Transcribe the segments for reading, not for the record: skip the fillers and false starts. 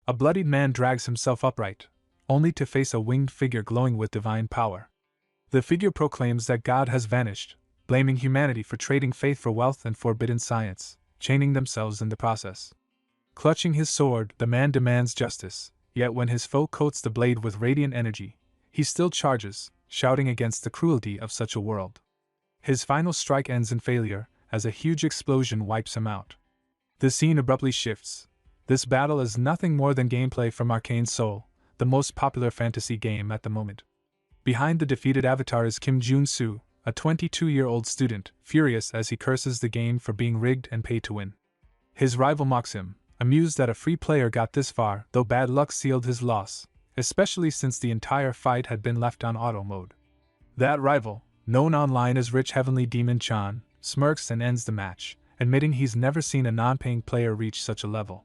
A bloodied man drags himself upright, only to face a winged figure glowing with divine power. The figure proclaims that God has vanished, blaming humanity for trading faith for wealth and forbidden science, chaining themselves in the process. Clutching his sword, the man demands justice, yet when his foe coats the blade with radiant energy, he still charges, shouting against the cruelty of such a world. His final strike ends in failure, as a huge explosion wipes him out. The scene abruptly shifts. This battle is nothing more than gameplay from Arcane Soul, the most popular fantasy game at the moment. Behind the defeated avatar is Kim Jun-soo, a 22-year-old student, furious as he curses the game for being rigged and paid to win. His rival mocks him, amused that a free player got this far, though bad luck sealed his loss, especially since the entire fight had been left on auto mode. That rival, known online as Rich Heavenly Demon Chan, smirks and ends the match, admitting he's never seen a non-paying player reach such a level.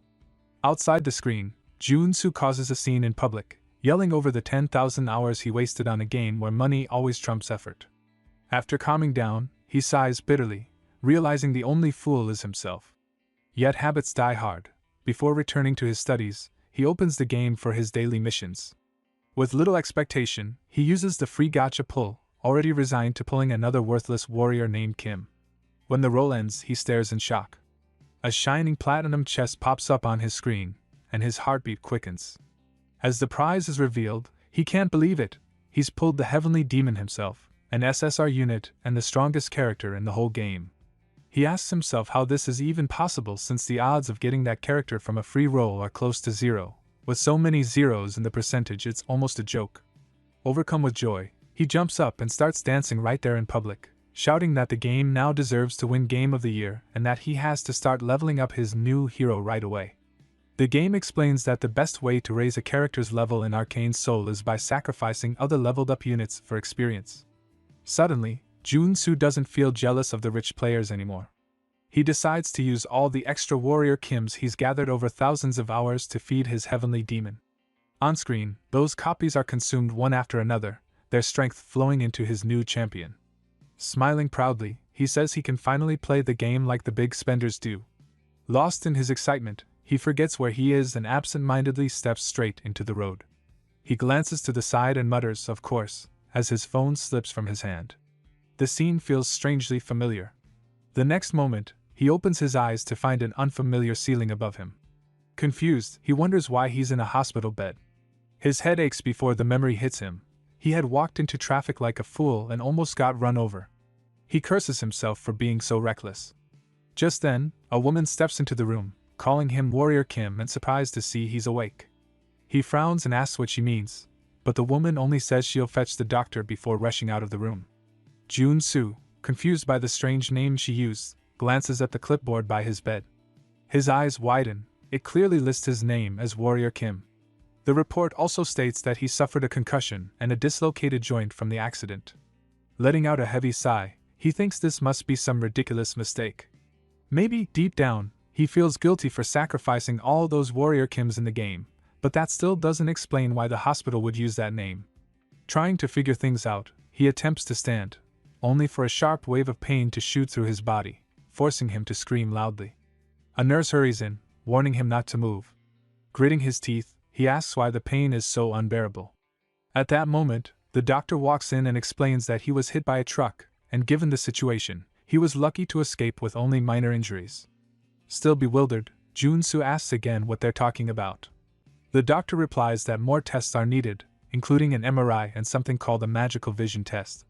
Outside the screen, Jun-soo causes a scene in public, yelling over the 10,000 hours he wasted on a game where money always trumps effort. After calming down, he sighs bitterly, realizing the only fool is himself. Yet habits die hard. Before returning to his studies, he opens the game for his daily missions. With little expectation, he uses the free gacha pull, already resigned to pulling another worthless warrior named Kim. When the roll ends, he stares in shock. A shining platinum chest pops up on his screen, and his heartbeat quickens. As the prize is revealed, he can't believe it. He's pulled the Heavenly Demon himself, an SSR unit and the strongest character in the whole game. He asks himself how this is even possible since the odds of getting that character from a free roll are close to zero. With so many zeros in the percentage, it's almost a joke. Overcome with joy, he jumps up and starts dancing right there in public, shouting that the game now deserves to win Game of the Year and that he has to start leveling up his new hero right away. The game explains that the best way to raise a character's level in Arcane Soul is by sacrificing other leveled up units for experience. Suddenly, Jun-soo doesn't feel jealous of the rich players anymore. He decides to use all the extra warrior Kims he's gathered over thousands of hours to feed his heavenly demon. On screen, those copies are consumed one after another, their strength flowing into his new champion. Smiling proudly, he says he can finally play the game like the big spenders do. Lost in his excitement, he forgets where he is and absent-mindedly steps straight into the road. He glances to the side and mutters, of course, as his phone slips from his hand. The scene feels strangely familiar. The next moment, he opens his eyes to find an unfamiliar ceiling above him. Confused, he wonders why he's in a hospital bed. His head aches before the memory hits him. He had walked into traffic like a fool and almost got run over. He curses himself for being so reckless. Just then, a woman steps into the room, calling him Warrior Kim and surprised to see he's awake. He frowns and asks what she means, but the woman only says she'll fetch the doctor before rushing out of the room. Jun-soo, confused by the strange name she used, glances at the clipboard by his bed. His eyes widen. It clearly lists his name as Warrior Kim. The report also states that he suffered a concussion and a dislocated joint from the accident. Letting out a heavy sigh, he thinks this must be some ridiculous mistake. Maybe, deep down, he feels guilty for sacrificing all those Warrior Kims in the game, but that still doesn't explain why the hospital would use that name. Trying to figure things out, he attempts to stand, only for a sharp wave of pain to shoot through his body, forcing him to scream loudly. A nurse hurries in, warning him not to move. Gritting his teeth, he asks why the pain is so unbearable. At that moment, the doctor walks in and explains that he was hit by a truck, and given the situation, he was lucky to escape with only minor injuries. Still bewildered, Jun-soo asks again what they're talking about. The doctor replies that more tests are needed, including an MRI and something called a magical vision test.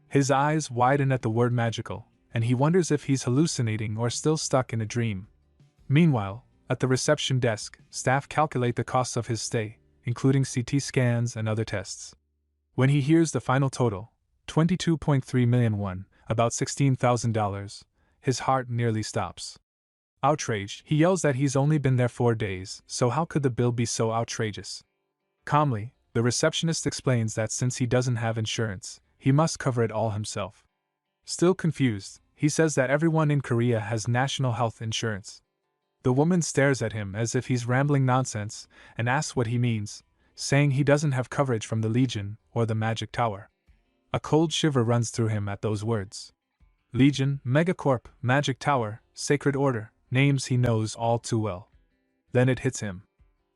His eyes widen at the word magical, and he wonders if he's hallucinating or still stuck in a dream. Meanwhile, at the reception desk, staff calculate the costs of his stay, including CT scans and other tests. When he hears the final total, 22.3 million won, about $16,000, his heart nearly stops. Outraged, he yells that he's only been there 4 days, so how could the bill be so outrageous? Calmly, the receptionist explains that since he doesn't have insurance, he must cover it all himself. Still confused, he says that everyone in Korea has national health insurance. The woman stares at him as if he's rambling nonsense and asks what he means, saying he doesn't have coverage from the Legion or the Magic Tower. A cold shiver runs through him at those words. Legion, Megacorp, Magic Tower, Sacred Order, names he knows all too well. Then it hits him.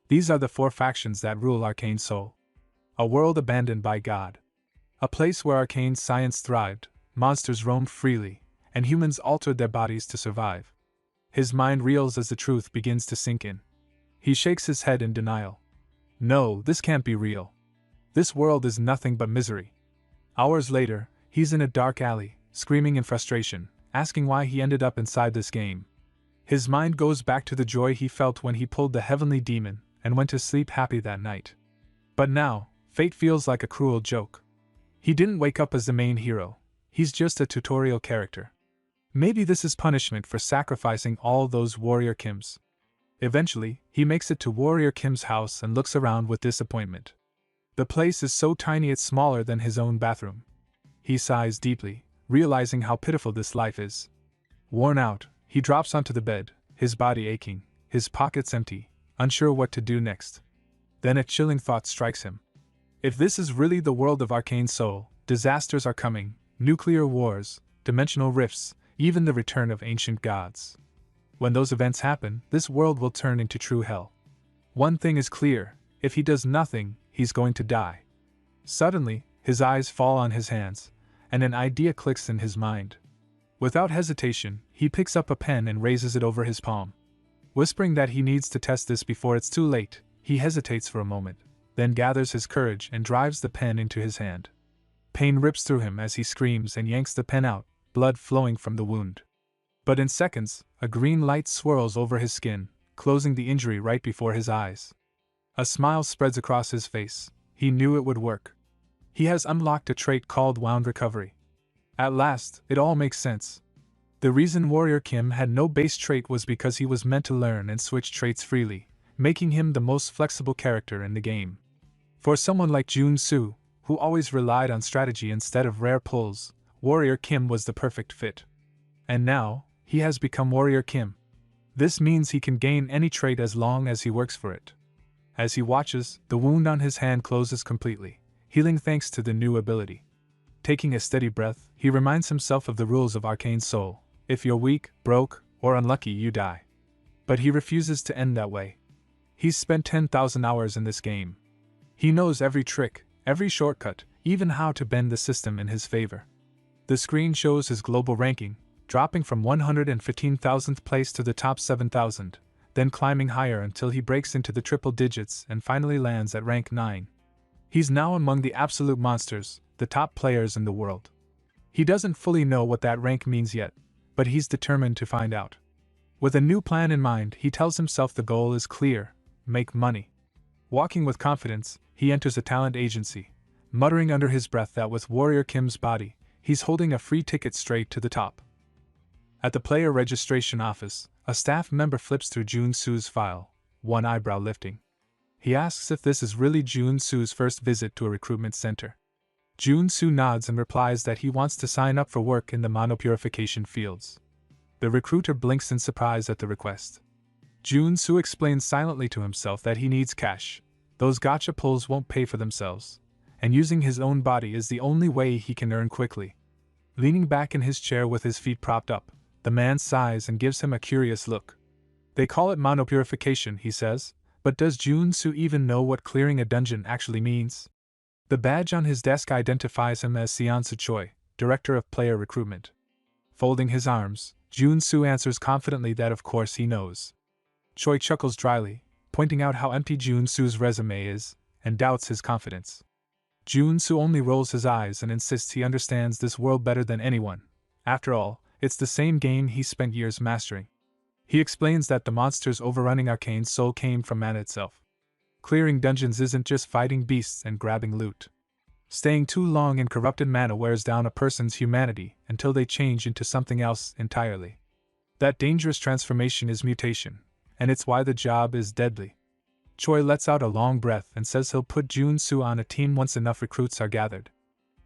These are the four factions that rule Arcane Soul. A world abandoned by God. A place where arcane science thrived, monsters roamed freely, and humans altered their bodies to survive. His mind reels as the truth begins to sink in. He shakes his head in denial. No, this can't be real. This world is nothing but misery. Hours later, he's in a dark alley, screaming in frustration, asking why he ended up inside this game. His mind goes back to the joy he felt when he pulled the heavenly demon and went to sleep happy that night. But now, fate feels like a cruel joke. He didn't wake up as the main hero, he's just a tutorial character. Maybe this is punishment for sacrificing all those Warrior Kims. Eventually, he makes it to Warrior Kim's house and looks around with disappointment. The place is so tiny it's smaller than his own bathroom. He sighs deeply, realizing how pitiful this life is. Worn out, he drops onto the bed, his body aching, his pockets empty, unsure what to do next. Then a chilling thought strikes him. If this is really the world of Arcane Soul, disasters are coming, nuclear wars, dimensional rifts, even the return of ancient gods. When those events happen, this world will turn into true hell. One thing is clear, if he does nothing, he's going to die. Suddenly, his eyes fall on his hands, and an idea clicks in his mind. Without hesitation, he picks up a pen and raises it over his palm. Whispering that he needs to test this before it's too late, he hesitates for a moment, then gathers his courage and drives the pen into his hand. Pain rips through him as he screams and yanks the pen out, blood flowing from the wound. But in seconds, a green light swirls over his skin, closing the injury right before his eyes. A smile spreads across his face. He knew it would work. He has unlocked a trait called Wound Recovery. At last, it all makes sense. The reason Warrior Kim had no base trait was because he was meant to learn and switch traits freely, making him the most flexible character in the game. For someone like Jun Soo, who always relied on strategy instead of rare pulls, Warrior Kim was the perfect fit. And now, he has become Warrior Kim. This means he can gain any trait as long as he works for it. As he watches, the wound on his hand closes completely, healing thanks to the new ability. Taking a steady breath, he reminds himself of the rules of Arcane Soul. If you're weak, broke, or unlucky, you die. But he refuses to end that way. He's spent 10,000 hours in this game. He knows every trick, every shortcut, even how to bend the system in his favor. The screen shows his global ranking, dropping from 115,000th place to the top 7,000, then climbing higher until he breaks into the triple digits and finally lands at rank 9. He's now among the absolute monsters, the top players in the world. He doesn't fully know what that rank means yet, but he's determined to find out. With a new plan in mind, he tells himself the goal is clear: make money. Walking with confidence, he enters a talent agency, muttering under his breath that with Warrior Kim's body, he's holding a free ticket straight to the top. At the player registration office, a staff member flips through Jun Soo's file, one eyebrow lifting. He asks if this is really Jun Soo's first visit to a recruitment center. Jun Soo nods and replies that he wants to sign up for work in the monopurification fields. The recruiter blinks in surprise at the request. Jun Soo explains silently to himself that he needs cash. Those gotcha pulls won't pay for themselves, and using his own body is the only way he can earn quickly. Leaning back in his chair with his feet propped up, the man sighs and gives him a curious look. They call it monopurification, he says, but does Jun Soo even know what clearing a dungeon actually means? The badge on his desk identifies him as Seonsu Choi, Director of Player Recruitment. Folding his arms, Jun Soo answers confidently that of course he knows. Choi chuckles dryly, pointing out how empty Jun Soo's resume is, and doubts his confidence. Jun Soo only rolls his eyes and insists he understands this world better than anyone. After all, it's the same game he spent years mastering. He explains that the monsters overrunning Arcane Soul came from mana itself. Clearing dungeons isn't just fighting beasts and grabbing loot. Staying too long in corrupted mana wears down a person's humanity until they change into something else entirely. That dangerous transformation is mutation, and it's why the job is deadly. Choi lets out a long breath and says he'll put Jun Soo on a team once enough recruits are gathered.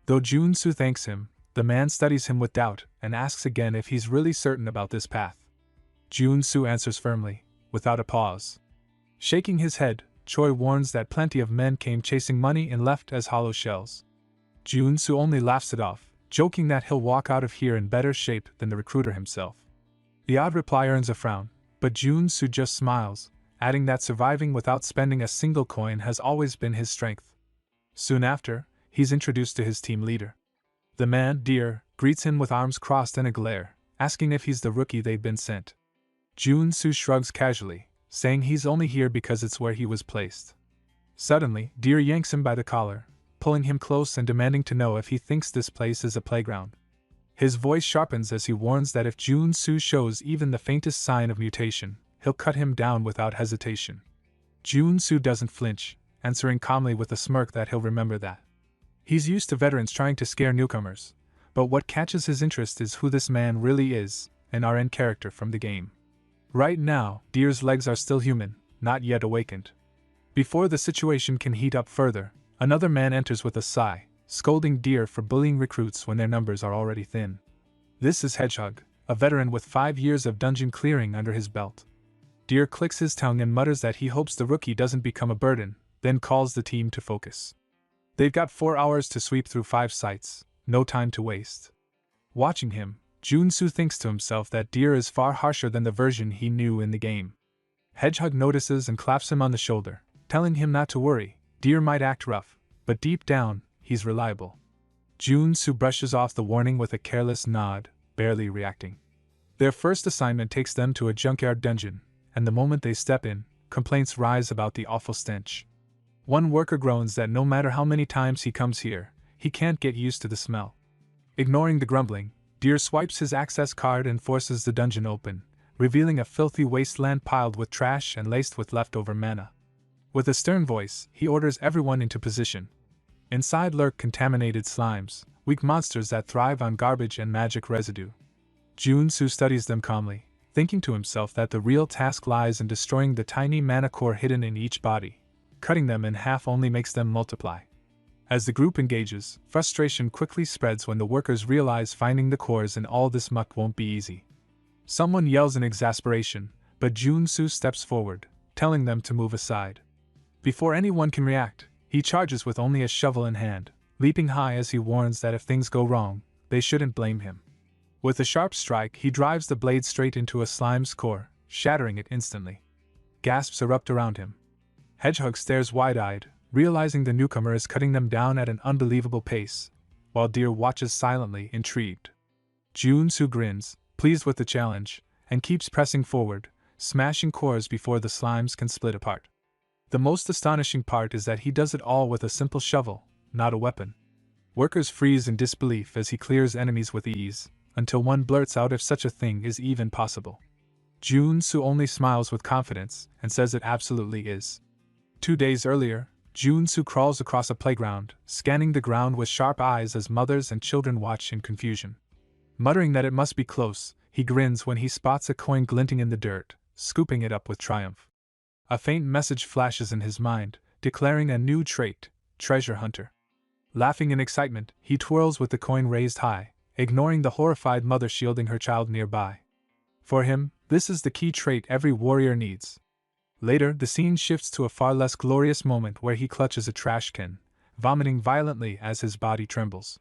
Though Jun Soo thanks him, the man studies him with doubt and asks again if he's really certain about this path. Jun Soo answers firmly, without a pause. Shaking his head, Choi warns that plenty of men came chasing money and left as hollow shells. Jun Soo only laughs it off, joking that he'll walk out of here in better shape than the recruiter himself. The odd reply earns a frown, but Jun Soo just smiles, adding that surviving without spending a single coin has always been his strength. Soon after, he's introduced to his team leader. The man, Deer, greets him with arms crossed and a glare, asking if he's the rookie they've been sent. Jun-soo shrugs casually, saying he's only here because it's where he was placed. Suddenly, Deer yanks him by the collar, pulling him close and demanding to know if he thinks this place is a playground. His voice sharpens as he warns that if Jun-soo shows even the faintest sign of mutation, he'll cut him down without hesitation. Jun-soo doesn't flinch, answering calmly with a smirk that he'll remember that. He's used to veterans trying to scare newcomers, but what catches his interest is who this man really is, an RN character from the game. Right now, Deer's legs are still human, not yet awakened. Before the situation can heat up further, another man enters with a sigh, scolding Deer for bullying recruits when their numbers are already thin. This is Hedgehog, a veteran with 5 years of dungeon clearing under his belt. Deer clicks his tongue and mutters that he hopes the rookie doesn't become a burden, then calls the team to focus. They've got 4 hours to sweep through 5 sites, no time to waste. Watching him, Jun-soo thinks to himself that Deer is far harsher than the version he knew in the game. Hedgehog notices and claps him on the shoulder, telling him not to worry. Deer might act rough, but deep down, he's reliable. Jun-soo brushes off the warning with a careless nod, barely reacting. Their first assignment takes them to a junkyard dungeon, and the moment they step in, complaints rise about the awful stench. One worker groans that no matter how many times he comes here, he can't get used to the smell. Ignoring the grumbling, Deer swipes his access card and forces the dungeon open, revealing a filthy wasteland piled with trash and laced with leftover mana. With a stern voice, he orders everyone into position. Inside lurk contaminated slimes, weak monsters that thrive on garbage and magic residue. Jun-soo studies them calmly, thinking to himself that the real task lies in destroying the tiny mana core hidden in each body. Cutting them in half only makes them multiply. As the group engages, frustration quickly spreads when the workers realize finding the cores in all this muck won't be easy. Someone yells in exasperation, but Jun-soo steps forward, telling them to move aside. Before anyone can react, he charges with only a shovel in hand, leaping high as he warns that if things go wrong, they shouldn't blame him. With a sharp strike, he drives the blade straight into a slime's core, shattering it instantly. Gasps erupt around him. Hedgehog stares wide-eyed, realizing the newcomer is cutting them down at an unbelievable pace, while Deer watches silently, intrigued. Jun-soo grins, pleased with the challenge, and keeps pressing forward, smashing cores before the slimes can split apart. The most astonishing part is that he does it all with a simple shovel, not a weapon. Workers freeze in disbelief as he clears enemies with ease, until one blurts out if such a thing is even possible. Jun-soo only smiles with confidence and says it absolutely is. 2 days earlier, Jun-soo crawls across a playground, scanning the ground with sharp eyes as mothers and children watch in confusion. Muttering that it must be close, he grins when he spots a coin glinting in the dirt, scooping it up with triumph. A faint message flashes in his mind, declaring a new trait, Treasure Hunter. Laughing in excitement, he twirls with the coin raised high, ignoring the horrified mother shielding her child nearby. For him, this is the key trait every warrior needs. Later, the scene shifts to a far less glorious moment where he clutches a trash can, vomiting violently as his body trembles.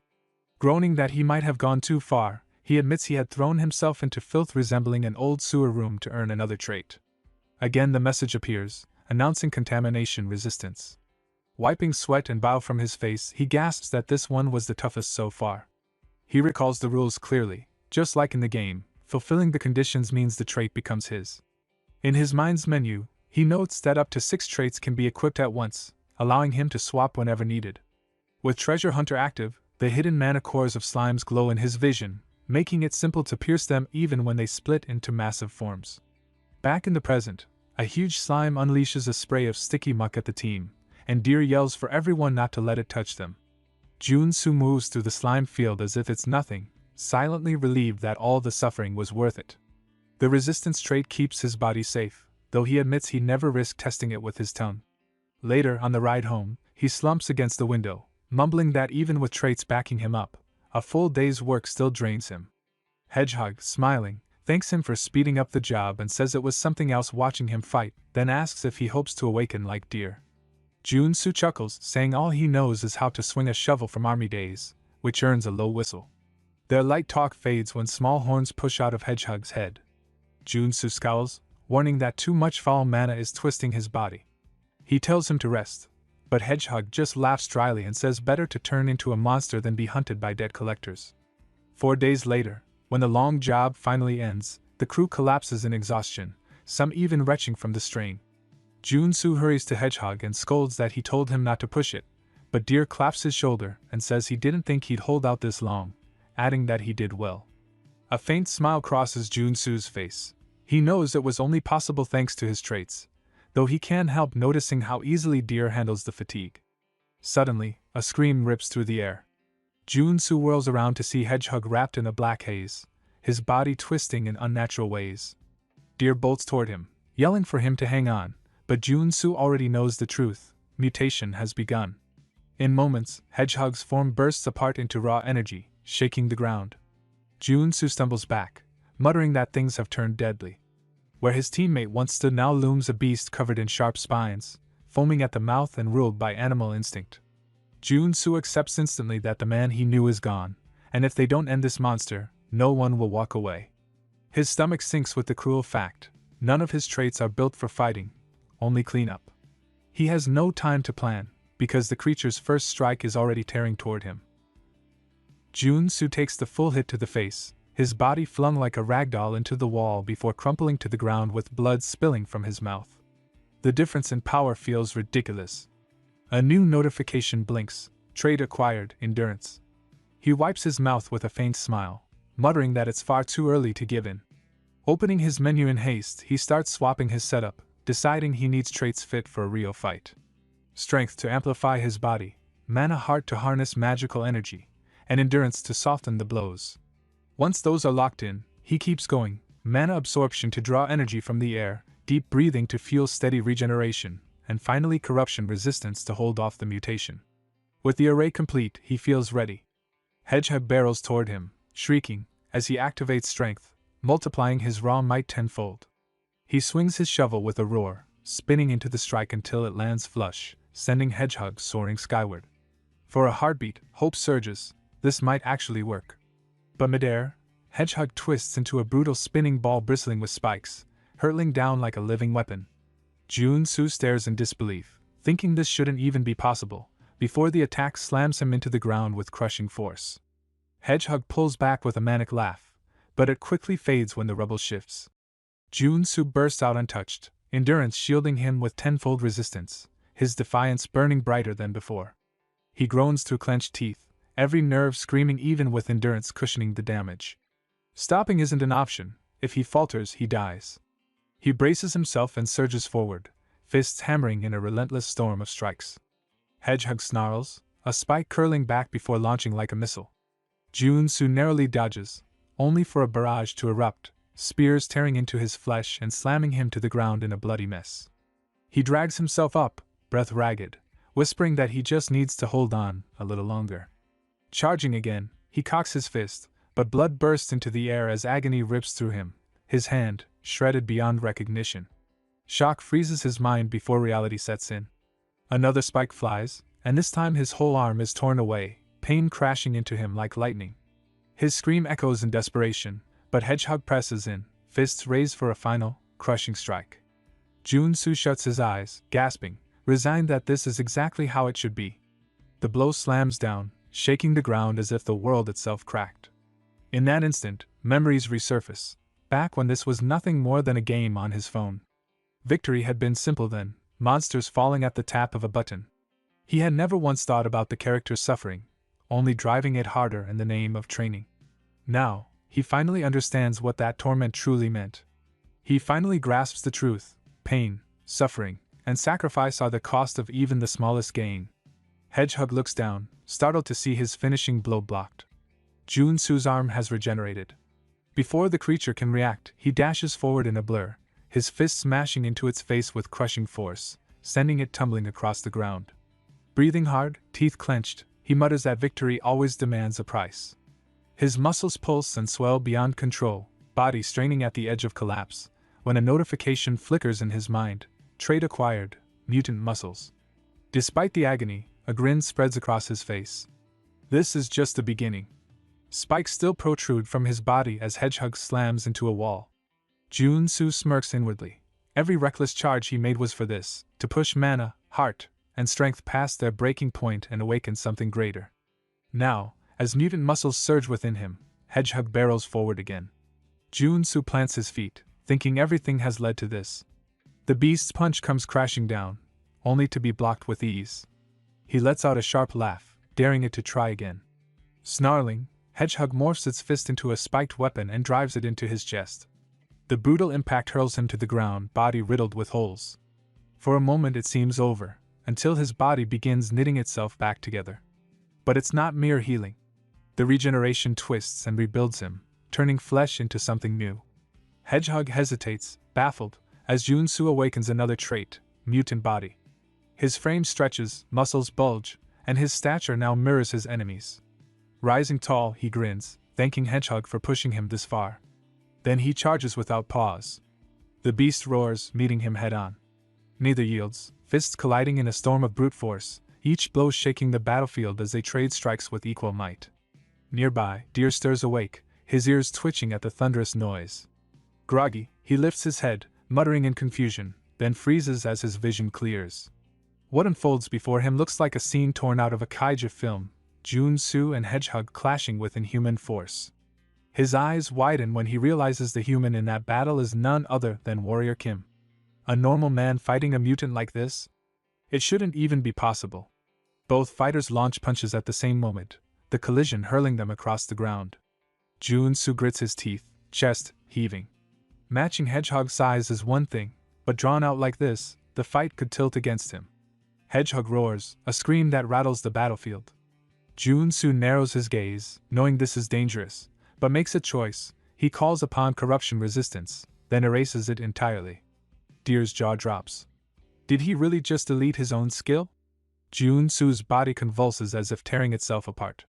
Groaning that he might have gone too far, he admits he had thrown himself into filth resembling an old sewer room to earn another trait. Again the message appears, announcing contamination resistance. Wiping sweat and bile from his face, he gasps that this one was the toughest so far. He recalls the rules clearly, just like in the game, fulfilling the conditions means the trait becomes his. In his mind's menu, he notes that up to 6 traits can be equipped at once, allowing him to swap whenever needed. With Treasure Hunter active, the hidden mana cores of slimes glow in his vision, making it simple to pierce them even when they split into massive forms. Back in the present, a huge slime unleashes a spray of sticky muck at the team, and Deer yells for everyone not to let it touch them. Jun-soo moves through the slime field as if it's nothing, silently relieved that all the suffering was worth it. The resistance trait keeps his body safe, though he admits he never risked testing it with his tongue. Later, on the ride home, he slumps against the window, mumbling that even with traits backing him up, a full day's work still drains him. Hedgehog, smiling, thanks him for speeding up the job and says it was something else watching him fight, then asks if he hopes to awaken like Deer. Jun-soo chuckles, saying all he knows is how to swing a shovel from army days, which earns a low whistle. Their light talk fades when small horns push out of Hedgehog's head. Jun-soo scowls, warning that too much foul mana is twisting his body. He tells him to rest, but Hedgehog just laughs dryly and says better to turn into a monster than be hunted by debt collectors. 4 days later, when the long job finally ends, the crew collapses in exhaustion, some even retching from the strain. Junsu hurries to Hedgehog and scolds that he told him not to push it, but Deer claps his shoulder and says he didn't think he'd hold out this long, adding that he did well. A faint smile crosses Junsu's face. He knows it was only possible thanks to his traits, though he can't help noticing how easily Deer handles the fatigue. Suddenly, a scream rips through the air. Junsu whirls around to see Hedgehog wrapped in a black haze, his body twisting in unnatural ways. Deer bolts toward him, yelling for him to hang on, but Junsu already knows the truth: mutation has begun. In moments, Hedgehog's form bursts apart into raw energy, shaking the ground. Junsu stumbles back, muttering that things have turned deadly. Where his teammate once stood now looms a beast covered in sharp spines, foaming at the mouth and ruled by animal instinct. Junsu accepts instantly that the man he knew is gone, and if they don't end this monster, no one will walk away. His stomach sinks with the cruel fact: none of his traits are built for fighting, only cleanup. He has no time to plan, because the creature's first strike is already tearing toward him. Junsu takes the full hit to the face, his body flung like a ragdoll into the wall before crumpling to the ground with blood spilling from his mouth. The difference in power feels ridiculous. A new notification blinks: trait acquired, endurance. He wipes his mouth with a faint smile, muttering that it's far too early to give in. Opening his menu in haste, he starts swapping his setup, deciding he needs traits fit for a real fight. Strength to amplify his body, mana heart to harness magical energy, and endurance to soften the blows. Once those are locked in, he keeps going: mana absorption to draw energy from the air, deep breathing to fuel steady regeneration, and finally corruption resistance to hold off the mutation. With the array complete, he feels ready. Hedgehog barrels toward him, shrieking, as he activates strength, multiplying his raw might tenfold. He swings his shovel with a roar, spinning into the strike until it lands flush, sending Hedgehog soaring skyward. For a heartbeat, hope surges: this might actually work. But midair, Hedgehog twists into a brutal spinning ball bristling with spikes, hurtling down like a living weapon. Junsu stares in disbelief, thinking this shouldn't even be possible, before the attack slams him into the ground with crushing force. Hedgehog pulls back with a manic laugh, but it quickly fades when the rubble shifts. Junsu bursts out untouched, endurance shielding him with tenfold resistance, his defiance burning brighter than before. He groans through clenched teeth, every nerve screaming, even with endurance cushioning the damage. Stopping isn't an option. If he falters, he dies. He braces himself and surges forward, fists hammering in a relentless storm of strikes. Hedgehog snarls, a spike curling back before launching like a missile. Junsu narrowly dodges, only for a barrage to erupt, spears tearing into his flesh and slamming him to the ground in a bloody mess. He drags himself up, breath ragged, whispering that he just needs to hold on a little longer. Charging again, he cocks his fist, but blood bursts into the air as agony rips through him, his hand shredded beyond recognition. Shock freezes his mind before reality sets in. Another spike flies, and this time his whole arm is torn away, pain crashing into him like lightning. His scream echoes in desperation, but Hedgehog presses in, fists raised for a final, crushing strike. Junsu shuts his eyes, gasping, resigned that this is exactly how it should be. The blow slams down, shaking the ground as if the world itself cracked. In that instant, memories resurface, back when this was nothing more than a game on his phone. Victory had been simple then, monsters falling at the tap of a button. He had never once thought about the character's suffering, only driving it harder in the name of training. Now, he finally understands what that torment truly meant. He finally grasps the truth: pain, suffering, and sacrifice are the cost of even the smallest gain. Hedgehog looks down, startled to see his finishing blow blocked. Junsu's arm has regenerated. Before the creature can react, he dashes forward in a blur, his fist smashing into its face with crushing force, sending it tumbling across the ground. Breathing hard, teeth clenched, he mutters that victory always demands a price. His muscles pulse and swell beyond control, body straining at the edge of collapse, when a notification flickers in his mind: trait acquired, mutant muscles. Despite the agony, a grin spreads across his face. This is just the beginning. Spikes still protrude from his body as Hedgehog slams into a wall. Junsu smirks inwardly, Every reckless charge he made was for this, to push mana, heart, and strength past their breaking point and awaken something greater. Now, as mutant muscles surge within him, Hedgehog barrels forward again. Jun-Soo plants his feet, thinking everything has led to this. The beast's punch comes crashing down, only to be blocked with ease. He lets out a sharp laugh, daring it to try again. Snarling, Hedgehog morphs its fist into a spiked weapon and drives it into his chest. The brutal impact hurls him to the ground, body riddled with holes. For a moment it seems over, until his body begins knitting itself back together. But it's not mere healing. The regeneration twists and rebuilds him, turning flesh into something new. Hedgehog hesitates, baffled, as Jun-Soo awakens another trait, mutant body. His frame stretches, muscles bulge, and his stature now mirrors his enemy's. Rising tall, he grins, thanking Hedgehog for pushing him this far. Then he charges without pause. The beast roars, meeting him head-on. Neither yields, fists colliding in a storm of brute force, each blow shaking the battlefield as they trade strikes with equal might. Nearby, Deer stirs awake, his ears twitching at the thunderous noise. Groggy, he lifts his head, muttering in confusion, then freezes as his vision clears. What unfolds before him looks like a scene torn out of a kaiju film, Jun-Soo and Hedgehog clashing with inhuman force. His eyes widen when he realizes the human in that battle is none other than Warrior Kim. A normal man fighting a mutant like this? It shouldn't even be possible. Both fighters launch punches at the same moment, the collision hurling them across the ground. Jun-Soo grits his teeth, chest heaving. Matching Hedgehog's size is one thing, but drawn out like this, the fight could tilt against him. Hedgehog roars, a scream that rattles the battlefield. Jun-Soo narrows his gaze, knowing this is dangerous, but makes a choice. He calls upon corruption resistance, then erases it entirely. Deer's jaw drops. Did he really just delete his own skill? Jun-Soo's body convulses as if tearing itself apart.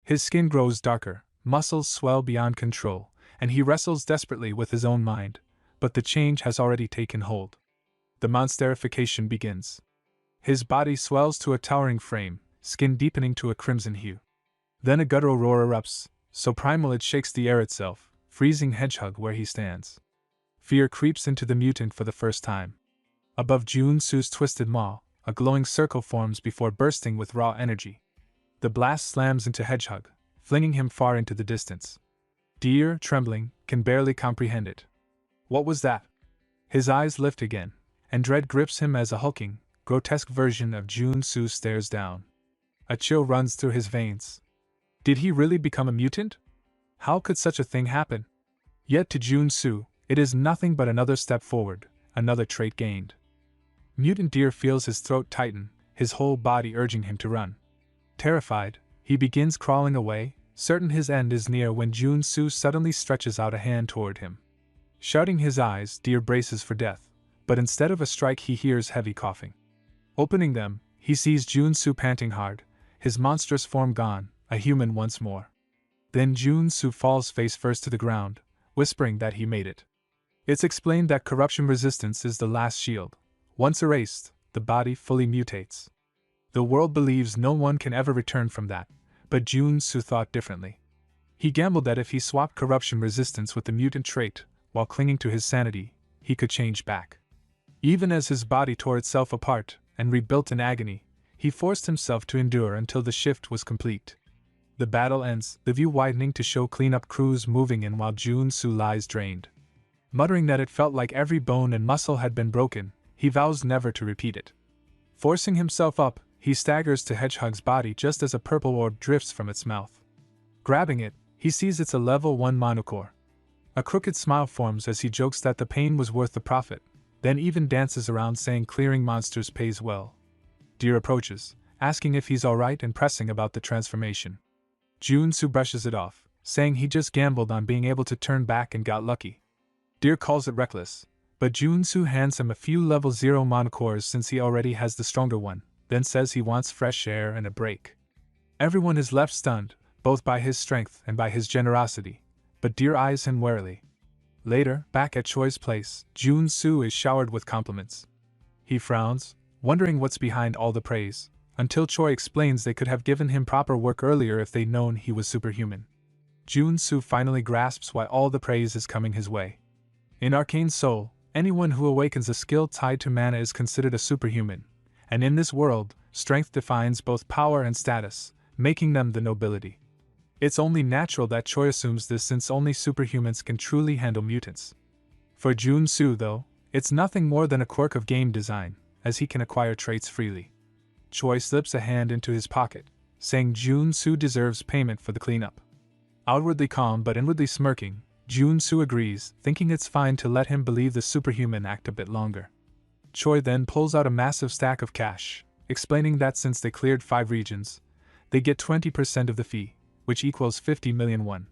His skin grows darker, muscles swell beyond control, and he wrestles desperately with his own mind, but the change has already taken hold. The monsterification begins. His body swells to a towering frame, skin deepening to a crimson hue. Then a guttural roar erupts, so primal it shakes the air itself, freezing Hedgehog where he stands. Fear creeps into the mutant for the first time. Above Jun-Soo's twisted maw, a glowing circle forms before bursting with raw energy. The blast slams into Hedgehog, flinging him far into the distance. Deer, trembling, can barely comprehend it. What was that? His eyes lift again, and dread grips him as a hulking, grotesque version of Jun-Soo stares down. A chill runs through his veins. Did he really become a mutant? How could such a thing happen? Yet to Jun-Soo, it is nothing but another step forward, another trait gained. Mutant Deer feels his throat tighten, his whole body urging him to run. Terrified, he begins crawling away, certain his end is near when Jun-Soo suddenly stretches out a hand toward him. Shutting his eyes, Deer braces for death, but instead of a strike he hears heavy coughing. Opening them, he sees Jun-Soo panting hard, his monstrous form gone, a human once more. Then Jun-Soo falls face first to the ground, whispering that he made it. It's explained that corruption resistance is the last shield. Once erased, the body fully mutates. The world believes no one can ever return from that, but Jun-Soo thought differently. He gambled that if he swapped corruption resistance with the mutant trait, while clinging to his sanity, he could change back. Even as his body tore itself apart and rebuilt in agony, he forced himself to endure until the shift was complete. The battle ends, the view widening to show cleanup crews moving in while Jun-Soo lies drained. Muttering that it felt like every bone and muscle had been broken, he vows never to repeat it. Forcing himself up, he staggers to Hedgehog's body just as a purple orb drifts from its mouth. Grabbing it, he sees it's a level 1 monocore. A crooked smile forms as he jokes that the pain was worth the profit, then even dances around saying clearing monsters pays well. Deer approaches, asking if he's alright and pressing about the transformation. Jun-Soo brushes it off, saying he just gambled on being able to turn back and got lucky. Deer calls it reckless, but Jun-Soo hands him a few level 0 monocores since he already has the stronger one, then says he wants fresh air and a break. Everyone is left stunned, both by his strength and by his generosity, but Deer eyes him warily. Later, back at Choi's place, Jun-Soo is showered with compliments. He frowns, wondering what's behind all the praise, until Choi explains they could have given him proper work earlier if they'd known he was superhuman. Jun-Soo finally grasps why all the praise is coming his way. In Arcane Soul, Anyone who awakens a skill tied to mana is considered a superhuman, and in this world, strength defines both power and status, making them the nobility. It's only natural that Choi assumes this since only superhumans can truly handle mutants. For Jun-soo, though, it's nothing more than a quirk of game design, as he can acquire traits freely. Choi slips a hand into his pocket, saying Jun-soo deserves payment for the cleanup. Outwardly calm but inwardly smirking, Jun-soo agrees, thinking it's fine to let him believe the superhuman act a bit longer. Choi then pulls out a massive stack of cash, explaining that since they cleared 5 regions, they get 20% of the fee, which equals 50 million won.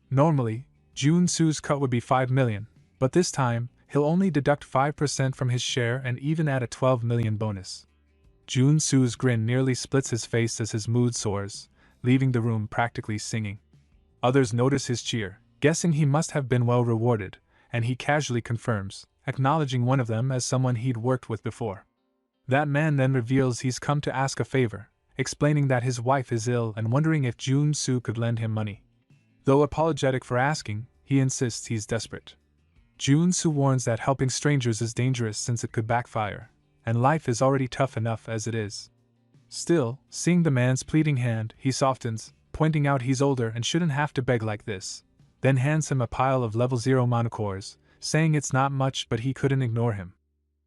Normally, Jun-soo's cut would be 5 million, but this time, he'll only deduct 5% from his share and even add a 12 million bonus. Jun-soo's grin nearly splits his face as his mood soars, leaving the room practically singing. Others notice his cheer, guessing he must have been well rewarded, and he casually confirms, acknowledging one of them as someone he'd worked with before. That man then reveals he's come to ask a favor, explaining that his wife is ill and wondering if Jun-soo could lend him money. Though apologetic for asking, he insists he's desperate. Jun-soo warns that helping strangers is dangerous since it could backfire, and life is already tough enough as it is. Still, seeing the man's pleading hand, he softens, pointing out he's older and shouldn't have to beg like this, then hands him a pile of level 0 monocores, saying it's not much but he couldn't ignore him.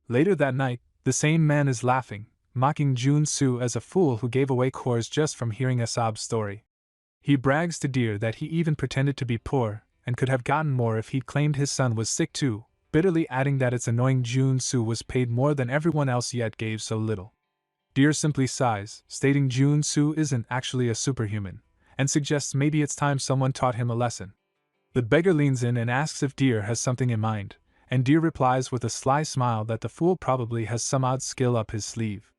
Later that night, the same man is laughing, mocking Jun-soo as a fool who gave away cores just from hearing a sob story. He brags to Deer that he even pretended to be poor, and could have gotten more if he'd claimed his son was sick too, bitterly adding that it's annoying Jun-soo was paid more than everyone else yet gave so little. Deer simply sighs, stating Jun-soo isn't actually a superhuman, and suggests maybe it's time someone taught him a lesson. The beggar leans in and asks if Deer has something in mind, and Deer replies with a sly smile that the fool probably has some odd skill up his sleeve.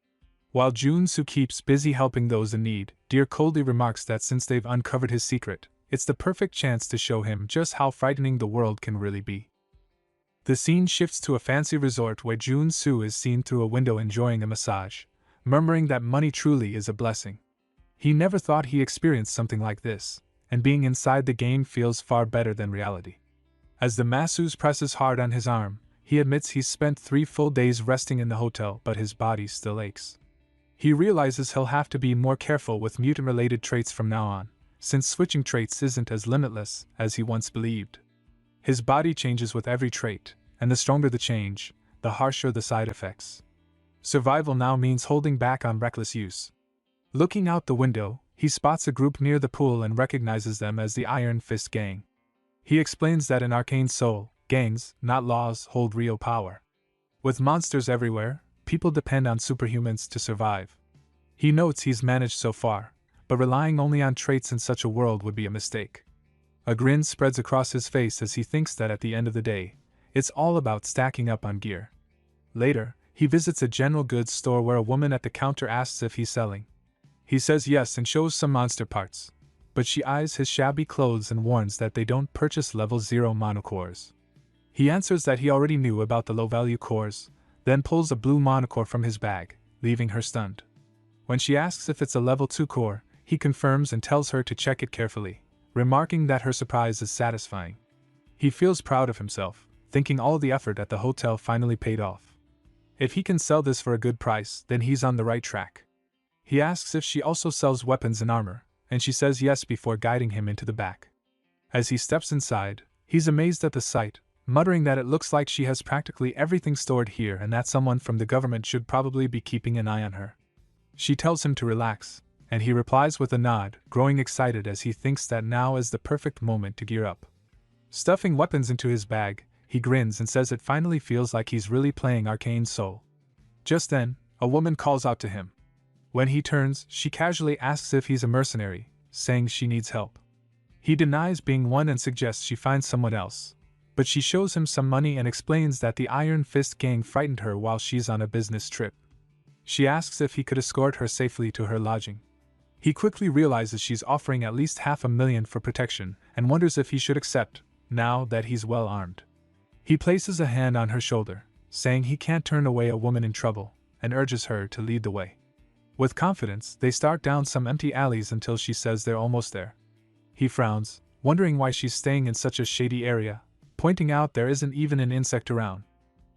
While Jun-soo keeps busy helping those in need, Deer coldly remarks that since they've uncovered his secret, it's the perfect chance to show him just how frightening the world can really be. The scene shifts to a fancy resort where Jun-soo is seen through a window enjoying a massage, murmuring that money truly is a blessing. He never thought he experienced something like this, and being inside the game feels far better than reality. As the masseuse presses hard on his arm, he admits he's spent 3 full days resting in the hotel but his body still aches. He realizes he'll have to be more careful with mutant-related traits from now on, since switching traits isn't as limitless as he once believed. His body changes with every trait, and the stronger the change, the harsher the side effects. Survival now means holding back on reckless use. Looking out the window, he spots a group near the pool and recognizes them as the Iron Fist Gang. He explains that in Arcane Soul, gangs, not laws, hold real power. With monsters everywhere, people depend on superhumans to survive. He notes he's managed so far, but relying only on traits in such a world would be a mistake. A grin spreads across his face as he thinks that at the end of the day, it's all about stacking up on gear. Later, he visits a general goods store where a woman at the counter asks if he's selling. He says yes and shows some monster parts, but she eyes his shabby clothes and warns that they don't purchase level 0 monocores. He answers that he already knew about the low-value cores, then pulls a blue monocore from his bag, leaving her stunned. When she asks if it's a level 2 core, he confirms and tells her to check it carefully, remarking that her surprise is satisfying. He feels proud of himself, thinking all the effort at the hotel finally paid off. If he can sell this for a good price, then he's on the right track. He asks if she also sells weapons and armor, and she says yes before guiding him into the back. As he steps inside, he's amazed at the sight, muttering that it looks like she has practically everything stored here and that someone from the government should probably be keeping an eye on her. She tells him to relax, and he replies with a nod, growing excited as he thinks that now is the perfect moment to gear up. Stuffing weapons into his bag, he grins and says it finally feels like he's really playing Arcane Soul. Just then, a woman calls out to him. When he turns, she casually asks if he's a mercenary, saying she needs help. He denies being one and suggests she finds someone else, but she shows him some money and explains that the Iron Fist Gang frightened her while she's on a business trip. She asks if he could escort her safely to her lodging. He quickly realizes she's offering at least $500,000 for protection and wonders if he should accept, now that he's well armed. He places a hand on her shoulder, saying he can't turn away a woman in trouble, and urges her to lead the way. With confidence, they start down some empty alleys until she says they're almost there. He frowns, wondering why she's staying in such a shady area, pointing out there isn't even an insect around.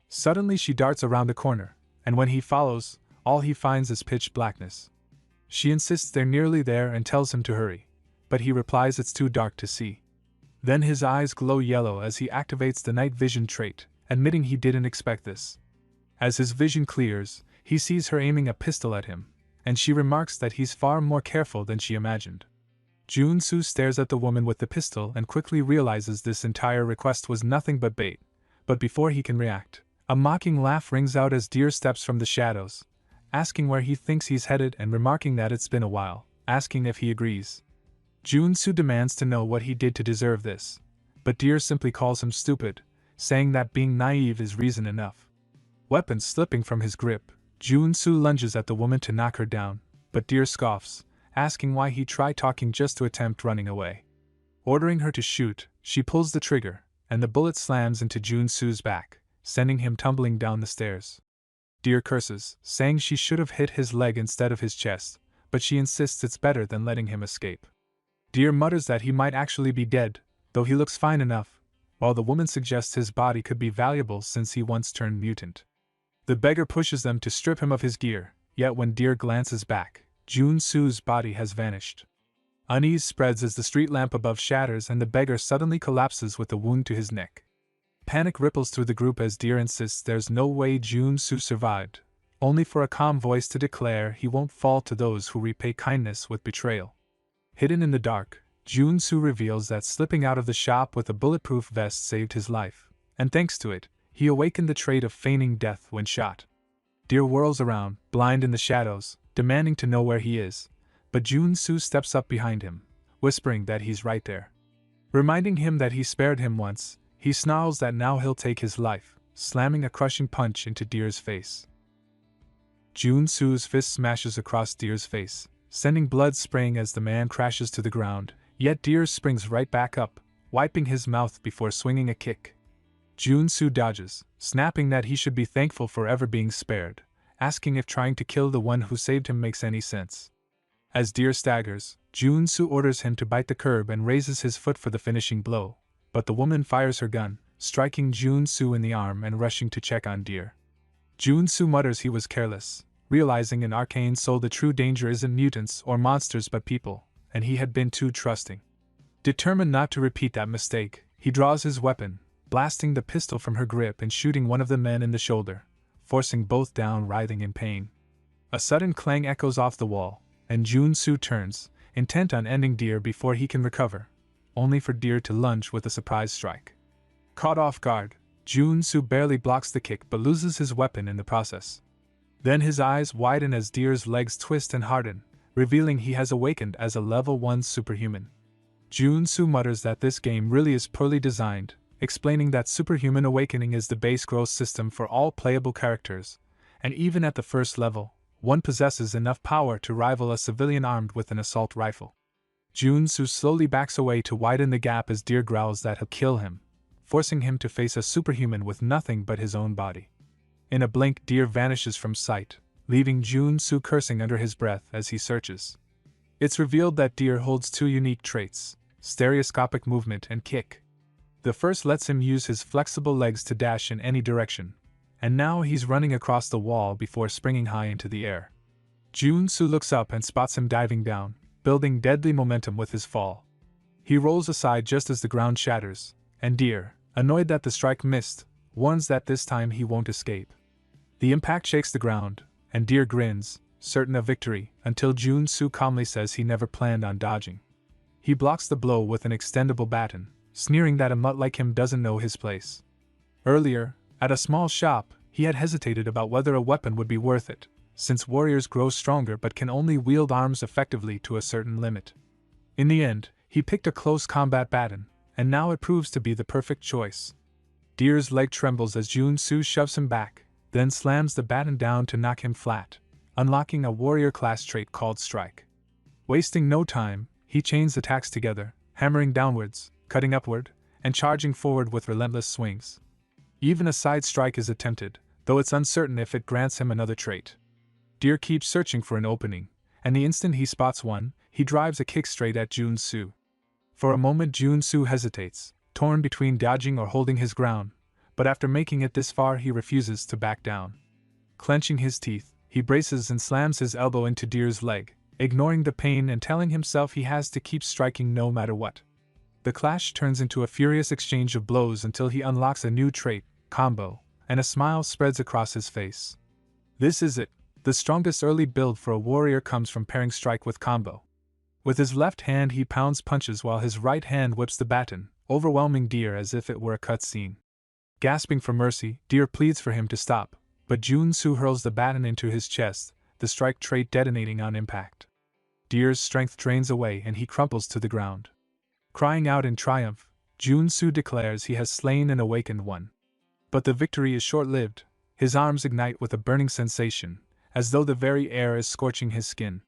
Suddenly she darts around a corner, and when he follows, all he finds is pitch blackness. She insists they're nearly there and tells him to hurry, but he replies it's too dark to see. Then his eyes glow yellow as he activates the night vision trait, admitting he didn't expect this. As his vision clears, he sees her aiming a pistol at him, and she remarks that he's far more careful than she imagined. Jun-soo stares at the woman with the pistol and quickly realizes this entire request was nothing but bait, but before he can react, a mocking laugh rings out as Deer steps from the shadows, asking where he thinks he's headed and remarking that it's been a while, asking if he agrees. Jun-soo demands to know what he did to deserve this, but Deer simply calls him stupid, saying that being naive is reason enough. Weapon slipping from his grip, Jun-soo lunges at the woman to knock her down, but Deer scoffs, asking why he tried talking just to attempt running away. Ordering her to shoot, she pulls the trigger, and the bullet slams into Jun-soo's back, sending him tumbling down the stairs. Deer curses, saying she should have hit his leg instead of his chest, but she insists it's better than letting him escape. Deer mutters that he might actually be dead, though he looks fine enough, while the woman suggests his body could be valuable since he once turned mutant. The beggar pushes them to strip him of his gear, yet when Deer glances back, Jun-soo's body has vanished. Unease spreads as the street lamp above shatters and the beggar suddenly collapses with a wound to his neck. Panic ripples through the group as Deer insists there's no way Jun-soo survived, only for a calm voice to declare he won't fall to those who repay kindness with betrayal. Hidden in the dark, Jun-soo reveals that slipping out of the shop with a bulletproof vest saved his life, and thanks to it, he awakened the trait of feigning death when shot. Deer whirls around, blind in the shadows, demanding to know where he is, but Jun-soo steps up behind him, whispering that he's right there. Reminding him that he spared him once, he snarls that now he'll take his life, slamming a crushing punch into Deer's face. Jun-soo's fist smashes across Deer's face, sending blood spraying as the man crashes to the ground, yet Deer springs right back up, wiping his mouth before swinging a kick. Jun-soo dodges, snapping that he should be thankful for ever being spared, asking if trying to kill the one who saved him makes any sense. As Deer staggers, Jun-soo orders him to bite the curb and raises his foot for the finishing blow, but the woman fires her gun, striking Jun-soo in the arm and rushing to check on Deer. Jun-soo mutters he was careless, realizing in Arcane Soul the true danger isn't mutants or monsters but people, and he had been too trusting. Determined not to repeat that mistake, he draws his weapon, blasting the pistol from her grip and shooting one of the men in the shoulder, forcing both down writhing in pain. A sudden clang echoes off the wall, and Jun-soo turns, intent on ending Deer before he can recover, only for Deer to lunge with a surprise strike. Caught off guard, Jun-soo barely blocks the kick but loses his weapon in the process. Then his eyes widen as Deer's legs twist and harden, revealing he has awakened as a level 1 superhuman. Jun-soo mutters that this game really is poorly designed, explaining that superhuman awakening is the base growth system for all playable characters, and even at the first level, one possesses enough power to rival a civilian armed with an assault rifle. Jun-soo slowly backs away to widen the gap as Deer growls that he'll kill him, forcing him to face a superhuman with nothing but his own body. In a blink, Deer vanishes from sight, leaving Jun-soo cursing under his breath as he searches. It's revealed that Deer holds two unique traits, stereoscopic movement and kick. The first lets him use his flexible legs to dash in any direction, and now he's running across the wall before springing high into the air. Jun-soo looks up and spots him diving down, building deadly momentum with his fall. He rolls aside just as the ground shatters, and Deer, annoyed that the strike missed, warns that this time he won't escape. The impact shakes the ground, and Deer grins, certain of victory, until Jun-soo calmly says he never planned on dodging. He blocks the blow with an extendable baton, sneering that a mutt like him doesn't know his place. Earlier, at a small shop, he had hesitated about whether a weapon would be worth it, since warriors grow stronger but can only wield arms effectively to a certain limit. In the end, he picked a close combat baton, and now it proves to be the perfect choice. Deer's leg trembles as Jun-soo shoves him back, then slams the baton down to knock him flat, unlocking a warrior class trait called Strike. Wasting no time, he chains attacks together, hammering downwards, cutting upward, and charging forward with relentless swings. Even a side strike is attempted, though it's uncertain if it grants him another trait. Deer keeps searching for an opening, and the instant he spots one, he drives a kick straight at Jun-soo. For a moment Jun-soo hesitates, torn between dodging or holding his ground, but after making it this far he refuses to back down. Clenching his teeth, he braces and slams his elbow into Deer's leg, ignoring the pain and telling himself he has to keep striking no matter what. The clash turns into a furious exchange of blows until he unlocks a new trait, Combo, and a smile spreads across his face. This is it. The strongest early build for a warrior comes from pairing strike with Combo. With his left hand he pounds punches while his right hand whips the baton, overwhelming Deer as if it were a cutscene. Gasping for mercy, Deer pleads for him to stop, but Jun-soo hurls the baton into his chest, the strike trait detonating on impact. Deer's strength drains away and he crumples to the ground. Crying out in triumph, Jun-soo declares he has slain an awakened one. But the victory is short-lived. His arms ignite with a burning sensation, as though the very air is scorching his skin.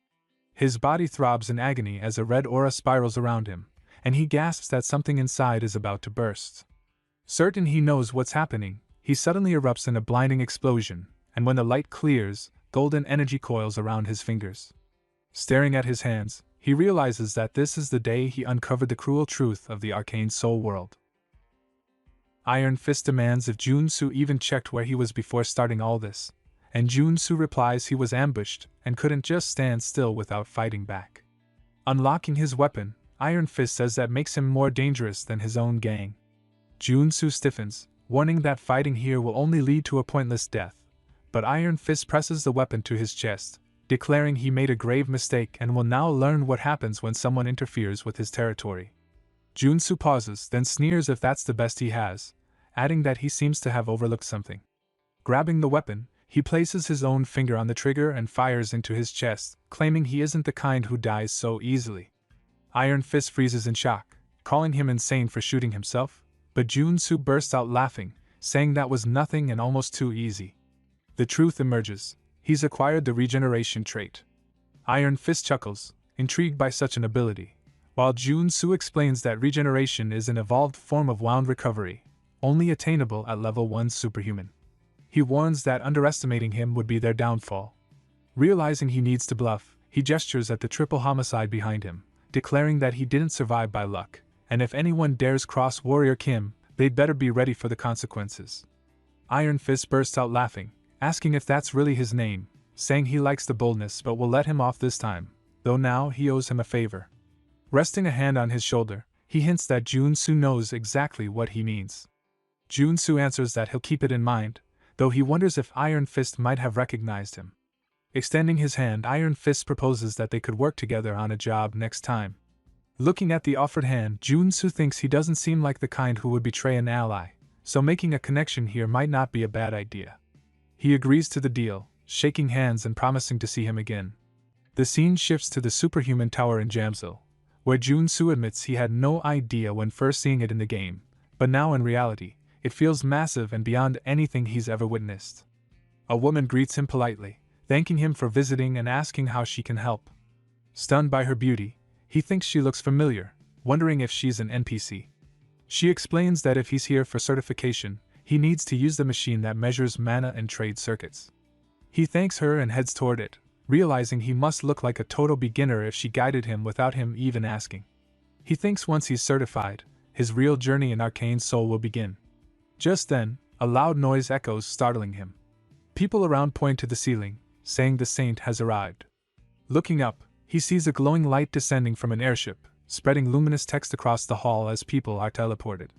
His body throbs in agony as a red aura spirals around him, and he gasps that something inside is about to burst. Certain he knows what's happening, he suddenly erupts in a blinding explosion, and when the light clears, golden energy coils around his fingers. Staring at his hands, he realizes that this is the day he uncovered the cruel truth of the arcane soul world. Iron Fist demands if Jun-soo even checked where he was before starting all this, and Jun-soo replies he was ambushed and couldn't just stand still without fighting back. Unlocking his weapon, Iron Fist says that makes him more dangerous than his own gang. Jun-soo stiffens, warning that fighting here will only lead to a pointless death, but Iron Fist presses the weapon to his chest, declaring he made a grave mistake and will now learn what happens when someone interferes with his territory. Jun-soo pauses, then sneers if that's the best he has, adding that he seems to have overlooked something. Grabbing the weapon, he places his own finger on the trigger and fires into his chest, claiming he isn't the kind who dies so easily. Iron Fist freezes in shock, calling him insane for shooting himself, but Jun-soo bursts out laughing, saying that was nothing and almost too easy. The truth emerges. He's acquired the regeneration trait. Iron Fist chuckles, intrigued by such an ability, while Jun-soo explains that regeneration is an evolved form of wound recovery, only attainable at level 1 superhuman. He warns that underestimating him would be their downfall. Realizing he needs to bluff, he gestures at the triple homicide behind him, declaring that he didn't survive by luck, and if anyone dares cross Warrior Kim, they'd better be ready for the consequences. Iron Fist bursts out laughing, asking if that's really his name, saying he likes the boldness but will let him off this time, though now he owes him a favor. Resting a hand on his shoulder, he hints that Jun-soo knows exactly what he means. Jun-soo answers that he'll keep it in mind, though he wonders if Iron Fist might have recognized him. Extending his hand, Iron Fist proposes that they could work together on a job next time. Looking at the offered hand, Jun-soo thinks he doesn't seem like the kind who would betray an ally, so making a connection here might not be a bad idea. He agrees to the deal, shaking hands and promising to see him again. The scene shifts to the superhuman tower in Jamsil, where Jun-soo admits he had no idea when first seeing it in the game, but now in reality, it feels massive and beyond anything he's ever witnessed. A woman greets him politely, thanking him for visiting and asking how she can help. Stunned by her beauty, he thinks she looks familiar, wondering if she's an NPC. She explains that if he's here for certification, he needs to use the machine that measures mana and trade circuits. He thanks her and heads toward it, realizing he must look like a total beginner if she guided him without him even asking. He thinks once he's certified, his real journey in Arcane Soul will begin. Just then, a loud noise echoes, startling him. People around point to the ceiling, saying the saint has arrived. Looking up, he sees a glowing light descending from an airship, spreading luminous text across the hall as people are teleported.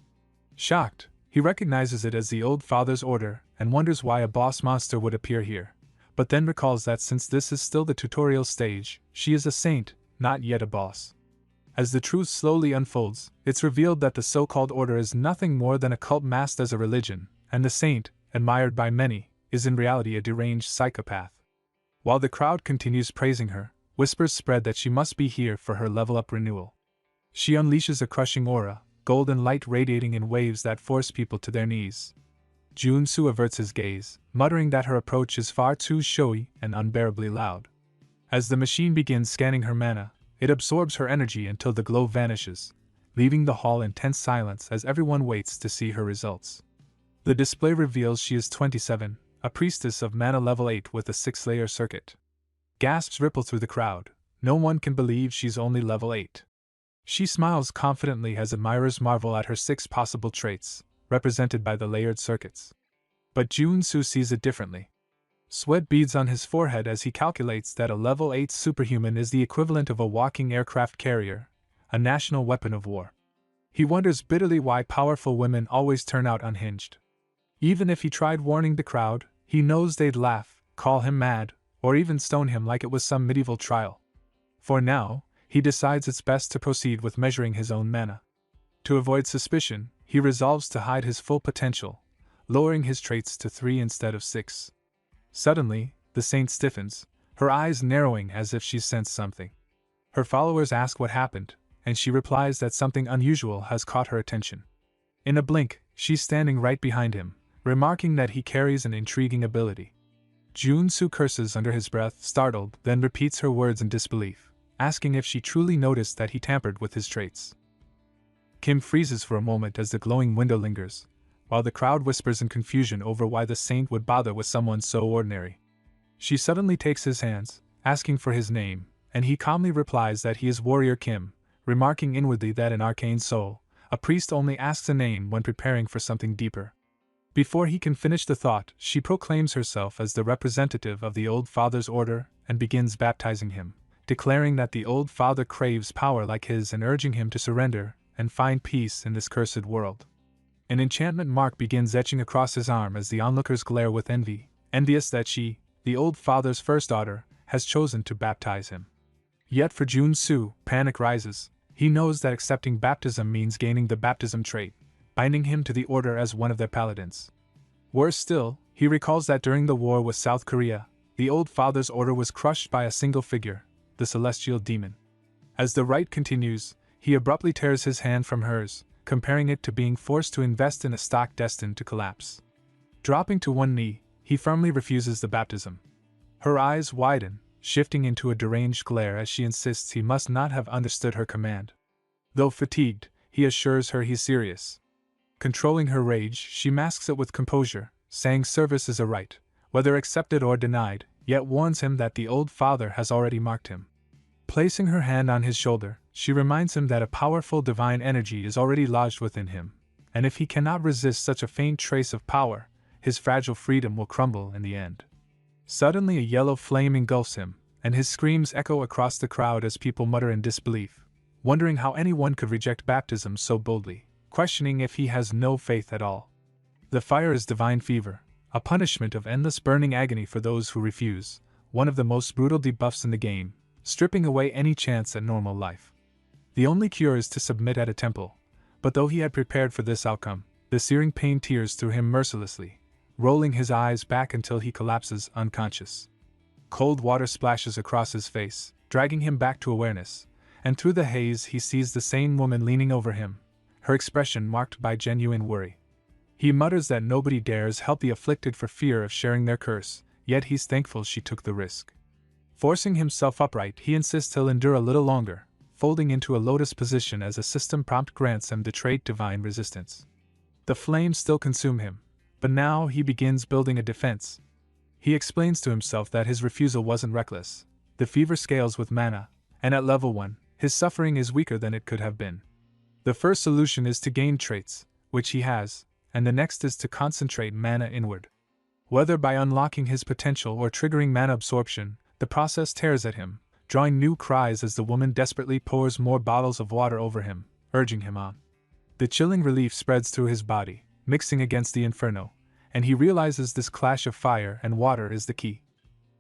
Shocked, he recognizes it as the Old Father's order and wonders why a boss monster would appear here, but then recalls that since this is still the tutorial stage, she is a saint, not yet a boss. As the truth slowly unfolds, it's revealed that the so-called order is nothing more than a cult masked as a religion, and the saint, admired by many, is in reality a deranged psychopath. While the crowd continues praising her, whispers spread that she must be here for her level-up renewal. She unleashes a crushing aura, golden light radiating in waves that force people to their knees. Jun-soo averts his gaze, muttering that her approach is far too showy and unbearably loud. As the machine begins scanning her mana, it absorbs her energy until the glow vanishes, leaving the hall in tense silence as everyone waits to see her results. The display reveals she is 27, a priestess of mana level 8 with a 6-layer circuit. Gasps ripple through the crowd. No one can believe she's only level 8. She smiles confidently as admirers marvel at her 6 possible traits, represented by the layered circuits. But Jun-soo sees it differently. Sweat beads on his forehead as he calculates that a level 8 superhuman is the equivalent of a walking aircraft carrier, a national weapon of war. He wonders bitterly why powerful women always turn out unhinged. Even if he tried warning the crowd, he knows they'd laugh, call him mad, or even stone him like it was some medieval trial. For now, he decides it's best to proceed with measuring his own mana. To avoid suspicion, he resolves to hide his full potential, lowering his traits to 3 instead of 6. Suddenly, the saint stiffens, her eyes narrowing as if she's sensed something. Her followers ask what happened, and she replies that something unusual has caught her attention. In a blink, she's standing right behind him, remarking that he carries an intriguing ability. Jun-soo curses under his breath, startled, then repeats her words in disbelief, asking if she truly noticed that he tampered with his traits. Kim freezes for a moment as the glowing window lingers, while the crowd whispers in confusion over why the saint would bother with someone so ordinary. She suddenly takes his hands, asking for his name, and he calmly replies that he is Warrior Kim, remarking inwardly that in arcane soul, a priest only asks a name when preparing for something deeper. Before he can finish the thought, she proclaims herself as the representative of the Old Father's order and begins baptizing him, declaring that the Old Father craves power like his and urging him to surrender and find peace in this cursed world. An enchantment mark begins etching across his arm as the onlookers glare with envy, envious that she, the Old Father's first daughter, has chosen to baptize him. Yet for Jun-soo, panic rises. He knows that accepting baptism means gaining the baptism trait, binding him to the order as one of their paladins. Worse still, he recalls that during the war with South Korea, the Old Father's order was crushed by a single figure, the celestial demon. As the rite continues, he abruptly tears his hand from hers, comparing it to being forced to invest in a stock destined to collapse. Dropping to one knee, he firmly refuses the baptism. Her eyes widen, shifting into a deranged glare as she insists he must not have understood her command. Though fatigued, he assures her he's serious. Controlling her rage, she masks it with composure, saying service is a right, whether accepted or denied, yet warns him that the Old Father has already marked him. Placing her hand on his shoulder, she reminds him that a powerful divine energy is already lodged within him, and if he cannot resist such a faint trace of power, his fragile freedom will crumble in the end. Suddenly a yellow flame engulfs him, and his screams echo across the crowd as people mutter in disbelief, wondering how anyone could reject baptism so boldly, questioning if he has no faith at all. The fire is divine fever, a punishment of endless burning agony for those who refuse, one of the most brutal debuffs in the game, stripping away any chance at normal life. The only cure is to submit at a temple, but though he had prepared for this outcome, the searing pain tears through him mercilessly, rolling his eyes back until he collapses unconscious. Cold water splashes across his face, dragging him back to awareness, and through the haze he sees the same woman leaning over him, her expression marked by genuine worry. He mutters that nobody dares help the afflicted for fear of sharing their curse, yet he's thankful she took the risk. Forcing himself upright, he insists he'll endure a little longer, folding into a lotus position as a system prompt grants him the trait divine resistance. The flames still consume him, but now he begins building a defense. He explains to himself that his refusal wasn't reckless. The fever scales with mana, and at level 1, his suffering is weaker than it could have been. The first solution is to gain traits, which he has, and the next is to concentrate mana inward. Whether by unlocking his potential or triggering mana absorption, the process tears at him, drawing new cries as the woman desperately pours more bottles of water over him, urging him on. The chilling relief spreads through his body, mixing against the inferno, and he realizes this clash of fire and water is the key.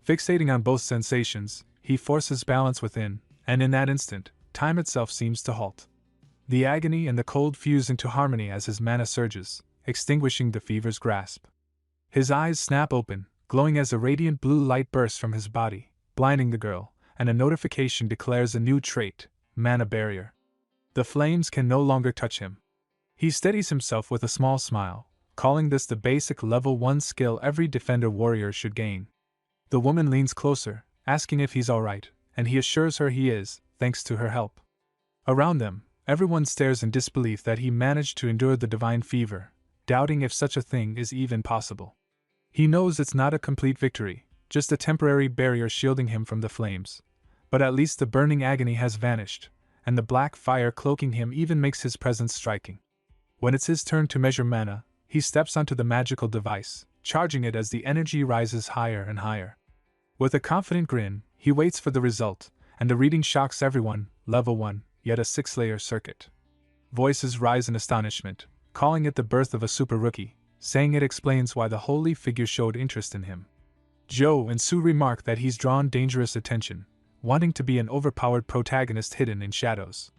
Fixating on both sensations, he forces balance within, and in that instant, time itself seems to halt. The agony and the cold fuse into harmony as his mana surges, extinguishing the fever's grasp. His eyes snap open, glowing as a radiant blue light bursts from his body, blinding the girl, and a notification declares a new trait, Mana Barrier. The flames can no longer touch him. He steadies himself with a small smile, calling this the basic level 1 skill every defender warrior should gain. The woman leans closer, asking if he's alright, and he assures her he is, thanks to her help. Around them, everyone stares in disbelief that he managed to endure the divine fever, doubting if such a thing is even possible. He knows it's not a complete victory, just a temporary barrier shielding him from the flames, but at least the burning agony has vanished, and the black fire cloaking him even makes his presence striking. When it's his turn to measure mana, he steps onto the magical device, charging it as the energy rises higher and higher. With a confident grin, he waits for the result, and the reading shocks everyone. Level 1, yet a 6-layer circuit. Voices rise in astonishment, calling it the birth of a super rookie, saying it explains why the holy figure showed interest in him. Joe and Sue remark that he's drawn dangerous attention, wanting to be an overpowered protagonist hidden in shadows.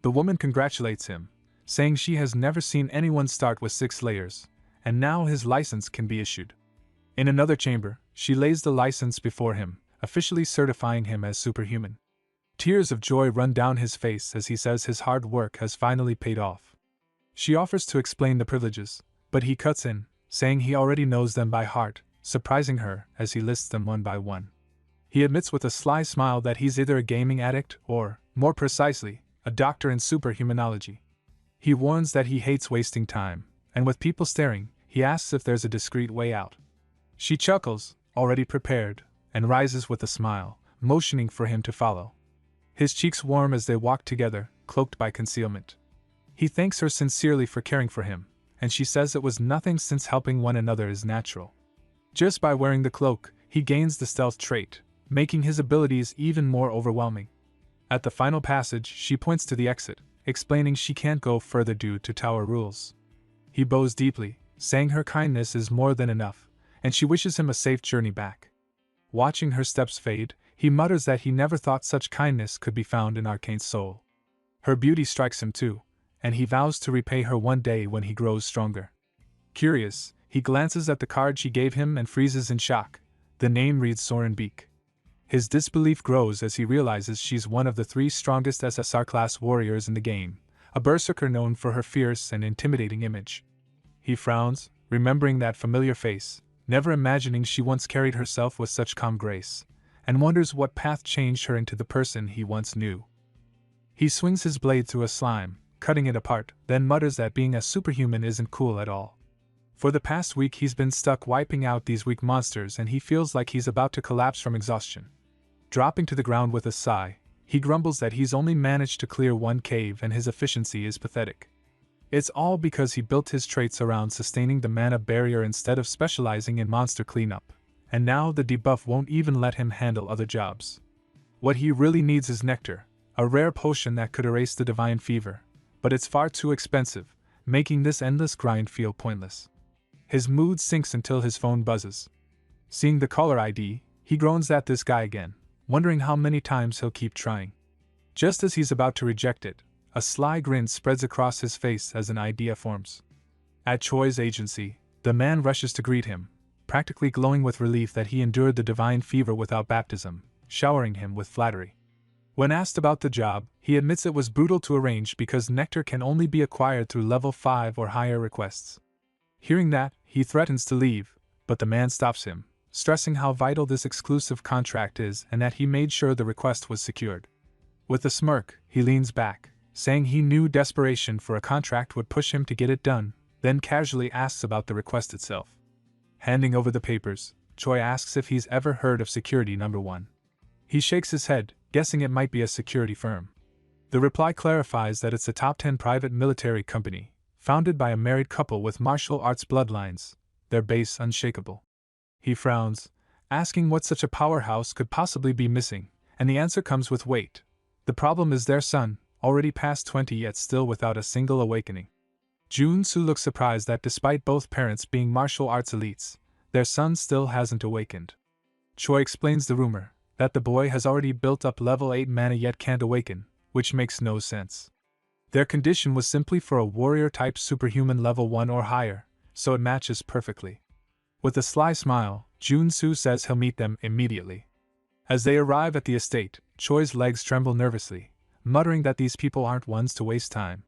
The woman congratulates him, saying she has never seen anyone start with 6 layers, and now his license can be issued. In another chamber, she lays the license before him, officially certifying him as superhuman. Tears of joy run down his face as he says his hard work has finally paid off. She offers to explain the privileges, but he cuts in, saying he already knows them by heart, surprising her as he lists them one by one. He admits with a sly smile that he's either a gaming addict or, more precisely, a doctor in superhumanology. He warns that he hates wasting time, and with people staring, he asks if there's a discreet way out. She chuckles, already prepared, and rises with a smile, motioning for him to follow. His cheeks warm as they walk together, cloaked by concealment. He thanks her sincerely for caring for him, and she says it was nothing since helping one another is natural. Just by wearing the cloak, he gains the stealth trait, making his abilities even more overwhelming. At the final passage, she points to the exit, explaining she can't go further due to tower rules. He bows deeply, saying her kindness is more than enough, and she wishes him a safe journey back. Watching her steps fade, he mutters that he never thought such kindness could be found in Arcane's soul. Her beauty strikes him too, and he vows to repay her one day when he grows stronger. Curious, he glances at the card she gave him and freezes in shock. The name reads Soren Beak. His disbelief grows as he realizes she's one of the 3 strongest SSR-class warriors in the game, a berserker known for her fierce and intimidating image. He frowns, remembering that familiar face, never imagining she once carried herself with such calm grace, and wonders what path changed her into the person he once knew. He swings his blade through a slime, cutting it apart, then mutters that being a superhuman isn't cool at all. For the past week he's been stuck wiping out these weak monsters and he feels like he's about to collapse from exhaustion. Dropping to the ground with a sigh, he grumbles that he's only managed to clear 1 cave and his efficiency is pathetic. It's all because he built his traits around sustaining the mana barrier instead of specializing in monster cleanup, and now the debuff won't even let him handle other jobs. What he really needs is nectar, a rare potion that could erase the divine fever, but it's far too expensive, making this endless grind feel pointless. His mood sinks until his phone buzzes. Seeing the caller ID, he groans at this guy again, wondering how many times he'll keep trying. Just as he's about to reject it, a sly grin spreads across his face as an idea forms. At Choi's agency, the man rushes to greet him, practically glowing with relief that he endured the divine fever without baptism, showering him with flattery. When asked about the job, he admits it was brutal to arrange because nectar can only be acquired through level 5 or higher requests. Hearing that, he threatens to leave, but the man stops him, stressing how vital this exclusive contract is and that he made sure the request was secured. With a smirk, he leans back, saying he knew desperation for a contract would push him to get it done, then casually asks about the request itself. Handing over the papers, Choi asks if he's ever heard of Security No. 1. He shakes his head, guessing it might be a security firm. The reply clarifies that it's a top 10 private military company, founded by a married couple with martial arts bloodlines, their base unshakable. He frowns, asking what such a powerhouse could possibly be missing, and the answer comes with wait. The problem is their son, already past 20 yet still without a single awakening. Jun-soo looks surprised that despite both parents being martial arts elites, their son still hasn't awakened. Choi explains the rumor, that the boy has already built up level 8 mana yet can't awaken, which makes no sense. Their condition was simply for a warrior-type superhuman level 1 or higher, so it matches perfectly. With a sly smile, Jun-soo says he'll meet them immediately. As they arrive at the estate, Choi's legs tremble nervously, muttering that these people aren't ones to waste time.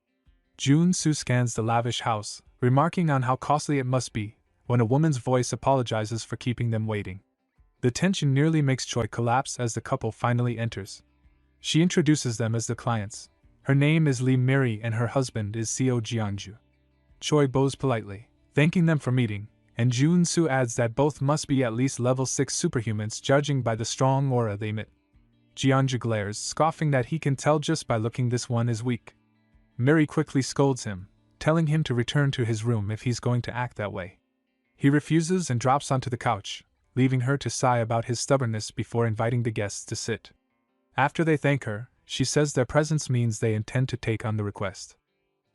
Jun-soo scans the lavish house, remarking on how costly it must be, when a woman's voice apologizes for keeping them waiting. The tension nearly makes Choi collapse as the couple finally enters. She introduces them as the clients. Her name is Lee Miri and her husband is Seo Jeonju. Choi bows politely, thanking them for meeting, and Jun-soo adds that both must be at least level 6 superhumans judging by the strong aura they emit. Jeonju glares, scoffing that he can tell just by looking this one is weak. Miri quickly scolds him, telling him to return to his room if he's going to act that way. He refuses and drops onto the couch, leaving her to sigh about his stubbornness before inviting the guests to sit. After they thank her, she says their presence means they intend to take on the request.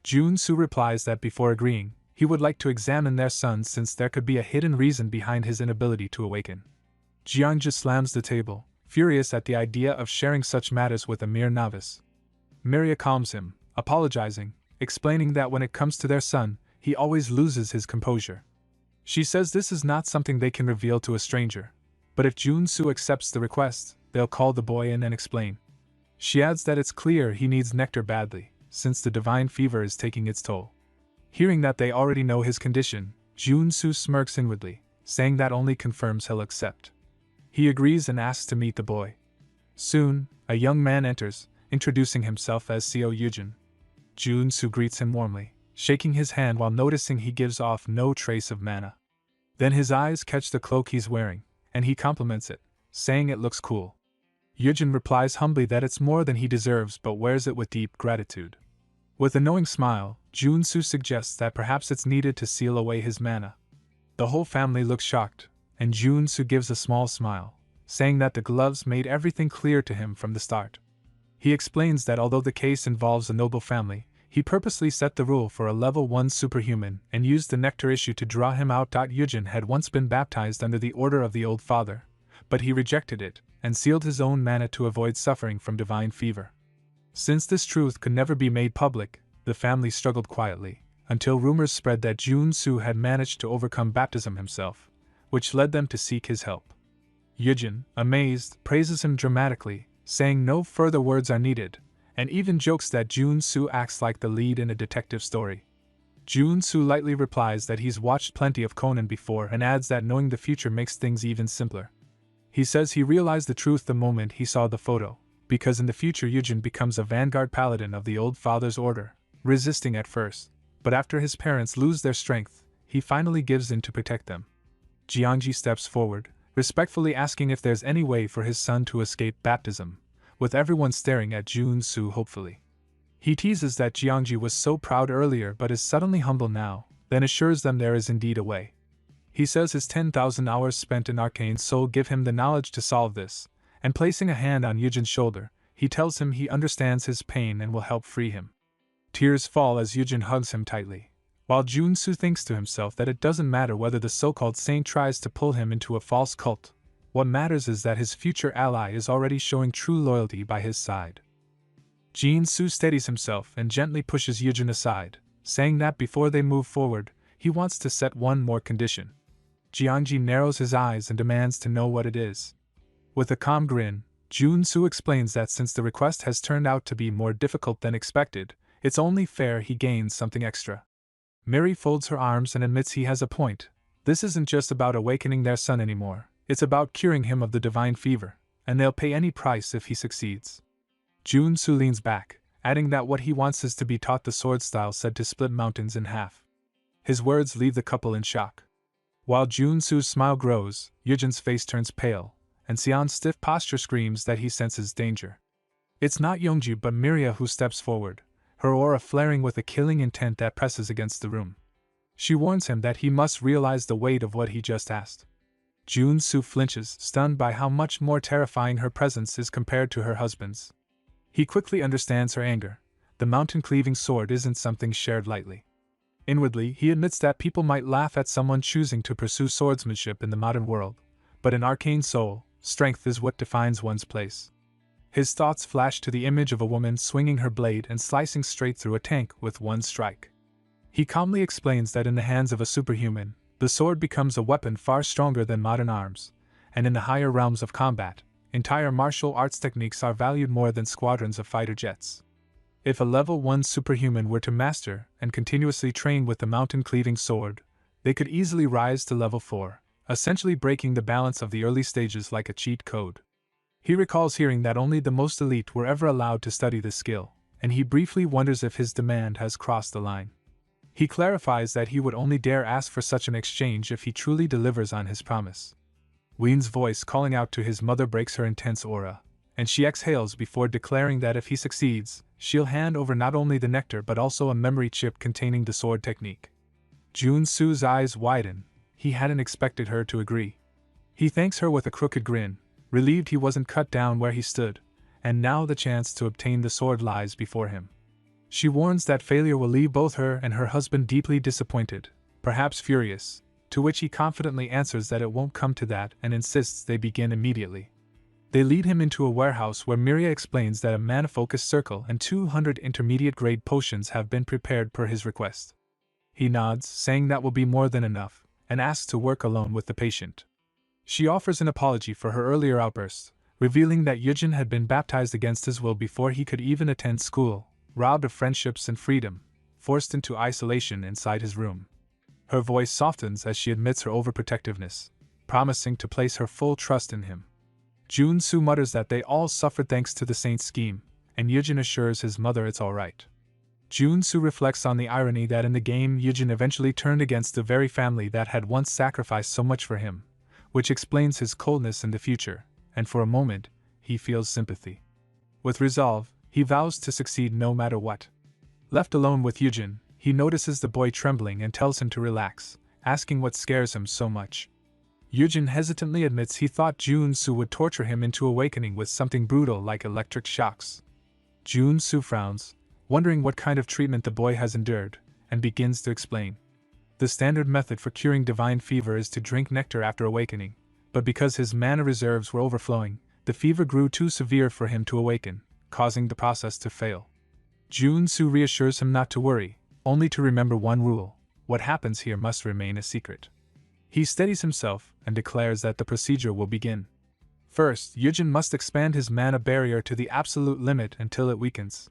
Jun-soo replies that before agreeing, he would like to examine their son since there could be a hidden reason behind his inability to awaken. Jeongju slams the table, furious at the idea of sharing such matters with a mere novice. Miria calms him, apologizing, explaining that when it comes to their son, he always loses his composure. She says this is not something they can reveal to a stranger, but if Jun-soo accepts the request, they'll call the boy in and explain. She adds that it's clear he needs nectar badly, since the divine fever is taking its toll. Hearing that they already know his condition, Jun-soo smirks inwardly, saying that only confirms he'll accept. He agrees and asks to meet the boy. Soon, a young man enters, introducing himself as Seo Yujin. Jun-soo greets him warmly, shaking his hand while noticing he gives off no trace of mana. Then his eyes catch the cloak he's wearing, and he compliments it, saying it looks cool. Yujin replies humbly that it's more than he deserves but wears it with deep gratitude. With a knowing smile, Jun-soo suggests that perhaps it's needed to seal away his mana. The whole family looks shocked, and Jun-soo gives a small smile, saying that the gloves made everything clear to him from the start. He explains that although the case involves a noble family, he purposely set the rule for a level 1 superhuman and used the nectar issue to draw him out. Yujin had once been baptized under the order of the Old Father, but he rejected it and sealed his own mana to avoid suffering from divine fever. Since this truth could never be made public, the family struggled quietly, until rumors spread that Jun-soo had managed to overcome baptism himself, which led them to seek his help. Yujin, amazed, praises him dramatically, saying no further words are needed, and even jokes that Jun-soo acts like the lead in a detective story. Jun-soo lightly replies that he's watched plenty of Conan before and adds that knowing the future makes things even simpler. He says he realized the truth the moment he saw the photo, because in the future Yujin becomes a vanguard paladin of the Old Father's order, resisting at first, but after his parents lose their strength, he finally gives in to protect them. Jeongji steps forward, respectfully asking if there's any way for his son to escape baptism, with everyone staring at Jun-soo hopefully. He teases that Jeongji was so proud earlier but is suddenly humble now, then assures them there is indeed a way. He says his 10,000 hours spent in Arcane Soul give him the knowledge to solve this, and placing a hand on Yujin's shoulder, he tells him he understands his pain and will help free him. Tears fall as Yujin hugs him tightly, while Jun-soo thinks to himself that it doesn't matter whether the so-called saint tries to pull him into a false cult. What matters is that his future ally is already showing true loyalty by his side. Jin-soo steadies himself and gently pushes Yujin aside, saying that before they move forward, he wants to set one more condition. Jeongji narrows his eyes and demands to know what it is. With a calm grin, Jun-soo explains that since the request has turned out to be more difficult than expected, it's only fair he gains something extra. Miri folds her arms and admits he has a point. This isn't just about awakening their son anymore, it's about curing him of the divine fever, and they'll pay any price if he succeeds. Jun-soo leans back, adding that what he wants is to be taught the sword style said to split mountains in half. His words leave the couple in shock. While Jun-soo's smile grows, Yujin's face turns pale, and Sion's stiff posture screams that he senses danger. It's not Yongju but Miria who steps forward, her aura flaring with a killing intent that presses against the room. She warns him that he must realize the weight of what he just asked. Jun-soo flinches, stunned by how much more terrifying her presence is compared to her husband's. He quickly understands her anger. The mountain-cleaving sword isn't something shared lightly. Inwardly, he admits that people might laugh at someone choosing to pursue swordsmanship in the modern world, but in Arcane Soul, strength is what defines one's place. His thoughts flash to the image of a woman swinging her blade and slicing straight through a tank with one strike. He calmly explains that in the hands of a superhuman, the sword becomes a weapon far stronger than modern arms, and in the higher realms of combat, entire martial arts techniques are valued more than squadrons of fighter jets. If a level 1 superhuman were to master and continuously train with the mountain-cleaving sword, they could easily rise to level 4, essentially breaking the balance of the early stages like a cheat code. He recalls hearing that only the most elite were ever allowed to study this skill, and he briefly wonders if his demand has crossed the line. He clarifies that he would only dare ask for such an exchange if he truly delivers on his promise. Ween's voice calling out to his mother breaks her intense aura, and she exhales before declaring that if he succeeds, she'll hand over not only the nectar but also a memory chip containing the sword technique. Jun-su's eyes widen. He hadn't expected her to agree. He thanks her with a crooked grin, relieved he wasn't cut down where he stood, and now the chance to obtain the sword lies before him. She warns that failure will leave both her and her husband deeply disappointed, perhaps furious, to which he confidently answers that it won't come to that and insists they begin immediately. They lead him into a warehouse where Miria explains that a mana-focused circle and 200 intermediate-grade potions have been prepared per his request. He nods, saying that will be more than enough, and asks to work alone with the patient. She offers an apology for her earlier outburst, revealing that Yujin had been baptized against his will before he could even attend school, robbed of friendships and freedom, forced into isolation inside his room. Her voice softens as she admits her overprotectiveness, promising to place her full trust in him. Jun-su mutters that they all suffered thanks to the saint's scheme, and Yujin assures his mother it's alright. Jun-su reflects on the irony that in the game Yujin eventually turned against the very family that had once sacrificed so much for him, which explains his coldness in the future, and for a moment, he feels sympathy. With resolve, he vows to succeed no matter what. Left alone with Yujin, he notices the boy trembling and tells him to relax, asking what scares him so much. Yujin hesitantly admits he thought Jun-su would torture him into awakening with something brutal like electric shocks. Jun-su frowns, wondering what kind of treatment the boy has endured, and begins to explain. The standard method for curing divine fever is to drink nectar after awakening, but because his mana reserves were overflowing, the fever grew too severe for him to awaken, causing the process to fail. Jun-su reassures him not to worry, only to remember one rule: what happens here must remain a secret. He steadies himself and declares that the procedure will begin. First, Yujin must expand his mana barrier to the absolute limit until it weakens.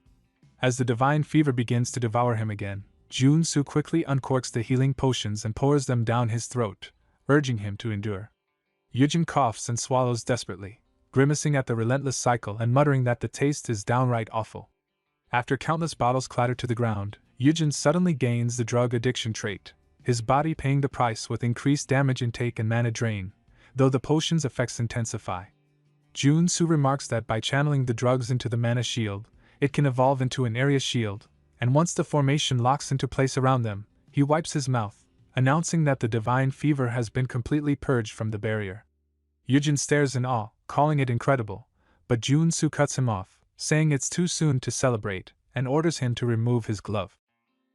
As the divine fever begins to devour him again, Jun-su quickly uncorks the healing potions and pours them down his throat, urging him to endure. Yujin coughs and swallows desperately, grimacing at the relentless cycle and muttering that the taste is downright awful. After countless bottles clatter to the ground, Yujin suddenly gains the drug addiction trait, his body paying the price with increased damage intake and mana drain, though the potion's effects intensify. Jun-su remarks that by channeling the drugs into the mana shield, it can evolve into an area shield, and once the formation locks into place around them, he wipes his mouth, announcing that the divine fever has been completely purged from the barrier. Yujin stares in awe, calling it incredible, but Jun-su cuts him off, saying it's too soon to celebrate, and orders him to remove his glove.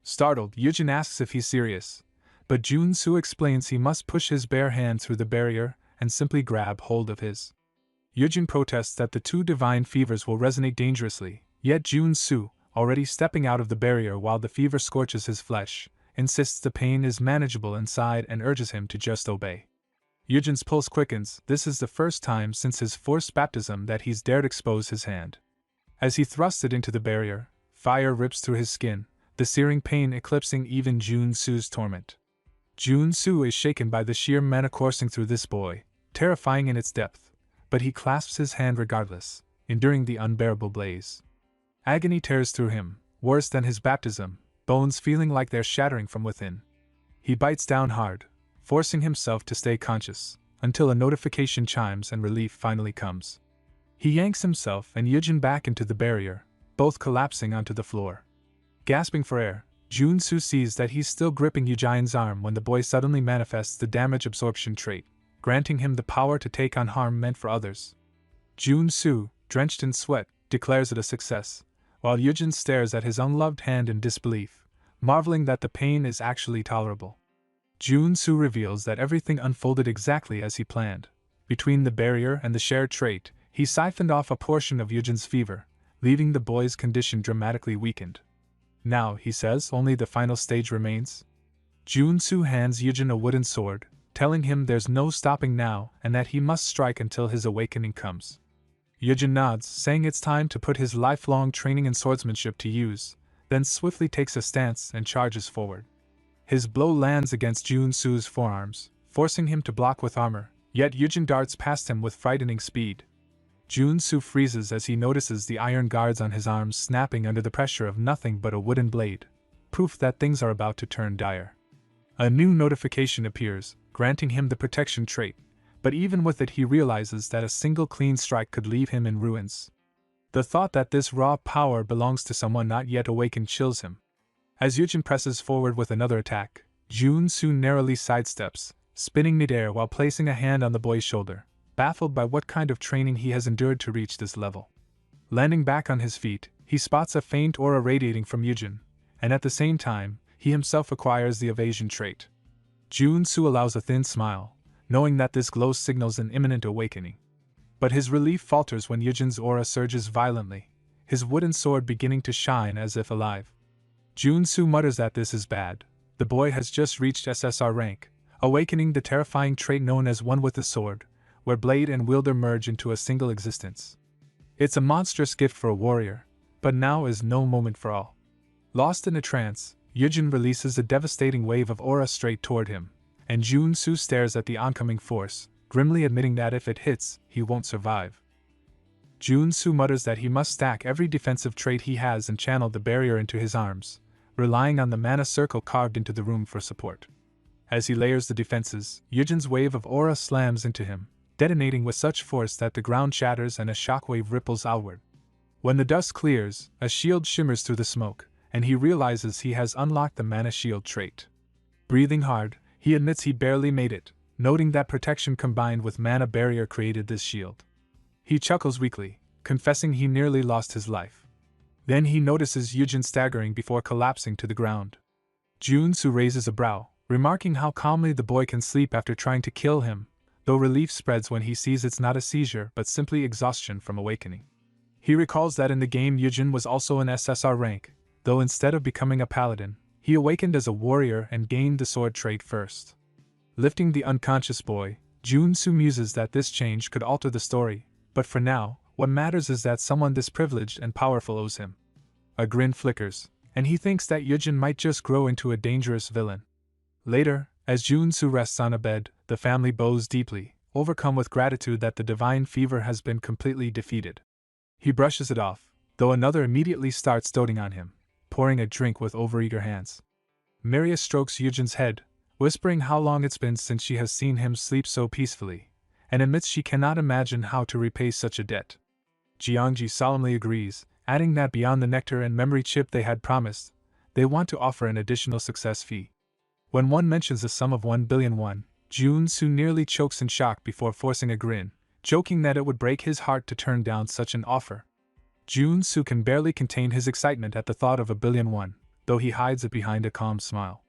Startled, Yujin asks if he's serious, but Jun-su explains he must push his bare hand through the barrier and simply grab hold of his. Yujin protests that the two divine fevers will resonate dangerously, yet Jun-su, already stepping out of the barrier while the fever scorches his flesh, insists the pain is manageable inside and urges him to just obey. Yujin's pulse quickens. This is the first time since his forced baptism that he's dared expose his hand. As he thrusts it into the barrier, fire rips through his skin, the searing pain eclipsing even Jun-su's torment. Jun-su is shaken by the sheer mana coursing through this boy, terrifying in its depth, but he clasps his hand regardless, enduring the unbearable blaze. Agony tears through him, worse than his baptism, bones feeling like they're shattering from within. He bites down hard, forcing himself to stay conscious, until a notification chimes and relief finally comes. He yanks himself and Yujin back into the barrier, both collapsing onto the floor. Gasping for air, Jun-su sees that he's still gripping Yujin's arm when the boy suddenly manifests the damage absorption trait, granting him the power to take on harm meant for others. Jun-su, drenched in sweat, declares it a success, while Yujin stares at his unloved hand in disbelief, marveling that the pain is actually tolerable. Jun-su reveals that everything unfolded exactly as he planned. Between the barrier and the shared trait, he siphoned off a portion of Yujin's fever, leaving the boy's condition dramatically weakened. Now, he says, only the final stage remains. Jun-su hands Yujin a wooden sword, telling him there's no stopping now and that he must strike until his awakening comes. Yujin nods, saying it's time to put his lifelong training in swordsmanship to use, then swiftly takes a stance and charges forward. His blow lands against Jun-su's forearms, forcing him to block with armor, yet Yujin darts past him with frightening speed. Jun-su freezes as he notices the iron guards on his arms snapping under the pressure of nothing but a wooden blade, proof that things are about to turn dire. A new notification appears, granting him the protection trait, but even with it he realizes that a single clean strike could leave him in ruins. The thought that this raw power belongs to someone not yet awakened chills him. As Yujin presses forward with another attack, Jun-soo narrowly sidesteps, spinning midair while placing a hand on the boy's shoulder, baffled by what kind of training he has endured to reach this level. Landing back on his feet, he spots a faint aura radiating from Yujin, and at the same time, he himself acquires the evasion trait. Jun-soo allows a thin smile, knowing that this glow signals an imminent awakening. But his relief falters when Yujin's aura surges violently, his wooden sword beginning to shine as if alive. Jun-soo mutters that this is bad. The boy has just reached SSR rank, awakening the terrifying trait known as One with the Sword, where blade and wielder merge into a single existence. It's a monstrous gift for a warrior, but now is no moment for all. Lost in a trance, Yujin releases a devastating wave of aura straight toward him, and Jun-soo stares at the oncoming force, grimly admitting that if it hits, he won't survive. Jun-soo mutters that he must stack every defensive trait he has and channel the barrier into his arms, relying on the mana circle carved into the room for support. As he layers the defenses, Yujin's wave of aura slams into him, detonating with such force that the ground shatters and a shockwave ripples outward. When the dust clears, a shield shimmers through the smoke, and he realizes he has unlocked the mana shield trait. Breathing hard, he admits he barely made it, noting that protection combined with mana barrier created this shield. He chuckles weakly, confessing he nearly lost his life. Then he notices Yujin staggering before collapsing to the ground. Jun-soo raises a brow, remarking how calmly the boy can sleep after trying to kill him, though relief spreads when he sees it's not a seizure but simply exhaustion from awakening. He recalls that in the game Yujin was also an SSR rank, though instead of becoming a paladin, he awakened as a warrior and gained the sword trait first. Lifting the unconscious boy, Jun-soo muses that this change could alter the story, but for now, what matters is that someone this privileged and powerful owes him. A grin flickers, and he thinks that Yujin might just grow into a dangerous villain. Later, as Jun-soo rests on a bed, the family bows deeply, overcome with gratitude that the divine fever has been completely defeated. He brushes it off, though another immediately starts doting on him, pouring a drink with overeager hands. Miria strokes Yujin's head, whispering how long it's been since she has seen him sleep so peacefully, and admits she cannot imagine how to repay such a debt. Jiangji solemnly agrees, adding that beyond the nectar and memory chip they had promised, they want to offer an additional success fee. When one mentions a sum of 1 billion won, Jun-soo nearly chokes in shock before forcing a grin, joking that it would break his heart to turn down such an offer. Jun-soo can barely contain his excitement at the thought of 1 billion won, though he hides it behind a calm smile.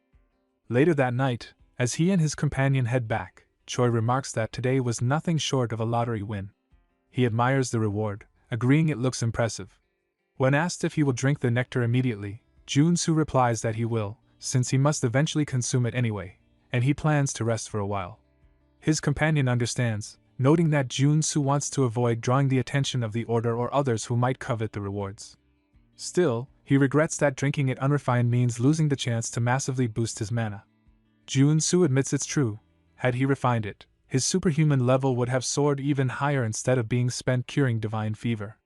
Later that night, as he and his companion head back, Choi remarks that today was nothing short of a lottery win. He admires the reward, agreeing it looks impressive. When asked if he will drink the nectar immediately, Jun-soo replies that he will, since he must eventually consume it anyway, and he plans to rest for a while. His companion understands, noting that Jun-soo wants to avoid drawing the attention of the order or others who might covet the rewards. Still, he regrets that drinking it unrefined means losing the chance to massively boost his mana. Jun-soo admits it's true. Had he refined it, his superhuman level would have soared even higher instead of being spent curing divine fever.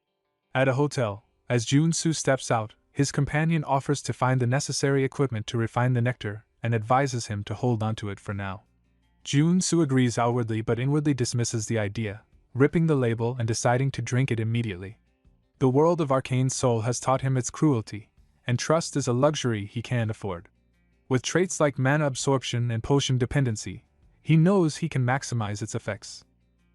At a hotel, as Jun-soo steps out, his companion offers to find the necessary equipment to refine the nectar and advises him to hold onto it for now. Jun-soo agrees outwardly but inwardly dismisses the idea, ripping the label and deciding to drink it immediately. The world of arcane soul has taught him its cruelty, and trust is a luxury he can't afford. With traits like mana absorption and potion dependency, he knows he can maximize its effects.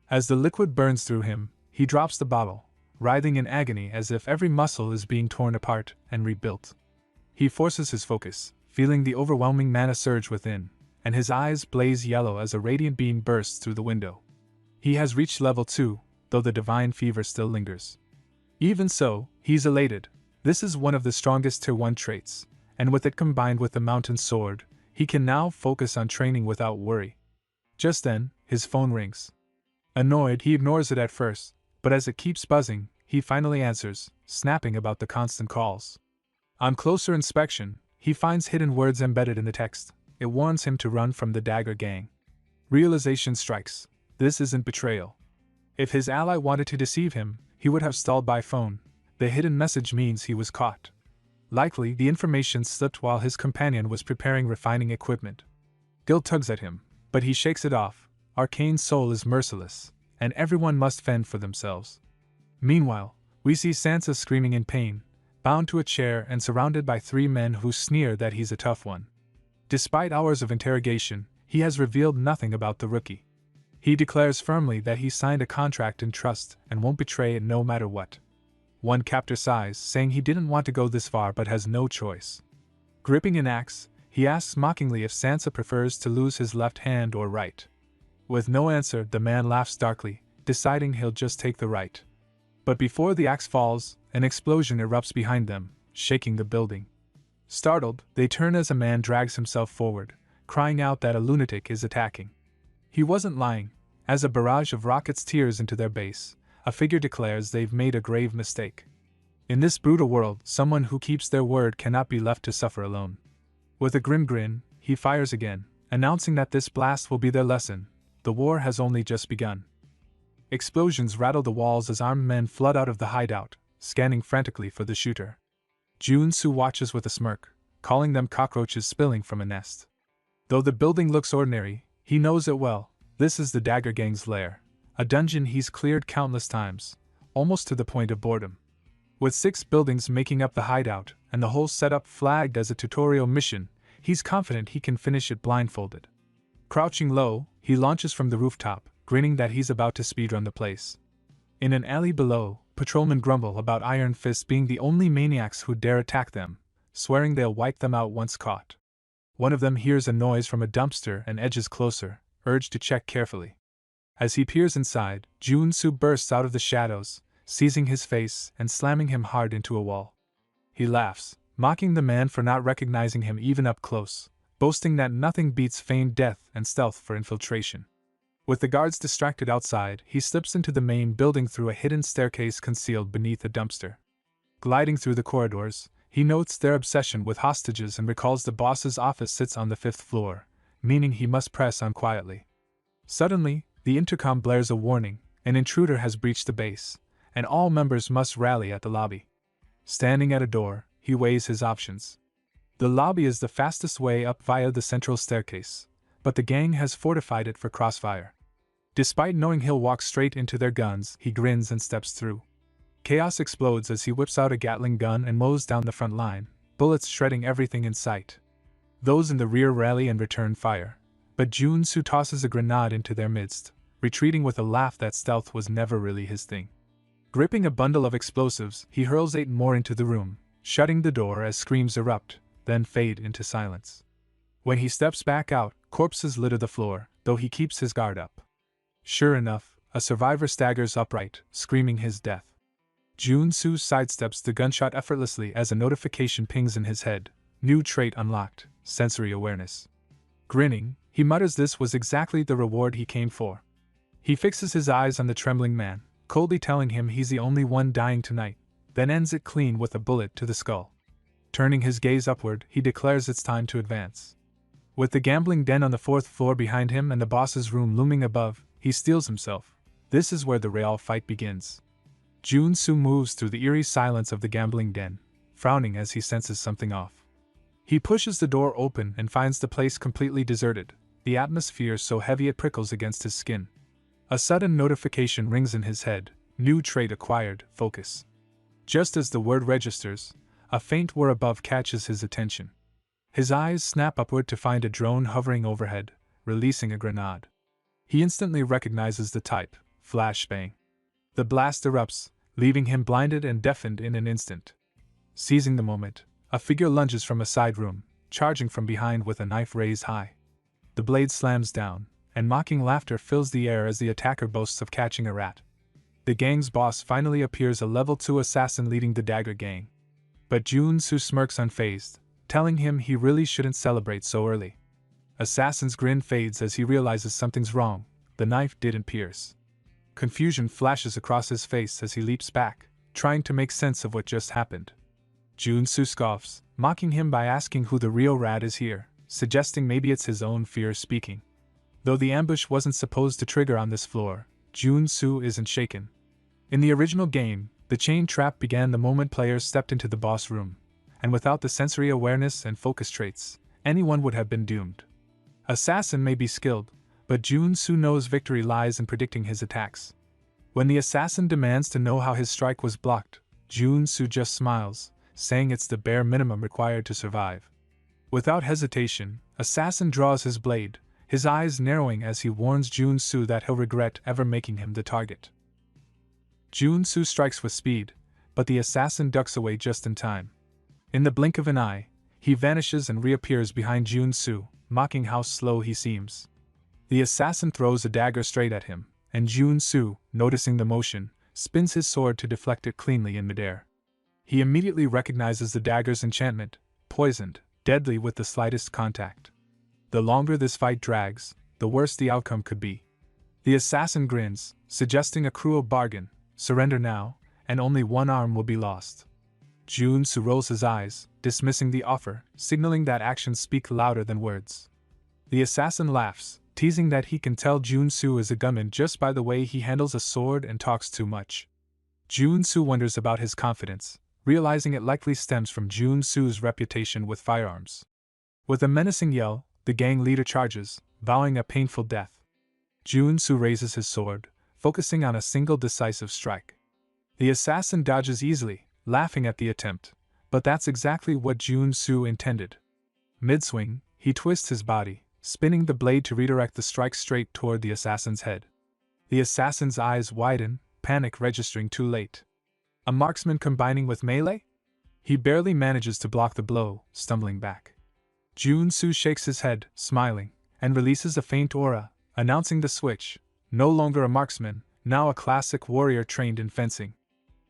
As the liquid burns through him, he drops the bottle, writhing in agony as if every muscle is being torn apart and rebuilt. He forces his focus, feeling the overwhelming mana surge within, and his eyes blaze yellow as a radiant beam bursts through the window. He has reached level 2, though the divine fever still lingers. Even so, he's elated. This is one of the strongest Tier 1 traits, and with it combined with the mountain sword, he can now focus on training without worry. Just then, his phone rings. Annoyed, he ignores it at first, but as it keeps buzzing, he finally answers, snapping about the constant calls. On closer inspection, he finds hidden words embedded in the text. It warns him to run from the Dagger Gang. Realization strikes. This isn't betrayal. If his ally wanted to deceive him, he would have stalled by phone. The hidden message means he was caught. Likely, the information slipped while his companion was preparing refining equipment. Guilt tugs at him, but he shakes it off, arcane soul is merciless, and everyone must fend for themselves. Meanwhile, we see Sansa screaming in pain, bound to a chair and surrounded by 3 men who sneer that he's a tough one. Despite hours of interrogation, he has revealed nothing about the rookie. He declares firmly that he signed a contract in trust and won't betray it no matter what. One captor sighs, saying he didn't want to go this far but has no choice. Gripping an axe, he asks mockingly if Sansa prefers to lose his left hand or right. With no answer, the man laughs darkly, deciding he'll just take the right. But before the axe falls, an explosion erupts behind them, shaking the building. Startled, they turn as a man drags himself forward, crying out that a lunatic is attacking. He wasn't lying. As a barrage of rockets tears into their base, a figure declares they've made a grave mistake. In this brutal world, someone who keeps their word cannot be left to suffer alone. With a grim grin, he fires again, announcing that this blast will be their lesson. The war has only just begun. Explosions rattle the walls as armed men flood out of the hideout, scanning frantically for the shooter. Jun-Soo watches with a smirk, calling them cockroaches spilling from a nest. Though the building looks ordinary, he knows it well. This is the Dagger Gang's lair, a dungeon he's cleared countless times, almost to the point of boredom. With 6 buildings making up the hideout, and the whole setup flagged as a tutorial mission, he's confident he can finish it blindfolded. Crouching low, he launches from the rooftop, grinning that he's about to speedrun the place. In an alley below, patrolmen grumble about Iron Fist being the only maniacs who dare attack them, swearing they'll wipe them out once caught. One of them hears a noise from a dumpster and edges closer, urged to check carefully. As he peers inside, Jun-Soo bursts out of the shadows, seizing his face and slamming him hard into a wall. He laughs, mocking the man for not recognizing him even up close, boasting that nothing beats feigned death and stealth for infiltration. With the guards distracted outside, he slips into the main building through a hidden staircase concealed beneath a dumpster. Gliding through the corridors, he notes their obsession with hostages and recalls the boss's office sits on the 5th floor, meaning he must press on quietly. Suddenly, the intercom blares a warning: an intruder has breached the base, and all members must rally at the lobby. Standing at a door, he weighs his options. The lobby is the fastest way up via the central staircase, but the gang has fortified it for crossfire. Despite knowing he'll walk straight into their guns, he grins and steps through. Chaos explodes as he whips out a Gatling gun and mows down the front line, bullets shredding everything in sight. Those in the rear rally and return fire, but Jun-Soo tosses a grenade into their midst, retreating with a laugh that stealth was never really his thing. Gripping a bundle of explosives, he hurls 8 more into the room, shutting the door as screams erupt, then fade into silence. When he steps back out, corpses litter the floor, though he keeps his guard up. Sure enough, a survivor staggers upright, screaming his death. Jun-Soo sidesteps the gunshot effortlessly as a notification pings in his head. New trait unlocked, sensory awareness. Grinning, he mutters this was exactly the reward he came for. He fixes his eyes on the trembling man, coldly telling him he's the only one dying tonight, then ends it clean with a bullet to the skull. Turning his gaze upward, he declares it's time to advance. With the gambling den on the 4th floor behind him and the boss's room looming above, he steels himself. This is where the real fight begins. Jun-Soo moves through the eerie silence of the gambling den, frowning as he senses something off. He pushes the door open and finds the place completely deserted, the atmosphere so heavy it prickles against his skin. A sudden notification rings in his head: new trait acquired, focus. Just as the word registers, a faint whir above catches his attention. His eyes snap upward to find a drone hovering overhead, releasing a grenade. He instantly recognizes the type: flashbang. The blast erupts, leaving him blinded and deafened in an instant. Seizing the moment, a figure lunges from a side room, charging from behind with a knife raised high. The blade slams down, and mocking laughter fills the air as the attacker boasts of catching a rat. The gang's boss finally appears, a level 2 assassin leading the Dagger Gang. But Jun-Soo smirks unfazed, telling him he really shouldn't celebrate so early. Assassin's grin fades as he realizes something's wrong: the knife didn't pierce. Confusion flashes across his face as he leaps back, trying to make sense of what just happened. Jun-Soo scoffs, mocking him by asking who the real rat is here, suggesting maybe it's his own fear speaking. Though the ambush wasn't supposed to trigger on this floor, Jun-Soo isn't shaken. In the original game, the chain trap began the moment players stepped into the boss room, and without the sensory awareness and focus traits, anyone would have been doomed. Assassin may be skilled, but Jun-soo knows victory lies in predicting his attacks. When the assassin demands to know how his strike was blocked, Jun-soo just smiles, saying it's the bare minimum required to survive. Without hesitation, assassin draws his blade, his eyes narrowing as he warns Jun-soo that he'll regret ever making him the target. Jun-soo strikes with speed, but the assassin ducks away just in time. In the blink of an eye, he vanishes and reappears behind Jun-soo, mocking how slow he seems. The assassin throws a dagger straight at him, and Jun-soo, noticing the motion, spins his sword to deflect it cleanly in midair. He immediately recognizes the dagger's enchantment, poisoned, deadly with the slightest contact. The longer this fight drags, the worse the outcome could be. The assassin grins, suggesting a cruel bargain: surrender now, and only one arm will be lost. Jun-soo rolls his eyes, dismissing the offer, signaling that actions speak louder than words. The assassin laughs, teasing that he can tell Jun-soo is a gunman just by the way he handles a sword and talks too much. Jun-soo wonders about his confidence, realizing it likely stems from Jun-soo's reputation with firearms. With a menacing yell, the gang leader charges, vowing a painful death. Jun-soo raises his sword, focusing on a single decisive strike. The assassin dodges easily, laughing at the attempt, but that's exactly what Jun-soo intended. Mid-swing, he twists his body, spinning the blade to redirect the strike straight toward the assassin's head. The assassin's eyes widen, panic registering too late. A marksman combining with melee? He barely manages to block the blow, stumbling back. Jun-soo shakes his head, smiling, and releases a faint aura, announcing the switch: no longer a marksman, now a classic warrior trained in fencing.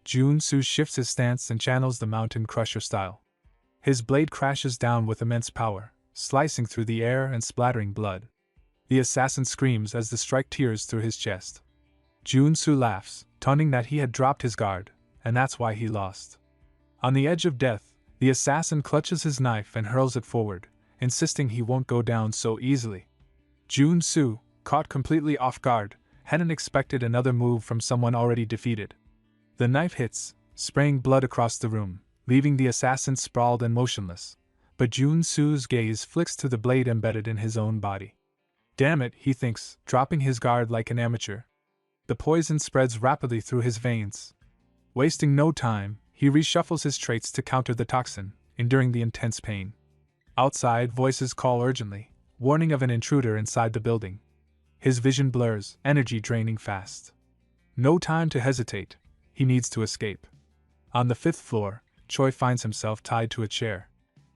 Jun-soo shifts his stance and channels the Mountain Crusher style. His blade crashes down with immense power, slicing through the air and splattering blood. The assassin screams as the strike tears through his chest. Jun-soo laughs, taunting that he had dropped his guard, and that's why he lost. On the edge of death, the assassin clutches his knife and hurls it forward, insisting he won't go down so easily. Jun-soo, caught completely off guard, hadn't expected another move from someone already defeated. The knife hits, spraying blood across the room, leaving the assassin sprawled and motionless, but Jun-soo's gaze flicks to the blade embedded in his own body. Damn it, he thinks, dropping his guard like an amateur. The poison spreads rapidly through his veins. Wasting no time, he reshuffles his traits to counter the toxin, enduring the intense pain. Outside, voices call urgently, warning of an intruder inside the building. His vision blurs, energy draining fast. No time to hesitate. He needs to escape. On the 5th floor, Choi finds himself tied to a chair.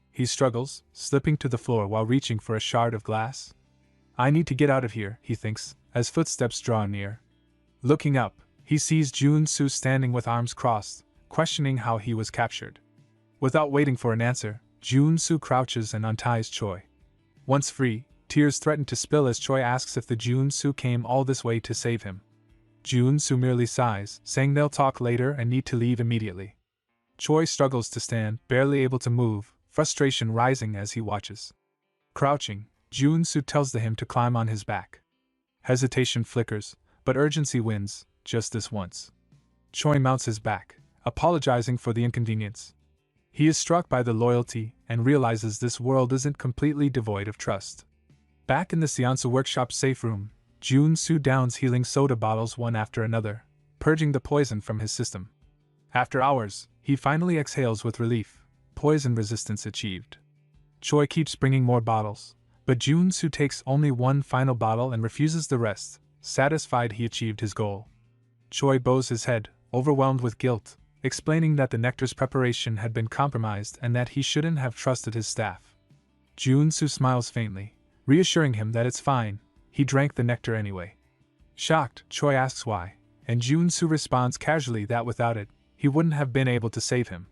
He struggles, slipping to the floor while reaching for a shard of glass. I need to get out of here, he thinks, as footsteps draw near. Looking up, he sees Jun-soo standing with arms crossed, questioning how he was captured. Without waiting for an answer, Jun-soo crouches and unties Choi. Once free, tears threaten to spill as Choi asks if the Jun-soo came all this way to save him. Jun-soo merely sighs, saying they'll talk later and need to leave immediately. Choi struggles to stand, barely able to move, frustration rising as he watches. Crouching, Jun-soo tells him to climb on his back. Hesitation flickers, but urgency wins, just this once. Choi mounts his back, apologizing for the inconvenience. He is struck by the loyalty and realizes this world isn't completely devoid of trust. Back in the Seonsu workshop safe room, Jun-soo downs healing soda bottles one after another, purging the poison from his system. After hours, he finally exhales with relief, poison resistance achieved. Choi keeps bringing more bottles, but Jun-soo takes only one final bottle and refuses the rest, satisfied he achieved his goal. Choi bows his head, overwhelmed with guilt, explaining that the nectar's preparation had been compromised and that he shouldn't have trusted his staff. Jun-soo smiles faintly, reassuring him that it's fine, he drank the nectar anyway. Shocked, Choi asks why, and Jun-soo responds casually that without it, he wouldn't have been able to save him.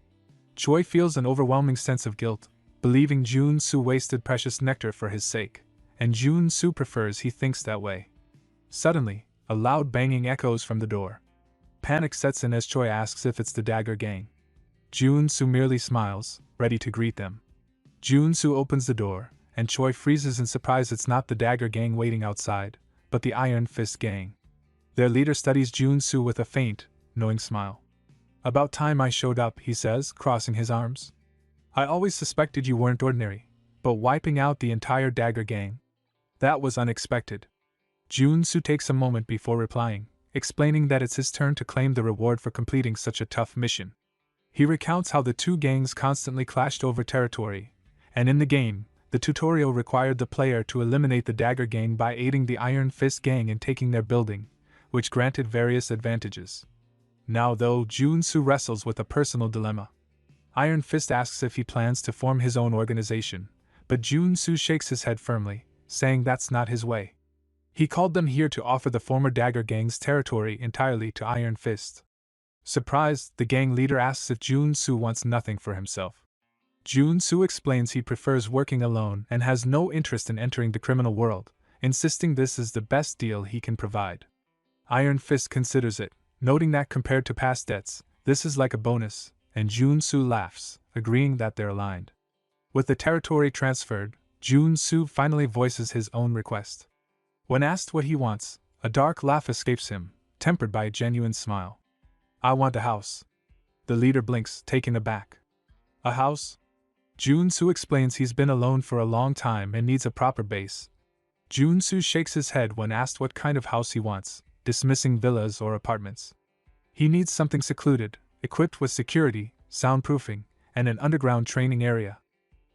Choi feels an overwhelming sense of guilt, believing Jun-soo wasted precious nectar for his sake, and Jun-soo prefers he thinks that way. Suddenly, a loud banging echoes from the door. Panic sets in as Choi asks if it's the Dagger Gang. Jun-soo merely smiles, ready to greet them. Jun-soo opens the door, and Choi freezes in surprise. It's not the Dagger Gang waiting outside, but the Iron Fist Gang. Their leader studies Jun-soo with a faint, knowing smile. About time I showed up, he says, crossing his arms. I always suspected you weren't ordinary, but wiping out the entire Dagger Gang? That was unexpected. Jun-soo takes a moment before replying, explaining that it's his turn to claim the reward for completing such a tough mission. He recounts how the two gangs constantly clashed over territory, and in the game, the tutorial required the player to eliminate the Dagger Gang by aiding the Iron Fist Gang in taking their building, which granted various advantages. Now though, Jun-soo wrestles with a personal dilemma. Iron Fist asks if he plans to form his own organization, but Jun-soo shakes his head firmly, saying that's not his way. He called them here to offer the former Dagger Gang's territory entirely to Iron Fist. Surprised, the gang leader asks if Jun-soo wants nothing for himself. Jun-soo explains he prefers working alone and has no interest in entering the criminal world, insisting this is the best deal he can provide. Iron Fist considers it, noting that compared to past debts, this is like a bonus, and Jun-soo laughs, agreeing that they're aligned. With the territory transferred, Jun-soo finally voices his own request. When asked what he wants, a dark laugh escapes him, tempered by a genuine smile. I want a house. The leader blinks, taken aback. A house? Jun-soo explains he's been alone for a long time and needs a proper base. Jun-soo shakes his head when asked what kind of house he wants, dismissing villas or apartments. He needs something secluded, equipped with security, soundproofing, and an underground training area.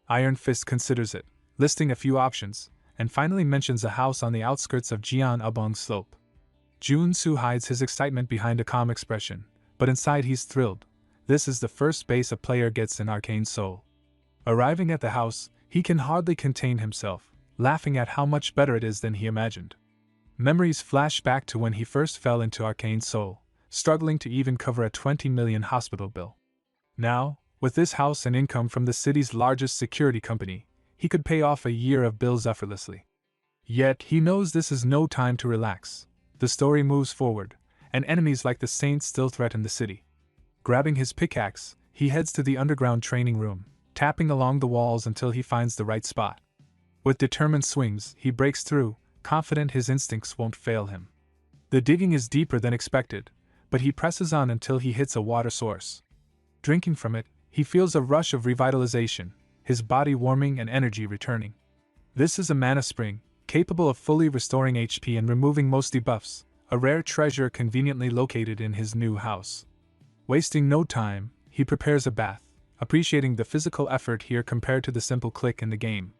Iron Fist considers it, listing a few options, and finally mentions a house on the outskirts of Jeonabong Slope. Jun-soo hides his excitement behind a calm expression, but inside he's thrilled. This is the first base a player gets in Arcane Soul. Arriving at the house, he can hardly contain himself, laughing at how much better it is than he imagined. Memories flash back to when he first fell into Arcane Soul, struggling to even cover a 20 million hospital bill. Now, with this house and income from the city's largest security company, he could pay off a year of bills effortlessly. Yet, he knows this is no time to relax. The story moves forward, and enemies like the Saints still threaten the city. Grabbing his pickaxe, he heads to the underground training room, tapping along the walls until he finds the right spot. With determined swings, he breaks through, confident his instincts won't fail him. The digging is deeper than expected, but he presses on until he hits a water source. Drinking from it, he feels a rush of revitalization, his body warming and energy returning. This is a mana spring, capable of fully restoring HP and removing most debuffs, a rare treasure conveniently located in his new house. Wasting no time, he prepares a bath, appreciating the physical effort here compared to the simple click in the game.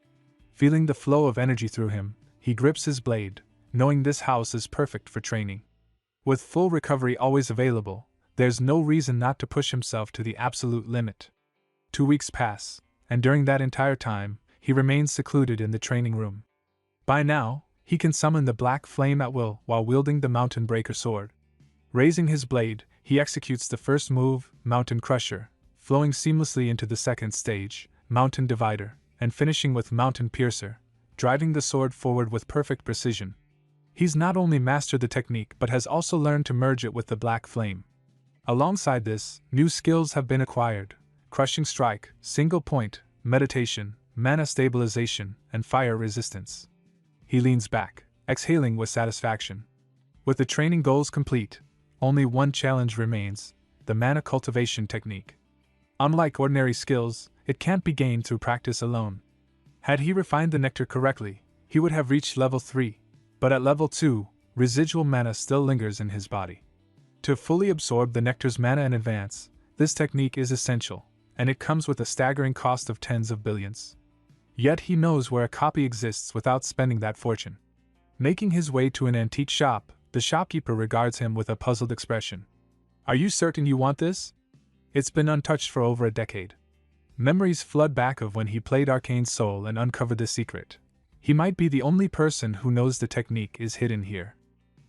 Feeling the flow of energy through him, he grips his blade, knowing this house is perfect for training. With full recovery always available, there's no reason not to push himself to the absolute limit. 2 weeks pass, and during that entire time, he remains secluded in the training room. By now, he can summon the Black Flame at will while wielding the Mountain Breaker sword. Raising his blade, he executes the first move, Mountain Crusher, flowing seamlessly into the second stage, Mountain Divider, and finishing with Mountain Piercer, driving the sword forward with perfect precision. He's not only mastered the technique but has also learned to merge it with the Black Flame. Alongside this, new skills have been acquired: Crushing Strike, Single Point, Meditation, Mana Stabilization, and Fire Resistance. He leans back, exhaling with satisfaction. With the training goals complete, only one challenge remains: the Mana Cultivation technique. Unlike ordinary skills, it can't be gained through practice alone. Had he refined the nectar correctly, he would have reached level 3, but at level 2, residual mana still lingers in his body. To fully absorb the nectar's mana in advance, this technique is essential, and it comes with a staggering cost of tens of billions. Yet he knows where a copy exists without spending that fortune. Making his way to an antique shop, the shopkeeper regards him with a puzzled expression. "Are you certain you want this? It's been untouched for over a decade." Memories flood back of when he played Arcane Soul and uncovered the secret. He might be the only person who knows the technique is hidden here.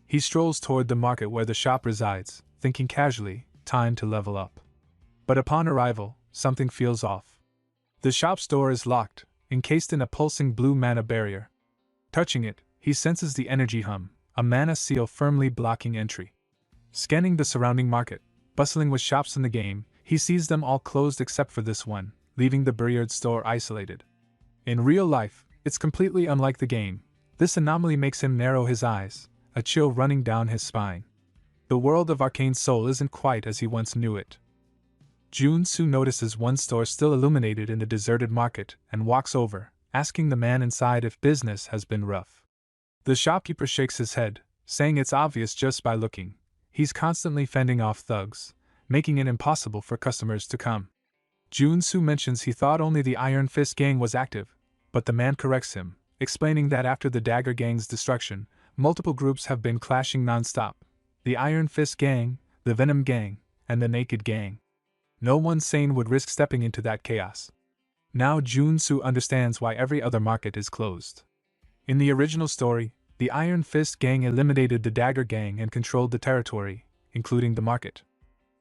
He strolls toward the market where the shop resides, thinking casually, time to level up. But upon arrival, something feels off. The shop's door is locked, encased in a pulsing blue mana barrier. Touching it, he senses the energy hum, a mana seal firmly blocking entry. Scanning the surrounding market, bustling with shops in the game, he sees them all closed except for this one, leaving the barriered store isolated. In real life, it's completely unlike the game. This anomaly makes him narrow his eyes, a chill running down his spine. The world of Arcane Soul isn't quite as he once knew it. Jun-soo notices one store still illuminated in the deserted market and walks over, asking the man inside if business has been rough. The shopkeeper shakes his head, saying it's obvious just by looking. He's constantly fending off thugs, making it impossible for customers to come. Jun-soo mentions he thought only the Iron Fist gang was active, but the man corrects him, explaining that after the Dagger Gang's destruction, multiple groups have been clashing non-stop. The Iron Fist Gang, the Venom Gang, and the Naked Gang. No one sane would risk stepping into that chaos. Now Jun-soo understands why every other market is closed. In the original story, the Iron Fist Gang eliminated the Dagger Gang and controlled the territory, including the market.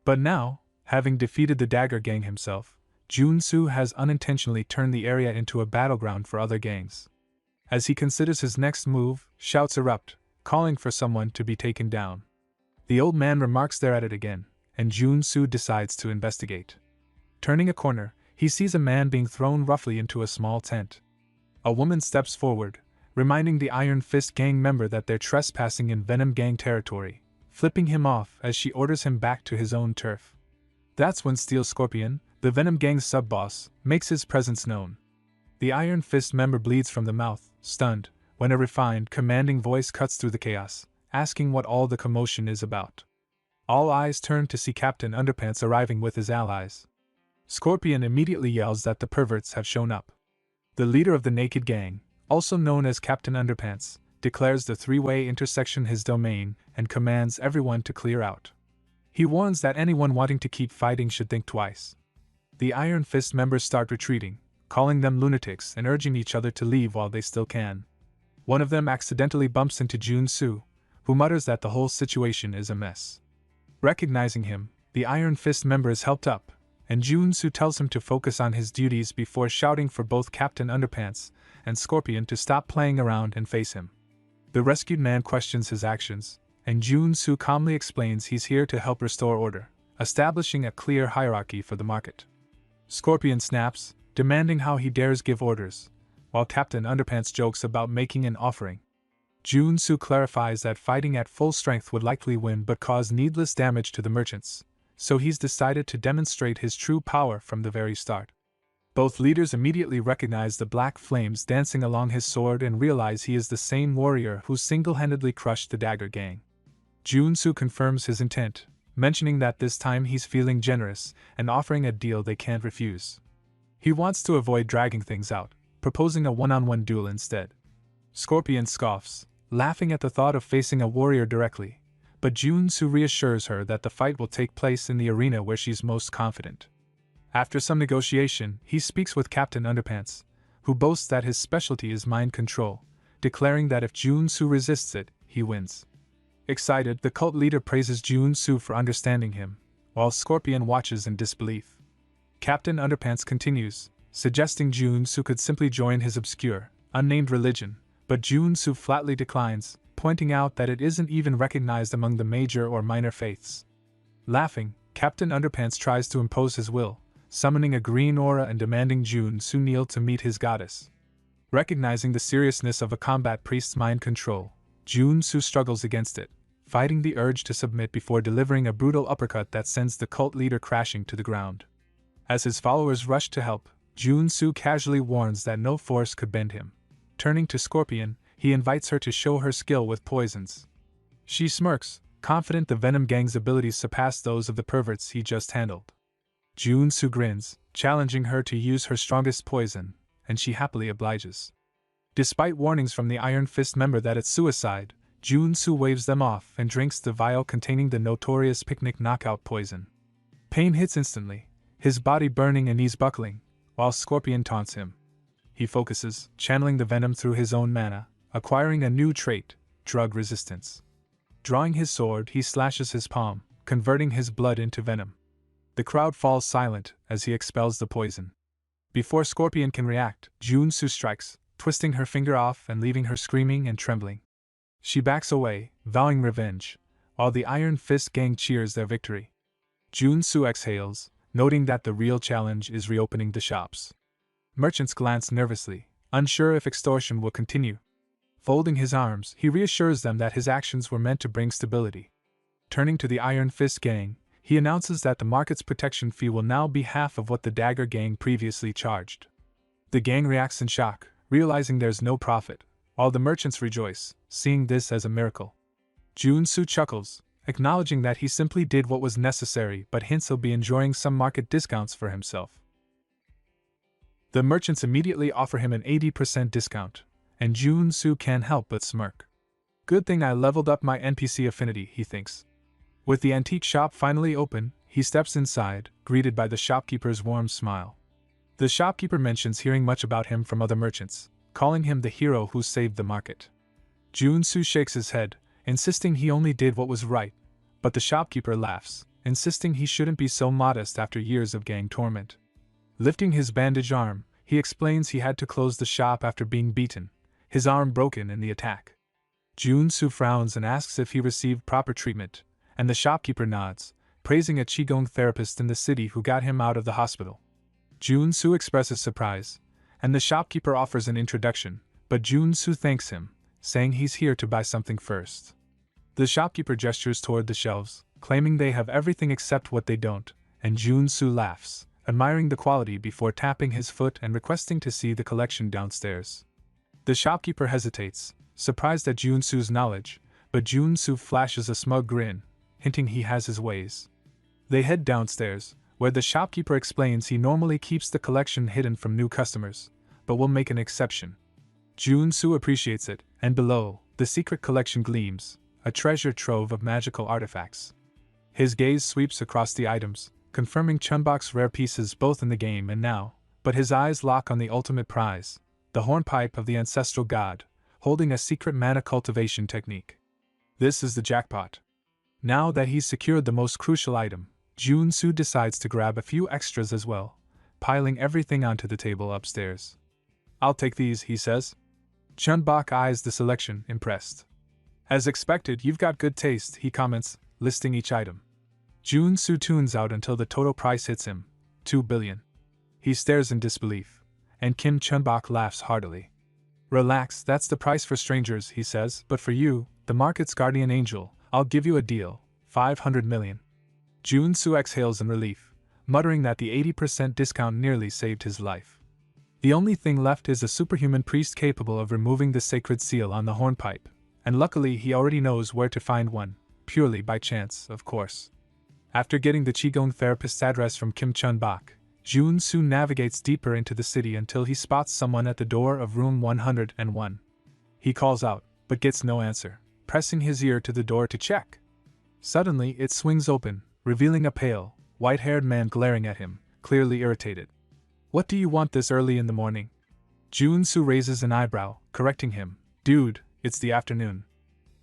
But now, having defeated the Dagger Gang himself, Jun-soo has unintentionally turned the area into a battleground for other gangs. As he considers his next move, shouts erupt, calling for someone to be taken down. The old man remarks they're at it again, and Jun-soo decides to investigate. Turning a corner, he sees a man being thrown roughly into a small tent. A woman steps forward, reminding the Iron Fist Gang member that they're trespassing in Venom Gang territory, flipping him off as she orders him back to his own turf. That's when Steel Scorpion, the Venom Gang's sub-boss, makes his presence known. The Iron Fist member bleeds from the mouth, stunned, when a refined, commanding voice cuts through the chaos, asking what all the commotion is about. All eyes turn to see Captain Underpants arriving with his allies. Scorpion immediately yells that the perverts have shown up. The leader of the Naked Gang, also known as Captain Underpants, declares the three-way intersection his domain and commands everyone to clear out. He warns that anyone wanting to keep fighting should think twice. The Iron Fist members start retreating, calling them lunatics and urging each other to leave while they still can. One of them accidentally bumps into Jun-soo, who mutters that the whole situation is a mess. Recognizing him, the Iron Fist member is helped up, and Jun-soo tells him to focus on his duties before shouting for both Captain Underpants and Scorpion to stop playing around and face him. The rescued man questions his actions, and Jun-soo calmly explains he's here to help restore order, establishing a clear hierarchy for the market. Scorpion snaps, demanding how he dares give orders, while Captain Underpants jokes about making an offering. Jun-soo clarifies that fighting at full strength would likely win but cause needless damage to the merchants, so he's decided to demonstrate his true power from the very start. Both leaders immediately recognize the black flames dancing along his sword and realize he is the same warrior who single-handedly crushed the Dagger Gang. Jun-soo confirms his intent, mentioning that this time he's feeling generous and offering a deal they can't refuse. He wants to avoid dragging things out, proposing a one-on-one duel instead. Scorpion scoffs, laughing at the thought of facing a warrior directly, but Jun-soo reassures her that the fight will take place in the arena where she's most confident. After some negotiation, he speaks with Captain Underpants, who boasts that his specialty is mind control, declaring that if Jun-soo resists it, he wins. Excited, the cult leader praises Jun-soo for understanding him, while Scorpion watches in disbelief. Captain Underpants continues, suggesting Jun-soo could simply join his obscure, unnamed religion, but Jun-soo flatly declines, pointing out that it isn't even recognized among the major or minor faiths. Laughing, Captain Underpants tries to impose his will, summoning a green aura and demanding Jun-soo kneel to meet his goddess. Recognizing the seriousness of a combat priest's mind control, Jun-soo struggles against it, fighting the urge to submit before delivering a brutal uppercut that sends the cult leader crashing to the ground. As his followers rush to help, Jun-soo casually warns that no force could bend him. Turning to Scorpion, he invites her to show her skill with poisons. She smirks, confident the Venom Gang's abilities surpass those of the perverts he just handled. Jun-soo grins, challenging her to use her strongest poison, and she happily obliges. Despite warnings from the Iron Fist member that it's suicide, Jun-soo waves them off and drinks the vial containing the notorious picnic knockout poison. Pain hits instantly, his body burning and knees buckling, while Scorpion taunts him. He focuses, channeling the venom through his own mana, acquiring a new trait, drug resistance. Drawing his sword, he slashes his palm, converting his blood into venom. The crowd falls silent as he expels the poison. Before Scorpion can react, Jun-soo strikes, twisting her finger off and leaving her screaming and trembling. She backs away, vowing revenge, while the Iron Fist Gang cheers their victory. Jun-soo exhales, noting that the real challenge is reopening the shops. Merchants glance nervously, unsure if extortion will continue. Folding his arms, he reassures them that his actions were meant to bring stability. Turning to the Iron Fist Gang, he announces that the market's protection fee will now be half of what the Dagger Gang previously charged. The gang reacts in shock, realizing there's no profit, All the merchants rejoice, seeing this as a miracle. Jun-soo chuckles, acknowledging that he simply did what was necessary but hints he'll be enjoying some market discounts for himself. The merchants immediately offer him an 80% discount, and Jun-soo can't help but smirk. Good thing I leveled up my NPC affinity, he thinks. With the antique shop finally open, he steps inside, greeted by the shopkeeper's warm smile. The shopkeeper mentions hearing much about him from other merchants, calling him the hero who saved the market. Jun-soo shakes his head, insisting he only did what was right, but the shopkeeper laughs, insisting he shouldn't be so modest after years of gang torment. Lifting his bandaged arm, he explains he had to close the shop after being beaten, his arm broken in the attack. Jun-soo frowns and asks if he received proper treatment, and the shopkeeper nods, praising a qigong therapist in the city who got him out of the hospital. Jun-soo expresses surprise, and the shopkeeper offers an introduction, but Jun-soo thanks him, saying he's here to buy something first. The shopkeeper gestures toward the shelves, claiming they have everything except what they don't, and Jun-soo laughs, admiring the quality before tapping his foot and requesting to see the collection downstairs. The shopkeeper hesitates, surprised at Jun-soo's knowledge, but Jun-soo flashes a smug grin, hinting he has his ways. They head downstairs, where the shopkeeper explains he normally keeps the collection hidden from new customers, but will make an exception. Jun-soo appreciates it, and below, the secret collection gleams, a treasure trove of magical artifacts. His gaze sweeps across the items, confirming Chunbok's rare pieces both in the game and now, but his eyes lock on the ultimate prize, the hornpipe of the ancestral god, holding a secret mana cultivation technique. This is the jackpot. Now that he's secured the most crucial item, Jun-soo decides to grab a few extras as well, piling everything onto the table upstairs. I'll take these, he says. Chunbok eyes the selection, impressed. As expected, you've got good taste, he comments, listing each item. Jun-soo tunes out until the total price hits him, 2 billion. He stares in disbelief, and Kim Chunbok laughs heartily. Relax, that's the price for strangers, he says, but for you, the market's guardian angel, I'll give you a deal, 500 million. Jun-soo exhales in relief, muttering that the 80% discount nearly saved his life. The only thing left is a superhuman priest capable of removing the sacred seal on the hornpipe, and luckily he already knows where to find one, purely by chance, of course. After getting the qigong therapist's address from Kim Chunbok, Jun-soo navigates deeper into the city until he spots someone at the door of room 101. He calls out, but gets no answer, pressing his ear to the door to check. Suddenly, it swings open, revealing a pale, white-haired man glaring at him, clearly irritated. What do you want this early in the morning? Jun-soo raises an eyebrow, correcting him. Dude, it's the afternoon.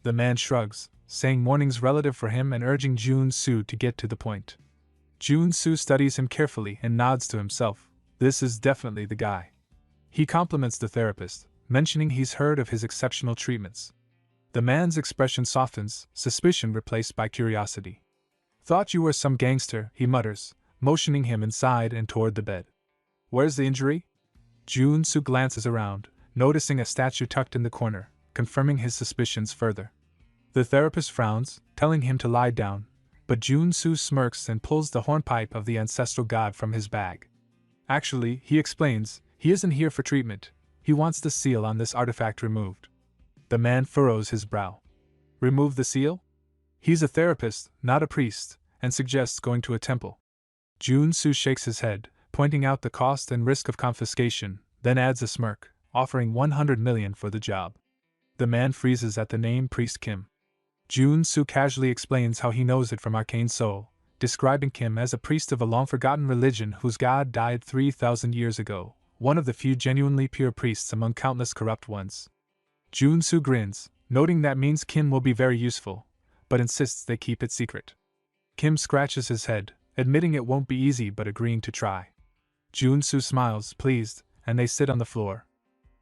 The man shrugs, saying morning's relative for him and urging Jun-soo to get to the point. Jun-soo studies him carefully and nods to himself. This is definitely the guy. He compliments the therapist, mentioning he's heard of his exceptional treatments. The man's expression softens, suspicion replaced by curiosity. Thought you were some gangster, he mutters, motioning him inside and toward the bed. Where's the injury? Jun-soo glances around, noticing a statue tucked in the corner, confirming his suspicions further. The therapist frowns, telling him to lie down, but Jun-soo smirks and pulls the hornpipe of the ancestral god from his bag. Actually, he explains, he isn't here for treatment, he wants the seal on this artifact removed. The man furrows his brow. Remove the seal? He's a therapist, not a priest, and suggests going to a temple. Jun-soo shakes his head, pointing out the cost and risk of confiscation, then adds a smirk, offering 100 million for the job. The man freezes at the name Priest Kim. Jun-soo casually explains how he knows it from Arcane Soul, describing Kim as a priest of a long-forgotten religion whose god died 3,000 years ago, one of the few genuinely pure priests among countless corrupt ones. Jun-soo grins, noting that means Kim will be very useful, but insists they keep it secret. Kim scratches his head, admitting it won't be easy but agreeing to try. Jun-soo smiles, pleased, and they sit on the floor.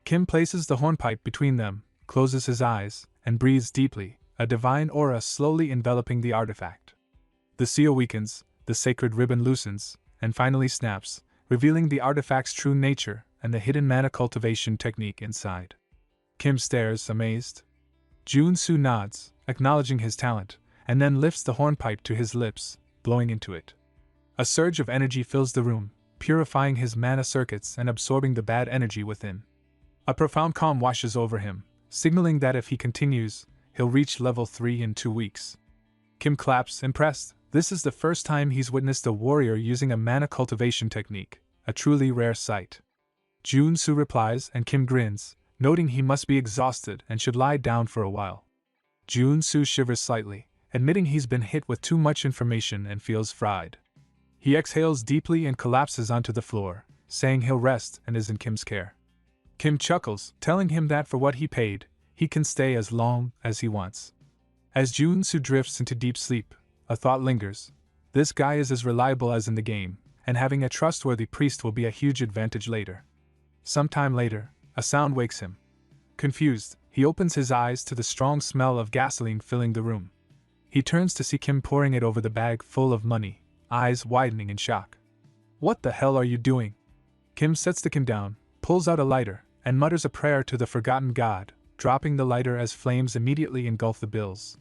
Kim places the hornpipe between them, closes his eyes, and breathes deeply, a divine aura slowly enveloping the artifact. The seal weakens, the sacred ribbon loosens, and finally snaps, revealing the artifact's true nature and the hidden mana cultivation technique inside. Kim stares, amazed. Jun-soo nods, acknowledging his talent, and then lifts the hornpipe to his lips, blowing into it. A surge of energy fills the room, purifying his mana circuits and absorbing the bad energy within. A profound calm washes over him, signaling that if he continues, he'll reach level 3 in 2 weeks. Kim claps, impressed. This is the first time he's witnessed a warrior using a mana cultivation technique, a truly rare sight. Jun-soo replies and Kim grins, noting he must be exhausted and should lie down for a while. Jun-soo shivers slightly, admitting he's been hit with too much information and feels fried. He exhales deeply and collapses onto the floor, saying he'll rest and is in Kim's care. Kim chuckles, telling him that for what he paid, he can stay as long as he wants. As Jun-soo drifts into deep sleep, a thought lingers. This guy is as reliable as in the game, and having a trustworthy priest will be a huge advantage later. Sometime later, a sound wakes him. Confused, he opens his eyes to the strong smell of gasoline filling the room. He turns to see Kim pouring it over the bag full of money, eyes widening in shock. "What the hell are you doing?" Kim sets the Kim down, pulls out a lighter, and mutters a prayer to the forgotten god, dropping the lighter as flames immediately engulf the bills.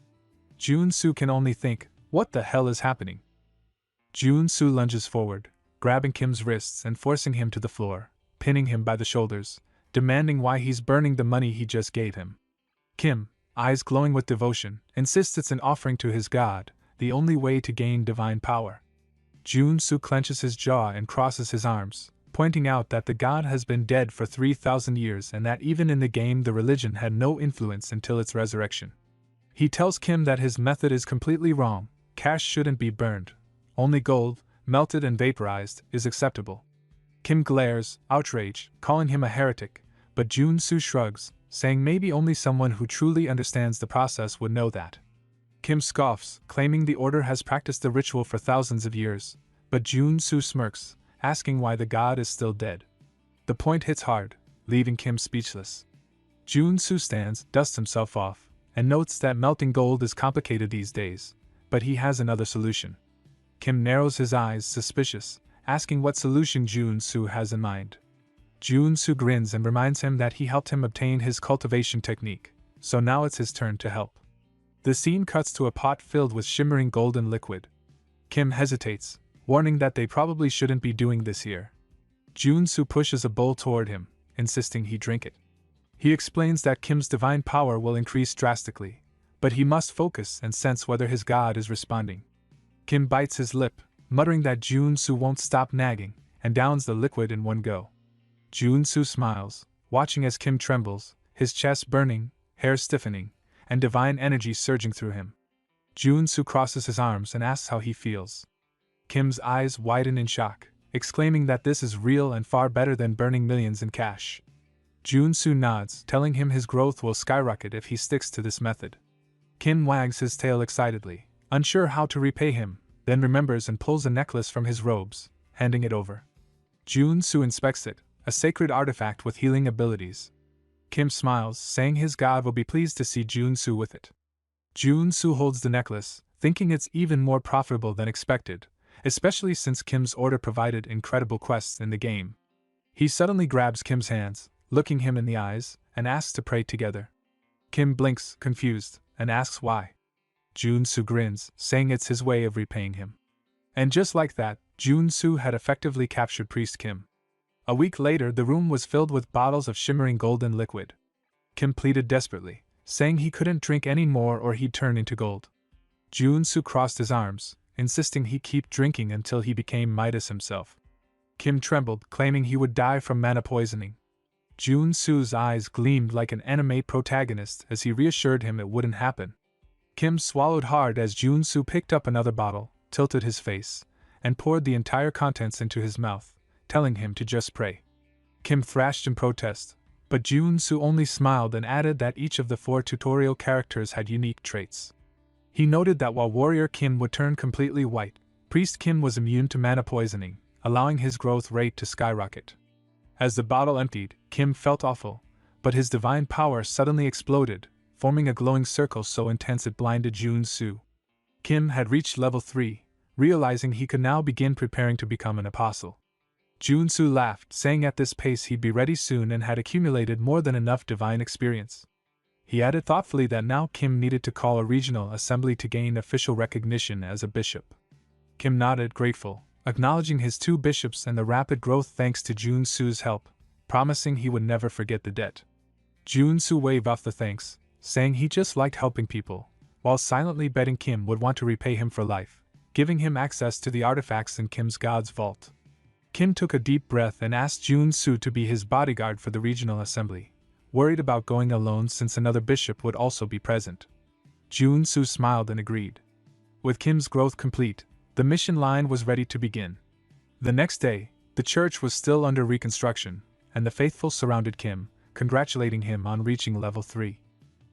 Jun-soo can only think, what the hell is happening? Jun-soo lunges forward, grabbing Kim's wrists and forcing him to the floor, pinning him by the shoulders, demanding why he's burning the money he just gave him. Kim, eyes glowing with devotion, insists it's an offering to his god, the only way to gain divine power. Jun-soo clenches his jaw and crosses his arms, pointing out that the god has been dead for 3,000 years and that even in the game the religion had no influence until its resurrection. He tells Kim that his method is completely wrong, cash shouldn't be burned, only gold, melted and vaporized, is acceptable. Kim glares, outraged, calling him a heretic, but Jun-soo shrugs, saying maybe only someone who truly understands the process would know that. Kim scoffs, claiming the order has practiced the ritual for thousands of years, but Jun-soo smirks, asking why the god is still dead. The point hits hard, leaving Kim speechless. Jun-soo stands, dusts himself off, and notes that melting gold is complicated these days, but he has another solution. Kim narrows his eyes, suspicious, asking what solution Jun-soo has in mind. Jun-soo grins and reminds him that he helped him obtain his cultivation technique, so now it's his turn to help. The scene cuts to a pot filled with shimmering golden liquid. Kim hesitates, warning that they probably shouldn't be doing this here. Jun-soo pushes a bowl toward him, insisting he drink it. He explains that Kim's divine power will increase drastically, but he must focus and sense whether his god is responding. Kim bites his lip, muttering that Jun-soo won't stop nagging, and downs the liquid in one go. Jun-soo smiles, watching as Kim trembles, his chest burning, hair stiffening, and divine energy surging through him. Jun-soo crosses his arms and asks how he feels. Kim's eyes widen in shock, exclaiming that this is real and far better than burning millions in cash. Jun-soo nods, telling him his growth will skyrocket if he sticks to this method. Kim wags his tail excitedly, unsure how to repay him, then remembers and pulls a necklace from his robes, handing it over. Jun-soo inspects it, a sacred artifact with healing abilities. Kim smiles, saying his god will be pleased to see Jun-soo with it. Jun-soo holds the necklace, thinking it's even more profitable than expected, especially since Kim's order provided incredible quests in the game. He suddenly grabs Kim's hands, looking him in the eyes, and asks to pray together. Kim blinks, confused, and asks why. Jun-soo grins, saying it's his way of repaying him. And just like that, Jun-soo had effectively captured Priest Kim. A week later, the room was filled with bottles of shimmering golden liquid. Kim pleaded desperately, saying he couldn't drink any more or he'd turn into gold. Jun-soo crossed his arms, insisting he keep drinking until he became Midas himself. Kim trembled, claiming he would die from mana poisoning. Jun-soo's eyes gleamed like an anime protagonist as he reassured him it wouldn't happen. Kim swallowed hard as Jun-soo picked up another bottle, tilted his face, and poured the entire contents into his mouth, telling him to just pray. Kim thrashed in protest, but Jun-soo only smiled and added that each of the 4 tutorial characters had unique traits. He noted that while Warrior Kim would turn completely white, Priest Kim was immune to mana poisoning, allowing his growth rate to skyrocket. As the bottle emptied, Kim felt awful, but his divine power suddenly exploded, forming a glowing circle so intense it blinded Jun-soo. Kim had reached level 3, realizing he could now begin preparing to become an apostle. Jun-soo laughed, saying at this pace he'd be ready soon and had accumulated more than enough divine experience. He added thoughtfully that now Kim needed to call a regional assembly to gain official recognition as a bishop. Kim nodded, grateful, acknowledging his 2 bishops and the rapid growth thanks to Jun-soo's help, promising he would never forget the debt. Jun-soo waved off the thanks, saying he just liked helping people, while silently betting Kim would want to repay him for life, giving him access to the artifacts in Kim's God's vault. Kim took a deep breath and asked Jun-soo to be his bodyguard for the regional assembly, worried about going alone since another bishop would also be present. Jun-soo smiled and agreed. With Kim's growth complete, the mission line was ready to begin. The next day, the church was still under reconstruction, and the faithful surrounded Kim, congratulating him on reaching level 3.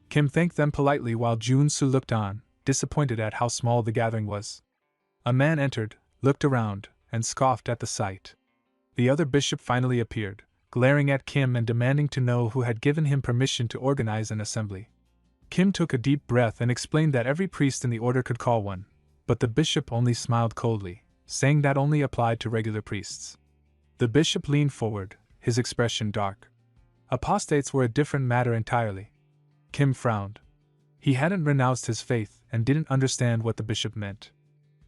Kim thanked them politely while Jun-soo looked on, disappointed at how small the gathering was. A man entered, looked around, and scoffed at the sight. The other bishop finally appeared, glaring at Kim and demanding to know who had given him permission to organize an assembly. Kim took a deep breath and explained that every priest in the order could call one, but the bishop only smiled coldly, saying that only applied to regular priests. The bishop leaned forward, his expression dark. Apostates were a different matter entirely. Kim frowned. He hadn't renounced his faith and didn't understand what the bishop meant.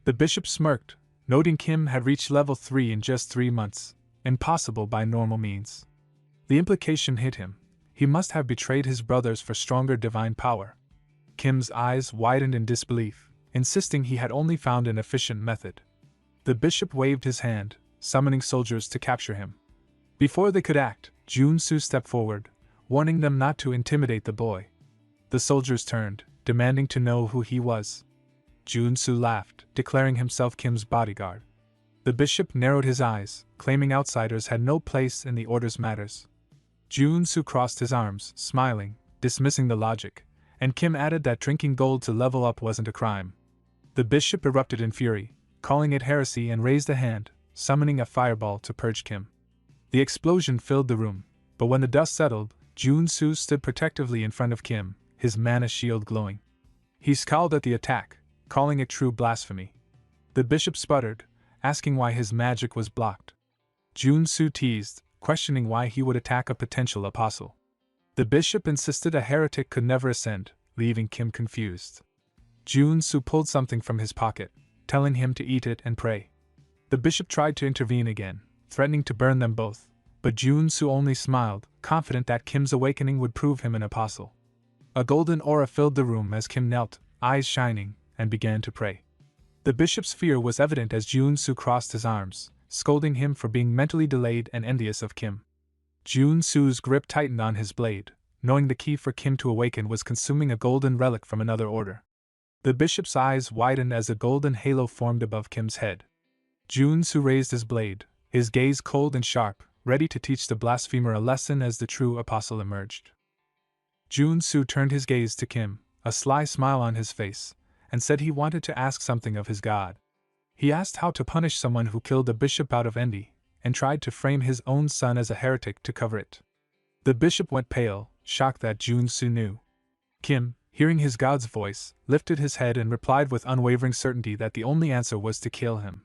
The bishop smirked, noting Kim had reached level 3 in just 3 months, impossible by normal means. The implication hit him. He must have betrayed his brothers for stronger divine power. Kim's eyes widened in disbelief, insisting he had only found an efficient method. The bishop waved his hand, summoning soldiers to capture him. Before they could act, Jun-soo stepped forward, warning them not to intimidate the boy. The soldiers turned, demanding to know who he was. Jun-soo laughed, declaring himself Kim's bodyguard. The bishop narrowed his eyes, claiming outsiders had no place in the order's matters. Jun-soo crossed his arms, smiling, dismissing the logic, and Kim added that drinking gold to level up wasn't a crime. The bishop erupted in fury, calling it heresy and raised a hand, summoning a fireball to purge Kim. The explosion filled the room, but when the dust settled, Jun-soo stood protectively in front of Kim, his mana shield glowing. He scowled at the attack, calling it true blasphemy. The bishop sputtered, asking why his magic was blocked. Jun-soo teased, questioning why he would attack a potential apostle. The bishop insisted a heretic could never ascend, leaving Kim confused. Jun-soo pulled something from his pocket, telling him to eat it and pray. The bishop tried to intervene again, threatening to burn them both, but Jun-soo only smiled, confident that Kim's awakening would prove him an apostle. A golden aura filled the room as Kim knelt, eyes shining, and began to pray. The bishop's fear was evident as Jun-soo crossed his arms, scolding him for being mentally delayed and envious of Kim. Jun-soo's grip tightened on his blade, knowing the key for Kim to awaken was consuming a golden relic from another order. The bishop's eyes widened as a golden halo formed above Kim's head. Jun-soo raised his blade, his gaze cold and sharp, ready to teach the blasphemer a lesson as the true apostle emerged. Jun-soo turned his gaze to Kim, a sly smile on his face, and said he wanted to ask something of his god. He asked how to punish someone who killed a bishop out of envy, and tried to frame his own son as a heretic to cover it. The bishop went pale, shocked that Jun-soo knew. Kim, hearing his god's voice, lifted his head and replied with unwavering certainty that the only answer was to kill him.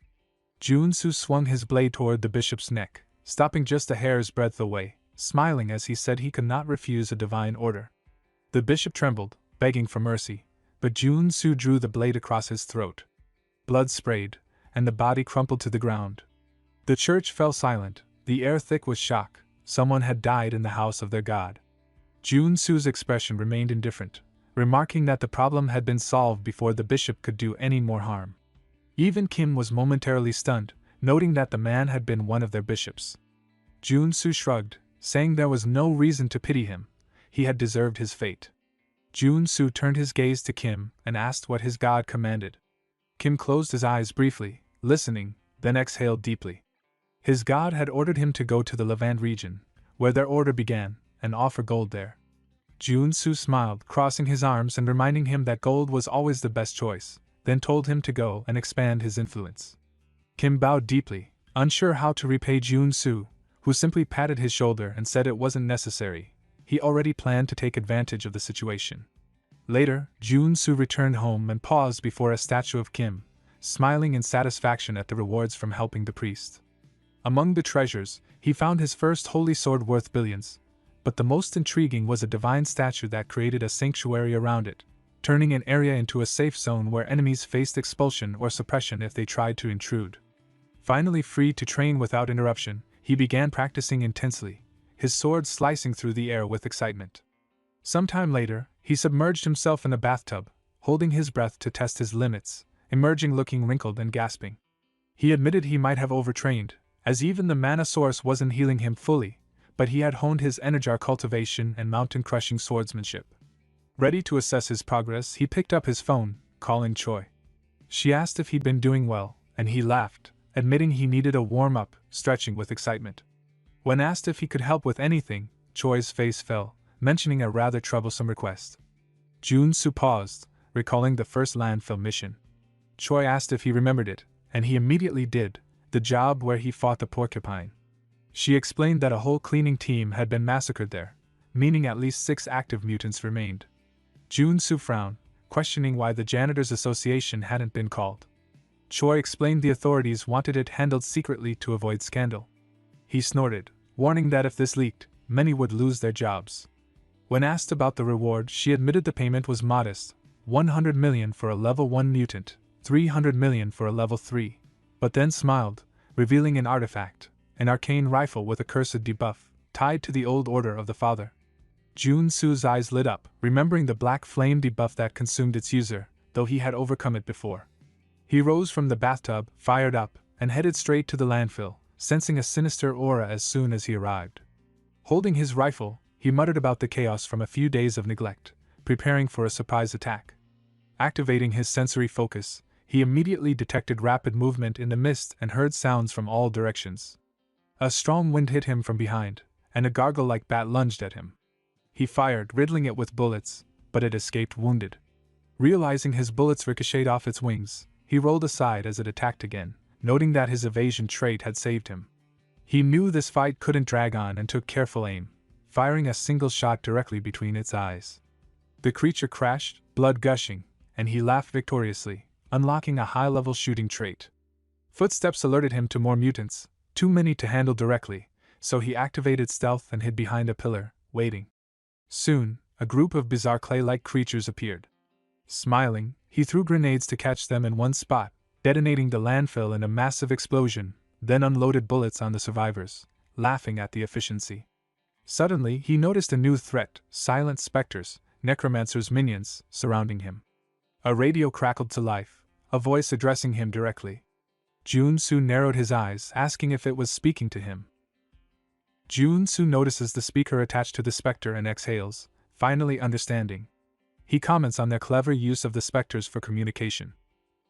Jun-soo swung his blade toward the bishop's neck, stopping just a hair's breadth away, smiling as he said he could not refuse a divine order. The bishop trembled, begging for mercy, but Jun-soo drew the blade across his throat. Blood sprayed, and the body crumpled to the ground. The church fell silent, the air thick with shock. Someone had died in the house of their god. Jun-soo's expression remained indifferent, remarking that the problem had been solved before the bishop could do any more harm. Even Kim was momentarily stunned, noting that the man had been one of their bishops. Jun-soo shrugged, saying there was no reason to pity him. He had deserved his fate. Jun-soo turned his gaze to Kim and asked what his god commanded. Kim closed his eyes briefly, listening, then exhaled deeply. His god had ordered him to go to the Levant region, where their order began, and offer gold there. Jun-soo smiled, crossing his arms and reminding him that gold was always the best choice, then told him to go and expand his influence. Kim bowed deeply, unsure how to repay Jun-soo, who simply patted his shoulder and said it wasn't necessary. He already planned to take advantage of the situation. Later, Jun-soo returned home and paused before a statue of Kim, smiling in satisfaction at the rewards from helping the priest. Among the treasures, he found his first holy sword worth billions, but the most intriguing was a divine statue that created a sanctuary around it, turning an area into a safe zone where enemies faced expulsion or suppression if they tried to intrude. Finally free to train without interruption, he began practicing intensely, his sword slicing through the air with excitement. Sometime later, he submerged himself in a bathtub, holding his breath to test his limits, emerging looking wrinkled and gasping. He admitted he might have overtrained, as even the mana source wasn't healing him fully, but he had honed his energar cultivation and mountain-crushing swordsmanship. Ready to assess his progress, he picked up his phone, calling Choi. She asked if he'd been doing well, and he laughed, admitting he needed a warm-up, stretching with excitement. When asked if he could help with anything, Choi's face fell, mentioning a rather troublesome request. Jun-soo paused, recalling the first landfill mission. Choi asked if he remembered it, and he immediately did, the job where he fought the porcupine. She explained that a whole cleaning team had been massacred there, meaning at least 6 active mutants remained. Jun-soo frowned, questioning why the Janitors Association hadn't been called. Choi explained the authorities wanted it handled secretly to avoid scandal. He snorted, warning that if this leaked, many would lose their jobs. When asked about the reward, she admitted the payment was modest, 100 million for a level 1 mutant, 300 million for a level 3, but then smiled, revealing an artifact, an arcane rifle with a cursed debuff, tied to the old order of the Father. Jun-soo's eyes lit up, remembering the black flame debuff that consumed its user, though he had overcome it before. He rose from the bathtub, fired up, and headed straight to the landfill, sensing a sinister aura as soon as he arrived. Holding his rifle, he muttered about the chaos from a few days of neglect, preparing for a surprise attack. Activating his sensory focus, he immediately detected rapid movement in the mist and heard sounds from all directions. A strong wind hit him from behind, and a gargle-like bat lunged at him. He fired, riddling it with bullets, but it escaped wounded. Realizing his bullets ricocheted off its wings, he rolled aside as it attacked again, noting that his evasion trait had saved him. He knew this fight couldn't drag on and took careful aim, firing a single shot directly between its eyes. The creature crashed, blood gushing, and he laughed victoriously, unlocking a high-level shooting trait. Footsteps alerted him to more mutants, too many to handle directly, so he activated stealth and hid behind a pillar, waiting. Soon, a group of bizarre clay-like creatures appeared. Smiling, he threw grenades to catch them in one spot, detonating the landfill in a massive explosion, then unloaded bullets on the survivors, laughing at the efficiency. Suddenly, he noticed a new threat: silent specters, necromancer's minions, surrounding him. A radio crackled to life, a voice addressing him directly. Jun-soo narrowed his eyes, asking if it was speaking to him. Jun-soo notices the speaker attached to the specter and exhales, finally understanding. He comments on their clever use of the specters for communication.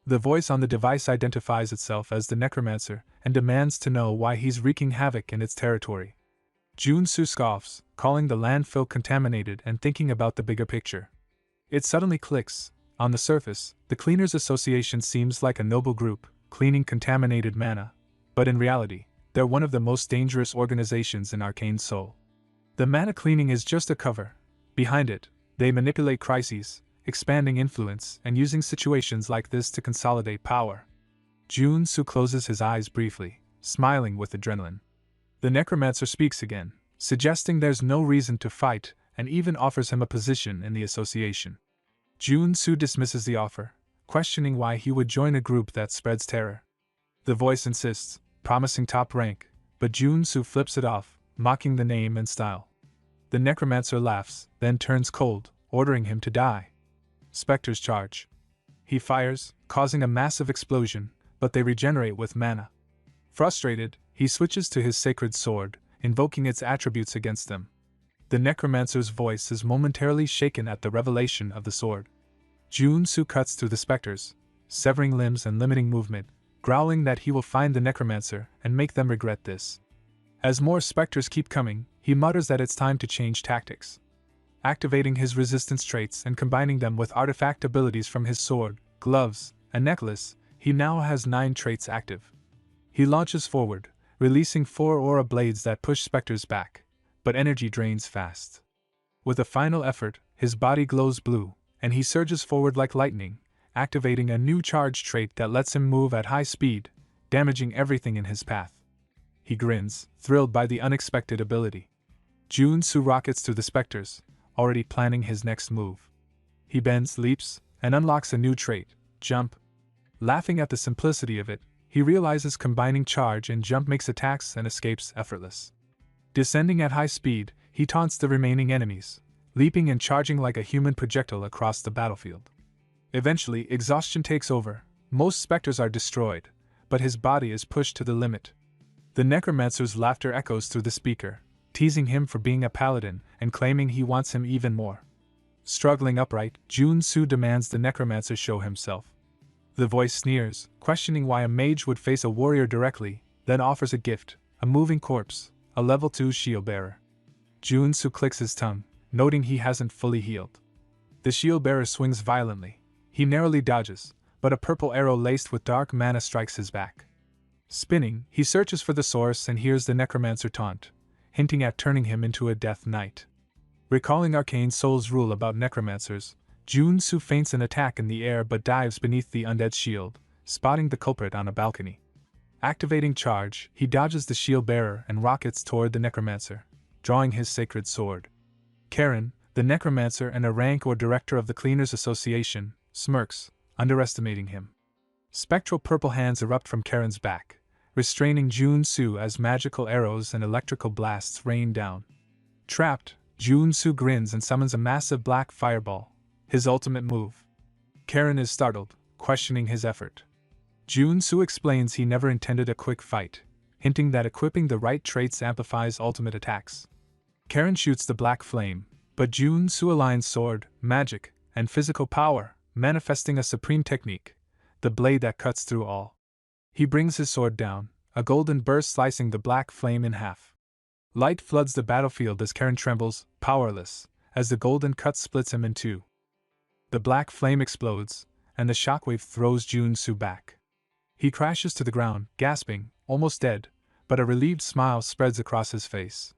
The voice on the device identifies itself as the necromancer and demands to know why he's wreaking havoc in its territory. Jun-soo scoffs, calling the landfill contaminated and thinking about the bigger picture. It suddenly clicks. On the surface, the Cleaners Association seems like a noble group, cleaning contaminated mana, but in reality, they're one of the most dangerous organizations in Arcane Soul. The mana cleaning is just a cover. Behind it, they manipulate crises, expanding influence and using situations like this to consolidate power. Jun-soo closes his eyes briefly, smiling with adrenaline. The necromancer speaks again, suggesting there's no reason to fight, and even offers him a position in the association. Jun-soo dismisses the offer, questioning why he would join a group that spreads terror. The voice insists, promising top rank, but Jun-soo flips it off, mocking the name and style. The necromancer laughs, then turns cold, ordering him to die. Spectres charge. He fires, causing a massive explosion, but they regenerate with mana. Frustrated, he switches to his sacred sword, invoking its attributes against them. The necromancer's voice is momentarily shaken at the revelation of the sword. Jun-soo cuts through the specters, severing limbs and limiting movement, growling that he will find the necromancer and make them regret this. As more specters keep coming, he mutters that it's time to change tactics. Activating his resistance traits and combining them with artifact abilities from his sword, gloves, and necklace, he now has 9 traits active. He launches forward, releasing 4 aura blades that push specters back, but energy drains fast. With a final effort, his body glows blue, and he surges forward like lightning, activating a new charge trait that lets him move at high speed, damaging everything in his path. He grins, thrilled by the unexpected ability. Jun-soo rockets through the specters, already planning his next move. He bends, leaps, and unlocks a new trait, jump. Laughing at the simplicity of it, he realizes combining charge and jump makes attacks and escapes effortless. Descending at high speed, he taunts the remaining enemies, leaping and charging like a human projectile across the battlefield. Eventually, exhaustion takes over. Most specters are destroyed, but his body is pushed to the limit. The necromancer's laughter echoes through the speaker, teasing him for being a paladin and claiming he wants him even more. Struggling upright, Jun-Soo demands the necromancer show himself. The voice sneers, questioning why a mage would face a warrior directly, then offers a gift, a moving corpse, a level 2 shield bearer. Jun-Soo clicks his tongue, noting he hasn't fully healed. The shield bearer swings violently. He narrowly dodges, but a purple arrow laced with dark mana strikes his back. Spinning, he searches for the source and hears the necromancer taunt, hinting at turning him into a death knight. Recalling Arcane Soul's rule about necromancers, Jun-Soo feints an attack in the air but dives beneath the undead shield, spotting the culprit on a balcony. Activating charge, he dodges the shield bearer and rockets toward the necromancer, drawing his sacred sword. Karen, the necromancer and a rank or director of the Cleaners Association, smirks, underestimating him. Spectral purple hands erupt from Karen's back, restraining Jun-Soo as magical arrows and electrical blasts rain down. Trapped, Jun-Soo grins and summons a massive black fireball, his ultimate move. Karen is startled, questioning his effort. Jun-Soo explains he never intended a quick fight, hinting that equipping the right traits amplifies ultimate attacks. Karen shoots the black flame, but Jun-Soo aligns sword, magic, and physical power, manifesting a supreme technique, the blade that cuts through all. He brings his sword down, a golden burst slicing the black flame in half. Light floods the battlefield as Karen trembles, powerless, as the golden cut splits him in two. The black flame explodes, and the shockwave throws Jun-Soo back. He crashes to the ground, gasping, almost dead, but a relieved smile spreads across his face.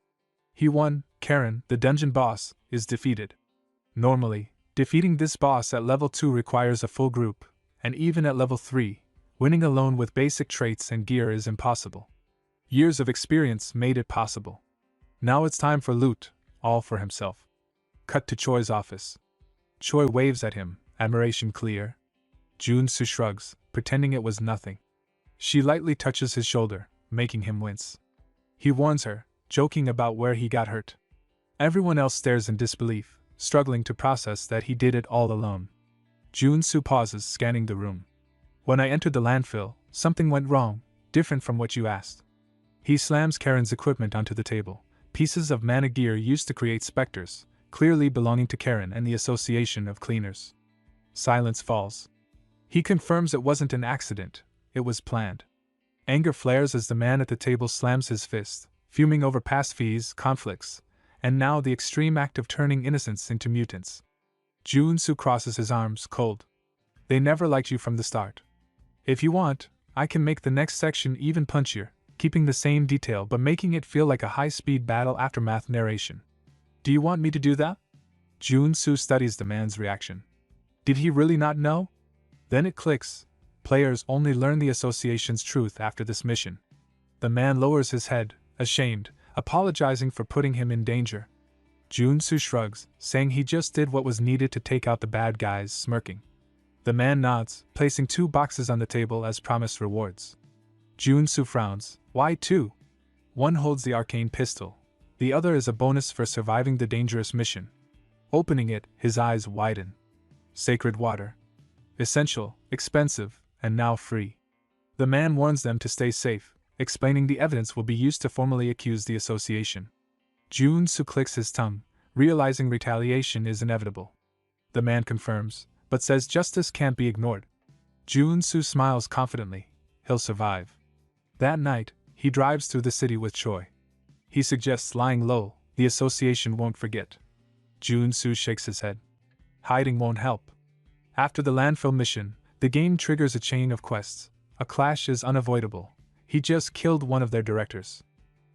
He won. Karen, the dungeon boss, is defeated. Normally, defeating this boss at level 2 requires a full group, and even at level 3, winning alone with basic traits and gear is impossible. Years of experience made it possible. Now it's time for loot, all for himself. Cut to Choi's office. Choi waves at him, admiration clear. Jun-Soo shrugs, pretending it was nothing. She lightly touches his shoulder, making him wince. He warns her, joking about where he got hurt. Everyone else stares in disbelief, struggling to process that he did it all alone. Jun-Soo pauses, scanning the room. When I entered the landfill, something went wrong, different from what you asked. He slams Karen's equipment onto the table, pieces of mana gear used to create specters, clearly belonging to Karen and the Association of Cleaners. Silence falls. He confirms it wasn't an accident, it was planned. Anger flares as the man at the table slams his fist, fuming over past fees, conflicts, and now the extreme act of turning innocents into mutants. Jun-Soo crosses his arms, cold. They never liked you from the start. If you want, I can make the next section even punchier, keeping the same detail but making it feel like a high-speed battle aftermath narration. Do you want me to do that? Jun-Soo studies the man's reaction. Did he really not know? Then it clicks. Players only learn the association's truth after this mission. The man lowers his head, ashamed, apologizing for putting him in danger. Jun-Soo shrugs, saying he just did what was needed to take out the bad guys, smirking. The man nods, placing 2 boxes on the table as promised rewards. Jun-Soo frowns. Why 2? One holds the arcane pistol. The other is a bonus for surviving the dangerous mission. Opening it, his eyes widen. Sacred water. Essential, expensive, and now free. The man warns them to stay safe, explaining the evidence will be used to formally accuse the association. Jun-Soo clicks his tongue, realizing retaliation is inevitable. The man confirms, but says justice can't be ignored. Jun-Soo smiles confidently. He'll survive. That night, he drives through the city with Choi. He suggests lying low, the association won't forget. Jun-Soo shakes his head. Hiding won't help. After the landfill mission, the game triggers a chain of quests. A clash is unavoidable. He just killed one of their directors.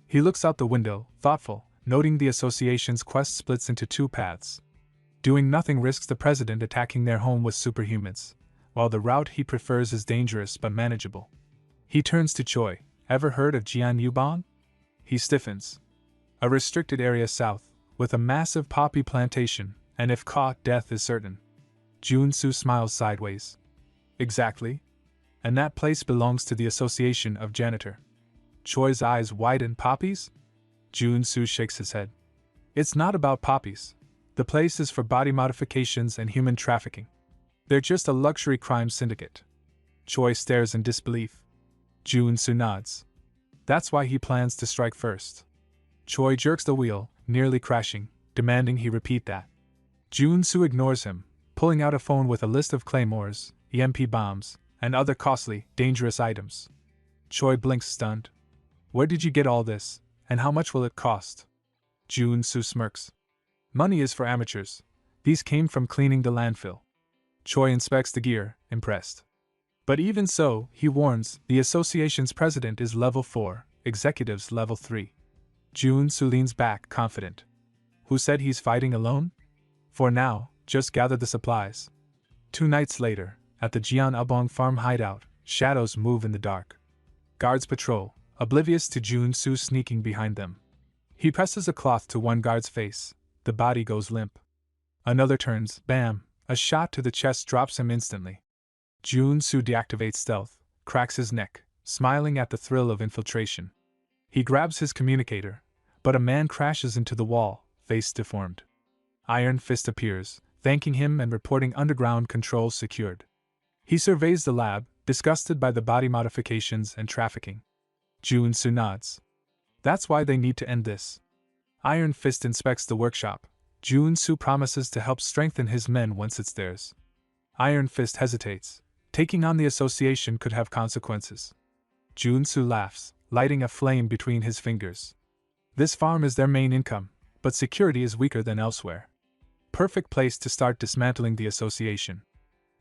He looks out the window, thoughtful, noting the association's quest splits into 2 paths. Doing nothing risks the president attacking their home with superhumans, while the route he prefers is dangerous but manageable. He turns to Choi. Ever heard of Jianyubon? He stiffens. A restricted area south, with a massive poppy plantation, and if caught, death is certain. Jun-Soo smiles sideways. Exactly. And that place belongs to the Association of Janitor. Choi's eyes widen. Poppies? Jun-Soo shakes his head. It's not about poppies. The place is for body modifications and human trafficking. They're just a luxury crime syndicate. Choi stares in disbelief. Jun-soo nods. That's why he plans to strike first. Choi jerks the wheel, nearly crashing, demanding he repeat that. Jun-soo ignores him, pulling out a phone with a list of claymores, EMP bombs, and other costly, dangerous items. Choi blinks stunned. Where did you get all this, and how much will it cost? Jun-soo smirks. Money is for amateurs. These came from cleaning the landfill. Choi inspects the gear, impressed. But even so, he warns, the association's president is level 4, executives level 3. Jun-soo leans back, confident. Who said he's fighting alone? For now, just gather the supplies. 2 nights later, at the Jeon-Abong farm hideout, shadows move in the dark. Guards patrol, oblivious to Jun-soo sneaking behind them. He presses a cloth to one guard's face. The body goes limp. Another turns, bam, a shot to the chest drops him instantly. Jun-soo deactivates stealth, cracks his neck, smiling at the thrill of infiltration. He grabs his communicator, but a man crashes into the wall, face deformed. Iron Fist appears, thanking him and reporting underground controls secured. He surveys the lab, disgusted by the body modifications and trafficking. Jun-soo nods. That's why they need to end this. Iron Fist inspects the workshop. Jun-soo promises to help strengthen his men once it's theirs. Iron Fist hesitates. Taking on the association could have consequences. Jun-soo laughs, lighting a flame between his fingers. This farm is their main income, but security is weaker than elsewhere. Perfect place to start dismantling the association.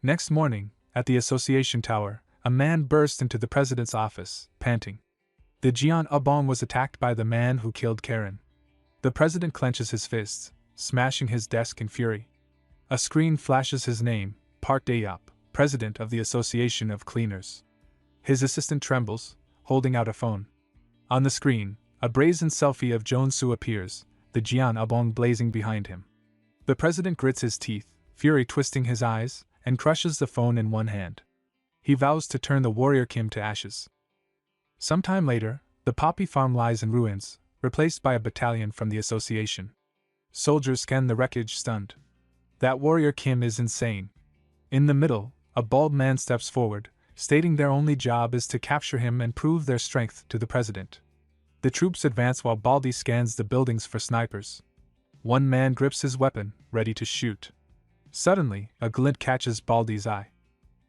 Next morning, at the association tower, a man burst into the president's office, panting. The Jeon-Abong was attacked by the man who killed Karen. The president clenches his fists, smashing his desk in fury. A screen flashes his name, Park Dae-up, president of the Association of Cleaners. His assistant trembles, holding out a phone. On the screen, a brazen selfie of Jun-soo appears, the Jeon-Abong blazing behind him. The president grits his teeth, fury twisting his eyes, and crushes the phone in one hand. He vows to turn the warrior Kim to ashes. Sometime later, the poppy farm lies in ruins, replaced by a battalion from the association. Soldiers scan the wreckage stunned. That warrior Kim is insane. In the middle, a bald man steps forward, stating their only job is to capture him and prove their strength to the president. The troops advance while Baldy scans the buildings for snipers. One man grips his weapon, ready to shoot. Suddenly, a glint catches Baldy's eye.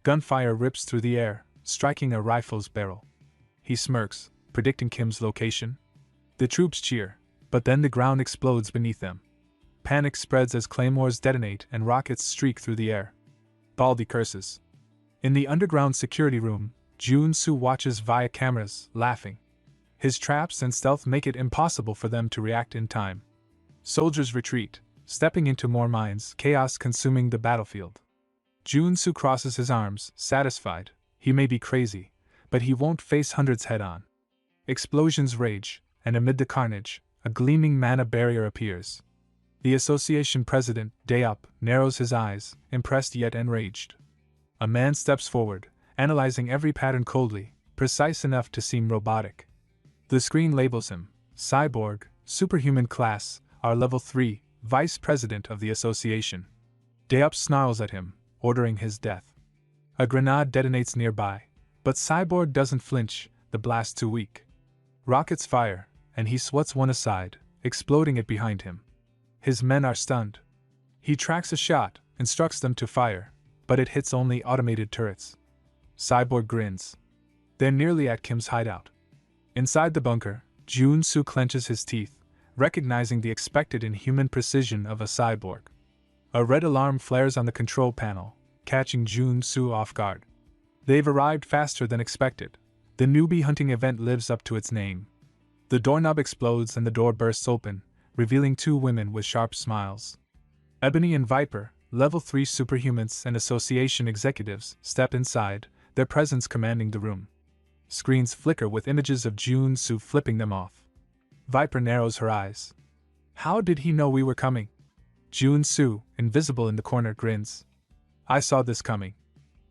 Gunfire rips through the air, striking a rifle's barrel. He smirks, predicting Kim's location. The troops cheer, but then the ground explodes beneath them. Panic spreads as claymores detonate and rockets streak through the air. Baldy curses. In the underground security room, Jun-soo watches via cameras, laughing. His traps and stealth make it impossible for them to react in time. Soldiers retreat, stepping into more mines, chaos consuming the battlefield. Jun-soo crosses his arms, satisfied. He may be crazy, but he won't face hundreds head-on. Explosions rage, and amid the carnage, a gleaming mana barrier appears. The association president, Dae-up, narrows his eyes, impressed yet enraged. A man steps forward, analyzing every pattern coldly, precise enough to seem robotic. The screen labels him, Cyborg, Superhuman Class, R Level 3, Vice President of the Association. Dae-up snarls at him, ordering his death. A grenade detonates nearby, but Cyborg doesn't flinch, the blast too weak. Rockets fire, and he swats one aside, exploding it behind him. His men are stunned. He tracks a shot, instructs them to fire, but it hits only automated turrets. Cyborg grins. They're nearly at Kim's hideout. Inside the bunker, Jun-soo clenches his teeth, recognizing the expected inhuman precision of a cyborg. A red alarm flares on the control panel, catching Jun-soo off guard. They've arrived faster than expected. The newbie hunting event lives up to its name. The doorknob explodes and the door bursts open, revealing 2 women with sharp smiles. Ebony and Viper, Level 3 superhumans and association executives, step inside, their presence commanding the room. Screens flicker with images of Jun-soo flipping them off. Viper narrows her eyes. How did he know we were coming? Jun-soo, invisible in the corner, grins. I saw this coming.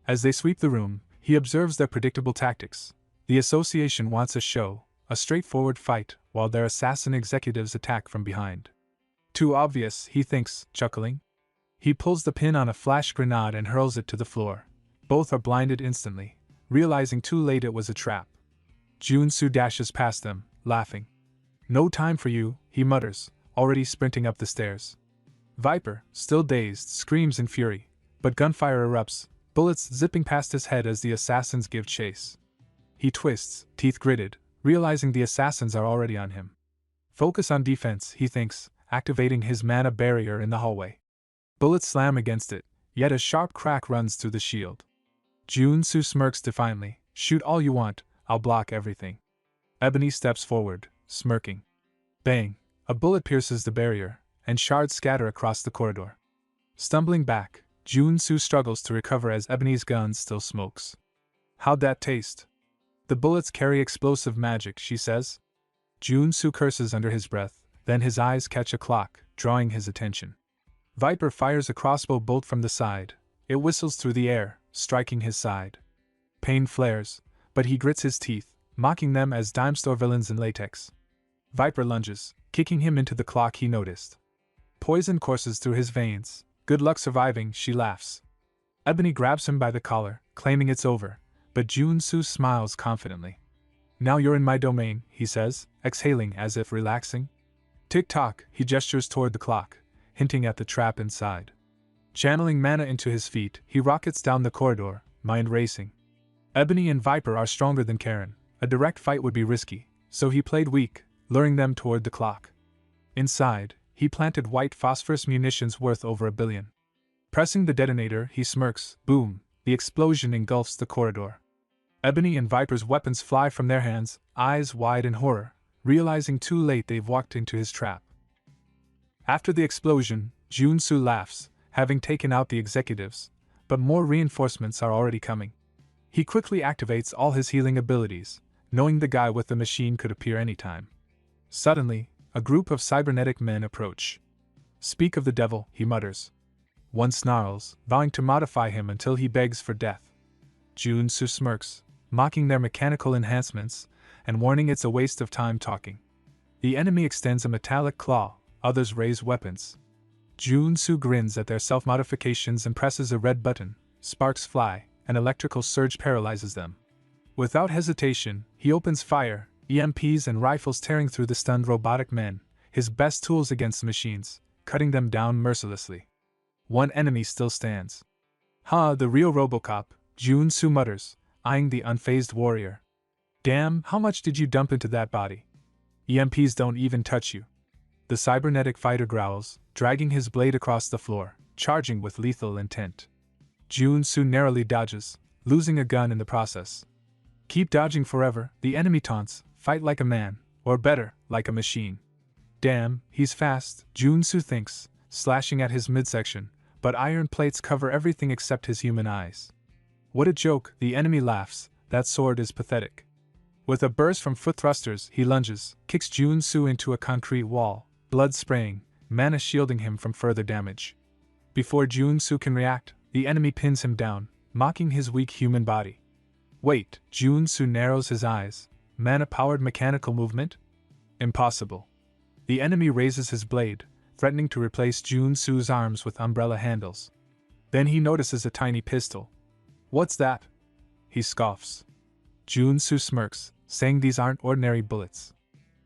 As they sweep the room, he observes their predictable tactics. The association wants a show, a straightforward fight, while their assassin executives attack from behind. Too obvious, he thinks, chuckling. He pulls the pin on a flash grenade and hurls it to the floor. Both are blinded instantly, realizing too late it was a trap. Junsu dashes past them, laughing. No time for you, he mutters, already sprinting up the stairs. Viper, still dazed, screams in fury, but gunfire erupts, bullets zipping past his head as the assassins give chase. He twists, teeth gritted, realizing the assassins are already on him. Focus on defense, he thinks, activating his mana barrier in the hallway. Bullets slam against it, yet a sharp crack runs through the shield. Junsu smirks defiantly. Shoot all you want, I'll block everything. Ebony steps forward, smirking. Bang! A bullet pierces the barrier, and shards scatter across the corridor. Stumbling back, Junsu struggles to recover as Ebony's gun still smokes. How'd that taste? The bullets carry explosive magic, she says. Junsu curses under his breath, then his eyes catch a clock, drawing his attention. Viper fires a crossbow bolt from the side. It whistles through the air, striking his side. Pain flares, but he grits his teeth, mocking them as dime store villains in latex. Viper lunges, kicking him into the clock he noticed. Poison courses through his veins. Good luck surviving, she laughs. Ebony grabs him by the collar, claiming it's over, but Junsu smiles confidently. Now you're in my domain, he says, exhaling as if relaxing. Tick-tock, he gestures toward the clock, hinting at the trap inside. Channeling mana into his feet, he rockets down the corridor, mind racing. Ebony and Viper are stronger than Karen. A direct fight would be risky, so he played weak, luring them toward the clock. Inside, he planted white phosphorus munitions worth over $1 billion. Pressing the detonator, he smirks. Boom! The explosion engulfs the corridor. Ebony and Viper's weapons fly from their hands, eyes wide in horror, realizing too late they've walked into his trap. After the explosion, Junsu laughs, having taken out the executives, but more reinforcements are already coming. He quickly activates all his healing abilities, knowing the guy with the machine could appear anytime. Suddenly, a group of cybernetic men approach. Speak of the devil, he mutters. One snarls, vowing to modify him until he begs for death. Junsu smirks, mocking their mechanical enhancements, and warning it's a waste of time talking. The enemy extends a metallic claw, others raise weapons. Junsu grins at their self-modifications and presses a red button. Sparks fly, an electrical surge paralyzes them. Without hesitation, he opens fire, EMPs and rifles tearing through the stunned robotic men, his best tools against the machines, cutting them down mercilessly. One enemy still stands. The real Robocop, Junsu mutters, eyeing the unfazed warrior. Damn, how much did you dump into that body? EMPs don't even touch you. The cybernetic fighter growls, dragging his blade across the floor, charging with lethal intent. Junsu narrowly dodges, losing a gun in the process. Keep dodging forever, the enemy taunts, fight like a man, or better, like a machine. Damn, he's fast, Junsu thinks, slashing at his midsection, but iron plates cover everything except his human eyes. What a joke, the enemy laughs, that sword is pathetic. With a burst from foot thrusters, he lunges, kicks Junsu into a concrete wall, blood spraying, mana shielding him from further damage. Before Junsu can react, the enemy pins him down, mocking his weak human body. Wait, Junsu narrows his eyes. Mana-powered mechanical movement? Impossible. The enemy raises his blade, threatening to replace Junsu's arms with umbrella handles. Then he notices a tiny pistol. What's that? He scoffs. Junsu smirks, saying these aren't ordinary bullets.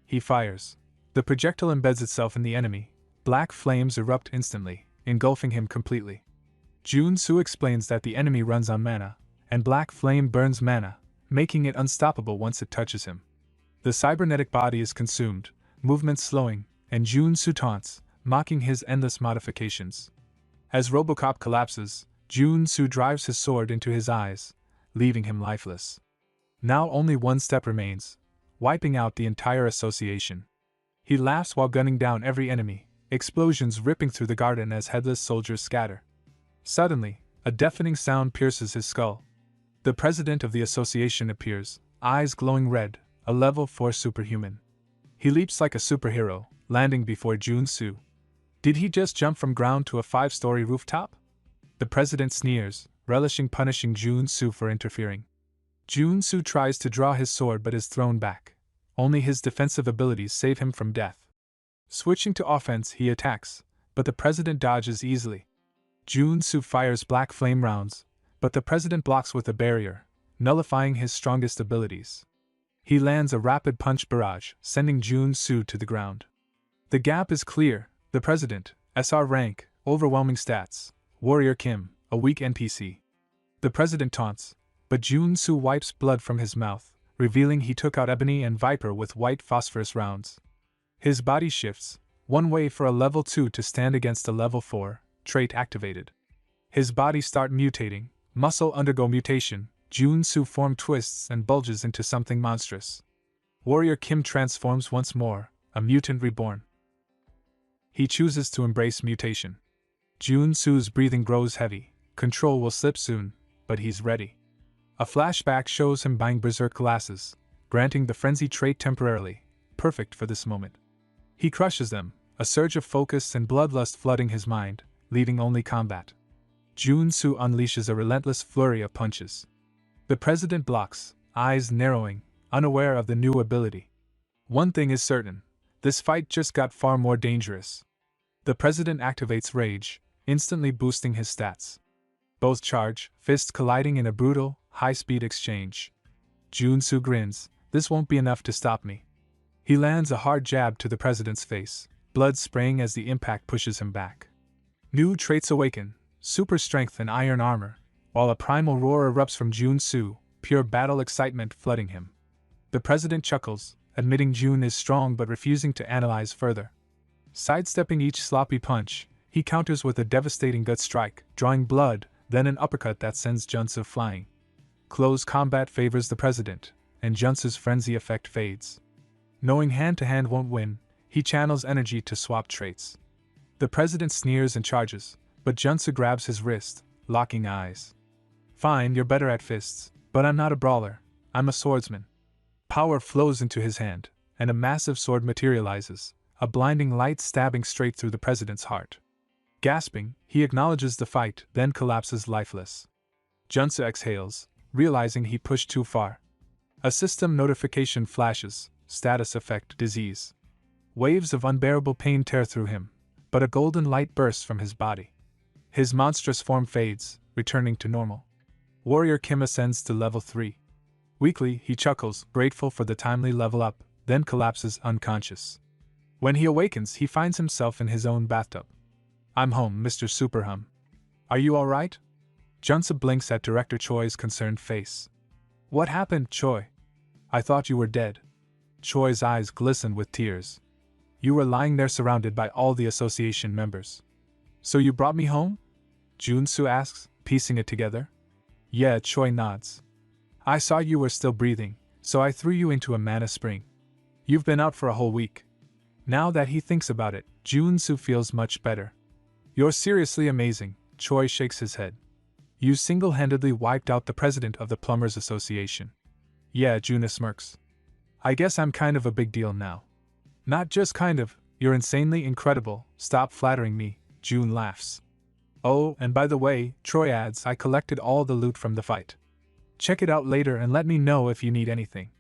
He fires. The projectile embeds itself in the enemy. Black flames erupt instantly, engulfing him completely. Junsu explains that the enemy runs on mana, and black flame burns mana, making it unstoppable once it touches him. The cybernetic body is consumed, movement slowing, and Junsu taunts, mocking his endless modifications. As Robocop collapses, Junsu drives his sword into his eyes, leaving him lifeless. Now only one step remains, wiping out the entire association. He laughs while gunning down every enemy, explosions ripping through the garden as headless soldiers scatter. Suddenly, a deafening sound pierces his skull. The president of the association appears, eyes glowing red, a level 4 superhuman. He leaps like a superhero, landing before Junsu. Did he just jump from ground to a 5-story rooftop? The president sneers, relishing punishing Junsu for interfering. Junsu tries to draw his sword but is thrown back. Only his defensive abilities save him from death. Switching to offense, he attacks, but the president dodges easily. Jun-soo fires black flame rounds, but the president blocks with a barrier, nullifying his strongest abilities. He lands a rapid punch barrage, sending Jun-soo to the ground. The gap is clear: the president, SR rank, overwhelming stats, Warrior Kim, a weak NPC. The president taunts, but Jun-soo wipes blood from his mouth, revealing he took out Ebony and Viper with white phosphorus rounds. His body shifts, one way for a level 2 to stand against a level 4, trait activated. His body start mutating, muscle undergo mutation, Jun-soo form twists and bulges into something monstrous. Warrior Kim transforms once more, a mutant reborn. He chooses to embrace mutation. Jun-soo's breathing grows heavy, control will slip soon, but he's ready. A flashback shows him buying berserk glasses, granting the frenzy trait temporarily, perfect for this moment. He crushes them, a surge of focus and bloodlust flooding his mind, leaving only combat. Jun-soo unleashes a relentless flurry of punches. The president blocks, eyes narrowing, unaware of the new ability. One thing is certain: this fight just got far more dangerous. The president activates Rage, instantly boosting his stats. Both charge, fists colliding in a brutal, high-speed exchange. Jun-soo grins, this won't be enough to stop me. He lands a hard jab to the president's face, blood spraying as the impact pushes him back. New traits awaken, super strength and iron armor, while a primal roar erupts from Jun-soo, pure battle excitement flooding him. The president chuckles, admitting Jun is strong but refusing to analyze further. Sidestepping each sloppy punch, he counters with a devastating gut strike, drawing blood, then an uppercut that sends Jun-soo flying. Close combat favors the president, and Jun-soo's frenzy effect fades. Knowing hand-to-hand won't win, he channels energy to swap traits. The president sneers and charges, but Jun-soo grabs his wrist, locking eyes. Fine, you're better at fists, but I'm not a brawler, I'm a swordsman. Power flows into his hand, and a massive sword materializes, a blinding light stabbing straight through the president's heart. Gasping, he acknowledges the fight, then collapses lifeless. Jun-soo exhales, realizing he pushed too far. A system notification flashes, status effect disease. Waves of unbearable pain tear through him, but a golden light bursts from his body. His monstrous form fades, returning to normal. Warrior Kim ascends to level 3. Weakly, he chuckles, grateful for the timely level up, then collapses unconscious. When he awakens, he finds himself in his own bathtub. I'm home, Mr. Superhum. Are you alright? Jun-soo blinks at Director Choi's concerned face. What happened, Choi? I thought you were dead. Choi's eyes glistened with tears. You were lying there surrounded by all the association members. So you brought me home? Jun-soo asks, piecing it together. Yeah, Choi nods. I saw you were still breathing, so I threw you into a mana spring. You've been out for a whole week. Now that he thinks about it, Jun-soo feels much better. You're seriously amazing, Choi shakes his head. You single-handedly wiped out the president of the Plumbers Association. Yeah, Juna smirks. I guess I'm kind of a big deal now. Not just kind of, you're insanely incredible, stop flattering me, June laughs. Oh, and by the way, Troy adds, I collected all the loot from the fight. Check it out later and let me know if you need anything.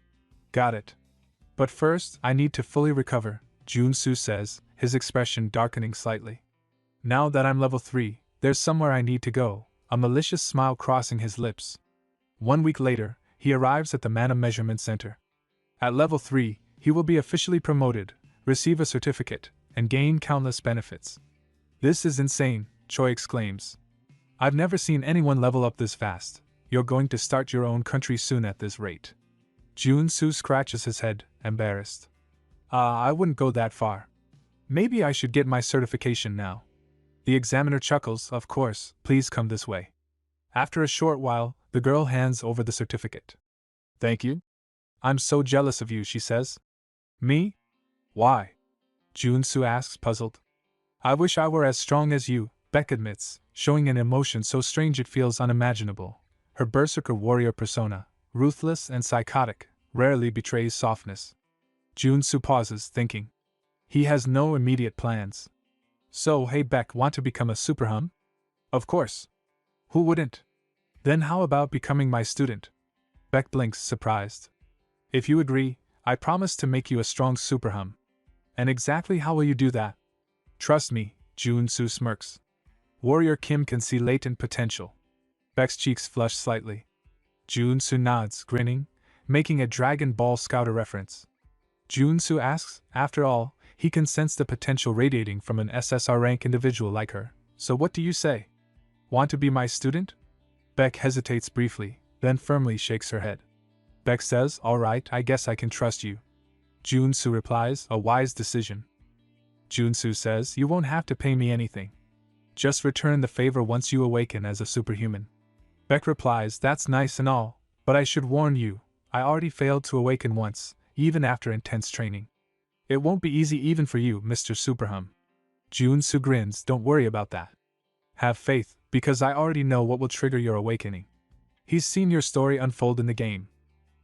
Got it. But first, I need to fully recover, Jun-soo says, his expression darkening slightly. Now that I'm level 3, there's somewhere I need to go, a malicious smile crossing his lips. 1 week later, he arrives at the Mana Measurement Center. At level 3, he will be officially promoted, receive a certificate, and gain countless benefits. This is insane, Choi exclaims. I've never seen anyone level up this fast. You're going to start your own country soon at this rate. Jun-soo scratches his head, embarrassed. I wouldn't go that far. Maybe I should get my certification now. The examiner chuckles, of course, please come this way. After a short while, the girl hands over the certificate. Thank you. I'm so jealous of you, she says. Me? Why? Jun-soo asks, puzzled. I wish I were as strong as you, Beck admits, showing an emotion so strange it feels unimaginable. Her berserker warrior persona, ruthless and psychotic, rarely betrays softness. Jun-soo pauses, thinking. He has no immediate plans. So, hey Beck, want to become a superhum? Of course. Who wouldn't? Then how about becoming my student? Beck blinks, surprised. If you agree, I promise to make you a strong superhum. And exactly how will you do that? Trust me, Jun-soo smirks. Warrior Kim can see latent potential. Beck's cheeks flush slightly. Jun-soo nods, grinning, making a Dragon Ball Scouter reference. Jun-soo asks, after all, he can sense the potential radiating from an SSR rank individual like her. So what do you say? Want to be my student? Beck hesitates briefly, then firmly shakes her head. Beck says, all right, I guess I can trust you. Jun-soo replies, a wise decision. Jun-soo says, you won't have to pay me anything. Just return the favor once you awaken as a superhuman. Beck replies, that's nice and all, but I should warn you, I already failed to awaken once, even after intense training. It won't be easy even for you, Mr. Superhum. Jun-soo grins, don't worry about that. Have faith, because I already know what will trigger your awakening. He's seen your story unfold in the game.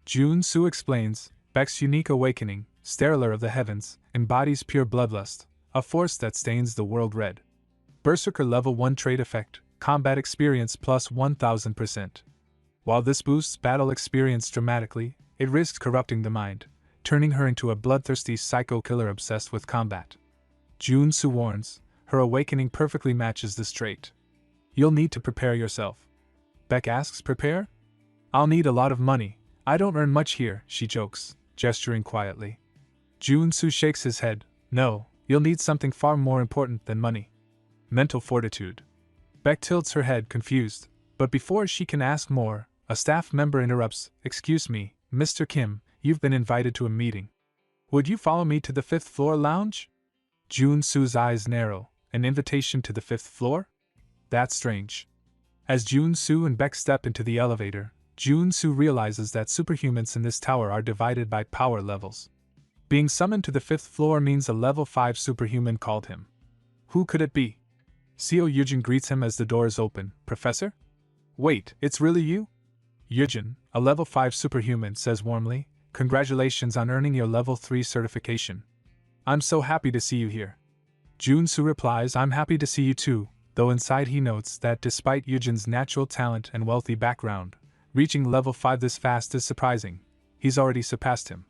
Jun-soo explains, Beck's unique awakening, Sterilor of the Heavens, embodies pure bloodlust, a force that stains the world red. Berserker level 1 trait effect, combat experience plus 1000%. While this boosts battle experience dramatically, it risks corrupting the mind, turning her into a bloodthirsty psycho killer obsessed with combat. Jun-soo warns, her awakening perfectly matches this trait. You'll need to prepare yourself. Beck asks, prepare? I'll need a lot of money. I don't earn much here, she jokes, gesturing quietly. Jun-soo shakes his head, no, you'll need something far more important than money. Mental fortitude. Beck tilts her head, confused, but before she can ask more, a staff member interrupts, excuse me, Mr. Kim, you've been invited to a meeting. Would you follow me to the 5th floor lounge? Jun-soo's eyes narrow, an invitation to the 5th floor? That's strange. As Jun-soo and Beck step into the elevator, Jun-soo realizes that superhumans in this tower are divided by power levels. Being summoned to the 5th floor means a level 5 superhuman called him. Who could it be? Seo Yujin greets him as the doors open. Professor? Wait, it's really you? Yujin, a level 5 superhuman, says warmly, congratulations on earning your level 3 certification. I'm so happy to see you here. Jun-soo replies, I'm happy to see you too, though inside he notes that despite Yujin's natural talent and wealthy background, reaching level 5 this fast is surprising. He's already surpassed him.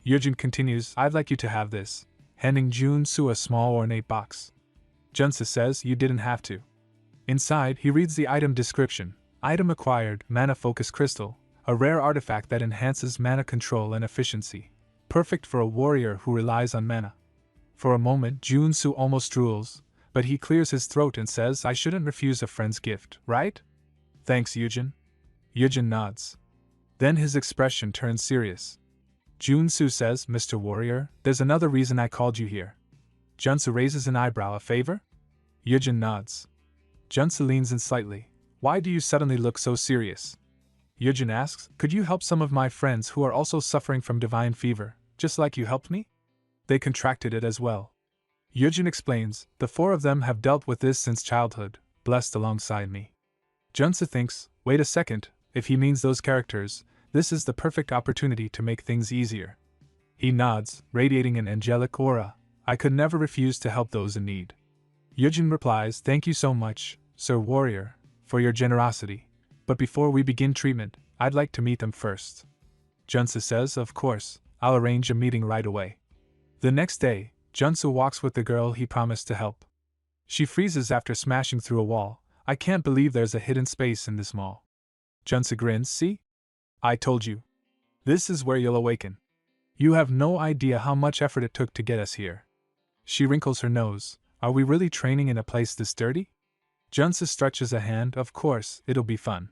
Yujin continues, I'd like you to have this, handing Jun-soo a small ornate box. Junsa says, you didn't have to. Inside, he reads the item description. Item acquired, Mana Focus Crystal, a rare artifact that enhances mana control and efficiency, perfect for a warrior who relies on mana. For a moment, Jun-soo almost drools, but he clears his throat and says, I shouldn't refuse a friend's gift, right? Thanks, Yujin. Yujin nods. Then his expression turns serious. Jun-soo says, Mr. Warrior, there's another reason I called you here. Junsa raises an eyebrow, a favor? Yujin nods. Junsa leans in slightly. Why do you suddenly look so serious? Yujin asks, could you help some of my friends who are also suffering from divine fever, just like you helped me? They contracted it as well. Yujin explains, the 4 of them have dealt with this since childhood, blessed alongside me. Junsa thinks, wait a second, if he means those characters, this is the perfect opportunity to make things easier. He nods, radiating an angelic aura. I could never refuse to help those in need. Yujin replies, thank you so much, Sir Warrior, for your generosity, but before we begin treatment, I'd like to meet them first. Junsa says, of course, I'll arrange a meeting right away. The next day, Junsa walks with the girl he promised to help. She freezes after smashing through a wall. I can't believe there's a hidden space in this mall. Junsa grins, see? I told you. This is where you'll awaken. You have no idea how much effort it took to get us here. She wrinkles her nose. Are we really training in a place this dirty? Junsa stretches a hand, of course, it'll be fun.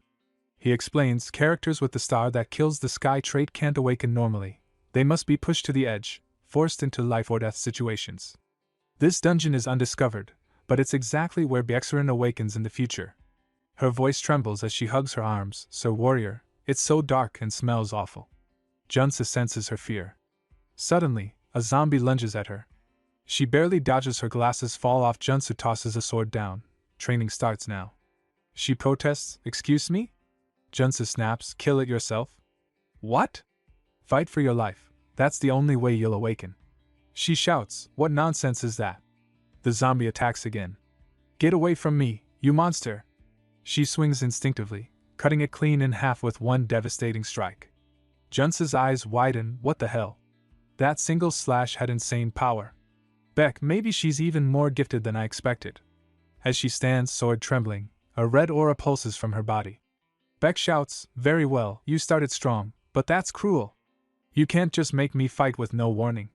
He explains, characters with the star that kills the sky trait can't awaken normally. They must be pushed to the edge, forced into life or death situations. This dungeon is undiscovered, but it's exactly where Bexarin awakens in the future. Her voice trembles as she hugs her arms. Sir Warrior, it's so dark and smells awful. Junsa senses her fear. Suddenly, a zombie lunges at her. She barely dodges, her glasses fall off. Junsa tosses a sword down. Training starts now. She protests, excuse me? Junsa snaps, kill it yourself. What? Fight for your life. That's the only way you'll awaken. She shouts, what nonsense is that? The zombie attacks again. Get away from me, you monster! She swings instinctively, cutting it clean in half with one devastating strike. Junsa's eyes widen, what the hell? That single slash had insane power. Beck, maybe she's even more gifted than I expected. As she stands, sword trembling, a red aura pulses from her body. Beck shouts, very well, you started strong, but that's cruel. You can't just make me fight with no warning.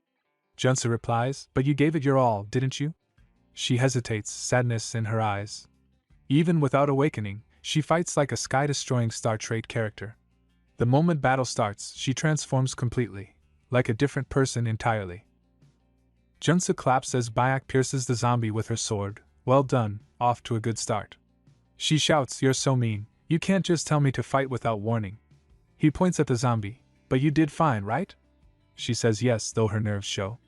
Junsa replies, but you gave it your all, didn't you? She hesitates, sadness in her eyes. Even without awakening, she fights like a sky-destroying Star Trek character. The moment battle starts, she transforms completely, like a different person entirely. Junsa claps as Bayak pierces the zombie with her sword. Well done, off to a good start. She shouts, you're so mean, you can't just tell me to fight without warning. He points at the zombie, but you did fine, right? She says yes, though her nerves show.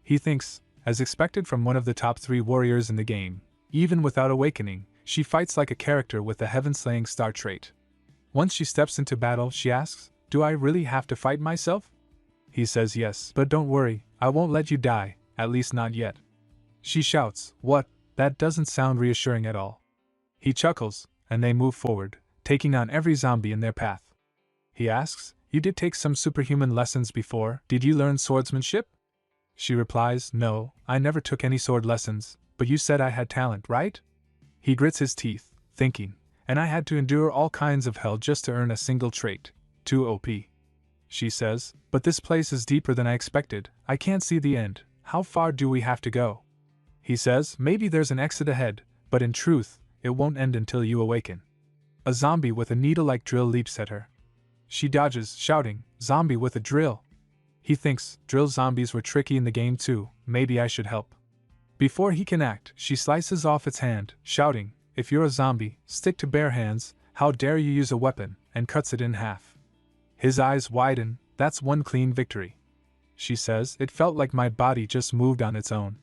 He thinks, as expected from one of the top 3 warriors in the game, even without awakening, she fights like a character with a heaven-slaying star trait. Once she steps into battle, she asks, do I really have to fight myself? He says yes, but don't worry, I won't let you die, at least not yet. She shouts, what? That doesn't sound reassuring at all. He chuckles, and they move forward, taking on every zombie in their path. He asks, you did take some superhuman lessons before, did you learn swordsmanship? She replies, no, I never took any sword lessons, but you said I had talent, right? He grits his teeth, thinking, and I had to endure all kinds of hell just to earn a single trait. Too OP. She says, but this place is deeper than I expected, I can't see the end, how far do we have to go? He says, maybe there's an exit ahead, but in truth, it won't end until you awaken. A zombie with a needle-like drill leaps at her. She dodges, shouting, zombie with a drill. He thinks, drill zombies were tricky in the game too, maybe I should help. Before he can act, she slices off its hand, shouting, if you're a zombie, stick to bare hands, how dare you use a weapon, and cuts it in half. His eyes widen, that's one clean victory. She says, it felt like my body just moved on its own.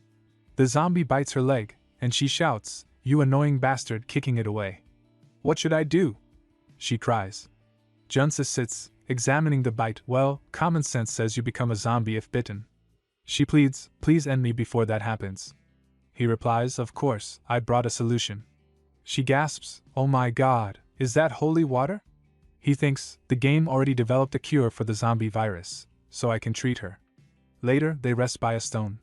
The zombie bites her leg, and she shouts, you annoying bastard, kicking it away. What should I do? She cries. Junsa sits, examining the bite. Well, common sense says you become a zombie if bitten. She pleads, please end me before that happens. He replies, of course, I brought a solution. She gasps, oh my god, is that holy water? He thinks, the game already developed a cure for the zombie virus, so I can treat her. Later, they rest by a stone.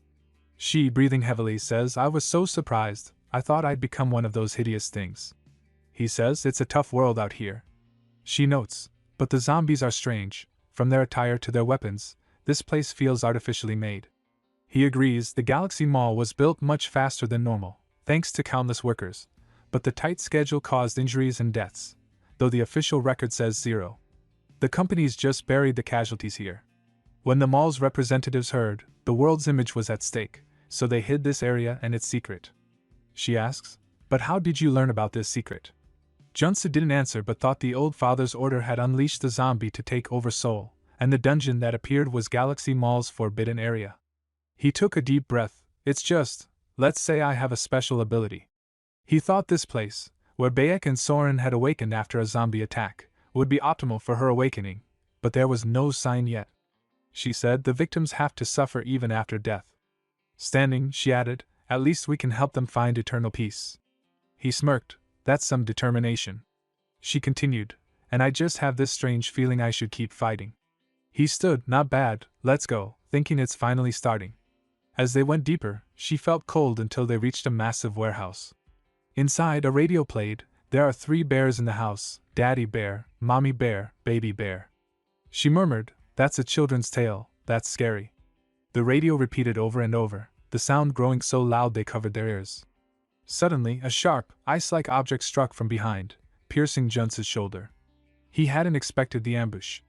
She, breathing heavily, says, I was so surprised, I thought I'd become one of those hideous things. He says, it's a tough world out here. She notes, but the zombies are strange, from their attire to their weapons, this place feels artificially made. He agrees, the Galaxy Mall was built much faster than normal, thanks to countless workers, but the tight schedule caused injuries and deaths, though the official record says 0. The companies just buried the casualties here. When the mall's representatives heard, the world's image was at stake, so they hid this area and its secret. She asks, but how did you learn about this secret? Junsa didn't answer but thought the Old Father's order had unleashed the zombie to take over Seoul, and the dungeon that appeared was Galaxy Mall's forbidden area. He took a deep breath, it's just, let's say I have a special ability. He thought this place, where Bayek and Soren had awakened after a zombie attack, would be optimal for her awakening, but there was no sign yet. She said, the victims have to suffer even after death. Standing, she added, at least we can help them find eternal peace. He smirked, that's some determination. She continued, and I just have this strange feeling I should keep fighting. He stood, not bad, let's go, thinking it's finally starting. As they went deeper, she felt cold until they reached a massive warehouse. Inside, a radio played, there are 3 bears in the house, Daddy Bear, Mommy Bear, Baby Bear. She murmured, that's a children's tale, that's scary. The radio repeated over and over, the sound growing so loud they covered their ears. Suddenly, a sharp, ice-like object struck from behind, piercing Junsa's shoulder. He hadn't expected the ambush.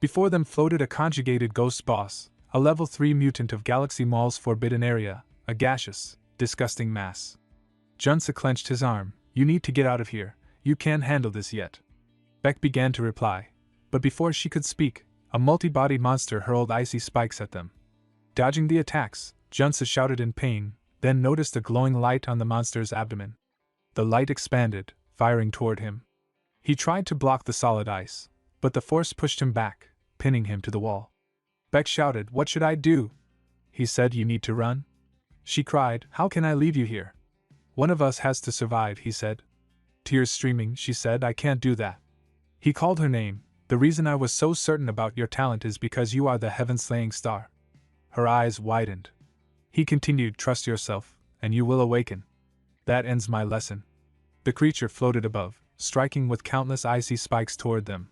Before them floated a conjugated ghost boss, a level 3 mutant of Galaxy Mall's forbidden area, a gaseous, disgusting mass. Junsa clenched his arm, you need to get out of here, you can't handle this yet. Beck began to reply, but before she could speak, a multi-bodied monster hurled icy spikes at them. Dodging the attacks, Junsa shouted in pain, then noticed a glowing light on the monster's abdomen. The light expanded, firing toward him. He tried to block the solid ice, but the force pushed him back, pinning him to the wall. Beck shouted, what should I do? He said, you need to run. She cried, how can I leave you here? One of us has to survive, he said. Tears streaming, she said, I can't do that. He called her name, the reason I was so certain about your talent is because you are the heaven-slaying star. Her eyes widened. He continued, trust yourself, and you will awaken. That ends my lesson. The creature floated above, striking with countless icy spikes toward them.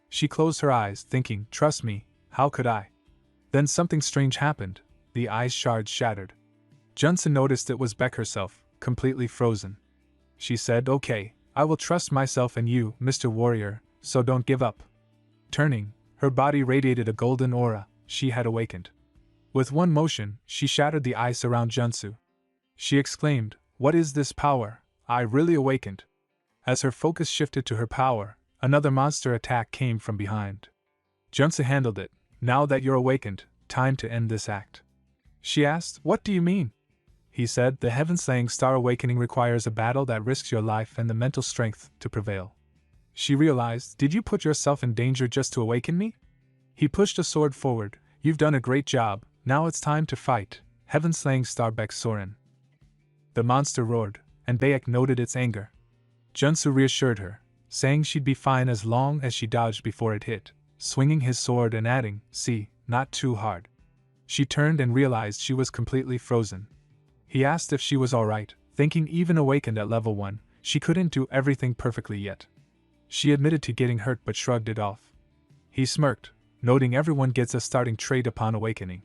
She closed her eyes, thinking, trust me, how could I? Then something strange happened. The ice shards shattered. Junsu noticed it was Beck herself, completely frozen. She said, okay, I will trust myself and you, Mr. Warrior, so don't give up. Turning, her body radiated a golden aura. She had awakened. With one motion, she shattered the ice around Junsu. She exclaimed, what is this power? I really awakened. As her focus shifted to her power, another monster attack came from behind. Junsu handled it. Now that you're awakened, time to end this act. She asked, what do you mean? He said, the heaven-slaying star awakening requires a battle that risks your life and the mental strength to prevail. She realized, did you put yourself in danger just to awaken me? He pushed a sword forward. You've done a great job, now it's time to fight. Heaven-slaying star Beck Soren. The monster roared, and Bayek noted its anger. Junsu reassured her, saying she'd be fine as long as she dodged before it hit, swinging his sword and adding, see, not too hard. She turned and realized she was completely frozen. He asked if she was alright, thinking even awakened at level 1, she couldn't do everything perfectly yet. She admitted to getting hurt but shrugged it off. He smirked, noting everyone gets a starting trait upon awakening.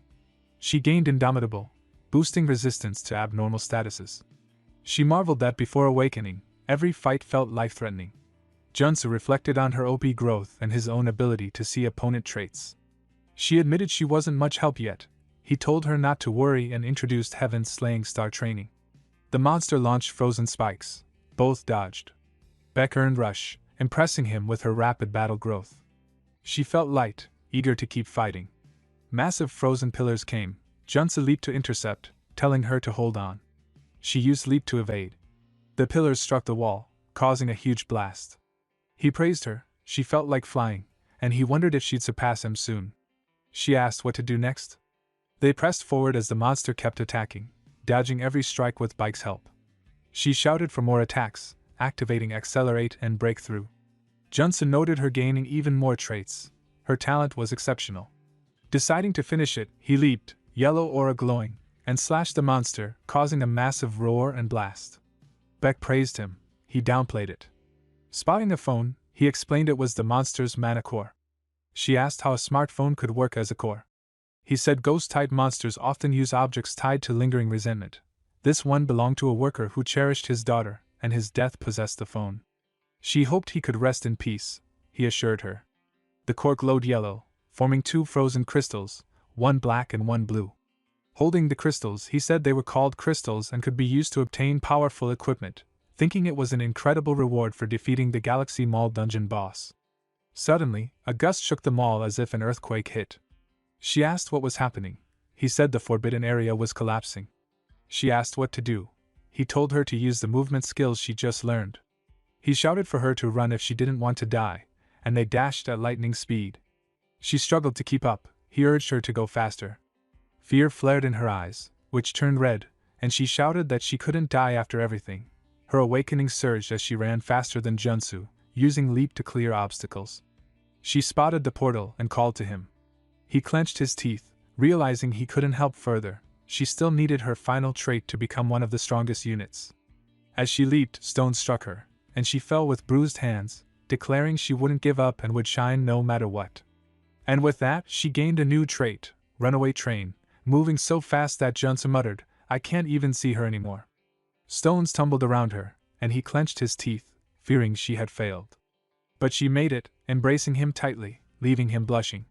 She gained Indomitable, boosting resistance to abnormal statuses. She marveled that before awakening, every fight felt life-threatening. Junsu reflected on her OP growth and his own ability to see opponent traits. She admitted she wasn't much help yet. He told her not to worry and introduced Heaven-slaying star training. The monster launched frozen spikes. Both dodged. Beck earned rush, impressing him with her rapid battle growth. She felt light, eager to keep fighting. Massive frozen pillars came. Junsu leaped to intercept, telling her to hold on. She used leap to evade. The pillars struck the wall, causing a huge blast. He praised her. She felt like flying, and he wondered if she'd surpass him soon. She asked what to do next. They pressed forward as the monster kept attacking, dodging every strike with Bike's help. She shouted for more attacks, activating Accelerate and Breakthrough. Junsu noted her gaining even more traits. Her talent was exceptional. Deciding to finish it, he leaped, yellow aura glowing, and slashed the monster, causing a massive roar and blast. Beck praised him. He downplayed it. Spotting a phone, he explained it was the monster's mana core. She asked how a smartphone could work as a core. He said ghost-type monsters often use objects tied to lingering resentment. This one belonged to a worker who cherished his daughter, and his death possessed the phone. She hoped he could rest in peace, he assured her. The core glowed yellow, forming 2 frozen crystals, one black and one blue. Holding the crystals, he said they were called crystals and could be used to obtain powerful equipment, thinking it was an incredible reward for defeating the Galaxy Mall dungeon boss. Suddenly, a gust shook the mall as if an earthquake hit. She asked what was happening. He said the forbidden area was collapsing. She asked what to do. He told her to use the movement skills she just learned. He shouted for her to run if she didn't want to die, and they dashed at lightning speed. She struggled to keep up. He urged her to go faster. Fear flared in her eyes, which turned red, and she shouted that she couldn't die after everything. Her awakening surged as she ran faster than Junsu, using leap to clear obstacles. She spotted the portal and called to him. He clenched his teeth, realizing he couldn't help further. She still needed her final trait to become one of the strongest units. As she leaped, stones struck her, and she fell with bruised hands, declaring she wouldn't give up and would shine no matter what. And with that, she gained a new trait, Runaway Train, moving so fast that Junsu muttered, I can't even see her anymore. Stones tumbled around her, and he clenched his teeth, fearing she had failed. But she made it, embracing him tightly, leaving him blushing.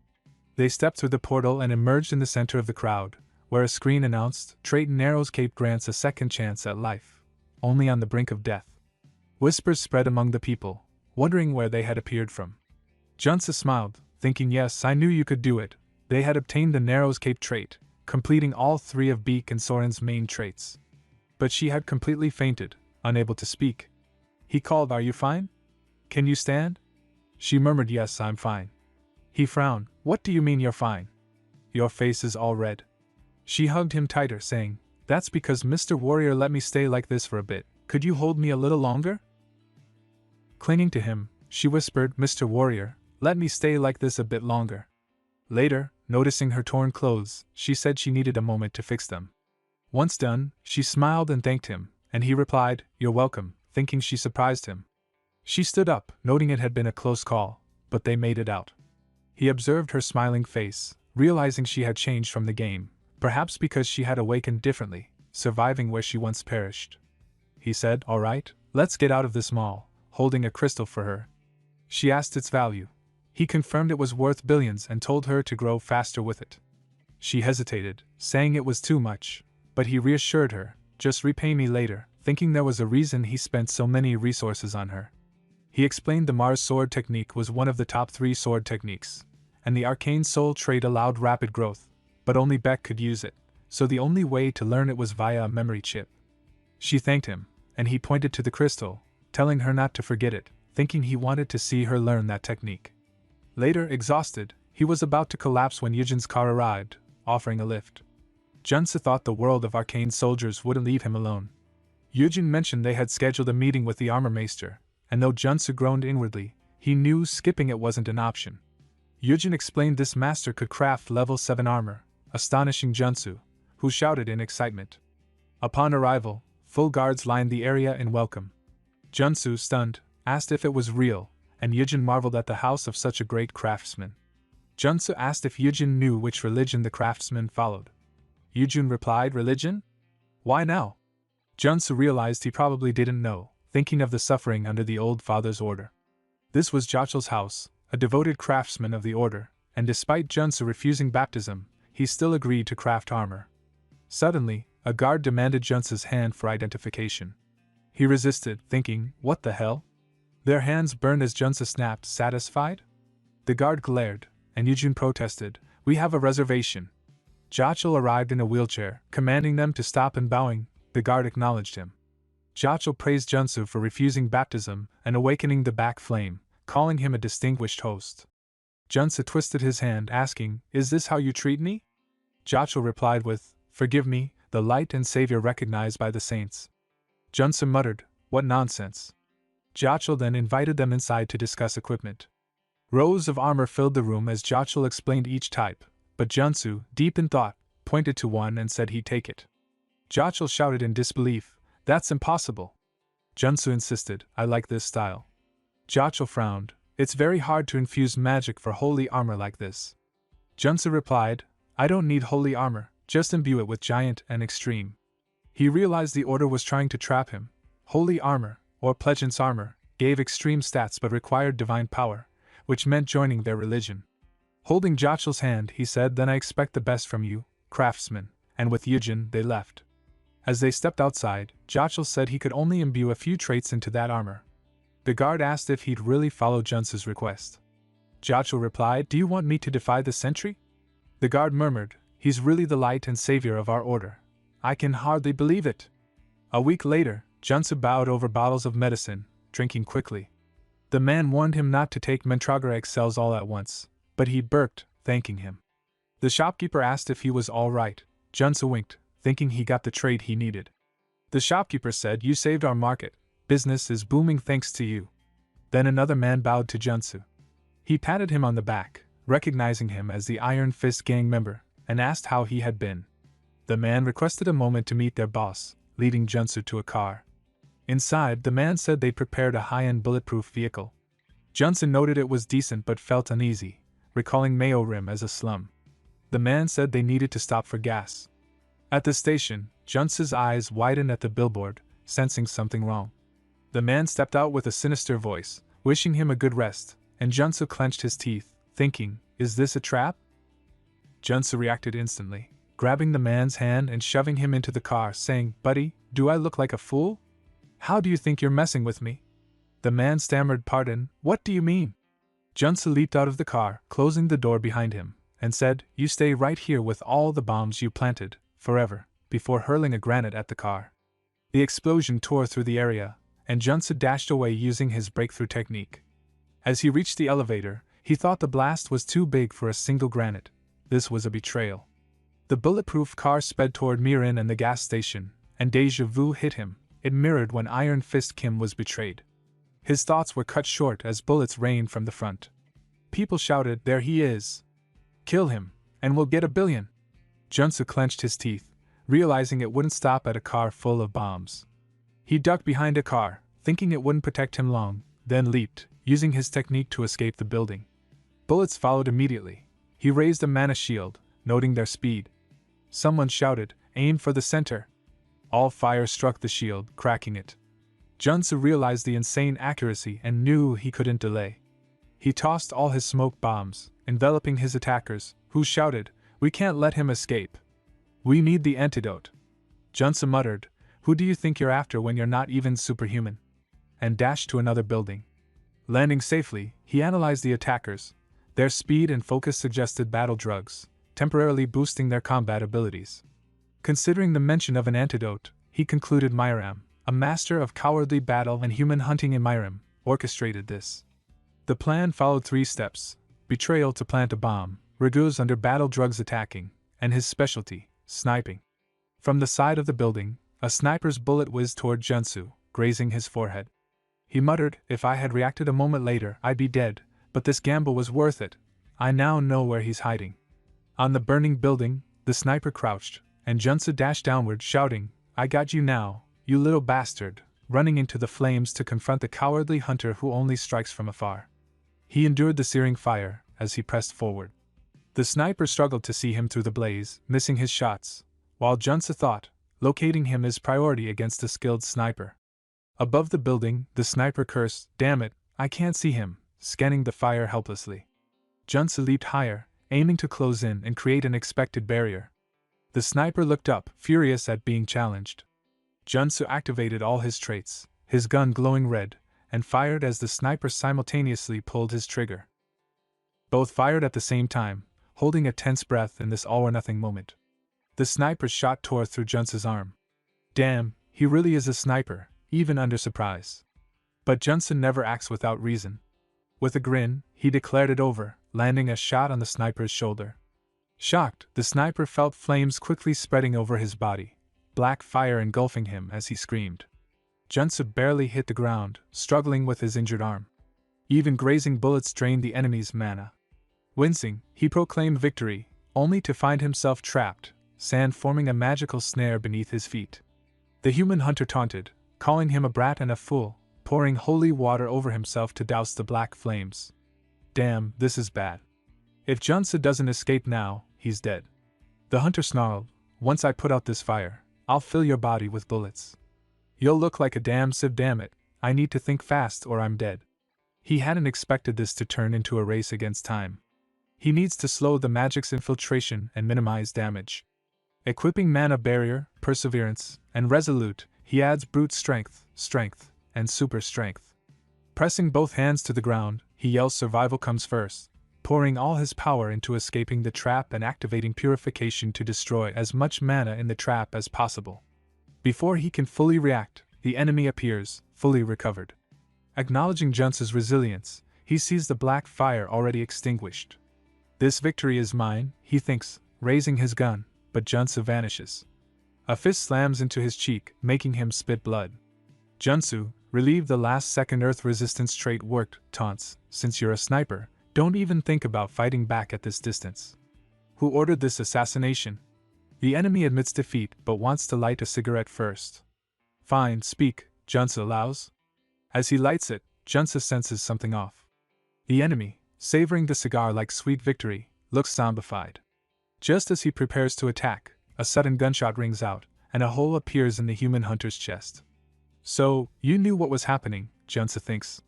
They stepped through the portal and emerged in the center of the crowd, where a screen announced, Trait Narrows Cape grants a second chance at life, only on the brink of death. Whispers spread among the people, wondering where they had appeared from. Junsu smiled, thinking yes, I knew you could do it. They had obtained the Narrows Cape trait, completing all 3 of Beak and Soren's main traits. But she had completely fainted, unable to speak. He called, Are you fine? Can you stand? She murmured, Yes, I'm fine. He frowned, What do you mean you're fine? Your face is all red. She hugged him tighter, saying, That's because Mr. Warrior let me stay like this for a bit. Could you hold me a little longer? Clinging to him, she whispered, Mr. Warrior, let me stay like this a bit longer. Later, noticing her torn clothes, she said she needed a moment to fix them. Once done, she smiled and thanked him, and he replied, "You're welcome," thinking she surprised him. She stood up, noting it had been a close call, but they made it out. He observed her smiling face, realizing she had changed from the game, perhaps because she had awakened differently, surviving where she once perished. He said, "All right, let's get out of this mall," holding a crystal for her. She asked its value. He confirmed it was worth billions and told her to grow faster with it. She hesitated, saying it was too much, but he reassured her, "Just repay me later," thinking there was a reason he spent so many resources on her. He explained the Mars sword technique was one of the top 3 sword techniques, and the arcane soul trait allowed rapid growth, but only Beck could use it, so the only way to learn it was via a memory chip. She thanked him, and he pointed to the crystal, telling her not to forget it, thinking he wanted to see her learn that technique. Later, exhausted, he was about to collapse when Yujin's car arrived, offering a lift. Junsu thought the world of arcane soldiers wouldn't leave him alone. Yujin mentioned they had scheduled a meeting with the armor maester, and though Junsu groaned inwardly, he knew skipping it wasn't an option. Yujin explained this master could craft level 7 armor, astonishing Junsu, who shouted in excitement. Upon arrival, full guards lined the area in welcome. Junsu, stunned, asked if it was real, and Yujin marveled at the house of such a great craftsman. Junsu asked if Yujin knew which religion the craftsman followed. Yujin replied, "Religion? Why now?" Junsu realized he probably didn't know, thinking of the suffering under the old father's order. This was Jachel's house, a devoted craftsman of the order, and despite Junsu refusing baptism, he still agreed to craft armor. Suddenly, a guard demanded Junsu's hand for identification. He resisted, thinking, "What the hell?" Their hands burned as Junsu snapped, "Satisfied?" The guard glared, and Yujin protested, "We have a reservation." Jachel arrived in a wheelchair, commanding them to stop, and bowing, the guard acknowledged him. Jachel praised Junsu for refusing baptism and awakening the back flame, calling him a distinguished host. Junsu twisted his hand, asking, "Is this how you treat me?" Jachel replied with, "Forgive me, the light and savior recognized by the saints." Junsu muttered, "What nonsense." Jachel then invited them inside to discuss equipment. Rows of armor filled the room as Jachel explained each type, but Junsu, deep in thought, pointed to one and said he'd take it. Jachel shouted in disbelief, "That's impossible." Junsu insisted, "I like this style." Jachel frowned, "It's very hard to infuse magic for holy armor like this." Junsu replied, "I don't need holy armor, just imbue it with giant and extreme." He realized the order was trying to trap him. Holy armor, or Plegence armor, gave extreme stats but required divine power, which meant joining their religion. Holding Jachel's hand, he said, "Then I expect the best from you, craftsman," and with Yujin, they left. As they stepped outside, Jachel said he could only imbue a few traits into that armor. The guard asked if he'd really follow Junsu's request. Jachel replied, "Do you want me to defy the sentry?" The guard murmured, "He's really the light and savior of our order. I can hardly believe it." A week later, Junsu bowed over bottles of medicine, drinking quickly. The man warned him not to take Mantragora cells all at once, but he burped, thanking him. The shopkeeper asked if he was all right. Junsu winked, thinking he got the trade he needed. The shopkeeper said, "You saved our market. Business is booming thanks to you." Then another man bowed to Junsu. He patted him on the back, recognizing him as the Iron Fist gang member, and asked how he had been. The man requested a moment to meet their boss, leading Junsu to a car. Inside, the man said they'd prepared a high-end bulletproof vehicle. Junsu noted it was decent but felt uneasy, recalling Mayo Rim as a slum. The man said they needed to stop for gas. At the station, Junsu's eyes widened at the billboard, sensing something wrong. The man stepped out with a sinister voice, wishing him a good rest, and Junsu clenched his teeth, thinking, "Is this a trap?" Junsu reacted instantly, grabbing the man's hand and shoving him into the car, saying, "Buddy, do I look like a fool? How do you think you're messing with me?" The man stammered, "Pardon, what do you mean?" Junsu leaped out of the car, closing the door behind him, and said, "You stay right here with all the bombs you planted, forever," before hurling a granite at the car. The explosion tore through the area, and Junsu dashed away using his breakthrough technique. As he reached the elevator, he thought the blast was too big for a single granite. This was a betrayal. The bulletproof car sped toward Mirin and the gas station, and deja vu hit him. It mirrored when Iron Fist Kim was betrayed. His thoughts were cut short as bullets rained from the front. People shouted, "There he is! Kill him, and we'll get $1 billion!" Junsu clenched his teeth, realizing it wouldn't stop at a car full of bombs. He ducked behind a car, thinking it wouldn't protect him long, then leaped, using his technique to escape the building. Bullets followed immediately. He raised a mana shield, noting their speed. Someone shouted, "Aim for the center." All fire struck the shield, cracking it. Junsu realized the insane accuracy and knew he couldn't delay. He tossed all his smoke bombs, enveloping his attackers, who shouted, "We can't let him escape. We need the antidote." Junsu muttered, "Who do you think you're after when you're not even superhuman?" and dashed to another building. Landing safely, he analyzed the attackers. Their speed and focus suggested battle drugs, temporarily boosting their combat abilities. Considering the mention of an antidote, he concluded Myram, a master of cowardly battle and human hunting in Myram, orchestrated this. The plan followed 3 steps: betrayal to plant a bomb, Ragu's under battle drugs attacking, and his specialty, sniping. From the side of the building, a sniper's bullet whizzed toward Junsu, grazing his forehead. He muttered, "If I had reacted a moment later, I'd be dead, but this gamble was worth it. I now know where he's hiding." On the burning building, the sniper crouched, and Junsu dashed downward, shouting, "I got you now, you little bastard," running into the flames to confront the cowardly hunter who only strikes from afar. He endured the searing fire as he pressed forward. The sniper struggled to see him through the blaze, missing his shots, while Junsu thought, locating him is priority against a skilled sniper. Above the building, the sniper cursed, "Damn it, I can't see him," scanning the fire helplessly. Junsu leaped higher, aiming to close in and create an expected barrier. The sniper looked up, furious at being challenged. Junsu activated all his traits, his gun glowing red, and fired as the sniper simultaneously pulled his trigger. Both fired at the same time, holding a tense breath in this all-or-nothing moment. The sniper's shot tore through Junsu's arm. Damn, he really is a sniper, even under surprise. But Junsu never acts without reason. With a grin, he declared it over, landing a shot on the sniper's shoulder. Shocked, the sniper felt flames quickly spreading over his body, black fire engulfing him as he screamed. Junsu barely hit the ground, struggling with his injured arm. Even grazing bullets drained the enemy's mana. Wincing, he proclaimed victory, only to find himself trapped, sand forming a magical snare beneath his feet. The human hunter taunted, calling him a brat and a fool, pouring holy water over himself to douse the black flames. Damn, this is bad. If Junsu doesn't escape now, he's dead. The hunter snarled, "Once I put out this fire, I'll fill your body with bullets. You'll look like a damn sieve, damn it, I need to think fast or I'm dead." He hadn't expected this to turn into a race against time. He needs to slow the magic's infiltration and minimize damage. Equipping mana barrier, perseverance, and resolute, he adds brute strength, and super strength. Pressing both hands to the ground, he yells survival comes first, pouring all his power into escaping the trap and activating purification to destroy as much mana in the trap as possible. Before he can fully react, the enemy appears, fully recovered. Acknowledging Junsu's resilience, he sees the black fire already extinguished. This victory is mine, he thinks, raising his gun, but Junsu vanishes. A fist slams into his cheek, making him spit blood. Junsu, relieved the last-second earth resistance trait worked, taunts, "Since you're a sniper, don't even think about fighting back at this distance." Who ordered this assassination? The enemy admits defeat but wants to light a cigarette first. Fine, speak, Junsu allows. As he lights it, Junsu senses something off. The enemy, savoring the cigar like sweet victory, looks zombified. Just as he prepares to attack, a sudden gunshot rings out, and a hole appears in the human hunter's chest. So, you knew what was happening, Junsu thinks.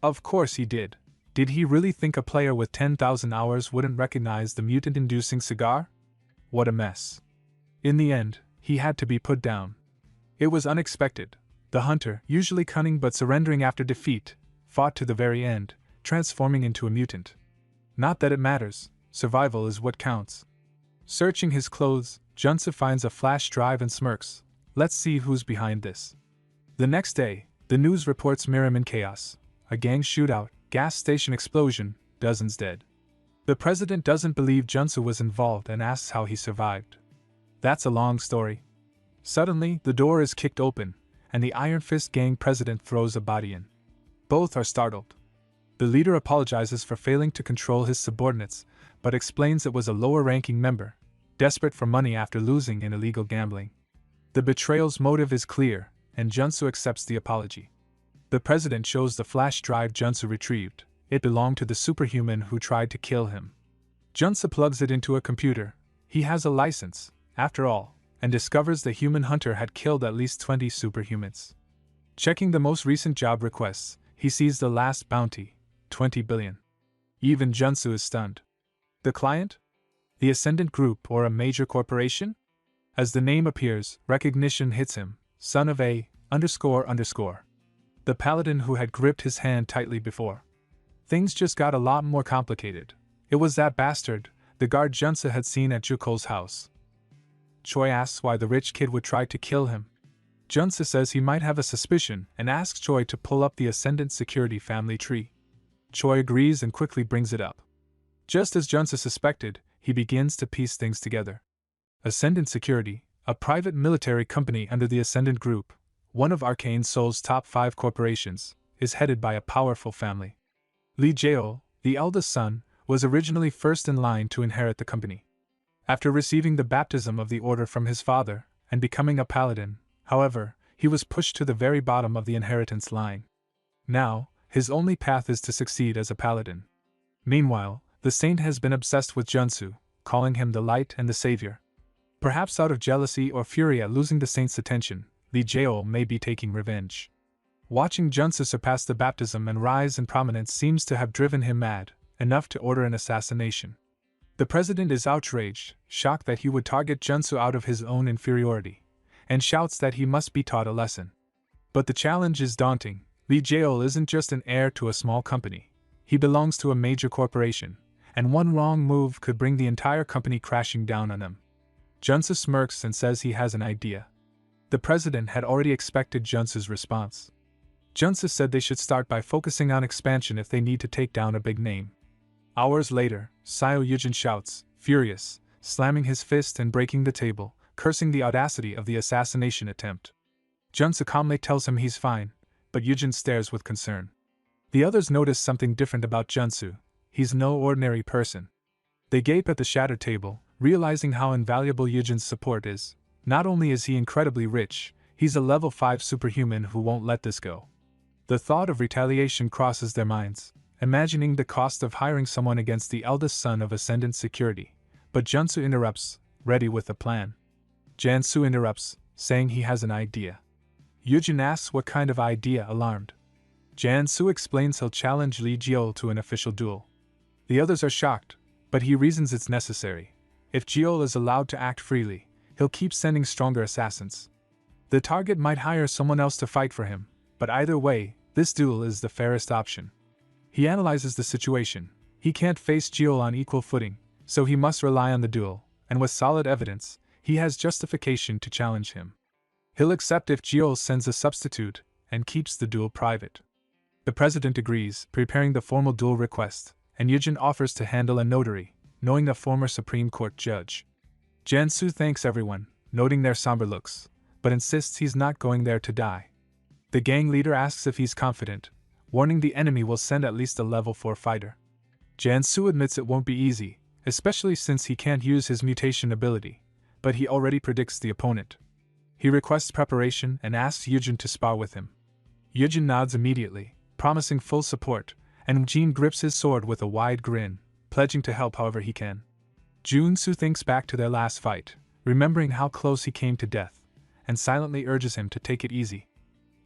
Of course he did. Did he really think a player with 10,000 hours wouldn't recognize the mutant-inducing cigar? What a mess. In the end, he had to be put down. It was unexpected. The hunter, usually cunning but surrendering after defeat, fought to the very end, transforming into a mutant. Not that it matters, survival is what counts. Searching his clothes, Junsu finds a flash drive and smirks. Let's see who's behind this. The next day, the news reports Miram in chaos. A gang shootout, gas station explosion, dozens dead. The president doesn't believe Junsu was involved and asks how he survived. That's a long story. Suddenly, the door is kicked open, and the Iron Fist gang president throws a body in. Both are startled. The leader apologizes for failing to control his subordinates, but explains it was a lower-ranking member, desperate for money after losing in illegal gambling. The betrayal's motive is clear, and Junsu accepts the apology. The president shows the flash drive Junsu retrieved. It belonged to the superhuman who tried to kill him. Junsu plugs it into a computer. He has a license, after all, and discovers the human hunter had killed at least 20 superhumans. Checking the most recent job requests, he sees the last bounty, 20 billion. Even Junsu is stunned. The client? The Ascendant Group or a major corporation? As the name appears, recognition hits him, son of A, __. The paladin who had gripped his hand tightly before. Things just got a lot more complicated. It was that bastard, the guard Junsu had seen at Juko's house. Choi asks why the rich kid would try to kill him. Junsu says he might have a suspicion and asks Choi to pull up the Ascendant Security family tree. Choi agrees and quickly brings it up. Just as Junsu suspected, he begins to piece things together. Ascendant Security, a private military company under the Ascendant Group, one of Arcane Soul's top 5 corporations, is headed by a powerful family. Lee Jae-ol, the eldest son, was originally first in line to inherit the company. After receiving the baptism of the order from his father and becoming a paladin, however, he was pushed to the very bottom of the inheritance line. Now, his only path is to succeed as a paladin. Meanwhile, the saint has been obsessed with Junsu, calling him the light and the savior. Perhaps out of jealousy or fury at losing the saint's attention, Lee Jae-ol may be taking revenge. Watching Junsu surpass the baptism and rise in prominence seems to have driven him mad, enough to order an assassination. The president is outraged, shocked that he would target Junsu out of his own inferiority, and shouts that he must be taught a lesson. But the challenge is daunting. Lee Jae-ol isn't just an heir to a small company. He belongs to a major corporation, and one wrong move could bring the entire company crashing down on him. Junsu smirks and says he has an idea. The president had already expected Junsu's response. Junsu said they should start by focusing on expansion if they need to take down a big name. Hours later, Seo Yujin shouts, furious, slamming his fist and breaking the table, cursing the audacity of the assassination attempt. Junsu calmly tells him he's fine, but Yujin stares with concern. The others notice something different about Junsu. He's no ordinary person. They gape at the shattered table, realizing how invaluable Yujin's support is. Not only is he incredibly rich, he's a level 5 superhuman who won't let this go. The thought of retaliation crosses their minds, imagining the cost of hiring someone against the eldest son of Ascendant Security. But Junsu interrupts, ready with a plan. Jansu interrupts, saying he has an idea. Yujin asks what kind of idea, alarmed. Jansu explains he'll challenge Lee Jae-ol to an official duel. The others are shocked, but he reasons it's necessary. If Jae-ol is allowed to act freely, he'll keep sending stronger assassins. The target might hire someone else to fight for him, but either way, this duel is the fairest option. He analyzes the situation. He can't face Jae-ol on equal footing, so he must rely on the duel, and with solid evidence, he has justification to challenge him. He'll accept if Jae-ol sends a substitute and keeps the duel private. The president agrees, preparing the formal duel request, and Yujin offers to handle a notary, knowing a former Supreme Court judge. Jansu thanks everyone, noting their somber looks, but insists he's not going there to die. The gang leader asks if he's confident, warning the enemy will send at least a level 4 fighter. Jansu admits it won't be easy, especially since he can't use his mutation ability, but he already predicts the opponent. He requests preparation and asks Yujin to spar with him. Yujin nods immediately, promising full support, and Jin grips his sword with a wide grin, pledging to help however he can. Junsu thinks back to their last fight, remembering how close he came to death, and silently urges him to take it easy.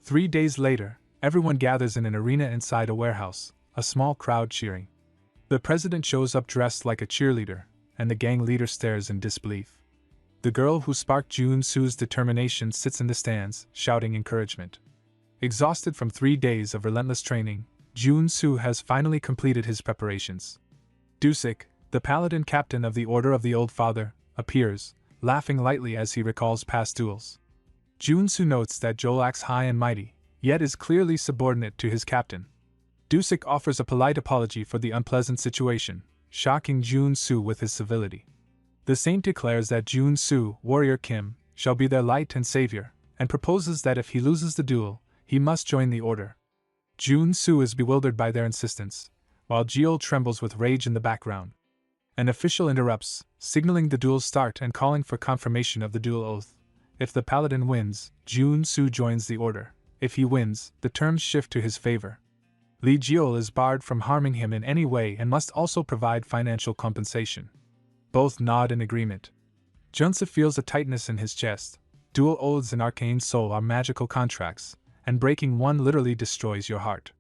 3 days later, everyone gathers in an arena inside a warehouse, a small crowd cheering. The president shows up dressed like a cheerleader, and the gang leader stares in disbelief. The girl who sparked Junsu's determination sits in the stands, shouting encouragement. Exhausted from 3 days of relentless training, Junsu has finally completed his preparations. Dusik, the paladin captain of the Order of the Old Father, appears, laughing lightly as he recalls past duels. Junsu notes that Joel acts high and mighty, yet is clearly subordinate to his captain. Dusik offers a polite apology for the unpleasant situation, shocking Junsu with his civility. The saint declares that Junsu, warrior Kim, shall be their light and savior, and proposes that if he loses the duel, he must join the order. Junsu is bewildered by their insistence, while Jae-ol trembles with rage in the background. An official interrupts, signaling the duel's start and calling for confirmation of the duel oath. If the paladin wins, Jun-Soo joins the order. If he wins, the terms shift to his favor. Li Jiol is barred from harming him in any way and must also provide financial compensation. Both nod in agreement. Junsa feels a tightness in his chest. Dual oaths in Arcane Soul are magical contracts, and breaking one literally destroys your heart.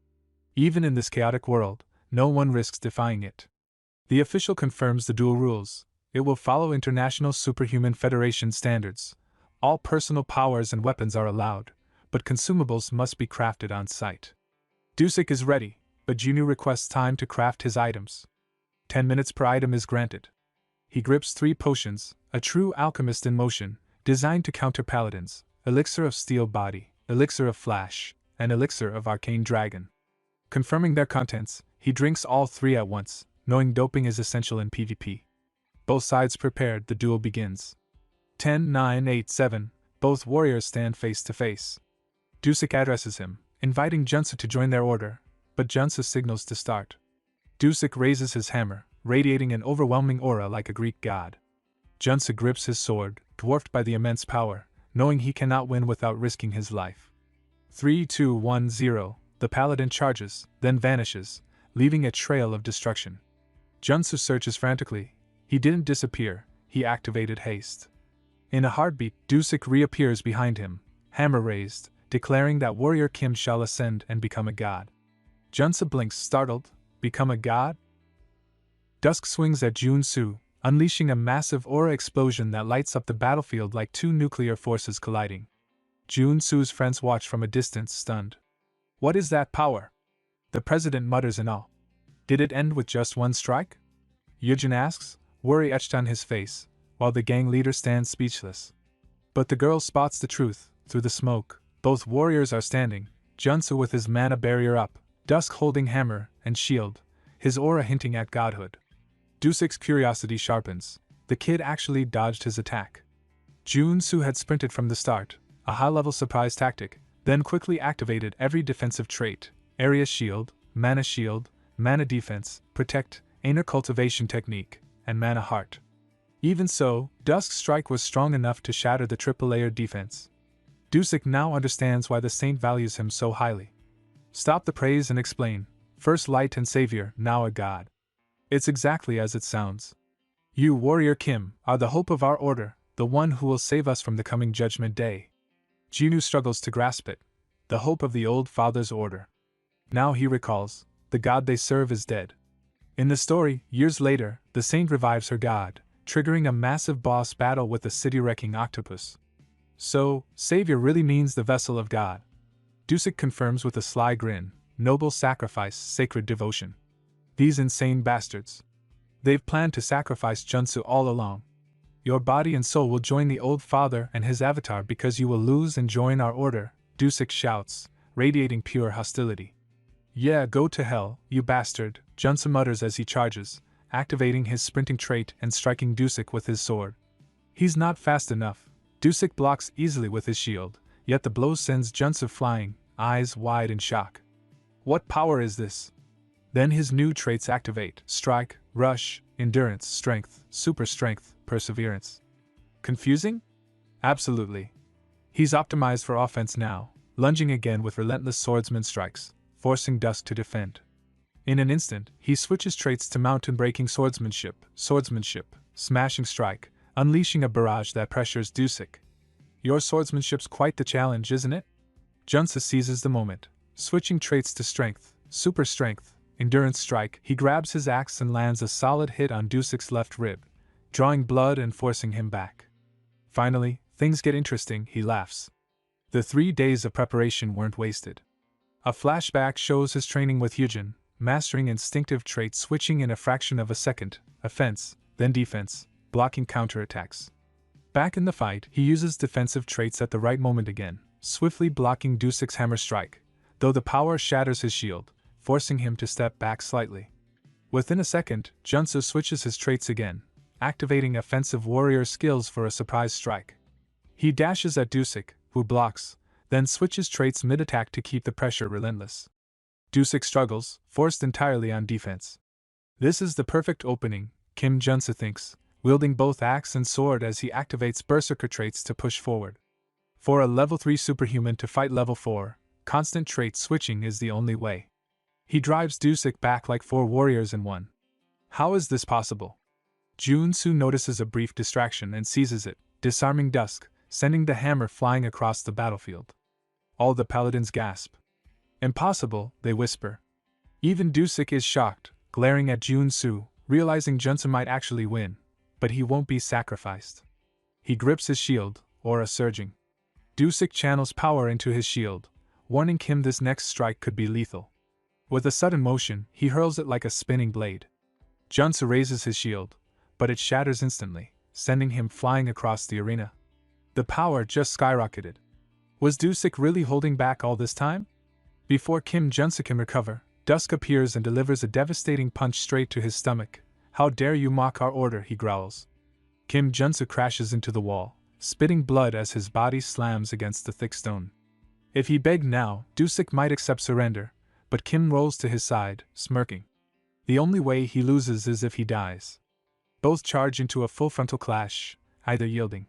Even in this chaotic world, no one risks defying it. The official confirms the duel rules. It will follow International Superhuman Federation standards. All personal powers and weapons are allowed, but consumables must be crafted on site. Dusik is ready, but Junu requests time to craft his items. 10 minutes per item is granted. He grips 3 potions, a true alchemist in motion, designed to counter paladins: Elixir of Steel Body, Elixir of Flash, and Elixir of Arcane Dragon. Confirming their contents, he drinks all 3 at once, knowing doping is essential in PvP. Both sides prepared, the duel begins. 10, 9, 8, 7, both warriors stand face to face. Dusik addresses him, inviting Junsa to join their order, but Junsa signals to start. Dusik raises his hammer, radiating an overwhelming aura like a Greek god. Junsa grips his sword, dwarfed by the immense power, knowing he cannot win without risking his life. 3, 2, 1, 0, the paladin charges, then vanishes, leaving a trail of destruction. Junsa searches frantically. He didn't disappear, he activated haste. In a heartbeat, Dusik reappears behind him, hammer raised, declaring that warrior Kim shall ascend and become a god. Junsa blinks, startled. Become a god? Dusk swings at Jun-Soo, unleashing a massive aura explosion that lights up the battlefield like 2 nuclear forces colliding. Jun-Soo's friends watch from a distance, stunned. What is that power? The president mutters in awe. Did it end with just 1 strike? Yujin asks, worry etched on his face, while the gang leader stands speechless. But the girl spots the truth. Through the smoke, both warriors are standing, Junsa with his mana barrier up, Dusk holding hammer and shield, his aura hinting at godhood. Dusik's curiosity sharpens. The kid actually dodged his attack. Jun-Soo had sprinted from the start, a high-level surprise tactic, then quickly activated every defensive trait: area shield, mana defense, protect, inner cultivation technique, and mana heart. Even so, Dusk's strike was strong enough to shatter the triple-layered defense. Dusik now understands why the saint values him so highly. Stop the praise and explain. First light and savior, now a god. It's exactly as it sounds. You, warrior Kim, are the hope of our order, the one who will save us from the coming judgment day. Jinu struggles to grasp it. The hope of the old father's order. Now he recalls, the god they serve is dead. In the story, years later, the saint revives her god, triggering a massive boss battle with the city-wrecking octopus. So, savior really means the vessel of God. Dusik confirms with a sly grin, noble sacrifice, sacred devotion. These insane bastards. They've planned to sacrifice Junsu all along. Your body and soul will join the old father and his avatar because you will lose and join our order, Dusik shouts, radiating pure hostility. Yeah, go to hell, you bastard, Junsu mutters as he charges, activating his sprinting trait and striking Dusik with his sword. He's not fast enough. Dusik blocks easily with his shield, yet the blow sends Junsu flying, eyes wide in shock. What power is this? Then his new traits activate: strike, rush, endurance, strength, super strength, perseverance. Confusing? Absolutely. He's optimized for offense now, lunging again with relentless swordsman strikes, forcing Dusk to defend. In an instant, he switches traits to mountain-breaking swordsmanship, smashing strike, unleashing a barrage that pressures Dusik. Your swordsmanship's quite the challenge, isn't it? Junsa seizes the moment, switching traits to strength, super strength, endurance strike. He grabs his axe and lands a solid hit on Dusik's left rib, drawing blood and forcing him back. Finally, things get interesting, he laughs. The 3 days of preparation weren't wasted. A flashback shows his training with Hyujin, mastering instinctive traits, switching in a fraction of a second, offense, then defense, blocking counterattacks. Back in the fight, he uses defensive traits at the right moment again, swiftly blocking Dusik's hammer strike, though the power shatters his shield, forcing him to step back slightly. Within a second, Junsu switches his traits again, activating offensive warrior skills for a surprise strike. He dashes at Dusik, who blocks, then switches traits mid-attack to keep the pressure relentless. Dusik struggles, forced entirely on defense. This is the perfect opening. Kim Junsa thinks, wielding both axe and sword as he activates berserker traits to push forward. For a level 3 superhuman to fight level 4, constant trait switching is the only way. He drives Dusik back like 4 warriors in one. How is this possible? Junsu notices a brief distraction and seizes it, disarming Dusk, sending the hammer flying across the battlefield. All the paladins gasp. Impossible, they whisper. Even Dusik is shocked, glaring at Junsu, realizing Junsu might actually win, but he won't be sacrificed. He grips his shield, aura surging. Dusik channels power into his shield, warning Kim this next strike could be lethal. With a sudden motion, he hurls it like a spinning blade. Junsu raises his shield, but it shatters instantly, sending him flying across the arena. The power just skyrocketed. Was Dusik really holding back all this time? Before Kim Junsu can recover, Dusk appears and delivers a devastating punch straight to his stomach. How dare you mock our order, he growls. Kim Junsu crashes into the wall, spitting blood as his body slams against the thick stone. If he begged now, Dusik might accept surrender, but Kim rolls to his side, smirking. The only way he loses is if he dies. Both charge into a full frontal clash, either yielding.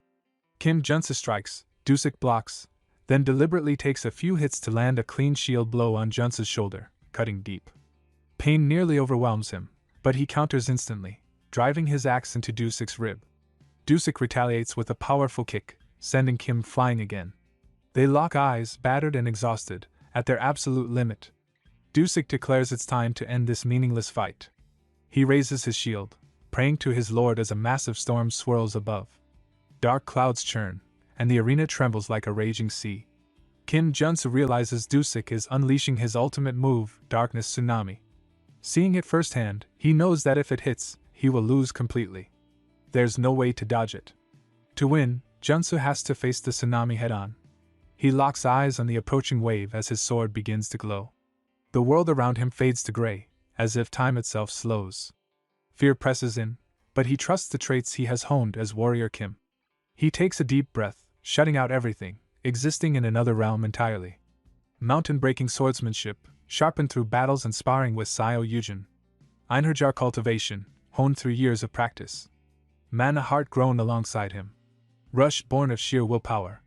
Kim Junsu strikes, Dusik blocks, then deliberately takes a few hits to land a clean shield blow on Junsu's shoulder, cutting deep. Pain nearly overwhelms him, but he counters instantly, driving his axe into Dusik's rib. Dusik retaliates with a powerful kick, sending Kim flying again. They lock eyes, battered and exhausted, at their absolute limit. Dusik declares it's time to end this meaningless fight. He raises his shield, praying to his lord as a massive storm swirls above. Dark clouds churn, and the arena trembles like a raging sea. Kim Junsu realizes Dusik is unleashing his ultimate move, Darkness Tsunami. Seeing it firsthand, he knows that if it hits, he will lose completely. There's no way to dodge it. To win, Junsu has to face the tsunami head-on. He locks eyes on the approaching wave as his sword begins to glow. The world around him fades to gray, as if time itself slows. Fear presses in, but he trusts the traits he has honed as Warrior Kim. He takes a deep breath, shutting out everything, existing in another realm entirely. Mountain-breaking swordsmanship, sharpened through battles and sparring with Seo Yujin. Einherjar cultivation, honed through years of practice. Mana heart grown alongside him. Rush born of sheer willpower.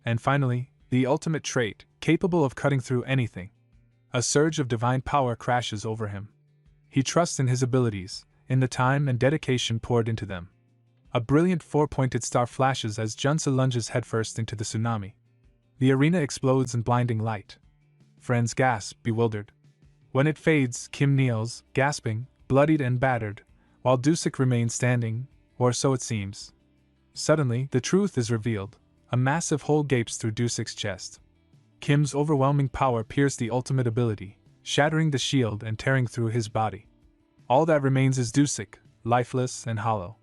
And finally, the ultimate trait, capable of cutting through anything. A surge of divine power crashes over him. He trusts in his abilities, in the time and dedication poured into them. A brilliant 4-pointed star flashes as Junsu lunges headfirst into the tsunami. The arena explodes in blinding light. Friends gasp, bewildered. When it fades, Kim kneels, gasping, bloodied and battered, while Dusik remains standing, or so it seems. Suddenly, the truth is revealed. A massive hole gapes through Dusik's chest. Kim's overwhelming power pierced the ultimate ability, shattering the shield and tearing through his body. All that remains is Dusik, lifeless and hollow.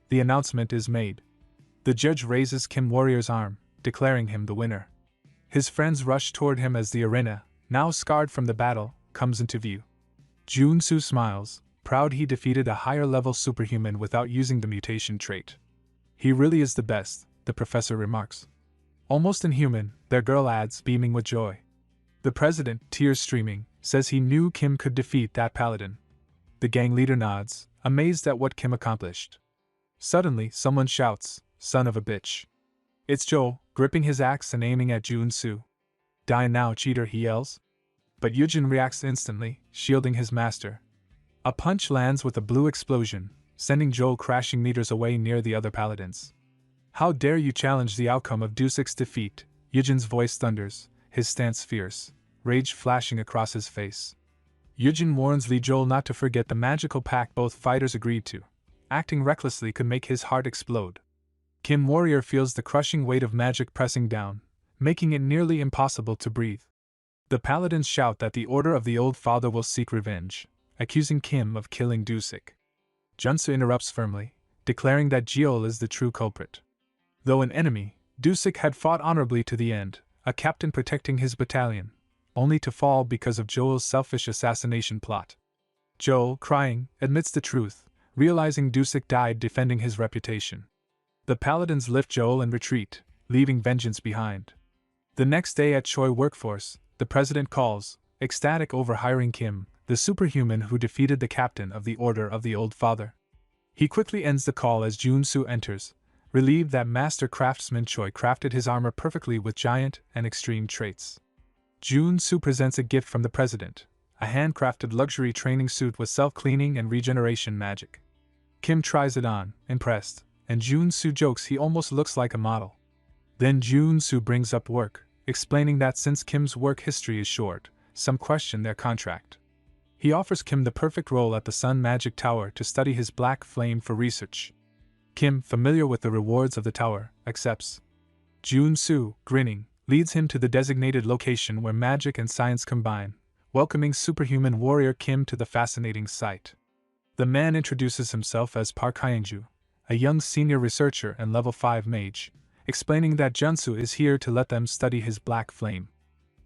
The announcement is made. The judge raises Kim Warrior's arm, declaring him the winner. His friends rush toward him as the arena, now scarred from the battle, comes into view. Junsu smiles, proud he defeated a higher-level superhuman without using the mutation trait. He really is the best, the professor remarks. Almost inhuman, their girl adds, beaming with joy. The president, tears streaming, says he knew Kim could defeat that paladin. The gang leader nods, amazed at what Kim accomplished. Suddenly, someone shouts, "Son of a bitch." It's Joe, gripping his axe and aiming at Junsu. "Die now, cheater," he yells. But Yujin reacts instantly, shielding his master. A punch lands with a blue explosion, sending Joe crashing meters away near the other paladins. "How dare you challenge the outcome of Dusik's defeat?" Yujin's voice thunders, his stance fierce, rage flashing across his face. Yujin warns Li Joel not to forget the magical pact both fighters agreed to. Acting recklessly could make his heart explode. Kim Warrior feels the crushing weight of magic pressing down, making it nearly impossible to breathe. The paladins shout that the Order of the Old Father will seek revenge, accusing Kim of killing Dusik. Junsu interrupts firmly, declaring that Jiol is the true culprit. Though an enemy, Dusik had fought honorably to the end, a captain protecting his battalion, only to fall because of Joel's selfish assassination plot. Joel, crying, admits the truth, realizing Dusik died defending his reputation. The paladins lift Joel and retreat, leaving vengeance behind. The next day at Choi Workforce, the president calls, ecstatic over hiring Kim, the superhuman who defeated the captain of the Order of the Old Father. He quickly ends the call as Jun-soo enters, relieved that Master Craftsman Choi crafted his armor perfectly with giant and extreme traits. Jun-soo presents a gift from the president, a handcrafted luxury training suit with self-cleaning and regeneration magic. Kim tries it on, impressed, and Jun-soo jokes he almost looks like a model. Then Jun-soo brings up work, explaining that since Kim's work history is short, some question their contract. He offers Kim the perfect role at the Sun Magic Tower to study his black flame for research. Kim, familiar with the rewards of the tower, accepts. Jun-soo, grinning, leads him to the designated location where magic and science combine, welcoming superhuman warrior Kim to the fascinating sight. The man introduces himself as Park Hyangju, a young senior researcher and level 5 mage, explaining that Jun-soo is here to let them study his black flame.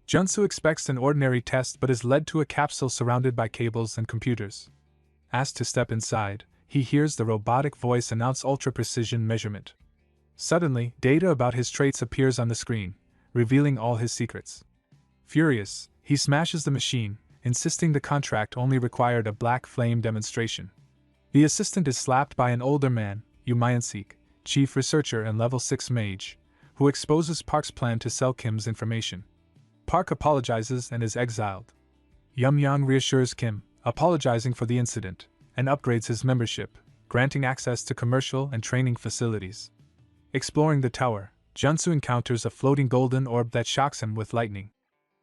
Jun-soo expects an ordinary test but is led to a capsule surrounded by cables and computers. Asked to step inside, he hears the robotic voice announce ultra-precision measurement. Suddenly, data about his traits appears on the screen, revealing all his secrets. Furious, he smashes the machine, insisting the contract only required a black flame demonstration. The assistant is slapped by an older man, Yu Myan-sik, chief researcher and level 6 mage, who exposes Park's plan to sell Kim's information. Park apologizes and is exiled. Yum-yang reassures Kim, apologizing for the incident, and upgrades his membership, granting access to commercial and training facilities. Exploring the tower, Jun-soo encounters a floating golden orb that shocks him with lightning.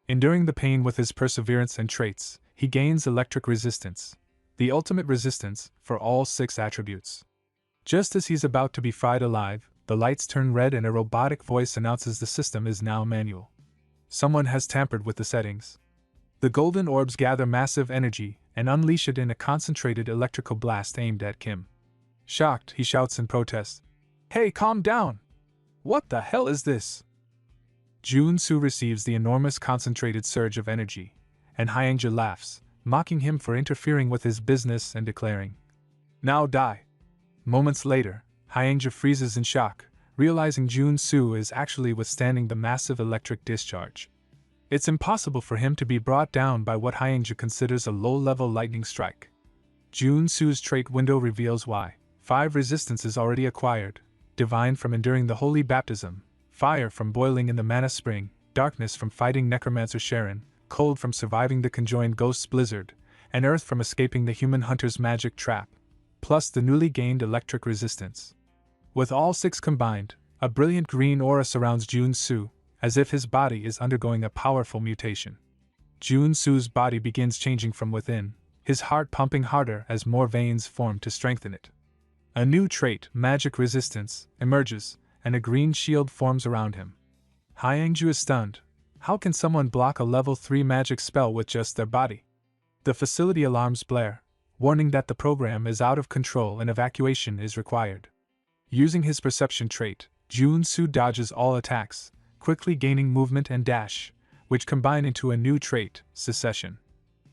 Enduring the pain with his perseverance and traits, he gains electric resistance, the ultimate resistance for all 6 attributes. Just as he's about to be fried alive, the lights turn red and a robotic voice announces the system is now manual. Someone has tampered with the settings. The golden orbs gather massive energy and unleash it in a concentrated electrical blast aimed at Kim. Shocked, he shouts in protest, "Hey, calm down! What the hell is this?" Jun-soo receives the enormous concentrated surge of energy, and Hyangja laughs, mocking him for interfering with his business and declaring, "Now die." Moments later, Hyangja freezes in shock, realizing Jun-soo is actually withstanding the massive electric discharge. It's impossible for him to be brought down by what Hyangja considers a low-level lightning strike. Jun-soo's trait window reveals why. 5 resistances already acquired: divine from enduring the holy baptism, fire from boiling in the mana spring, darkness from fighting necromancer Sharon, cold from surviving the conjoined ghosts blizzard, and earth from escaping the human hunter's magic trap, plus the newly gained electric resistance. With all 6 combined, a brilliant green aura surrounds Jun-soo, as if his body is undergoing a powerful mutation. Jun-soo's body begins changing from within, his heart pumping harder as more veins form to strengthen it. A new trait, magic resistance, emerges, and a green shield forms around him. Hyangju is stunned. How can someone block a level 3 magic spell with just their body? The facility alarms blare, warning that the program is out of control and evacuation is required. Using his perception trait, Jun-soo dodges all attacks, quickly gaining movement and dash, which combine into a new trait, secession.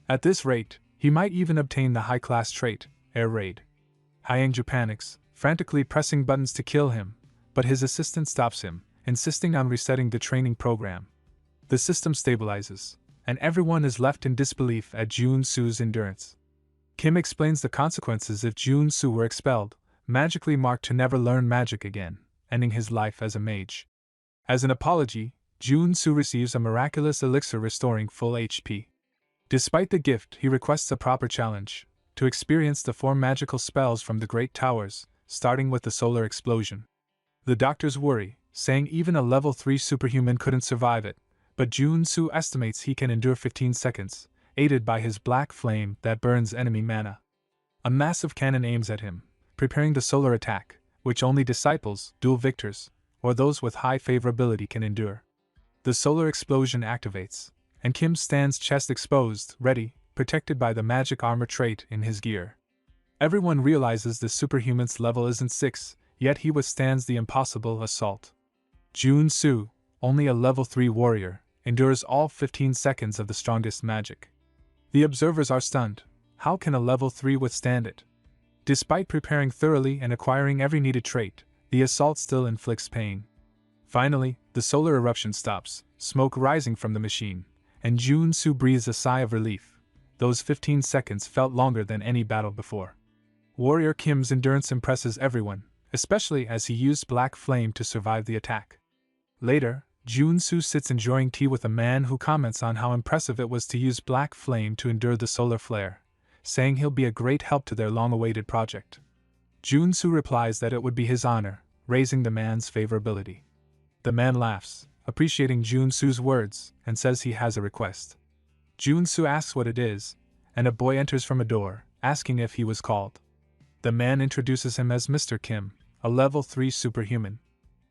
At this rate, he might even obtain the high-class trait, air raid. Hyangju panics, frantically pressing buttons to kill him, but his assistant stops him, insisting on resetting the training program. The system stabilizes, and everyone is left in disbelief at Jun-soo's endurance. Kim explains the consequences if Jun-soo were expelled, magically marked to never learn magic again, ending his life as a mage. As an apology, Jun-soo receives a miraculous elixir restoring full HP. Despite the gift, he requests a proper challenge, to experience the 4 magical spells from the Great Towers, starting with the solar explosion. The doctors worry, saying even a level 3 superhuman couldn't survive it, but Jun-soo estimates he can endure 15 seconds, aided by his black flame that burns enemy mana. A massive cannon aims at him, preparing the solar attack, which only disciples, dual victors, or those with high favorability can endure. The solar explosion activates, and Kim stands chest exposed, ready, protected by the magic armor trait in his gear. Everyone realizes the superhuman's level isn't 6, yet he withstands the impossible assault. Jun-soo, only a level 3 warrior, endures all 15 seconds of the strongest magic. The observers are stunned. How can a level 3 withstand it? Despite preparing thoroughly and acquiring every needed trait, the assault still inflicts pain. Finally, the solar eruption stops, smoke rising from the machine, and Jun-soo breathes a sigh of relief. Those 15 seconds felt longer than any battle before. Warrior Kim's endurance impresses everyone, especially as he used Black Flame to survive the attack. Later, Jun-soo sits enjoying tea with a man who comments on how impressive it was to use Black Flame to endure the solar flare, saying he'll be a great help to their long-awaited project. Jun-soo replies that it would be his honor, raising the man's favorability. The man laughs, appreciating Jun-soo's words, and says he has a request. Jun-soo asks what it is, and a boy enters from a door, asking if he was called. The man introduces him as Mr. Kim, a level 3 superhuman.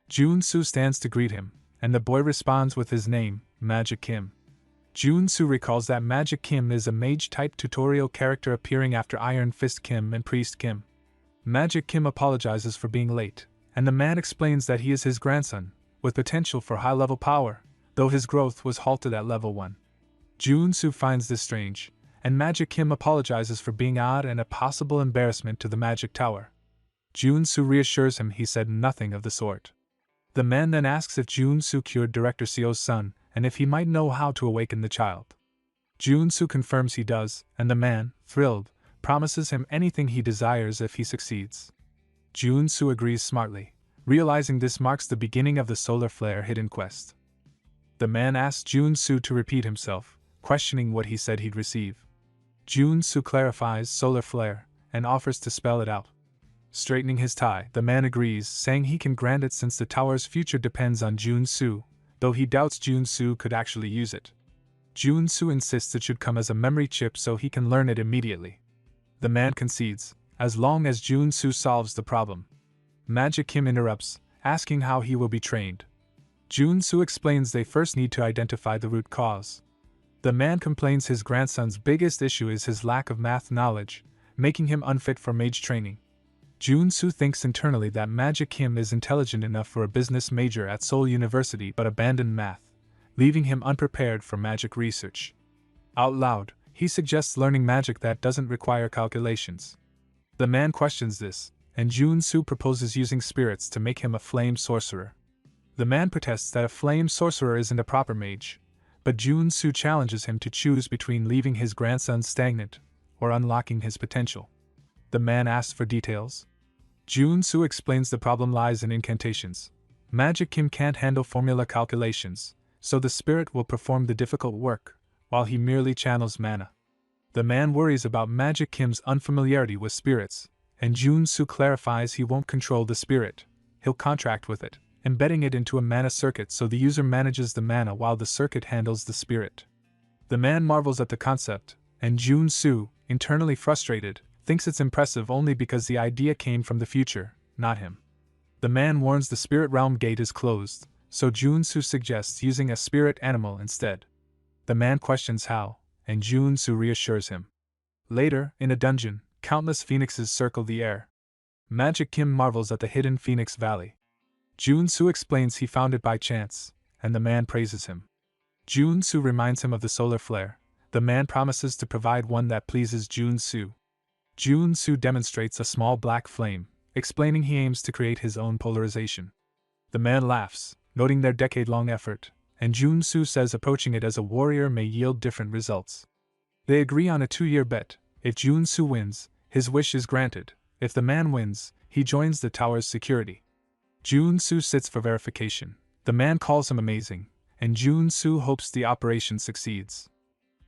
Jun-soo stands to greet him, and the boy responds with his name, Magic Kim. Jun-soo recalls that Magic Kim is a mage-type tutorial character appearing after Iron Fist Kim and Priest Kim. Magic Kim apologizes for being late, and the man explains that he is his grandson, with potential for high-level power, though his growth was halted at level 1. Jun-soo finds this strange, and Magic Kim apologizes for being odd and a possible embarrassment to the Magic Tower. Jun-soo reassures him he said nothing of the sort. The man then asks if Jun-soo cured Director Seo's son, and if he might know how to awaken the child. Jun-soo confirms he does, and the man, thrilled, promises him anything he desires if he succeeds. Jun-soo agrees smartly, realizing this marks the beginning of the solar flare hidden quest. The man asks Jun-soo to repeat himself, questioning what he said he'd receive. Jun-soo clarifies solar flare, and offers to spell it out. Straightening his tie, the man agrees, saying he can grant it since the tower's future depends on Jun-soo, though he doubts Jun-soo could actually use it. Jun-soo insists it should come as a memory chip so he can learn it immediately. The man concedes, as long as Jun-soo solves the problem. Magic Kim interrupts, asking how he will be trained. Jun-soo explains they first need to identify the root cause. The man complains his grandson's biggest issue is his lack of math knowledge, making him unfit for mage training. Jun-soo thinks internally that Magic Kim is intelligent enough for a business major at Seoul University but abandoned math, leaving him unprepared for magic research. Out loud, he suggests learning magic that doesn't require calculations. The man questions this, and Jun-soo proposes using spirits to make him a flame sorcerer. The man protests that a flame sorcerer isn't a proper mage, but Jun-soo challenges him to choose between leaving his grandson stagnant or unlocking his potential. The man asks for details. Jun-soo explains the problem lies in incantations. Magic Kim can't handle formula calculations, so the spirit will perform the difficult work, while he merely channels mana. The man worries about Magic Kim's unfamiliarity with spirits, and Jun-soo clarifies he won't control the spirit, he'll contract with it, embedding it into a mana circuit so the user manages the mana while the circuit handles the spirit. The man marvels at the concept, and Jun-soo, internally frustrated, thinks it's impressive only because the idea came from the future, not him. The man warns the spirit realm gate is closed, so Jun-soo suggests using a spirit animal instead. The man questions how, and Jun-soo reassures him. Later, in a dungeon, countless phoenixes circle the air. Magic Kim marvels at the hidden Phoenix Valley. Jun-soo explains he found it by chance, and the man praises him. Jun-soo reminds him of the solar flare. The man promises to provide one that pleases Jun-soo. Jun-soo demonstrates a small black flame, explaining he aims to create his own polarization. The man laughs, noting their decade-long effort, and Jun-soo says approaching it as a warrior may yield different results. They agree on a 2-year bet. If Jun-soo wins, his wish is granted. If the man wins, he joins the tower's security. Jun-soo sits for verification. The man calls him amazing, and Jun-soo hopes the operation succeeds.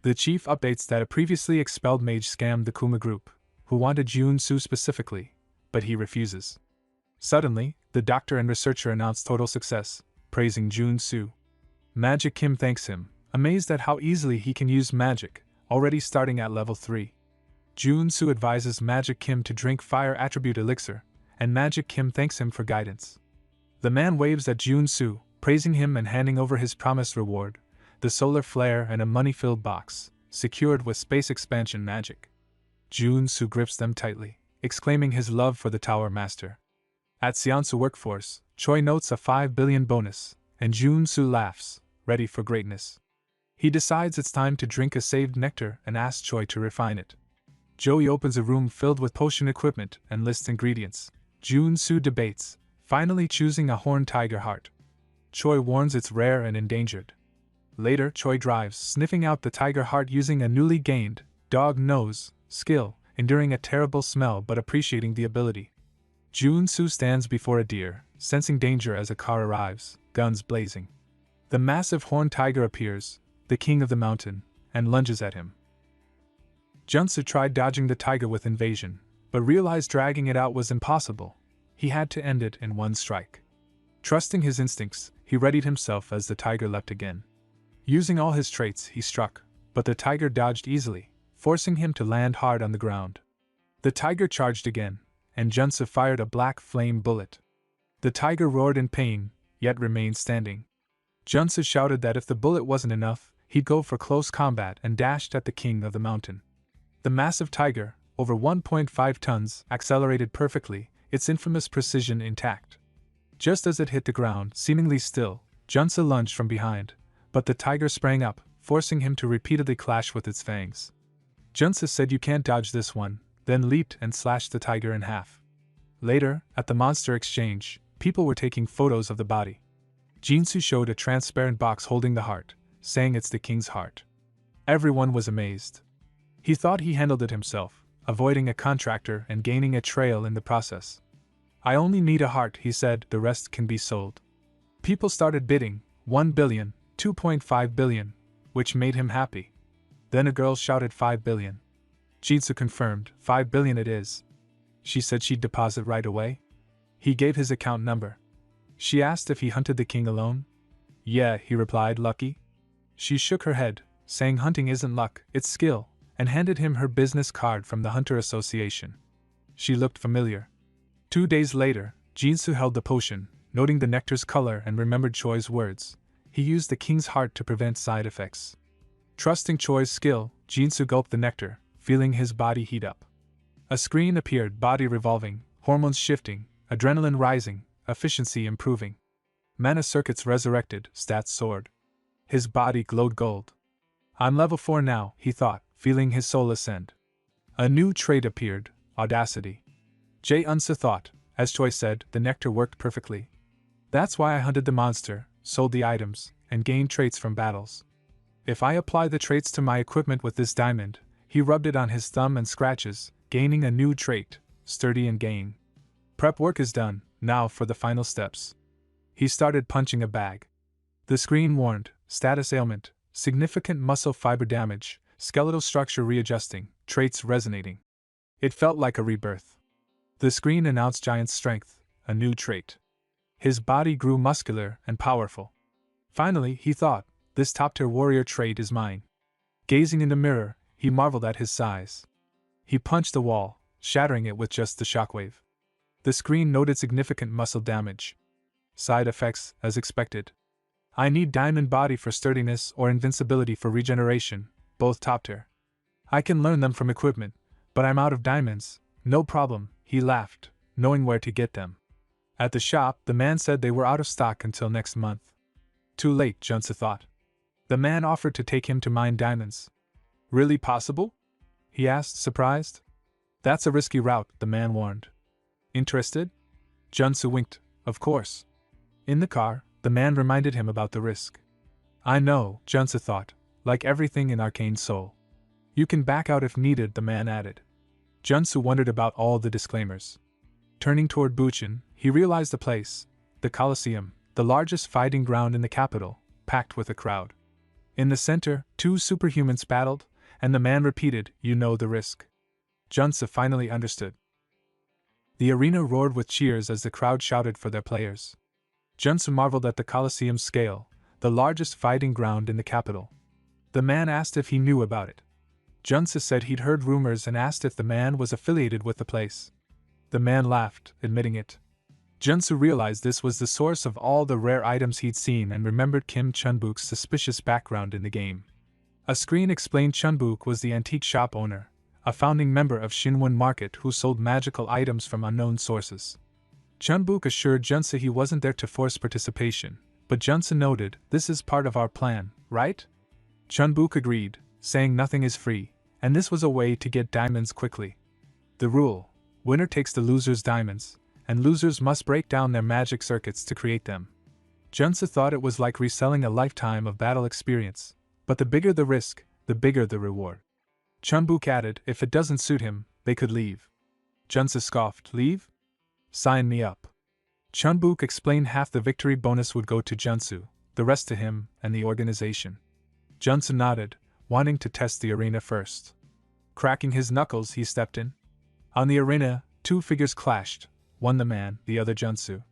The chief updates that a previously expelled mage scammed the Kuma group, who wanted Jun-soo specifically, but he refuses. Suddenly, the doctor and researcher announce total success, praising Jun-soo. Magic Kim thanks him, amazed at how easily he can use magic, already starting at level 3. Jun-soo advises Magic Kim to drink fire attribute elixir, and Magic Kim thanks him for guidance. The man waves at Jun-soo, praising him and handing over his promised reward, the solar flare and a money-filled box, secured with space expansion magic. Jun-soo grips them tightly, exclaiming his love for the Tower Master. At Seonsu Workforce, Choi notes a 5 billion bonus, and Jun-soo laughs, ready for greatness. He decides it's time to drink a saved nectar and asks Choi to refine it. Joey opens a room filled with potion equipment and lists ingredients. Jun-soo debates, finally choosing a horned tiger heart. Choi warns it's rare and endangered. Later, Choi drives, sniffing out the tiger heart using a newly gained dog nose skill, enduring a terrible smell but appreciating the ability. Junsu stands before a deer, sensing danger as a car arrives, guns blazing. The massive horned tiger appears, the king of the mountain, and lunges at him. Junsu tried dodging the tiger with evasion, but realized dragging it out was impossible. He had to end it in one strike. Trusting his instincts, he readied himself as the tiger leapt again. Using all his traits, he struck, but the tiger dodged easily, forcing him to land hard on the ground. The tiger charged again, and Junsu fired a black flame bullet. The tiger roared in pain, yet remained standing. Junsu shouted that if the bullet wasn't enough, he'd go for close combat and dashed at the king of the mountain. The massive tiger, over 1.5 tons, accelerated perfectly, its infamous precision intact. Just as it hit the ground, seemingly still, Junsu lunged from behind, but the tiger sprang up, forcing him to repeatedly clash with its fangs. Junsu said you can't dodge this one, then leaped and slashed the tiger in half. Later, at the monster exchange, people were taking photos of the body. Jinsu showed a transparent box holding the heart, saying it's the king's heart. Everyone was amazed. He thought he handled it himself, avoiding a contractor and gaining a trail in the process. I only need a heart, he said, the rest can be sold. People started bidding, 1 billion, 2.5 billion, which made him happy. Then a girl shouted 5 billion. Jinsu confirmed, 5 billion it is. She said she'd deposit right away. He gave his account number. She asked if he hunted the king alone. Yeah, he replied, lucky. She shook her head, saying hunting isn't luck, it's skill, and handed him her business card from the Hunter Association. She looked familiar. 2 days later, Jinsu held the potion, noting the nectar's color and remembered Choi's words. He used the king's heart to prevent side effects. Trusting Choi's skill, Jinsu gulped the nectar, feeling his body heat up. A screen appeared, body revolving, hormones shifting, adrenaline rising, efficiency improving. Mana circuits resurrected, stats soared. His body glowed gold. I'm level 4 now, he thought, feeling his soul ascend. A new trait appeared, audacity. Junsu thought, as Choi said, the nectar worked perfectly. That's why I hunted the monster, sold the items, and gained traits from battles. If I apply the traits to my equipment with this diamond, he rubbed it on his thumb and scratches, gaining a new trait, sturdy and gain. Prep work is done, now for the final steps. He started punching a bag. The screen warned, status ailment, significant muscle fiber damage, skeletal structure readjusting, traits resonating. It felt like a rebirth. The screen announced giant strength, a new trait. His body grew muscular and powerful. Finally, he thought, this top-tier warrior trait is mine. Gazing in the mirror, he marveled at his size. He punched the wall, shattering it with just the shockwave. The screen noted significant muscle damage. Side effects, as expected. I need diamond body for sturdiness or invincibility for regeneration, both top-tier. I can learn them from equipment, but I'm out of diamonds. No problem, he laughed, knowing where to get them. At the shop, the man said they were out of stock until next month. Too late, Junsu thought. The man offered to take him to mine diamonds. Really possible? He asked, surprised. That's a risky route, the man warned. Interested? Junsu winked, of course. In the car, the man reminded him about the risk. I know, Junsu thought, like everything in Arcane Soul. You can back out if needed, the man added. Junsu wondered about all the disclaimers. Turning toward Buchin, he realized the place, the Colosseum, the largest fighting ground in the capital, packed with a crowd. In the center, 2 superhumans battled, and the man repeated, you know the risk. Junsu finally understood. The arena roared with cheers as the crowd shouted for their players. Junsu marveled at the Colosseum's scale, the largest fighting ground in the capital. The man asked if he knew about it. Junsu said he'd heard rumors and asked if the man was affiliated with the place. The man laughed, admitting it. Junsu realized this was the source of all the rare items he'd seen and remembered Kim Chunbuk's suspicious background in the game. A screen explained Chunbuk was the antique shop owner, a founding member of Shinwon Market who sold magical items from unknown sources. Chunbuk assured Junsu he wasn't there to force participation, but Junsu noted, this is part of our plan, right? Chunbuk agreed, saying nothing is free, and this was a way to get diamonds quickly. The rule: winner takes the loser's diamonds, and losers must break down their magic circuits to create them. Junsu thought it was like reselling a lifetime of battle experience, but the bigger the risk, the bigger the reward. Chunbuk added, if it doesn't suit him, they could leave. Junsa scoffed, "Leave? Sign me up." Chunbuk explained half the victory bonus would go to Junsu, the rest to him and the organization. Junsu nodded, wanting to test the arena first. Cracking his knuckles, he stepped in. On the arena, two figures clashed, one the man, the other Junsu.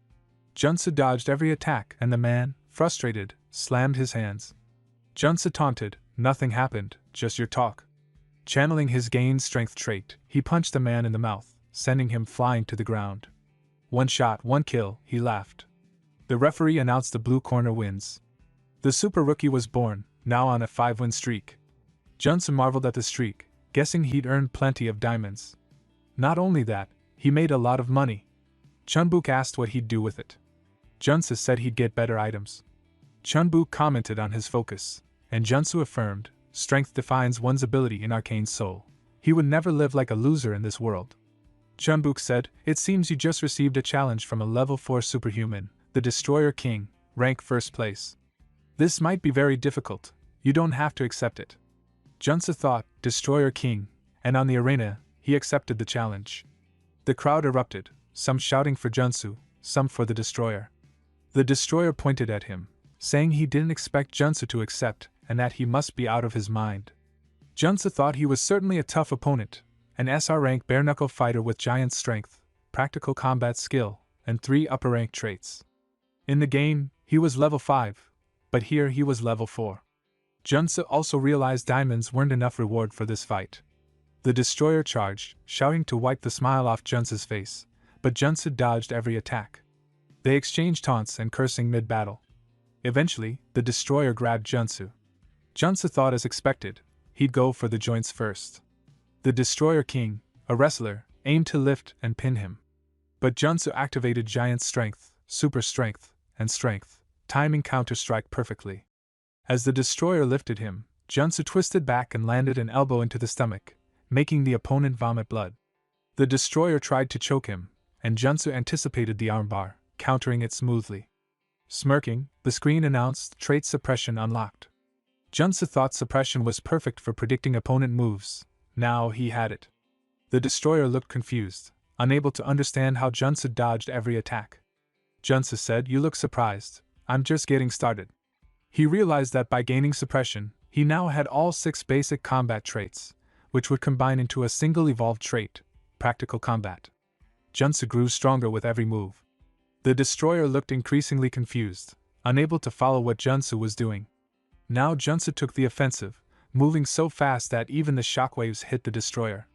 Junsu dodged every attack, and the man, frustrated, slammed his hands. Junsu taunted, "Nothing happened, just your talk." Channeling his gained strength trait, he punched the man in the mouth, sending him flying to the ground. "One shot, one kill," he laughed. The referee announced the blue corner wins. The super rookie was born, now on a 5-win streak. Junsu marveled at the streak, guessing he'd earned plenty of diamonds. Not only that, he made a lot of money. Chunbuk asked what he'd do with it. Junsu said he'd get better items. Chunbuk commented on his focus, and Junsu affirmed, "Strength defines one's ability in Arcane Soul. He would never live like a loser in this world." Chunbuk said, "It seems you just received a challenge from a level 4 superhuman, the Destroyer King, rank 1st place. This might be very difficult, you don't have to accept it." Junsu thought, Destroyer King, and on the arena, he accepted the challenge. The crowd erupted, some shouting for Junsu, some for the Destroyer. The Destroyer pointed at him, saying he didn't expect Junsu to accept, and that he must be out of his mind. Junsu thought he was certainly a tough opponent, an SR rank bare-knuckle fighter with giant strength, practical combat skill, and 3 upper-rank traits. In the game, he was level 5, but here he was level 4. Junsu also realized diamonds weren't enough reward for this fight. The Destroyer charged, shouting to wipe the smile off Junsu's face, but Junsu dodged every attack. They exchanged taunts and cursing mid-battle. Eventually, the Destroyer grabbed Junsu. Junsu thought, as expected, he'd go for the joints first. The Destroyer King, a wrestler, aimed to lift and pin him. But Junsu activated giant strength, super strength, and strength, timing counter-strike perfectly. As the Destroyer lifted him, Junsu twisted back and landed an elbow into the stomach, making the opponent vomit blood. The Destroyer tried to choke him, and Junsu anticipated the armbar, countering it smoothly. Smirking, the screen announced trait suppression unlocked. Junsu thought suppression was perfect for predicting opponent moves. Now he had it. The Destroyer looked confused, unable to understand how Junsu dodged every attack. Junsu said, "You look surprised. I'm just getting started." He realized that by gaining suppression, he now had all 6 basic combat traits, which would combine into a single evolved trait, practical combat. Junsu grew stronger with every move. The Destroyer looked increasingly confused, unable to follow what Junsu was doing. Now Junsu took the offensive, moving so fast that even the shockwaves hit the Destroyer.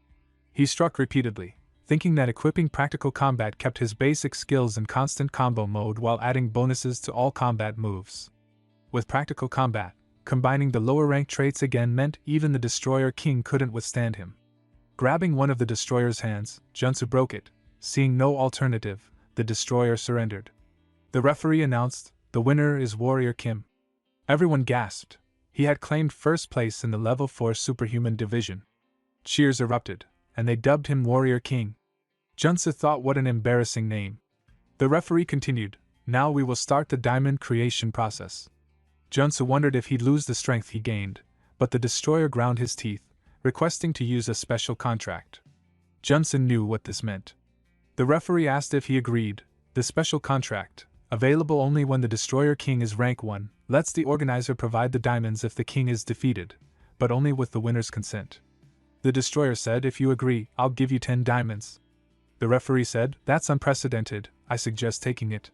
He struck repeatedly, thinking that equipping practical combat kept his basic skills in constant combo mode while adding bonuses to all combat moves. With practical combat, combining the lower-ranked traits again meant even the Destroyer King couldn't withstand him. Grabbing one of the Destroyer's hands, Junsu broke it. Seeing no alternative, the Destroyer surrendered. The referee announced, "The winner is Warrior Kim." Everyone gasped. He had claimed 1st place in the level 4 superhuman division. Cheers erupted, and they dubbed him Warrior King. Junsu thought, what an embarrassing name. The referee continued, "Now we will start the diamond creation process." Junsu wondered if he'd lose the strength he gained, but the Destroyer ground his teeth, requesting to use a special contract. Junsu knew what this meant. The referee asked if he agreed. The special contract, available only when the Destroyer King is rank 1, lets the organizer provide the diamonds if the king is defeated, but only with the winner's consent. The Destroyer said, "If you agree, I'll give you 10 diamonds. The referee said, "That's unprecedented, I suggest taking it."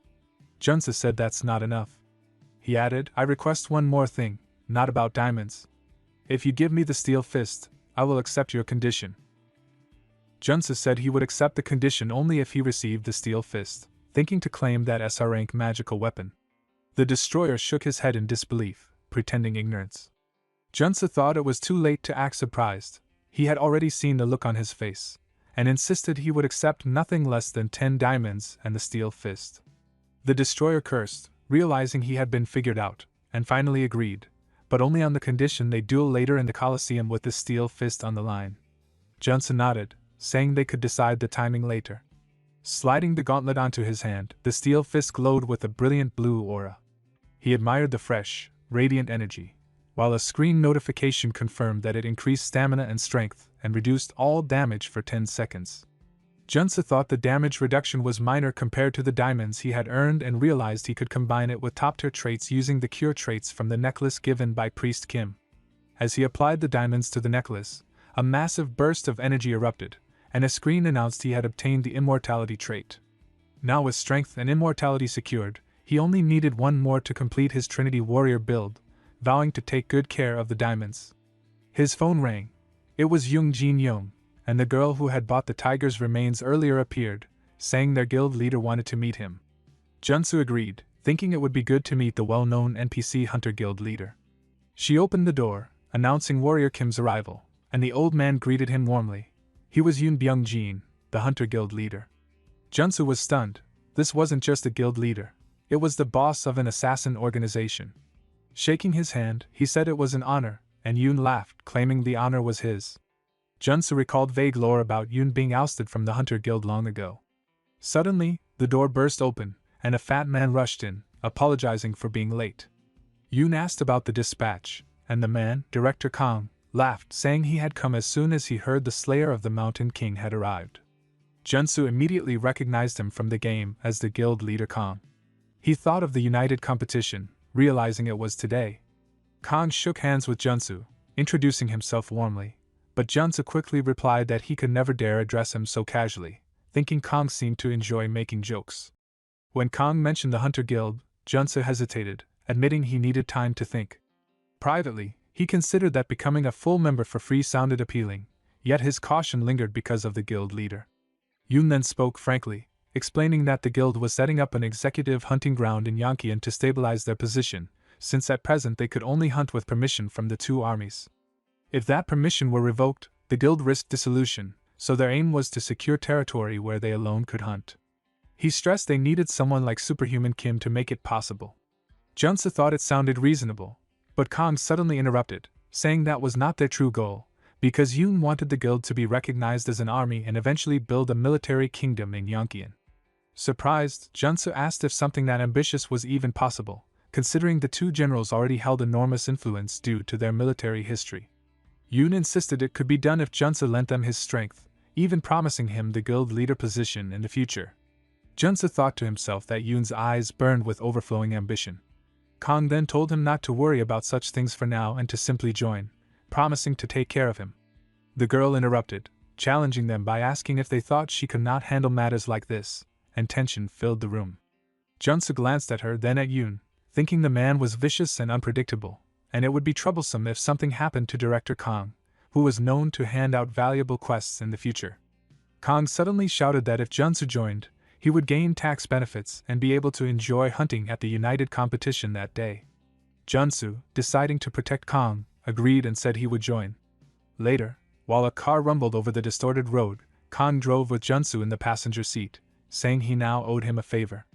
Junsu said that's not enough. He added, "I request one more thing, not about diamonds. If you give me the steel fist, I will accept your condition." Junsu said he would accept the condition only if he received the steel fist, thinking to claim that SR rank magical weapon. The Destroyer shook his head in disbelief, pretending ignorance. Junsu thought it was too late to act surprised. He had already seen the look on his face, and insisted he would accept nothing less than 10 diamonds and the steel fist. The Destroyer cursed, realizing he had been figured out, and finally agreed, but only on the condition they duel later in the Colosseum with the steel fist on the line. Junsu nodded, saying they could decide the timing later. Sliding the gauntlet onto his hand, the steel fist glowed with a brilliant blue aura. He admired the fresh, radiant energy, while a screen notification confirmed that it increased stamina and strength and reduced all damage for 10 seconds. Junsu thought the damage reduction was minor compared to the diamonds he had earned and realized he could combine it with top-tier traits using the cure traits from the necklace given by Priest Kim. As he applied the diamonds to the necklace, a massive burst of energy erupted, and a screen announced he had obtained the immortality trait. Now with strength and immortality secured, he only needed one more to complete his Trinity Warrior build, vowing to take good care of the diamonds. His phone rang. It was Young Jin Young, and the girl who had bought the tiger's remains earlier appeared, saying their guild leader wanted to meet him. Junsu agreed, thinking it would be good to meet the well-known NPC Hunter Guild leader. She opened the door, announcing Warrior Kim's arrival, and the old man greeted him warmly. He was Yoon Byung-jin, the Hunter Guild leader. Junsu was stunned. This wasn't just a guild leader. It was the boss of an assassin organization. Shaking his hand, he said it was an honor, and Yoon laughed, claiming the honor was his. Junsu recalled vague lore about Yoon being ousted from the Hunter Guild long ago. Suddenly, the door burst open, and a fat man rushed in, apologizing for being late. Yoon asked about the dispatch, and the man, Director Kang, laughed, saying he had come as soon as he heard the Slayer of the Mountain King had arrived. Junsu immediately recognized him from the game as the guild leader Kang. He thought of the united competition, realizing it was today. Kang shook hands with Junsu, introducing himself warmly, but Junsu quickly replied that he could never dare address him so casually, thinking Kang seemed to enjoy making jokes. When Kang mentioned the Hunter Guild, Junsu hesitated, admitting he needed time to think. Privately, he considered that becoming a full member for free sounded appealing, yet his caution lingered because of the guild leader. Yoon then spoke frankly, explaining that the guild was setting up an executive hunting ground in Yongkyeon to stabilize their position, since at present they could only hunt with permission from the two armies. If that permission were revoked, the guild risked dissolution, so their aim was to secure territory where they alone could hunt. He stressed they needed someone like Superhuman Kim to make it possible. Junsu thought it sounded reasonable, but Kang suddenly interrupted, saying that was not their true goal, because Yoon wanted the guild to be recognized as an army and eventually build a military kingdom in Yongkyeon. Surprised, Junsu asked if something that ambitious was even possible, considering the two generals already held enormous influence due to their military history. Yoon insisted it could be done if Junsu lent them his strength, even promising him the guild leader position in the future. Junsu thought to himself that Yoon's eyes burned with overflowing ambition. Kang then told him not to worry about such things for now and to simply join, promising to take care of him. The girl interrupted, challenging them by asking if they thought she could not handle matters like this, and tension filled the room. Junsu glanced at her, then at Yoon, thinking the man was vicious and unpredictable, and it would be troublesome if something happened to Director Kang, who was known to hand out valuable quests in the future. Kang suddenly shouted that if Junsu joined, he would gain tax benefits and be able to enjoy hunting at the united competition that day. Junsu, deciding to protect Kang, agreed and said he would join. Later, while a car rumbled over the distorted road, Kang drove with Junsu in the passenger seat, saying he now owed him a favor.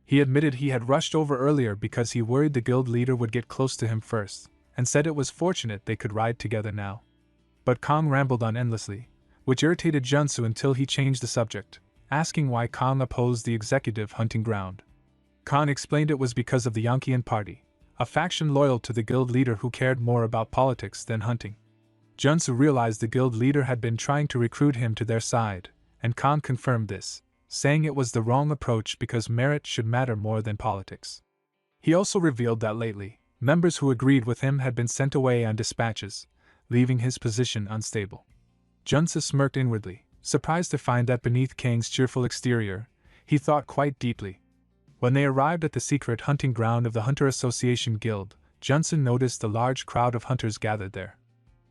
He admitted he had rushed over earlier because he worried the guild leader would get close to him first, and said it was fortunate they could ride together now. But Kang rambled on endlessly, which irritated Junsu until he changed the subject, asking why Kang opposed the executive hunting ground. Kang explained it was because of the Yongkyeon Party, a faction loyal to the guild leader who cared more about politics than hunting. Junsu realized the guild leader had been trying to recruit him to their side, and Kang confirmed this, saying it was the wrong approach because merit should matter more than politics. He also revealed that lately, members who agreed with him had been sent away on dispatches, leaving his position unstable. Junsu smirked inwardly, surprised to find that beneath Kang's cheerful exterior, he thought quite deeply. When they arrived at the secret hunting ground of the Hunter Association Guild, Junsu noticed a large crowd of hunters gathered there.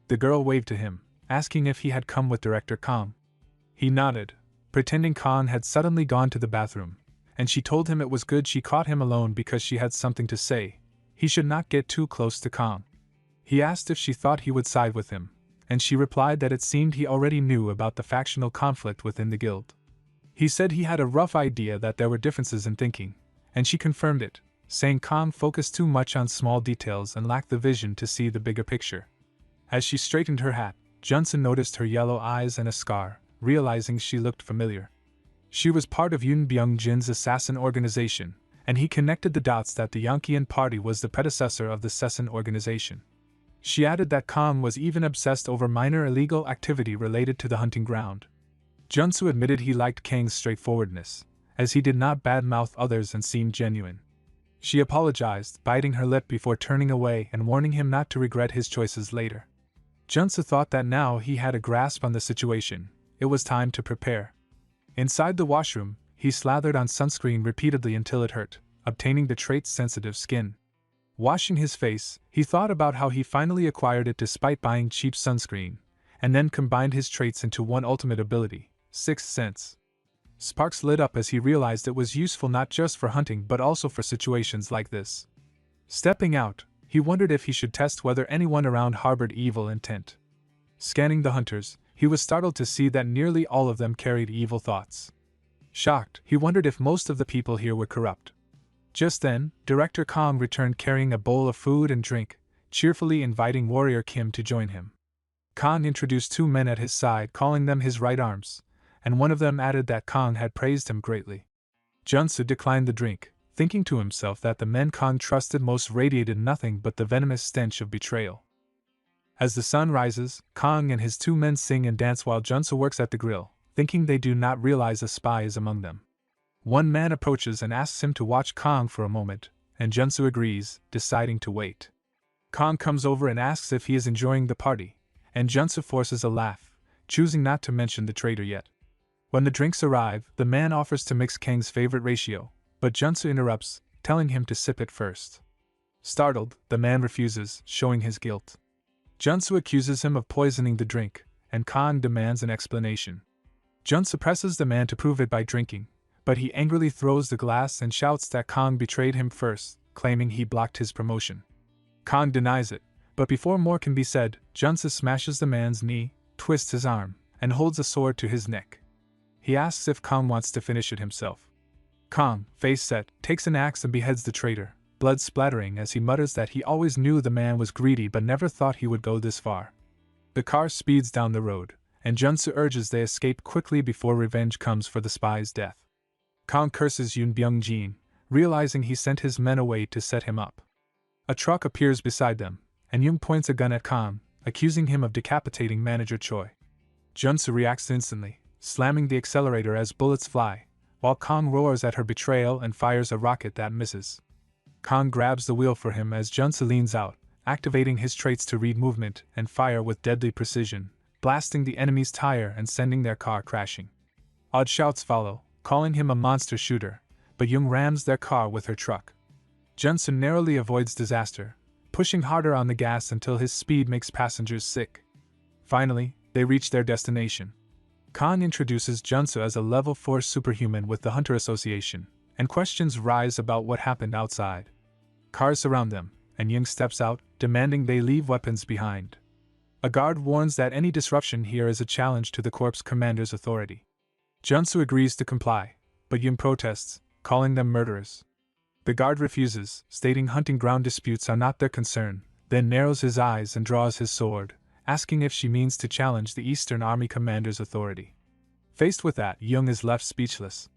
The girl waved to him, asking if he had come with Director Kang. He nodded, pretending Kang had suddenly gone to the bathroom, and she told him it was good she caught him alone because she had something to say. He should not get too close to Kang. He asked if she thought he would side with him, and she replied that it seemed he already knew about the factional conflict within the guild. He said he had a rough idea that there were differences in thinking, and she confirmed it, saying Kang focused too much on small details and lacked the vision to see the bigger picture. As she straightened her hat, Junsu noticed her yellow eyes and a scar, realizing she looked familiar. She was part of Yoon Byung-jin's assassin organization, and he connected the dots that the Yongkyeon Party was the predecessor of the Sesson organization. She added that Kang was even obsessed over minor illegal activity related to the hunting ground. Junsu admitted he liked Kang's straightforwardness, as he did not badmouth others and seemed genuine. She apologized, biting her lip before turning away and warning him not to regret his choices later. Junsu thought that now he had a grasp on the situation, it was time to prepare. Inside the washroom, he slathered on sunscreen repeatedly until it hurt, obtaining the trait's sensitive skin. Washing his face, he thought about how he finally acquired it despite buying cheap sunscreen, and then combined his traits into one ultimate ability, Sixth Sense. Sparks lit up as he realized it was useful not just for hunting but also for situations like this. Stepping out, he wondered if he should test whether anyone around harbored evil intent. Scanning the hunters, he was startled to see that nearly all of them carried evil thoughts. Shocked, he wondered if most of the people here were corrupt. Just then, Director Kang returned carrying a bowl of food and drink, cheerfully inviting Warrior Kim to join him. Kang introduced 2 men at his side, calling them his right arms, and one of them added that Kang had praised him greatly. Junsu declined the drink, thinking to himself that the men Kang trusted most radiated nothing but the venomous stench of betrayal. As the sun rises, Kang and his 2 men sing and dance while Junsu works at the grill, thinking they do not realize a spy is among them. One man approaches and asks him to watch Kang for a moment, and Junsu agrees, deciding to wait. Kang comes over and asks if he is enjoying the party, and Junsu forces a laugh, choosing not to mention the traitor yet. When the drinks arrive, the man offers to mix Kang's favorite ratio, but Junsu interrupts, telling him to sip it first. Startled, the man refuses, showing his guilt. Junsu accuses him of poisoning the drink, and Kang demands an explanation. Junsu presses the man to prove it by drinking, but he angrily throws the glass and shouts that Kang betrayed him first, claiming he blocked his promotion. Kang denies it, but before more can be said, Junsu smashes the man's knee, twists his arm, and holds a sword to his neck. He asks if Kang wants to finish it himself. Kang, face set, takes an axe and beheads the traitor, blood splattering as he mutters that he always knew the man was greedy but never thought he would go this far. The car speeds down the road, and Junsu urges they escape quickly before revenge comes for the spy's death. Kang curses Yoon Byung-jin, realizing he sent his men away to set him up. A truck appears beside them, and Yoon points a gun at Kang, accusing him of decapitating Manager Choi. Junsu reacts instantly, slamming the accelerator as bullets fly, while Kang roars at her betrayal and fires a rocket that misses. Kang grabs the wheel for him as Junsu leans out, activating his traits to read movement and fire with deadly precision, blasting the enemy's tire and sending their car crashing. Odd shouts follow, calling him a monster shooter, but Yoon rams their car with her truck. Junsu narrowly avoids disaster, pushing harder on the gas until his speed makes passengers sick. Finally, they reach their destination. Kang introduces Junsu as a level 4 superhuman with the Hunter Association, and questions rise about what happened outside. Cars surround them, and Yoon steps out, demanding they leave weapons behind. A guard warns that any disruption here is a challenge to the Corps commander's authority. Junsu agrees to comply, but Yoon protests, calling them murderers. The guard refuses, stating hunting ground disputes are not their concern, then narrows his eyes and draws his sword, asking if she means to challenge the Eastern Army commander's authority. Faced with that, Yoon is left speechless.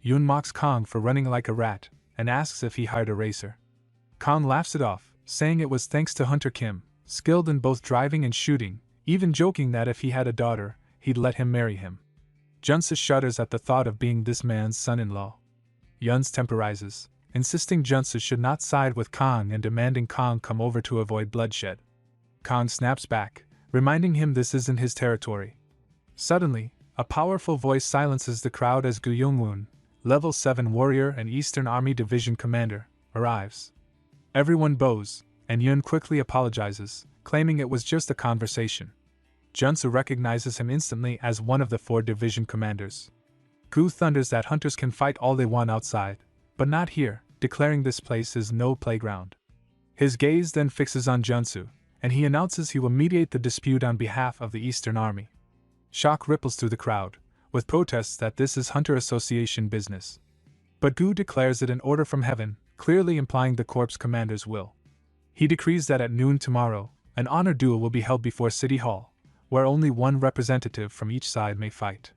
Yoon mocks Kang for running like a rat, and asks if he hired a racer. Kang laughs it off, saying it was thanks to Hunter Kim, skilled in both driving and shooting, even joking that if he had a daughter, he'd let him marry him. Junsu shudders at the thought of being this man's son-in-law. Yoon's temporizes, insisting Junsu should not side with Kang and demanding Kang come over to avoid bloodshed. Kang snaps back, reminding him this isn't his territory. Suddenly, a powerful voice silences the crowd as Gu Young-woon, level 7 warrior and Eastern Army Division commander, arrives. Everyone bows, and Yoon quickly apologizes, claiming it was just a conversation. Junsu recognizes him instantly as one of the 4 division commanders. Gu thunders that hunters can fight all they want outside, but not here, declaring this place is no playground. His gaze then fixes on Junsu, and he announces he will mediate the dispute on behalf of the Eastern Army. Shock ripples through the crowd, with protests that this is Hunter Association business. But Gu declares it an order from heaven, clearly implying the Corps commander's will. He decrees that at noon tomorrow, an honor duel will be held before City Hall, where only one representative from each side may fight.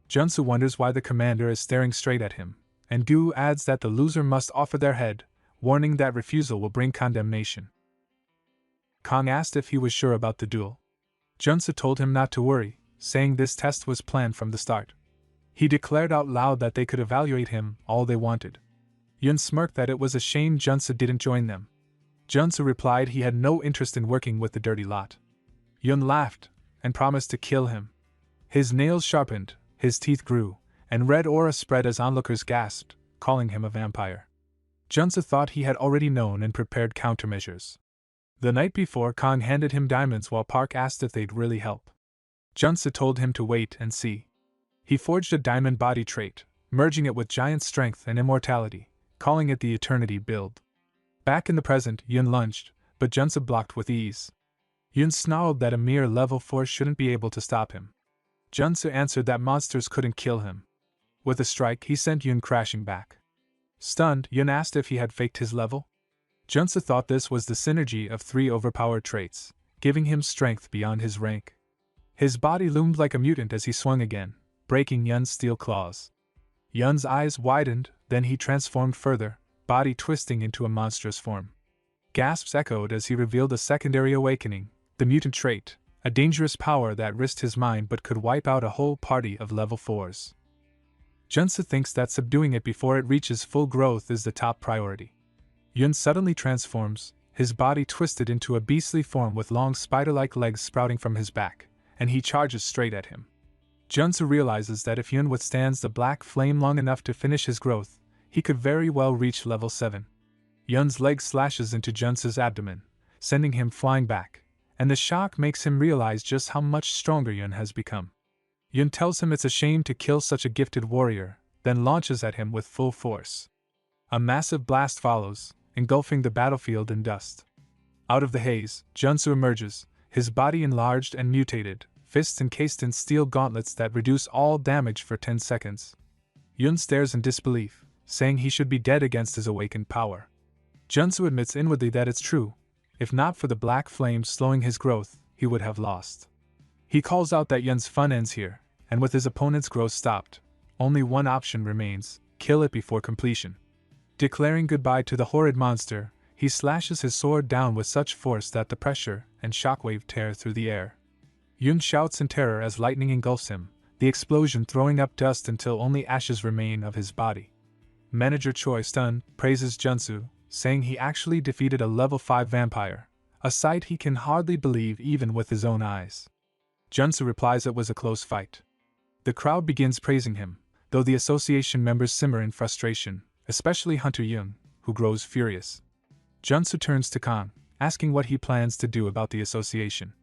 Junsu wonders why the commander is staring straight at him, and Gu adds that the loser must offer their head, warning that refusal will bring condemnation. Kong asked if he was sure about the duel. Junsa told him not to worry, saying this test was planned from the start. He declared out loud that they could evaluate him all they wanted. Yun smirked that it was a shame Junsa didn't join them. Junsa replied he had no interest in working with the dirty lot. Yun laughed and promised to kill him. His nails sharpened, his teeth grew, and red aura spread as onlookers gasped, calling him a vampire. Junsa thought he had already known and prepared countermeasures. The night before, Kong handed him diamonds while Park asked if they'd really help. Junsa told him to wait and see. He forged a diamond body trait, merging it with giant strength and immortality, calling it the Eternity build. Back in the present, Yun lunged, but Junsa blocked with ease. Yun snarled that a mere level 4 shouldn't be able to stop him. Junsa answered that monsters couldn't kill him. With a strike, he sent Yun crashing back. Stunned, Yun asked if he had faked his level. Junsa thought this was the synergy of 3 overpowered traits, giving him strength beyond his rank. His body loomed like a mutant as he swung again, breaking Yun's steel claws. Yun's eyes widened, then he transformed further, body twisting into a monstrous form. Gasps echoed as he revealed a secondary awakening, the mutant trait, a dangerous power that risked his mind but could wipe out a whole party of level 4s. Junsa thinks that subduing it before it reaches full growth is the top priority. Yun suddenly transforms, his body twisted into a beastly form with long spider-like legs sprouting from his back, and he charges straight at him. Junsa realizes that if Yun withstands the black flame long enough to finish his growth, he could very well reach level 7. Yun's leg slashes into Junsa's abdomen, sending him flying back, and the shock makes him realize just how much stronger Yun has become. Yun tells him it's a shame to kill such a gifted warrior, then launches at him with full force. A massive blast follows, engulfing the battlefield in dust. Out of the haze, Junsa emerges, his body enlarged and mutated, fists encased in steel gauntlets that reduce all damage for 10 seconds. Yun stares in disbelief, saying he should be dead against his awakened power. Junsa admits inwardly that it's true. If not for the black flames slowing his growth, he would have lost. He calls out that Yun's fun ends here, and with his opponent's growth stopped, only one option remains: kill it before completion. Declaring goodbye to the horrid monster, he slashes his sword down with such force that the pressure and shockwave tear through the air. Yun shouts in terror as lightning engulfs him, the explosion throwing up dust until only ashes remain of his body. Manager Choi, stunned, praises Junsa, saying he actually defeated a level 5 vampire, a sight he can hardly believe even with his own eyes. Junsa replies it was a close fight. The crowd begins praising him, though the association members simmer in frustration, especially Hunter Yun, who grows furious. Junsa turns to Kong, asking what he plans to do about the association.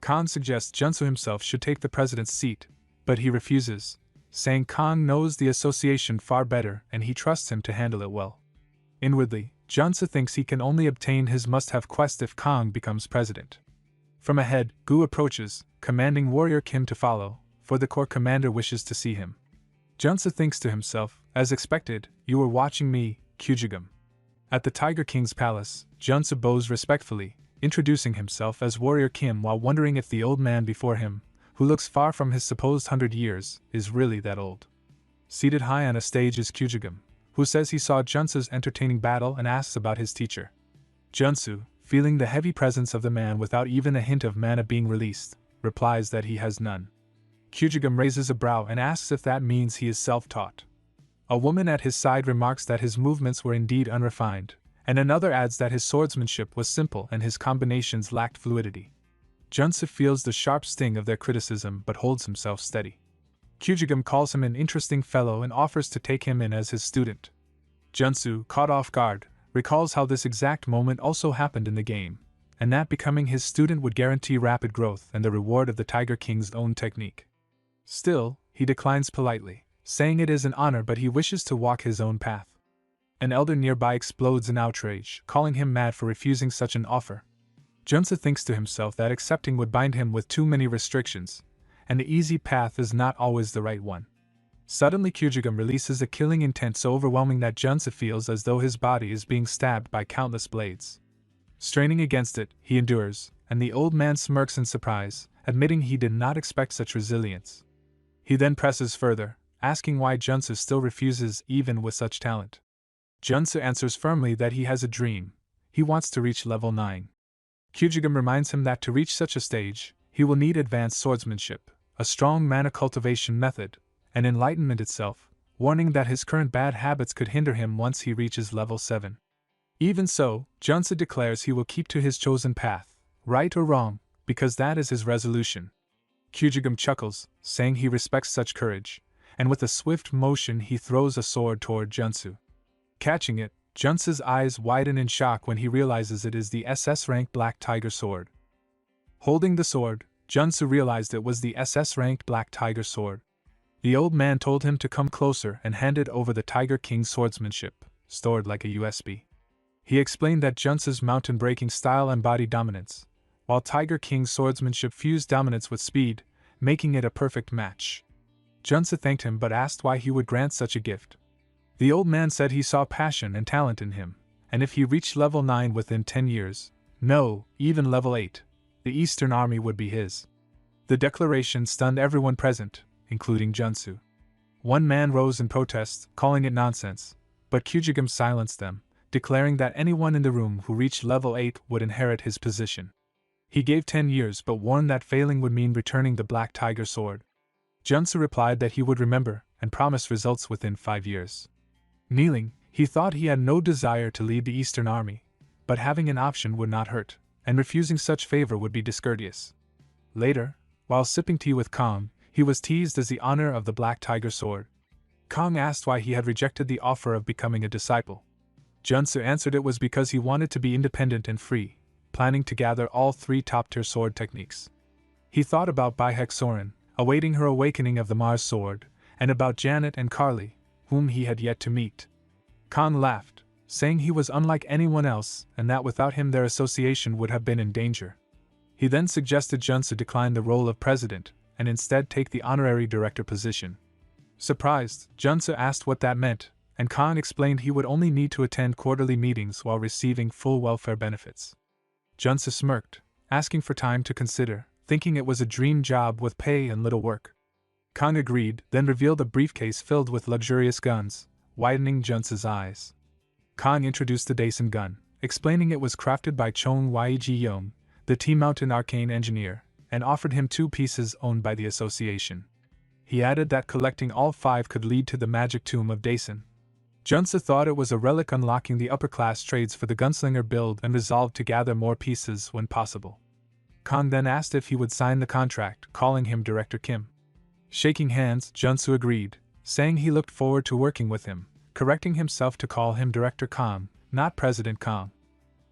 Kong suggests Junsa himself should take the president's seat, but he refuses, saying Kong knows the association far better and he trusts him to handle it well. Inwardly, Junsa thinks he can only obtain his must-have quest if Kong becomes president. From ahead, Gu approaches, commanding Warrior Kim to follow, for the Corps commander wishes to see him. Junsa thinks to himself, as expected, you were watching me, Kyujigum. At the Tiger King's palace, Junsa bows respectfully, introducing himself as Warrior Kim while wondering if the old man before him, who looks far from his supposed 100 years, is really that old. Seated high on a stage is Kyujigum, who says he saw Junsa's entertaining battle and asks about his teacher. Junsa, feeling the heavy presence of the man without even a hint of mana being released, replies that he has none. Kyujigum raises a brow and asks if that means he is self-taught. A woman at his side remarks that his movements were indeed unrefined, and another adds that his swordsmanship was simple and his combinations lacked fluidity. Junsa feels the sharp sting of their criticism but holds himself steady. Kyujigum calls him an interesting fellow and offers to take him in as his student. Junsa, caught off guard, recalls how this exact moment also happened in the game, and that becoming his student would guarantee rapid growth and the reward of the Tiger King's own technique. Still, he declines politely, saying it is an honor but he wishes to walk his own path. An elder nearby explodes in outrage, calling him mad for refusing such an offer. Junsa thinks to himself that accepting would bind him with too many restrictions, and the easy path is not always the right one. Suddenly Kyujigum releases a killing intent so overwhelming that Junsa feels as though his body is being stabbed by countless blades. Straining against it, he endures, and the old man smirks in surprise, admitting he did not expect such resilience. He then presses further, asking why Junsa still refuses even with such talent. Junsa answers firmly that he has a dream. He wants to reach level 9. Kyujigum reminds him that to reach such a stage, he will need advanced swordsmanship, a strong mana cultivation method, and enlightenment itself, warning that his current bad habits could hinder him once he reaches level 7. Even so, Junsa declares he will keep to his chosen path, right or wrong, because that is his resolution. Kyujigum chuckles, saying he respects such courage, and with a swift motion he throws a sword toward Junsu. Catching it, Junsa's eyes widen in shock when he realizes it is the SS-ranked Black Tiger sword. Holding the sword, Junsu realized it was the SS-ranked Black Tiger sword. The old man told him to come closer and handed over the Tiger King's swordsmanship, stored like a USB. He explained that Junsa's mountain-breaking style embodied dominance, while Tiger King's swordsmanship fused dominance with speed, making it a perfect match. Junsa thanked him but asked why he would grant such a gift. The old man said he saw passion and talent in him, and if he reached level 9 within 10 years, no, even level 8, the Eastern Army would be his. The declaration stunned everyone present, including Junsu. One man rose in protest, calling it nonsense, but Kyujigum silenced them, declaring that anyone in the room who reached level 8 would inherit his position. He gave 10 years but warned that failing would mean returning the Black Tiger sword. Junsu replied that he would remember and promised results within 5 years. Kneeling, he thought he had no desire to lead the Eastern Army, but having an option would not hurt, and refusing such favor would be discourteous. Later, while sipping tea with Kong, he was teased as the honor of the Black Tiger sword. Kong asked why he had rejected the offer of becoming a disciple. Junsu answered it was because he wanted to be independent and free, planning to gather all 3 top-tier sword techniques. He thought about Baihek Soren, awaiting her awakening of the Mars sword, and about Janet and Carly, whom he had yet to meet. Khan laughed, saying he was unlike anyone else and that without him their association would have been in danger. He then suggested Junsu decline the role of president and instead take the honorary director position. Surprised, Junsu asked what that meant, and Khan explained he would only need to attend quarterly meetings while receiving full welfare benefits. Junsu smirked, asking for time to consider, thinking it was a dream job with pay and little work. Kang agreed, then revealed a briefcase filled with luxurious guns, widening Junsu's eyes. Kang introduced the Daisen gun, explaining it was crafted by Chong Yee-Ji-young, the T-Mountain arcane engineer, and offered him 2 pieces owned by the association. He added that collecting all 5 could lead to the magic tomb of Daisen. Junsu thought it was a relic unlocking the upper-class trades for the gunslinger build and resolved to gather more pieces when possible. Kang then asked if he would sign the contract, calling him Director Kim. Shaking hands, Junsu agreed, saying he looked forward to working with him, correcting himself to call him Director Kang, not President Kang.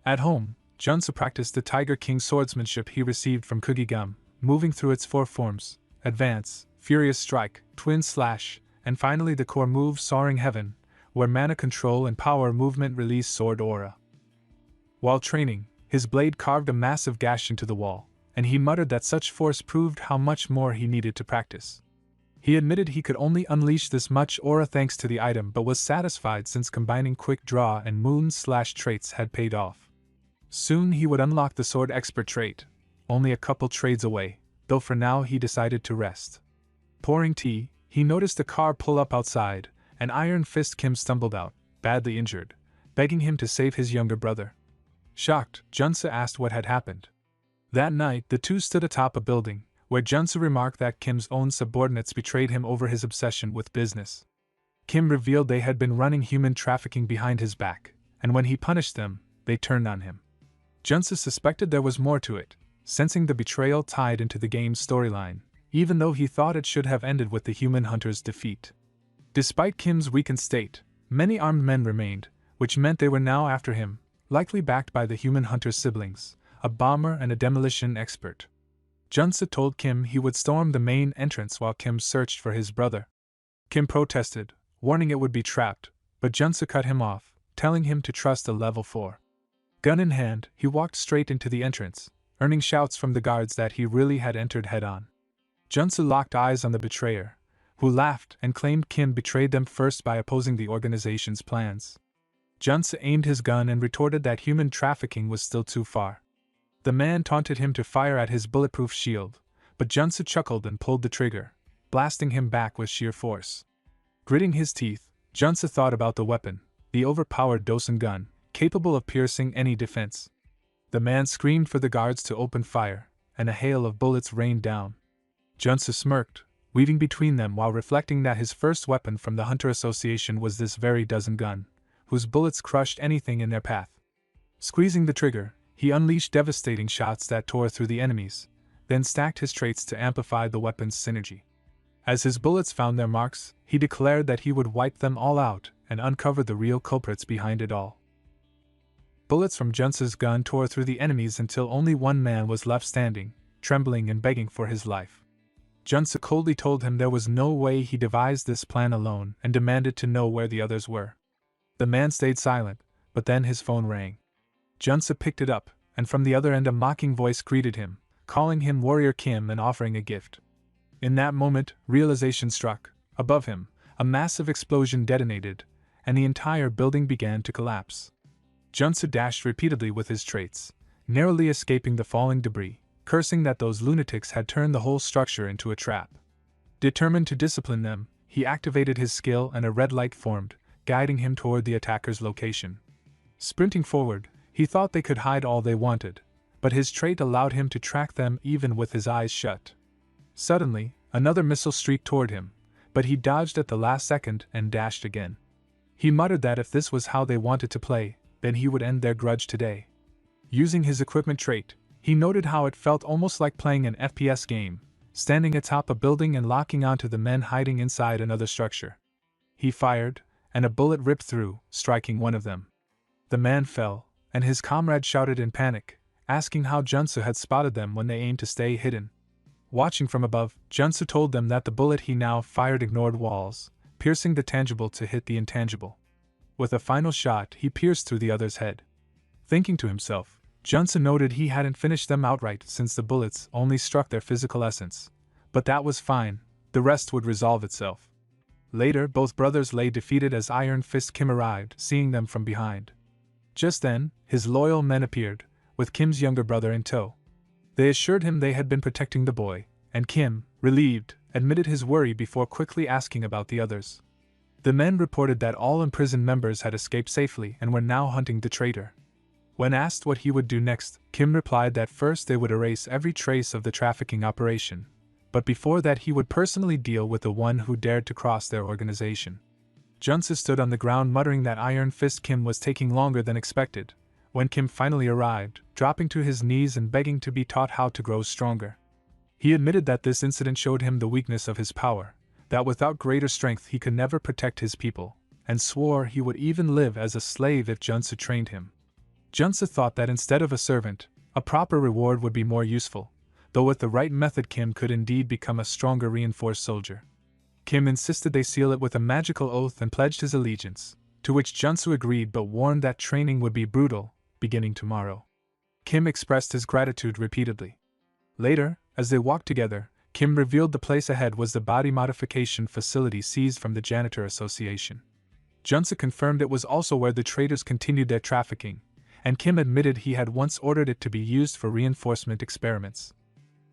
At home, Junsu practiced the Tiger King swordsmanship he received from Kugigum, moving through its 4 forms: Advance, Furious Strike, Twin Slash, and finally the core move Soaring Heaven, where mana control and power movement release sword aura. While training, his blade carved a massive gash into the wall, and he muttered that such force proved how much more he needed to practice. He admitted he could only unleash this much aura thanks to the item but was satisfied since combining Quick Draw and Moon Slash traits had paid off. Soon he would unlock the Sword Expert trait, only a couple trades away, though for now he decided to rest. Pouring tea, he noticed a car pull up outside, and Iron Fist Kim stumbled out, badly injured, begging him to save his younger brother. Shocked, Junsu asked what had happened. That night, the two stood atop a building, where Junsu remarked that Kim's own subordinates betrayed him over his obsession with business. Kim revealed they had been running human trafficking behind his back, and when he punished them, they turned on him. Junsu suspected there was more to it, sensing the betrayal tied into the game's storyline, even though he thought it should have ended with the human hunter's defeat. Despite Kim's weakened state, many armed men remained, which meant they were now after him, likely backed by the human hunter's siblings, a bomber and a demolition expert. Junsu told Kim he would storm the main entrance while Kim searched for his brother. Kim protested, warning it would be trapped, but Junsu cut him off, telling him to trust a level 4. Gun in hand, he walked straight into the entrance, earning shouts from the guards that he really had entered head-on. Junsu locked eyes on the betrayer, who laughed and claimed Kim betrayed them first by opposing the organization's plans. Junsu aimed his gun and retorted that human trafficking was still too far. The man taunted him to fire at his bulletproof shield, but Junsu chuckled and pulled the trigger, blasting him back with sheer force. Gritting his teeth, Junsu thought about the weapon, the overpowered Dosen gun, capable of piercing any defense. The man screamed for the guards to open fire, and a hail of bullets rained down. Junsu smirked, weaving between them while reflecting that his first weapon from the Hunter Association was this very dozen gun, whose bullets crushed anything in their path. Squeezing the trigger, he unleashed devastating shots that tore through the enemies, then stacked his traits to amplify the weapon's synergy. As his bullets found their marks, he declared that he would wipe them all out and uncover the real culprits behind it all. Bullets from Junsu's gun tore through the enemies until only one man was left standing, trembling and begging for his life. Junsu coldly told him there was no way he devised this plan alone and demanded to know where the others were. The man stayed silent, but then his phone rang. Junsu picked it up, and from the other end a mocking voice greeted him, calling him Warrior Kim and offering a gift. In that moment, realization struck. Above him, a massive explosion detonated, and the entire building began to collapse. Junsu dashed repeatedly with his traits, narrowly escaping the falling debris, cursing that those lunatics had turned the whole structure into a trap. Determined to discipline them, he activated his skill and a red light formed, guiding him toward the attacker's location. Sprinting forward, he thought they could hide all they wanted, but his trait allowed him to track them even with his eyes shut. Suddenly, another missile streaked toward him, but he dodged at the last second and dashed again. He muttered that if this was how they wanted to play, then he would end their grudge today. Using his equipment trait, he noted how it felt almost like playing an FPS game, standing atop a building and locking onto the men hiding inside another structure. He fired, and a bullet ripped through, striking one of them. The man fell, and his comrade shouted in panic, asking how Junsu had spotted them when they aimed to stay hidden. Watching from above, Junsu told them that the bullet he now fired ignored walls, piercing the tangible to hit the intangible. With a final shot, he pierced through the other's head. Thinking to himself, Junsu noted he hadn't finished them outright since the bullets only struck their physical essence. But that was fine, the rest would resolve itself. Later, both brothers lay defeated as Iron Fist Kim arrived, seeing them from behind. Just then, his loyal men appeared, with Kim's younger brother in tow. They assured him they had been protecting the boy, and Kim, relieved, admitted his worry before quickly asking about the others. The men reported that all imprisoned members had escaped safely and were now hunting the traitor. When asked what he would do next, Kim replied that first they would erase every trace of the trafficking operation, but before that he would personally deal with the one who dared to cross their organization. Junsu stood on the ground muttering that Iron Fist Kim was taking longer than expected, when Kim finally arrived, dropping to his knees and begging to be taught how to grow stronger. He admitted that this incident showed him the weakness of his power, that without greater strength he could never protect his people, and swore he would even live as a slave if Junsu trained him. Junsu thought that instead of a servant, a proper reward would be more useful, though with the right method Kim could indeed become a stronger reinforced soldier. Kim insisted they seal it with a magical oath and pledged his allegiance, to which Junsu agreed but warned that training would be brutal, beginning tomorrow. Kim expressed his gratitude repeatedly. Later, as they walked together, Kim revealed the place ahead was the body modification facility seized from the Janitor Association. Junsu confirmed it was also where the traitors continued their trafficking, and Kim admitted he had once ordered it to be used for reinforcement experiments.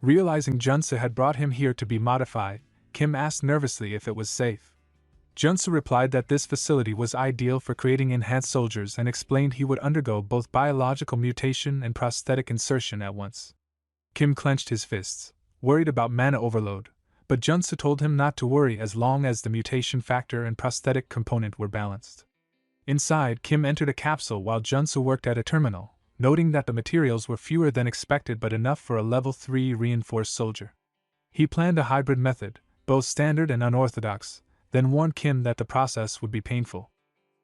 Realizing Junsu had brought him here to be modified, Kim asked nervously if it was safe. Junsu replied that this facility was ideal for creating enhanced soldiers and explained he would undergo both biological mutation and prosthetic insertion at once. Kim clenched his fists, worried about mana overload, but Junsu told him not to worry as long as the mutation factor and prosthetic component were balanced. Inside, Kim entered a capsule while Junsu worked at a terminal, noting that the materials were fewer than expected but enough for a level 3 reinforced soldier. He planned a hybrid method, both standard and unorthodox, then warned Kim that the process would be painful.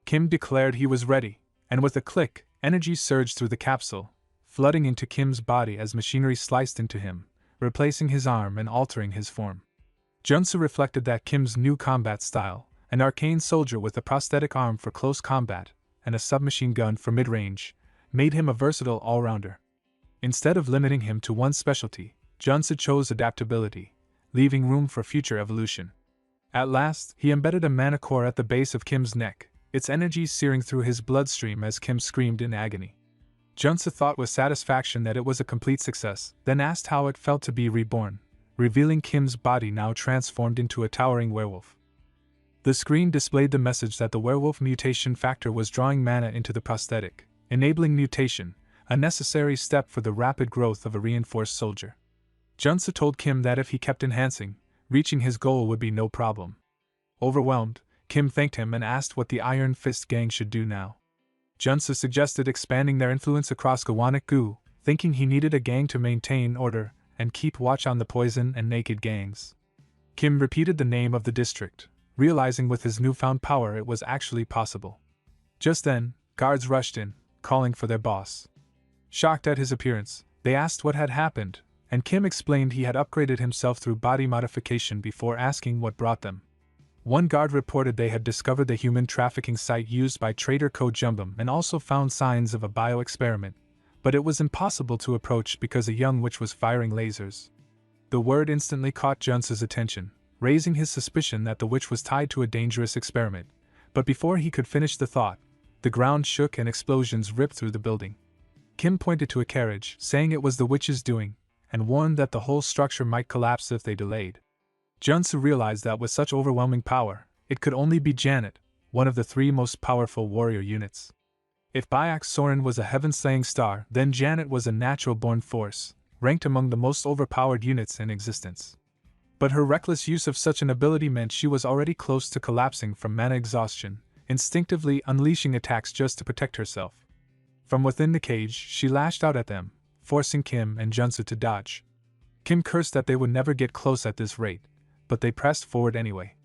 Kim declared he was ready, and with a click, energy surged through the capsule, flooding into Kim's body as machinery sliced into him, replacing his arm and altering his form. Junsu reflected that Kim's new combat style, an arcane soldier with a prosthetic arm for close combat and a submachine gun for mid-range, made him a versatile all-rounder. Instead of limiting him to one specialty, Junsu chose adaptability, leaving room for future evolution. At last, he embedded a mana core at the base of Kim's neck, its energy searing through his bloodstream as Kim screamed in agony. Junsu thought with satisfaction that it was a complete success, then asked how it felt to be reborn, revealing Kim's body now transformed into a towering werewolf. The screen displayed the message that the werewolf mutation factor was drawing mana into the prosthetic, enabling mutation, a necessary step for the rapid growth of a reinforced soldier. Junsu told Kim that if he kept enhancing, reaching his goal would be no problem. Overwhelmed, Kim thanked him and asked what the Iron Fist gang should do now. Junsu suggested expanding their influence across Gawanak-gu, thinking he needed a gang to maintain order and keep watch on the poison and naked gangs. Kim repeated the name of the district, realizing with his newfound power it was actually possible. Just then, guards rushed in, calling for their boss. Shocked at his appearance, they asked what had happened, and Kim explained he had upgraded himself through body modification before asking what brought them. One guard reported they had discovered the human trafficking site used by trader Ko Jumbum and also found signs of a bio-experiment, but it was impossible to approach because a young witch was firing lasers. The word instantly caught Junsu's attention, raising his suspicion that the witch was tied to a dangerous experiment, but before he could finish the thought, the ground shook and explosions ripped through the building. Kim pointed to a carriage, saying it was the witch's doing, and warned that the whole structure might collapse if they delayed. Junsu realized that with such overwhelming power, it could only be Janet, one of the three most powerful warrior units. If Byac Soren was a heaven-slaying star, then Janet was a natural-born force, ranked among the most overpowered units in existence. But her reckless use of such an ability meant she was already close to collapsing from mana exhaustion, instinctively unleashing attacks just to protect herself. From within the cage, she lashed out at them, forcing Kim and Junsu to dodge. Kim cursed that they would never get close at this rate, but they pressed forward anyway.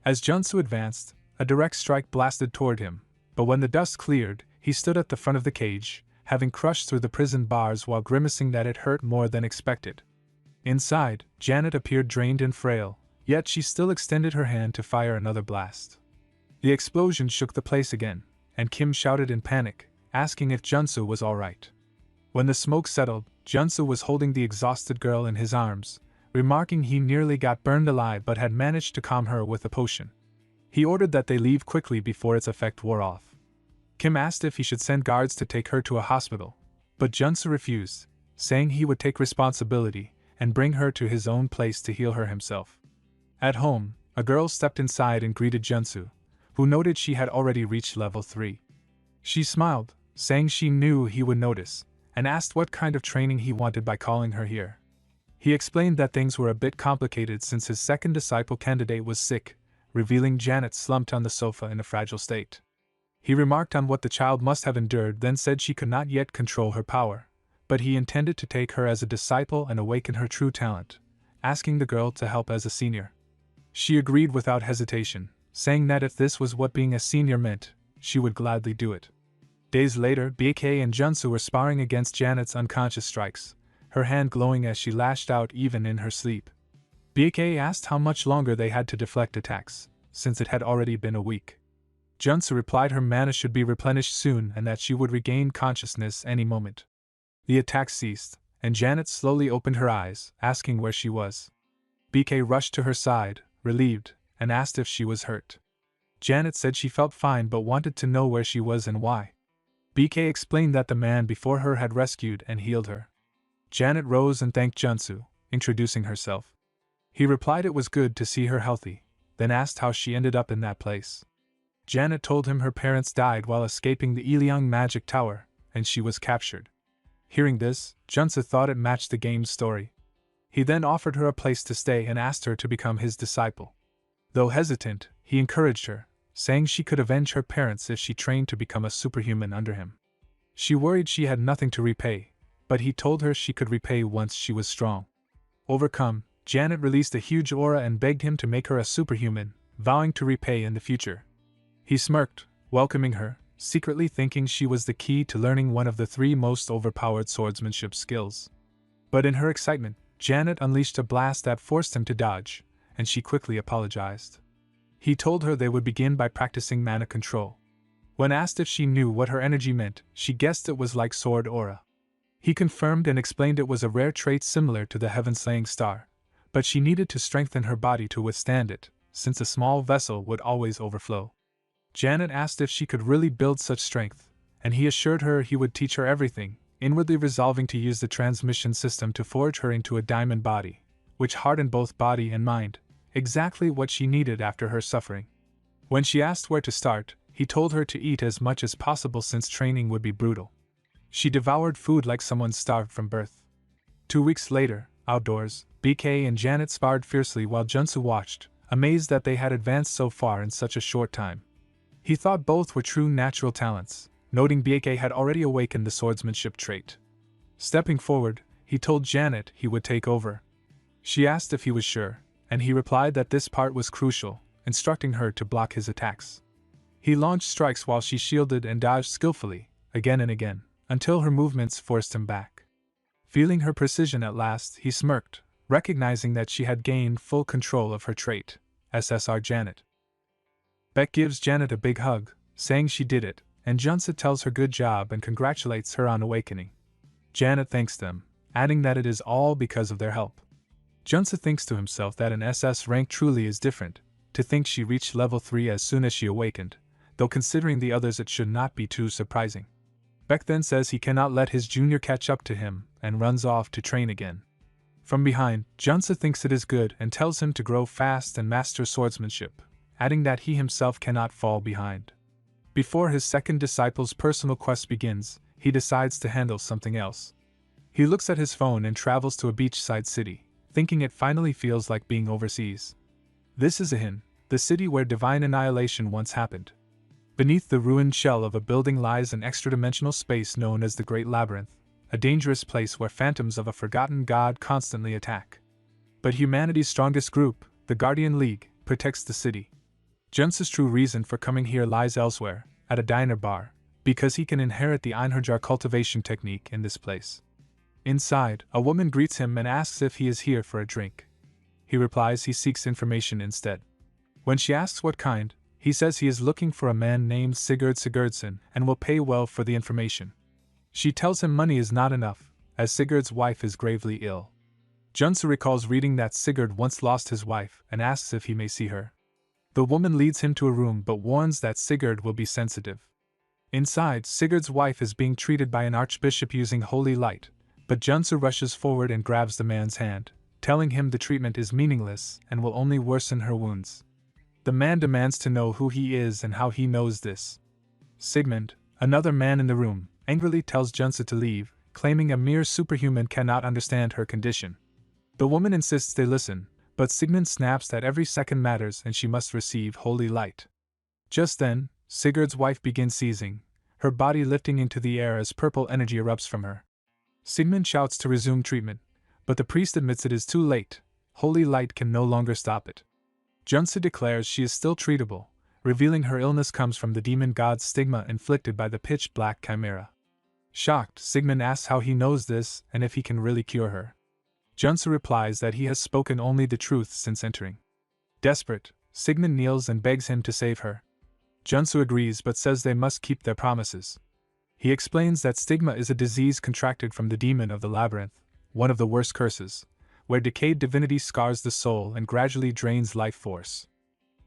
As Junsu advanced, a direct strike blasted toward him, but when the dust cleared, he stood at the front of the cage, having crushed through the prison bars while grimacing that it hurt more than expected. Inside, Janet appeared drained and frail, yet she still extended her hand to fire another blast. The explosion shook the place again, and Kim shouted in panic, asking if Junsu was all right. When the smoke settled, Junsu was holding the exhausted girl in his arms, remarking he nearly got burned alive but had managed to calm her with a potion. He ordered that they leave quickly before its effect wore off. Kim asked if he should send guards to take her to a hospital, but Junsu refused, saying he would take responsibility and bring her to his own place to heal her himself. At home, a girl stepped inside and greeted Junsu, who noted she had already reached level 3. She smiled, saying she knew he would notice, and asked what kind of training he wanted by calling her here. He explained that things were a bit complicated since his second disciple candidate was sick, revealing Janet slumped on the sofa in a fragile state. He remarked on what the child must have endured, then said she could not yet control her power, but he intended to take her as a disciple and awaken her true talent, asking the girl to help as a senior. She agreed without hesitation, saying that if this was what being a senior meant, she would gladly do it. Days later, BK and Junsu were sparring against Janet's unconscious strikes, her hand glowing as she lashed out even in her sleep. BK asked how much longer they had to deflect attacks, since it had already been a week. Junsu replied her mana should be replenished soon and that she would regain consciousness any moment. The attack ceased, and Janet slowly opened her eyes, asking where she was. BK rushed to her side, relieved, and asked if she was hurt. Janet said she felt fine but wanted to know where she was and why. BK explained that the man before her had rescued and healed her. Janet rose and thanked Junsu, introducing herself. He replied it was good to see her healthy, then asked how she ended up in that place. Janet told him her parents died while escaping the Iliang magic tower, and she was captured. Hearing this, Junsu thought it matched the game's story. He then offered her a place to stay and asked her to become his disciple. Though hesitant, he encouraged her, saying she could avenge her parents if she trained to become a superhuman under him. She worried she had nothing to repay, but he told her she could repay once she was strong. Overcome, Janet released a huge aura and begged him to make her a superhuman, vowing to repay in the future. He smirked, welcoming her, secretly thinking she was the key to learning one of the 3 most overpowered swordsmanship skills. But in her excitement, Janet unleashed a blast that forced him to dodge, and she quickly apologized. He told her they would begin by practicing mana control. When asked if she knew what her energy meant, she guessed it was like sword aura. He confirmed and explained it was a rare trait similar to the heaven-slaying star, but she needed to strengthen her body to withstand it, since a small vessel would always overflow. Janet asked if she could really build such strength, and he assured her he would teach her everything, inwardly resolving to use the transmission system to forge her into a diamond body, which hardened both body and mind, exactly what she needed after her suffering. When she asked where to start, he told her to eat as much as possible since training would be brutal. She devoured food like someone starved from birth. 2 weeks later, outdoors, BK and Janet sparred fiercely while Junsu watched, amazed that they had advanced so far in such a short time. He thought both were true natural talents, noting BK had already awakened the swordsmanship trait. Stepping forward, he told Janet he would take over. She asked if he was sure, and he replied that this part was crucial, instructing her to block his attacks. He launched strikes while she shielded and dodged skillfully, again and again, until her movements forced him back. Feeling her precision at last, he smirked, recognizing that she had gained full control of her trait. SSR Janet. Beck gives Janet a big hug, saying she did it, and Junsu tells her good job and congratulates her on awakening. Janet thanks them, adding that it is all because of their help. Junsu thinks to himself that an SS rank truly is different, to think she reached level 3 as soon as she awakened, though considering the others it should not be too surprising. Beck then says he cannot let his junior catch up to him and runs off to train again. From behind, Junsu thinks it is good and tells him to grow fast and master swordsmanship, adding that he himself cannot fall behind. Before his second disciple's personal quest begins, he decides to handle something else. He looks at his phone and travels to a beachside city, thinking it finally feels like being overseas. This is Ahin, the city where divine annihilation once happened. Beneath the ruined shell of a building lies an extra-dimensional space known as the Great Labyrinth, a dangerous place where phantoms of a forgotten god constantly attack. But humanity's strongest group, the Guardian League, protects the city. Junsu's true reason for coming here lies elsewhere, at a diner bar, because he can inherit the Einherjar cultivation technique in this place. Inside, a woman greets him and asks if he is here for a drink. He replies he seeks information instead. When she asks what kind, he says he is looking for a man named Sigurd Sigurdsson and will pay well for the information. She tells him money is not enough, as Sigurd's wife is gravely ill. Junsu recalls reading that Sigurd once lost his wife and asks if he may see her. The woman leads him to a room but warns that Sigurd will be sensitive. Inside, Sigurd's wife is being treated by an archbishop using holy light, but Junsu rushes forward and grabs the man's hand, telling him the treatment is meaningless and will only worsen her wounds. The man demands to know who he is and how he knows this. Sigmund, another man in the room, angrily tells Junsu to leave, claiming a mere superhuman cannot understand her condition. The woman insists they listen, but Sigmund snaps that every second matters and she must receive holy light. Just then, Sigurd's wife begins seizing, her body lifting into the air as purple energy erupts from her. Sigmund shouts to resume treatment, but the priest admits it is too late. Holy light can no longer stop it. Junsu declares she is still treatable, revealing her illness comes from the demon god's stigma inflicted by the pitch-black chimera. Shocked, Sigmund asks how he knows this and if he can really cure her. Junsu replies that he has spoken only the truth since entering. Desperate, Sigmund kneels and begs him to save her. Junsu agrees but says they must keep their promises. He explains that stigma is a disease contracted from the demon of the labyrinth, one of the worst curses, where decayed divinity scars the soul and gradually drains life force.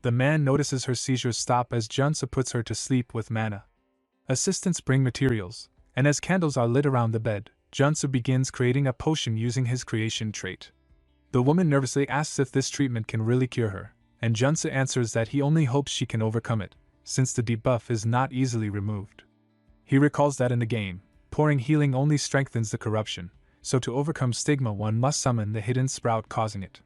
The man notices her seizures stop as Junsu puts her to sleep with mana. Assistants bring materials, and as candles are lit around the bed, Junsu begins creating a potion using his creation trait. The woman nervously asks if this treatment can really cure her, and Junsu answers that he only hopes she can overcome it, since the debuff is not easily removed. He recalls that in the game, pouring healing only strengthens the corruption, so to overcome stigma one must summon the hidden sprout causing it.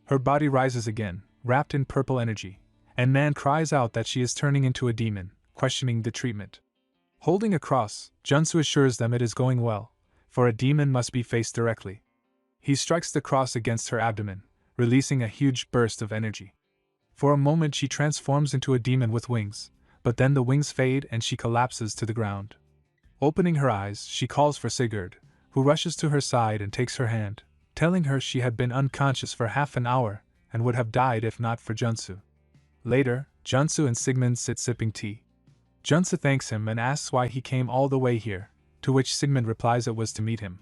Her body rises again, wrapped in purple energy, and man cries out that she is turning into a demon, questioning the treatment. Holding a cross, Junsu assures them it is going well, for a demon must be faced directly. He strikes the cross against her abdomen, releasing a huge burst of energy. For a moment she transforms into a demon with wings, but then the wings fade and she collapses to the ground. Opening her eyes, she calls for Sigurd, who rushes to her side and takes her hand, telling her she had been unconscious for half an hour and would have died if not for Junsu. Later, Junsu and Sigmund sit sipping tea. Junsu thanks him and asks why he came all the way here, to which Sigmund replies it was to meet him.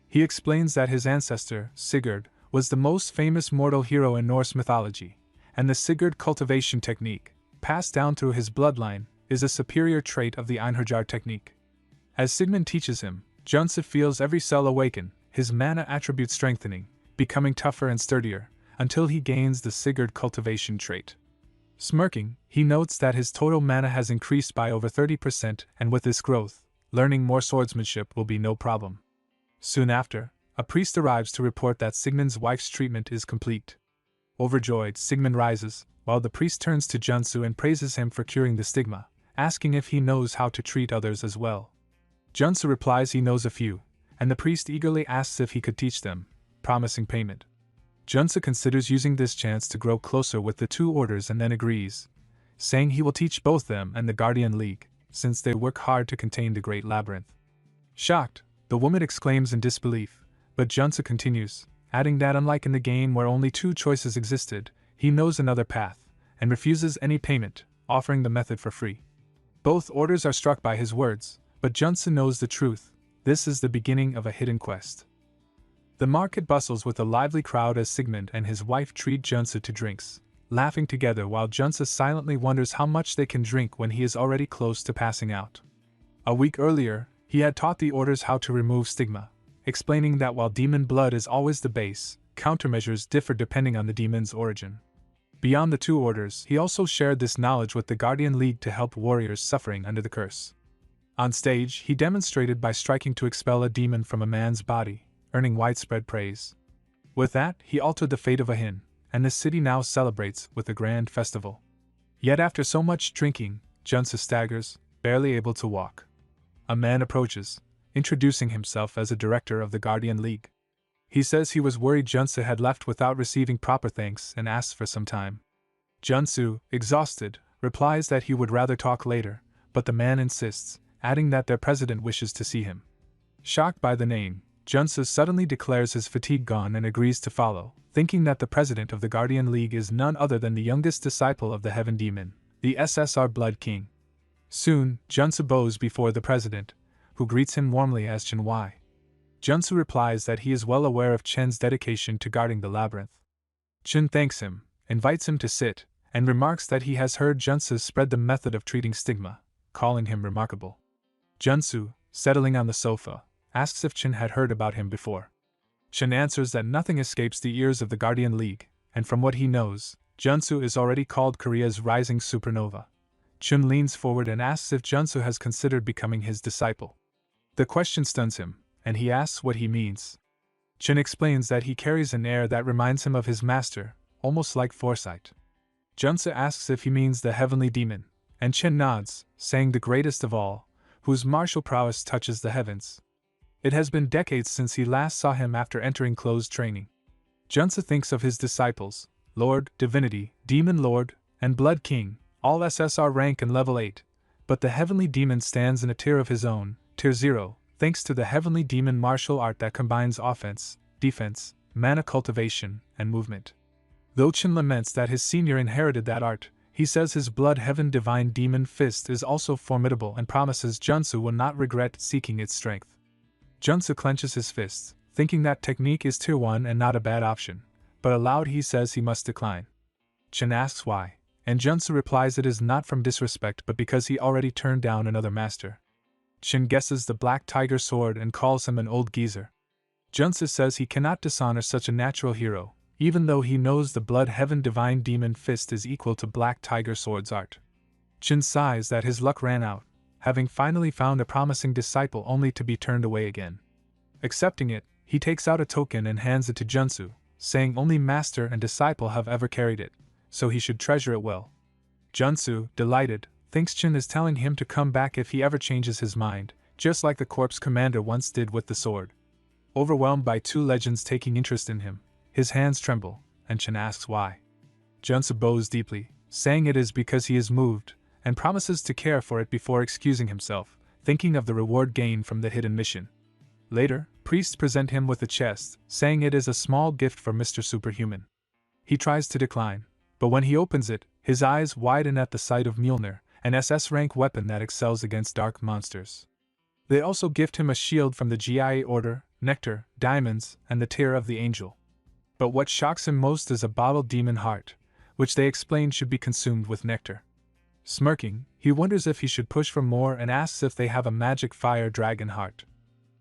He explains that his ancestor, Sigurd, was the most famous mortal hero in Norse mythology, and the Sigurd cultivation technique, passed down through his bloodline, is a superior trait of the Einherjar technique. As Sigmund teaches him, Junsu feels every cell awaken, his mana attribute strengthening, becoming tougher and sturdier, until he gains the Sigurd cultivation trait. Smirking, he notes that his total mana has increased by over 30%, and with this growth, Learning more swordsmanship will be no problem. Soon after, a priest arrives to report that Sigmund's wife's treatment is complete. Overjoyed, Sigmund rises, while the priest turns to Junsu and praises him for curing the stigma, asking if he knows how to treat others as well. Junsu replies he knows a few, and the priest eagerly asks if he could teach them, promising payment. Junsu considers using this chance to grow closer with the two orders and then agrees, saying he will teach both them and the Guardian League, since they work hard to contain the Great Labyrinth. Shocked, the woman exclaims in disbelief, but Junsu continues, adding that unlike in the game where only two choices existed, he knows another path, and refuses any payment, offering the method for free. Both orders are struck by his words, but Junsu knows the truth. This is the beginning of a hidden quest. The market bustles with a lively crowd as Sigmund and his wife treat Junsu to drinks, laughing together while Junsu silently wonders how much they can drink when he is already close to passing out. A week earlier, he had taught the orders how to remove stigma, explaining that while demon blood is always the base, countermeasures differ depending on the demon's origin. Beyond the two orders, he also shared this knowledge with the Guardian League to help warriors suffering under the curse. On stage, he demonstrated by striking to expel a demon from a man's body, earning widespread praise. With that, he altered the fate of a hin, and the city now celebrates with a grand festival. Yet after so much drinking, Junsu staggers, barely able to walk. A man approaches, introducing himself as a director of the Guardian League. He says he was worried Junsu had left without receiving proper thanks and asks for some time. Junsu, exhausted, replies that he would rather talk later, but the man insists, adding that their president wishes to see him. Shocked by the name, Junsu suddenly declares his fatigue gone and agrees to follow, thinking that the president of the Guardian League is none other than the youngest disciple of the Heaven Demon, the SSR Blood King. Soon, Junsu bows before the president, who greets him warmly as Chen Wai. Junsu replies that he is well aware of Chen's dedication to guarding the labyrinth. Chen thanks him, invites him to sit, and remarks that he has heard Junsu spread the method of treating stigma, calling him remarkable. Junsu, settling on the sofa, asks if Chen had heard about him before. Chen answers that nothing escapes the ears of the Guardian League, and from what he knows, Junsu is already called Korea's rising supernova. Chen leans forward and asks if Junsu has considered becoming his disciple. The question stuns him, and he asks what he means. Chen explains that he carries an air that reminds him of his master, almost like foresight. Junsu asks if he means the heavenly demon, and Chen nods, saying the greatest of all, whose martial prowess touches the heavens. It has been decades since he last saw him after entering closed training. Junsu thinks of his disciples, Lord, Divinity, Demon Lord, and Blood King, all SSR rank and level 8, but the heavenly demon stands in a tier of his own, tier 0, thanks to the heavenly demon martial art that combines offense, defense, mana cultivation, and movement. Though Chen laments that his senior inherited that art, he says his blood heaven divine demon fist is also formidable and promises Junsu will not regret seeking its strength. Junsu clenches his fists, thinking that technique is tier 1 and not a bad option, but aloud he says he must decline. Chen asks why, and Junsu replies it is not from disrespect but because he already turned down another master. Chen guesses the Black Tiger sword and calls him an old geezer. Junsu says he cannot dishonor such a natural hero, even though he knows the blood heaven divine demon fist is equal to Black Tiger sword's art. Chen sighs that his luck ran out, having finally found a promising disciple only to be turned away again. Accepting it, he takes out a token and hands it to Junsu, saying only master and disciple have ever carried it, so he should treasure it well. Junsu, delighted, thinks Chen is telling him to come back if he ever changes his mind, just like the corpse commander once did with the sword. Overwhelmed by two legends taking interest in him, his hands tremble, and Chen asks why. Junsu bows deeply, saying it is because he is moved, and promises to care for it before excusing himself, thinking of the reward gained from the hidden mission. Later, priests present him with a chest, saying it is a small gift for Mr. Superhuman. He tries to decline, but when he opens it, his eyes widen at the sight of Mjolnir, an SS-rank weapon that excels against dark monsters. They also gift him a shield from the GIA Order, nectar, diamonds, and the tear of the angel. But what shocks him most is a bottled demon heart, which they explain should be consumed with nectar. Smirking, he wonders if he should push for more and asks if they have a magic fire dragon heart.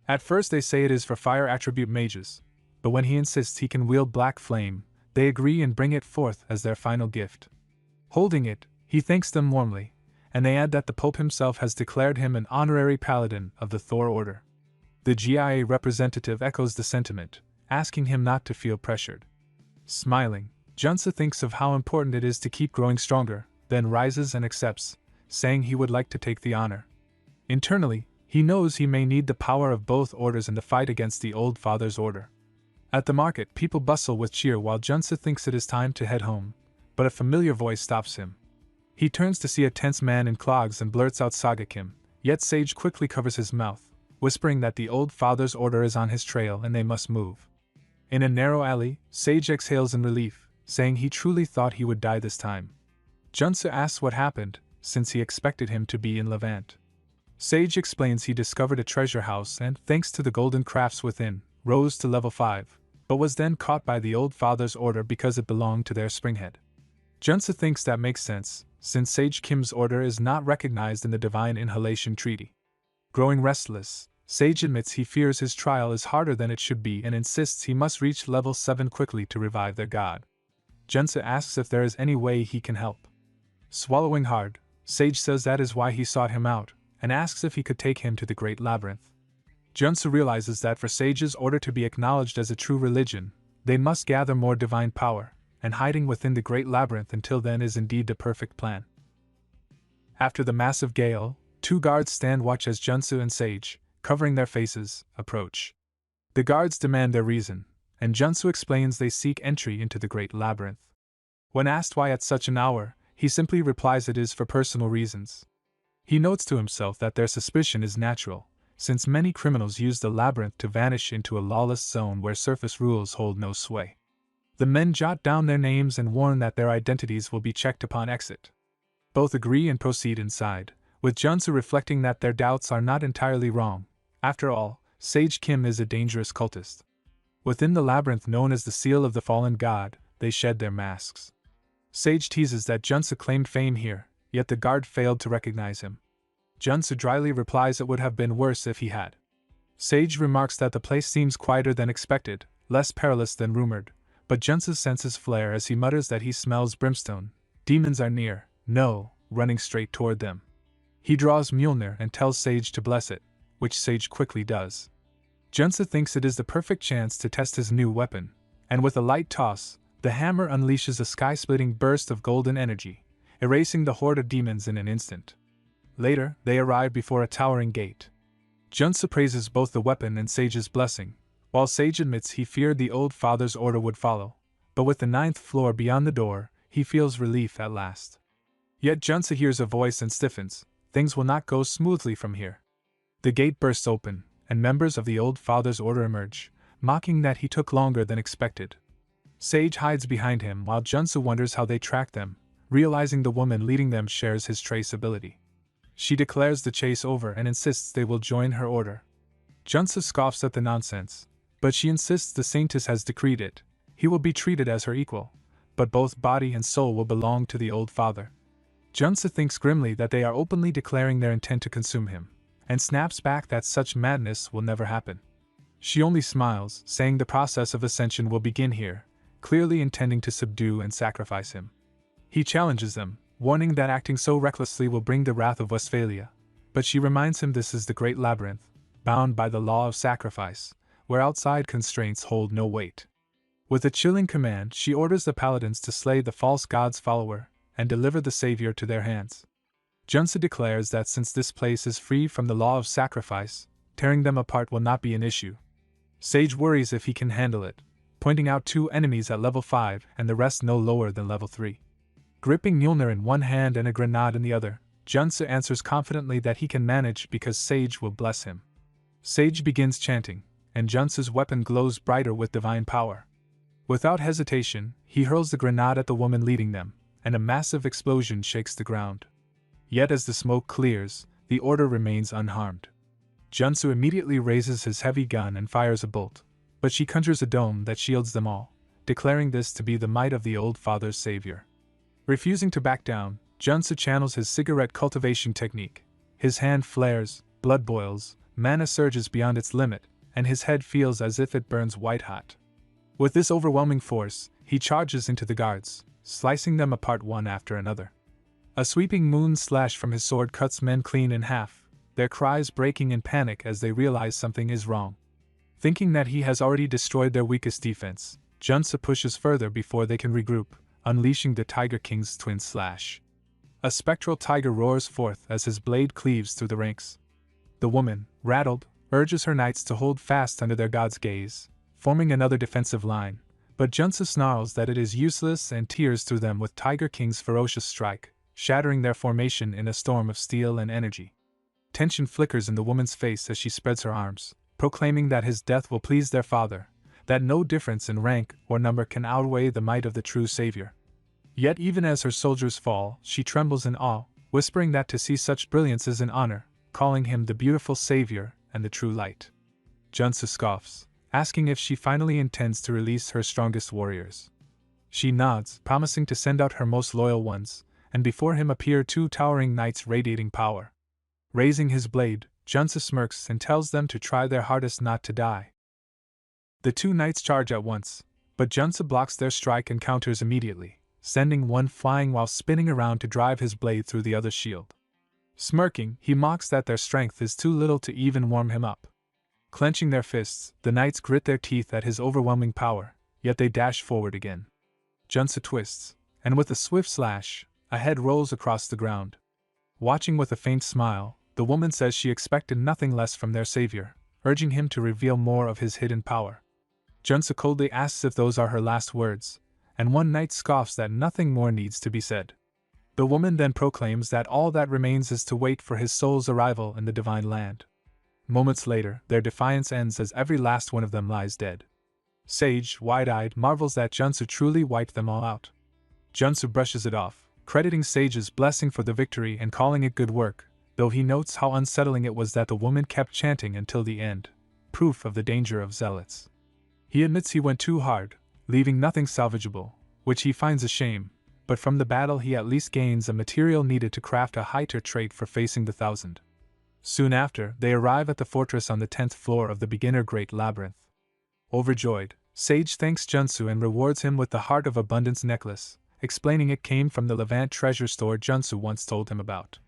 At first they say it is for fire attribute mages, but when he insists he can wield black flame, they agree and bring it forth as their final gift. Holding it, he thanks them warmly, and they add that the Pope himself has declared him an honorary paladin of the Thor Order. The GIA representative echoes the sentiment, asking him not to feel pressured. Smiling, Junsa thinks of how important it is to keep growing stronger, then rises and accepts, saying he would like to take the honor. Internally, he knows he may need the power of both orders in the fight against the Old Father's order. At the market, people bustle with cheer while Junsa thinks it is time to head home, but a familiar voice stops him. He turns to see a tense man in clogs and blurts out Saga Kim, yet Sage quickly covers his mouth, whispering that the Old Father's order is on his trail and they must move. In a narrow alley, Sage exhales in relief, saying he truly thought he would die this time. Junsa asks what happened, since he expected him to be in Levant. Sage explains he discovered a treasure house and, thanks to the golden crafts within, rose to level 5, but was then caught by the Old Father's order because it belonged to their springhead. Junsa thinks that makes sense, since Sage Kim's order is not recognized in the Divine Inhalation Treaty. Growing restless, Sage admits he fears his trial is harder than it should be and insists he must reach level 7 quickly to revive their god. Junsa asks if there is any way he can help. Swallowing hard, Sage says that is why he sought him out, and asks if he could take him to the Great Labyrinth. Junsa realizes that for Sage's order to be acknowledged as a true religion, they must gather more divine power, and hiding within the Great Labyrinth until then is indeed the perfect plan. After the massive gale, 2 guards stand watch as Junsa and Sage, covering their faces, approach. The guards demand their reason, and Junsa explains they seek entry into the Great Labyrinth. When asked why at such an hour, he simply replies it is for personal reasons. He notes to himself that their suspicion is natural, since many criminals use the labyrinth to vanish into a lawless zone where surface rules hold no sway. The men jot down their names and warn that their identities will be checked upon exit. Both agree and proceed inside, with Junsa reflecting that their doubts are not entirely wrong. After all, Sage Kim is a dangerous cultist. Within the labyrinth known as the Seal of the Fallen God, they shed their masks. Sage teases that Junsa claimed fame here, yet the guard failed to recognize him. Junsa dryly replies it would have been worse if he had. Sage remarks that the place seems quieter than expected, less perilous than rumored, but Junsa's senses flare as he mutters that he smells brimstone. Demons are near, no, running straight toward them. He draws Mjolnir and tells Sage to bless it, which Sage quickly does. Junsa thinks it is the perfect chance to test his new weapon, and with a light toss, the hammer unleashes a sky-splitting burst of golden energy, erasing the horde of demons in an instant. Later, they arrive before a towering gate. Junsa praises both the weapon and Sage's blessing, while Sage admits he feared the Old Father's order would follow, but with the 9th floor beyond the door, he feels relief at last. Yet Junsa hears a voice and stiffens. Things will not go smoothly from here. The gate bursts open, and members of the Old Father's order emerge, mocking that he took longer than expected. Sage hides behind him while Junsa wonders how they tracked them, realizing the woman leading them shares his traceability. She declares the chase over and insists they will join her order. Junsa scoffs at the nonsense, but she insists the Saintess has decreed it. He will be treated as her equal, but both body and soul will belong to the Old Father. Junsa thinks grimly that they are openly declaring their intent to consume him, and snaps back that such madness will never happen. She only smiles, saying the process of ascension will begin here, clearly intending to subdue and sacrifice him. He challenges them, warning that acting so recklessly will bring the wrath of Westphalia, but she reminds him this is the Great Labyrinth, bound by the law of sacrifice, where outside constraints hold no weight. With a chilling command, she orders the paladins to slay the false god's follower, and deliver the savior to their hands. Junsa declares that since this place is free from the law of sacrifice, tearing them apart will not be an issue. Sage worries if he can handle it, pointing out 2 enemies at level 5 and the rest no lower than level 3. Gripping Mjolnir in one hand and a grenade in the other, Junsa answers confidently that he can manage because Sage will bless him. Sage begins chanting, and Junsa's weapon glows brighter with divine power. Without hesitation, he hurls the grenade at the woman leading them, and a massive explosion shakes the ground. Yet as the smoke clears, the order remains unharmed. Junsa immediately raises his heavy gun and fires a bolt, but she conjures a dome that shields them all, declaring this to be the might of the Old Father's savior. Refusing to back down, Junsa channels his cigarette cultivation technique. His hand flares, blood boils, mana surges beyond its limit, and his head feels as if it burns white-hot. With this overwhelming force, he charges into the guards, slicing them apart one after another. A sweeping moon slash from his sword cuts men clean in half, their cries breaking in panic as they realize something is wrong. Thinking that he has already destroyed their weakest defense, Junsa pushes further before they can regroup, unleashing the Tiger King's twin slash. A spectral tiger roars forth as his blade cleaves through the ranks. The woman, rattled, urges her knights to hold fast under their god's gaze, forming another defensive line, but Junsa snarls that it is useless and tears through them with Tiger King's ferocious strike, shattering their formation in a storm of steel and energy. Tension flickers in the woman's face as she spreads her arms, proclaiming that his death will please their father, that no difference in rank or number can outweigh the might of the true savior. Yet even as her soldiers fall, she trembles in awe, whispering that to see such brilliance is an honor, calling him the beautiful savior and the true light. Junsa scoffs, asking if she finally intends to release her strongest warriors. She nods, promising to send out her most loyal ones, and before him appear two towering knights radiating power. Raising his blade, Junsa smirks and tells them to try their hardest not to die. The two knights charge at once, but Junsa blocks their strike and counters immediately, sending one flying while spinning around to drive his blade through the other's shield. Smirking, he mocks that their strength is too little to even warm him up. Clenching their fists, the knights grit their teeth at his overwhelming power, yet they dash forward again. Junsa twists, and with a swift slash, a head rolls across the ground. Watching with a faint smile, the woman says she expected nothing less from their savior, urging him to reveal more of his hidden power. Junsa coldly asks if those are her last words, and one knight scoffs that nothing more needs to be said. The woman then proclaims that all that remains is to wait for his soul's arrival in the divine land. Moments later, their defiance ends as every last one of them lies dead. Sage, wide-eyed, marvels that Junsa truly wiped them all out. Junsa brushes it off, crediting Sage's blessing for the victory and calling it good work, though he notes how unsettling it was that the woman kept chanting until the end, proof of the danger of zealots. He admits he went too hard, leaving nothing salvageable, which he finds a shame, but from the battle he at least gains a material needed to craft a higher trait for facing the 1,000. Soon after, they arrive at the fortress on the 10th floor of the beginner Great Labyrinth. Overjoyed, Sage thanks Junsu and rewards him with the Heart of Abundance necklace, explaining it came from the Levant treasure store Junsu once told him about.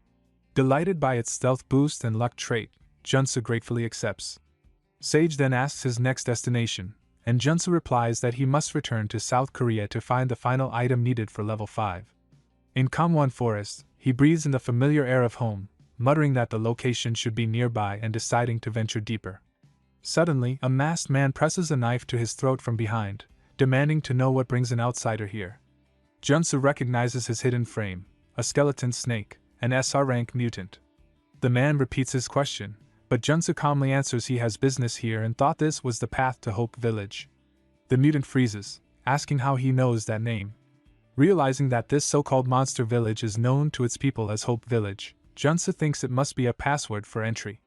Delighted by its stealth boost and luck trait, Junsu gratefully accepts. Sage then asks his next destination, and Junsu replies that he must return to South Korea to find the final item needed for level 5. In Kamwon Forest, he breathes in the familiar air of home, muttering that the location should be nearby and deciding to venture deeper. Suddenly, a masked man presses a knife to his throat from behind, demanding to know what brings an outsider here. Junsu recognizes his hidden frame, a skeleton snake, an SR rank mutant. The man repeats his question, but Junsu calmly answers he has business here and thought this was the path to Hope Village. The mutant freezes, asking how he knows that name. Realizing that this so-called monster village is known to its people as Hope Village, Junsu thinks it must be a password for entry.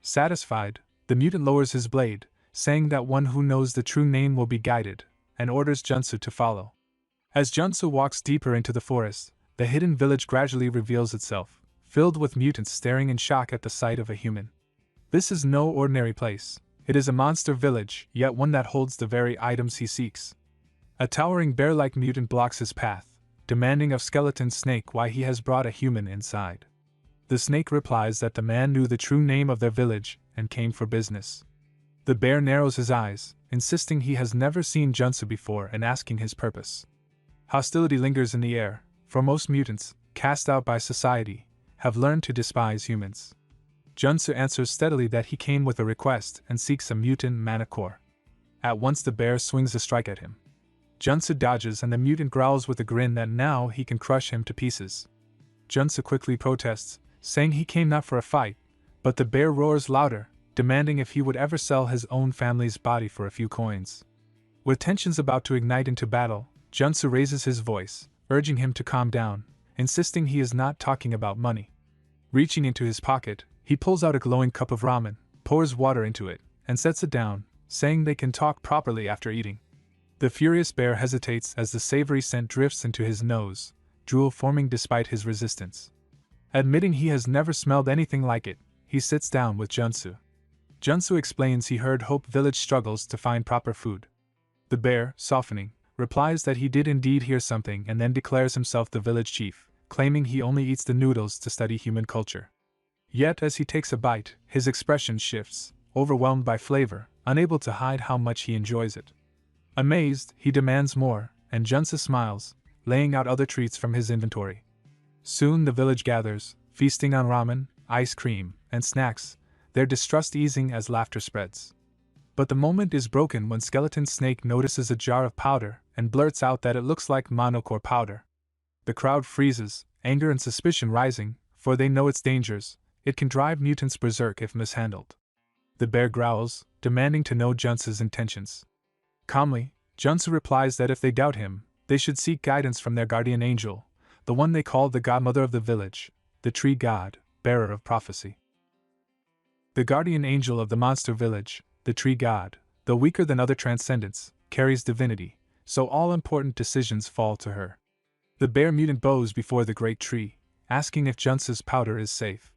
Satisfied, the mutant lowers his blade, saying that one who knows the true name will be guided, and orders Junsu to follow. As Junsu walks deeper into the forest, the hidden village gradually reveals itself, filled with mutants staring in shock at the sight of a human. This is no ordinary place. It is a monster village, yet one that holds the very items he seeks. A towering bear-like mutant blocks his path, demanding of Skeleton Snake why he has brought a human inside. The snake replies that the man knew the true name of their village and came for business. The bear narrows his eyes, insisting he has never seen Junsu before and asking his purpose. Hostility lingers in the air, for most mutants, cast out by society, have learned to despise humans. Junsu answers steadily that he came with a request and seeks a mutant mana core. At once the bear swings a strike at him. Junsu dodges and the mutant growls with a grin that now he can crush him to pieces. Junsu quickly protests, saying he came not for a fight, but the bear roars louder, demanding if he would ever sell his own family's body for a few coins. With tensions about to ignite into battle, Junsu raises his voice, urging him to calm down, insisting he is not talking about money. Reaching into his pocket, he pulls out a glowing cup of ramen, pours water into it, and sets it down, saying they can talk properly after eating. The furious bear hesitates as the savory scent drifts into his nose, drool forming despite his resistance. Admitting he has never smelled anything like it, he sits down with Junsu. Junsu explains he heard Hope Village struggles to find proper food. The bear, softening, replies that he did indeed hear something and then declares himself the village chief, claiming he only eats the noodles to study human culture. Yet as he takes a bite, his expression shifts, overwhelmed by flavor, unable to hide how much he enjoys it. Amazed, he demands more, and Junsa smiles, laying out other treats from his inventory. Soon the village gathers, feasting on ramen, ice cream, and snacks, their distrust easing as laughter spreads. But the moment is broken when Skeleton Snake notices a jar of powder and blurts out that it looks like monocore powder. The crowd freezes, anger and suspicion rising, for they know its dangers. It can drive mutants berserk if mishandled. The bear growls, demanding to know Junsa's intentions. Calmly, Junsa replies that if they doubt him, they should seek guidance from their guardian angel, the one they call the godmother of the village, the tree god, bearer of prophecy. The guardian angel of the monster village, the tree god, though weaker than other transcendents, carries divinity, so all important decisions fall to her. The bear mutant bows before the great tree, asking if Junsa's powder is safe.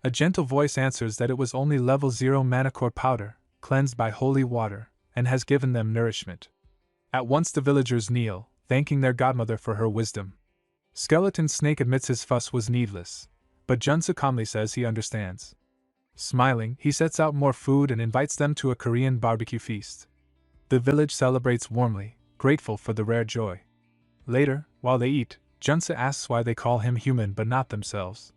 A gentle voice answers that it was only level 0 manacore powder, cleansed by holy water, and has given them nourishment. At once the villagers kneel, thanking their godmother for her wisdom. Skeleton Snake admits his fuss was needless, but Junsa calmly says he understands. Smiling, he sets out more food and invites them to a Korean barbecue feast. The village celebrates warmly, grateful for the rare joy. Later, while they eat, Junsa asks why they call him human but not themselves.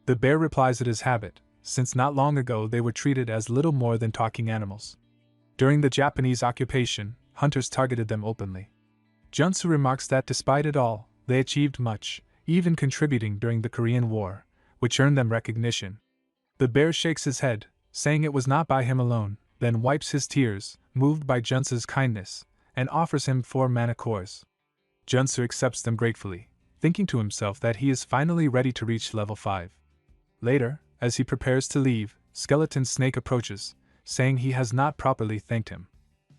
The bear replies it is habit, since not long ago they were treated as little more than talking animals. During the Japanese occupation, hunters targeted them openly. Junsa remarks that despite it all, they achieved much, even contributing during the Korean War, which earned them recognition. The bear shakes his head, saying it was not by him alone, then wipes his tears, moved by Junsa's kindness, and offers him 4 mana cores. Junsa accepts them gratefully, thinking to himself that he is finally ready to reach level 5. Later, as he prepares to leave, Skeleton Snake approaches, saying he has not properly thanked him.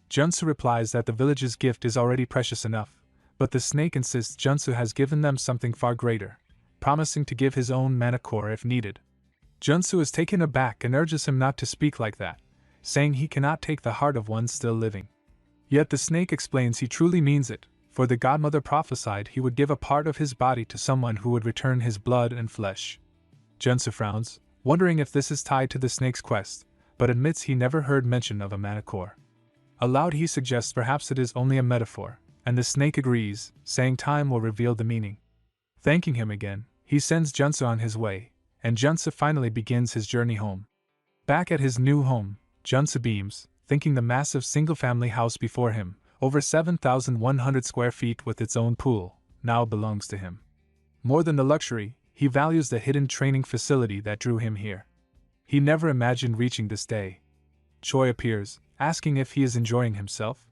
Junsa replies that the village's gift is already precious enough, but the snake insists Junsa has given them something far greater, promising to give his own mana core if needed. Junsa is taken aback and urges him not to speak like that, saying he cannot take the heart of one still living. Yet the snake explains he truly means it, for the godmother prophesied he would give a part of his body to someone who would return his blood and flesh. Junsa frowns, wondering if this is tied to the snake's quest, but admits he never heard mention of a mana core. Aloud he suggests perhaps it is only a metaphor, and the snake agrees, saying time will reveal the meaning. Thanking him again, he sends Junsa on his way, and Junsa finally begins his journey home. Back at his new home, Junsa beams, thinking the massive single-family house before him, over 7,100 square feet with its own pool, now belongs to him. More than the luxury, he values the hidden training facility that drew him here. He never imagined reaching this day. Choi appears, asking if he is enjoying himself.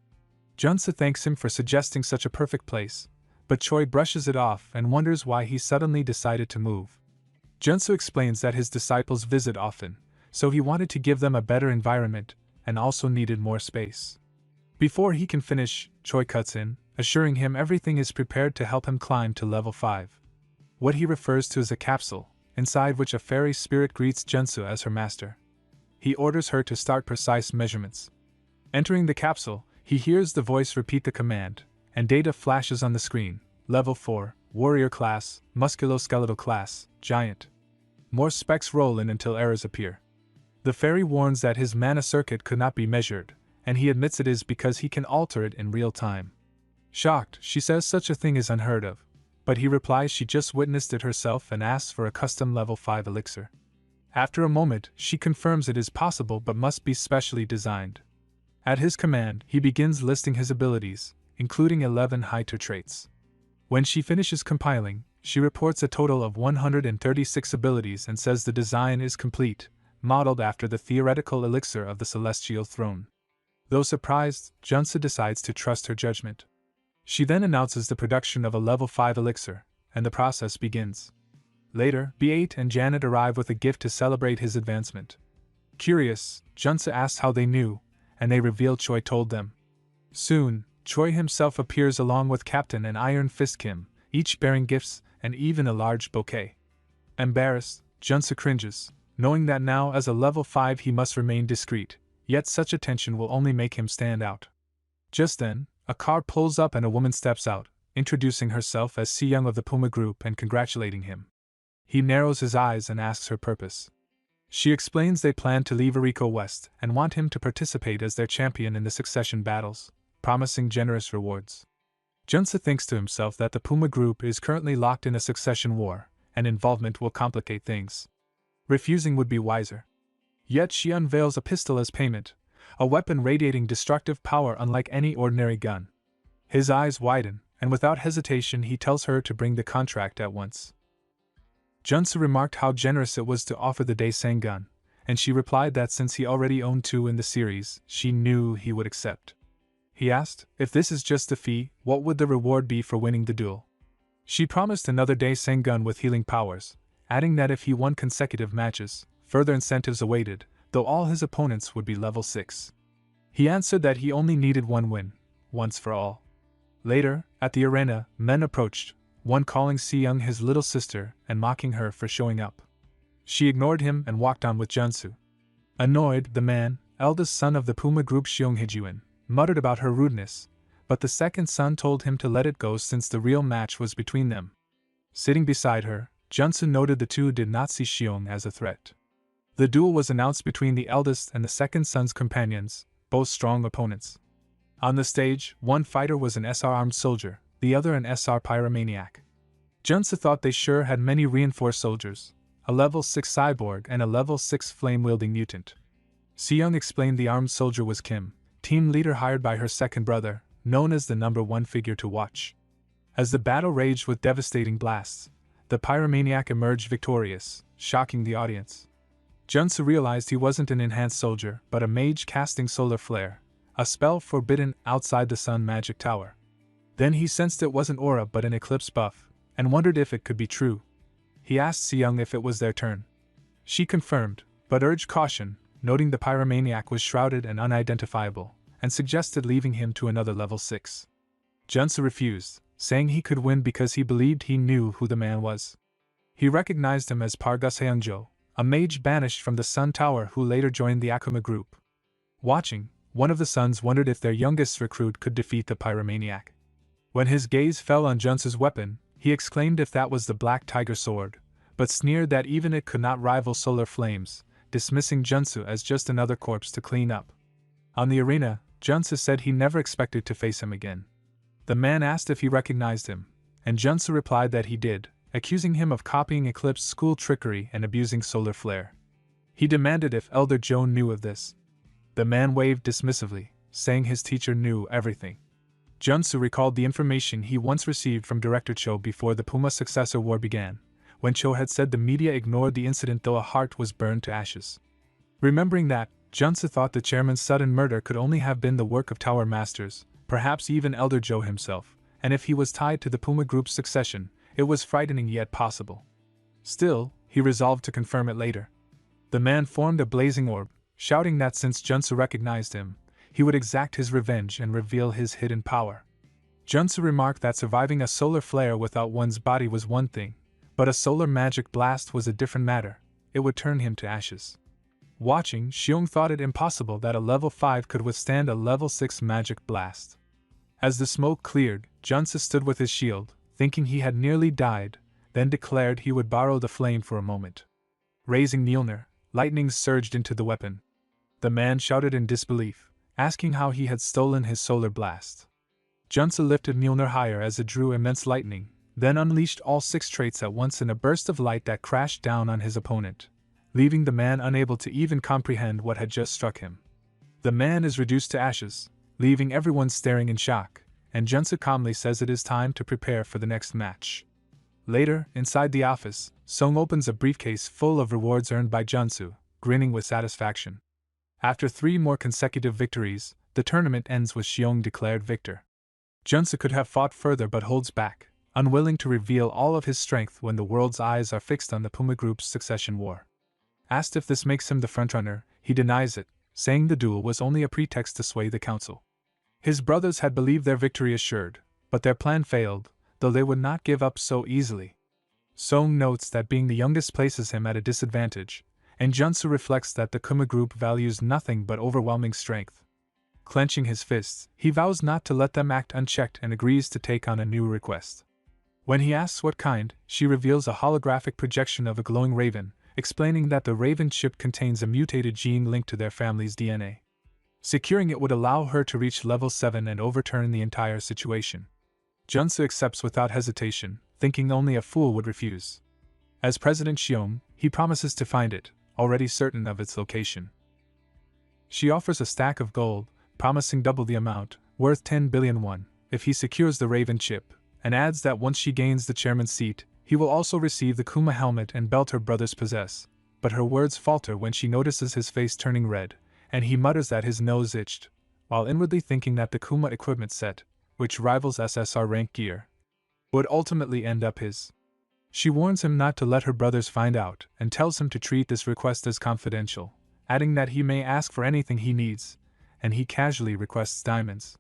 Junsa thanks him for suggesting such a perfect place, but Choi brushes it off and wonders why he suddenly decided to move. Junsa explains that his disciples visit often, so he wanted to give them a better environment, and also needed more space. Before he can finish, Choi cuts in, assuring him everything is prepared to help him climb to level 5. What he refers to as a capsule, inside which a fairy spirit greets Junsa as her master. He orders her to start precise measurements. Entering the capsule, he hears the voice repeat the command, and data flashes on the screen: level 4, warrior class, musculoskeletal class, giant. More specs roll in until errors appear. The fairy warns that his mana circuit could not be measured, and he admits it is because he can alter it in real time. Shocked, she says such a thing is unheard of, but he replies she just witnessed it herself and asks for a custom level 5 elixir. After a moment, she confirms it is possible but must be specially designed. At his command, he begins listing his abilities, including 11 high-tier traits. When she finishes compiling, she reports a total of 136 abilities and says the design is complete, modeled after the theoretical elixir of the Celestial Throne. Though surprised, Junsa decides to trust her judgment. She then announces the production of a level 5 elixir, and the process begins. Later, B8 and Janet arrive with a gift to celebrate his advancement. Curious, Junsa asks how they knew, and they reveal Choi told them. Soon, Choi himself appears along with Captain and Iron Fist Kim, each bearing gifts and even a large bouquet. Embarrassed, Junsa cringes, knowing that now as a level 5 he must remain discreet, yet such attention will only make him stand out. Just then, a car pulls up and a woman steps out, introducing herself as Si Young of the Puma Group and congratulating him. He narrows his eyes and asks her purpose. She explains they plan to leave Ariko West and want him to participate as their champion in the succession battles, promising generous rewards. Junsa thinks to himself that the Puma Group is currently locked in a succession war, and involvement will complicate things. Refusing would be wiser. Yet she unveils a pistol as payment, a weapon radiating destructive power unlike any ordinary gun. His eyes widen, and without hesitation he tells her to bring the contract at once. Junsa remarked how generous it was to offer the Daesang gun, and she replied that since he already owned 2 in the series, she knew he would accept. He asked, if this is just a fee, what would the reward be for winning the duel? She promised another Daesang gun with healing powers, adding that if he won consecutive matches, further incentives awaited, though all his opponents would be level 6. He answered that he only needed 1 win, once for all. Later, at the arena, men approached, one calling Si Young his little sister and mocking her for showing up. She ignored him and walked on with Junsu. Annoyed, the man, eldest son of the Puma Group Seong Hijuin, muttered about her rudeness, but the second son told him to let it go since the real match was between them. Sitting beside her, Junsu noted the two did not see Seong as a threat. The duel was announced between the eldest and the second son's companions, both strong opponents. On the stage, one fighter was an SR armed soldier, the other an SR pyromaniac. Junsa thought they sure had many reinforced soldiers, a level 6 cyborg and a level 6 flame-wielding mutant. Seong explained the armed soldier was Kim, team leader hired by her second brother, known as the number 1 figure to watch. As the battle raged with devastating blasts, the pyromaniac emerged victorious, shocking the audience. Junsa realized he wasn't an enhanced soldier, but a mage casting solar flare, a spell forbidden outside the sun magic tower. Then he sensed it wasn't aura but an eclipse buff, and wondered if it could be true. He asked Seong if it was their turn. She confirmed, but urged caution, noting the pyromaniac was shrouded and unidentifiable, and suggested leaving him to another level 6. Junsa refused, saying he could win because he believed he knew who the man was. He recognized him as Pargus Heungjo, a mage banished from the Sun Tower who later joined the Akuma group. Watching, one of the sons wondered if their youngest recruit could defeat the pyromaniac. When his gaze fell on Junsa's weapon, he exclaimed if that was the Black Tiger sword, but sneered that even it could not rival solar flames, dismissing Junsu as just another corpse to clean up. On the arena, Junsa said he never expected to face him again. The man asked if he recognized him, and Junsa replied that he did, accusing him of copying Eclipse school trickery and abusing solar flare. He demanded if Elder Joan knew of this. The man waved dismissively, saying his teacher knew everything. Junsu recalled the information he once received from Director Cho before the Puma Successor War began, when Cho had said the media ignored the incident though a heart was burned to ashes. Remembering that, Junsu thought the chairman's sudden murder could only have been the work of Tower Masters, perhaps even Elder Joe himself, and if he was tied to the Puma Group's succession, it was frightening yet possible. Still, he resolved to confirm it later. The man formed a blazing orb, shouting that since Junsu recognized him, he would exact his revenge and reveal his hidden power. Junsu remarked that surviving a solar flare without one's body was one thing, but a solar magic blast was a different matter. It would turn him to ashes. Watching, Seong thought it impossible that a level 5 could withstand a level 6 magic blast. As the smoke cleared, Junsa stood with his shield, thinking he had nearly died, then declared he would borrow the flame for a moment. Raising Mjolnir, lightning surged into the weapon. The man shouted in disbelief, asking how he had stolen his solar blast. Junsa lifted Mjolnir higher as it drew immense lightning, then unleashed all 6 traits at once in a burst of light that crashed down on his opponent, leaving the man unable to even comprehend what had just struck him. The man is reduced to ashes, leaving everyone staring in shock, and Junsa calmly says it is time to prepare for the next match. Later, inside the office, Song opens a briefcase full of rewards earned by Junsu, grinning with satisfaction. After 3 more consecutive victories, the tournament ends with Seong declared victor. Junsu could have fought further but holds back, unwilling to reveal all of his strength when the world's eyes are fixed on the Puma Group's succession war. Asked if this makes him the frontrunner, he denies it, saying the duel was only a pretext to sway the council. His brothers had believed their victory assured, but their plan failed, though they would not give up so easily. Song notes that being the youngest places him at a disadvantage, and Junsu reflects that the Kuma group values nothing but overwhelming strength. Clenching his fists, he vows not to let them act unchecked and agrees to take on a new request. When he asks what kind, she reveals a holographic projection of a glowing raven, explaining that the raven chip contains a mutated gene linked to their family's DNA. Securing it would allow her to reach level 7 and overturn the entire situation. Junsu accepts without hesitation, thinking only a fool would refuse. As President Xiong, he promises to find it, already certain of its location. She offers a stack of gold, promising double the amount, worth 10 billion won, if he secures the raven chip, and adds that once she gains the chairman's seat, he will also receive the Kuma helmet and belt her brothers possess. But her words falter when she notices his face turning red, and he mutters that his nose itched, while inwardly thinking that the Kuma equipment set, which rivals SSR rank gear, would ultimately end up his. She warns him not to let her brothers find out, and tells him to treat this request as confidential, adding that he may ask for anything he needs, and he casually requests diamonds.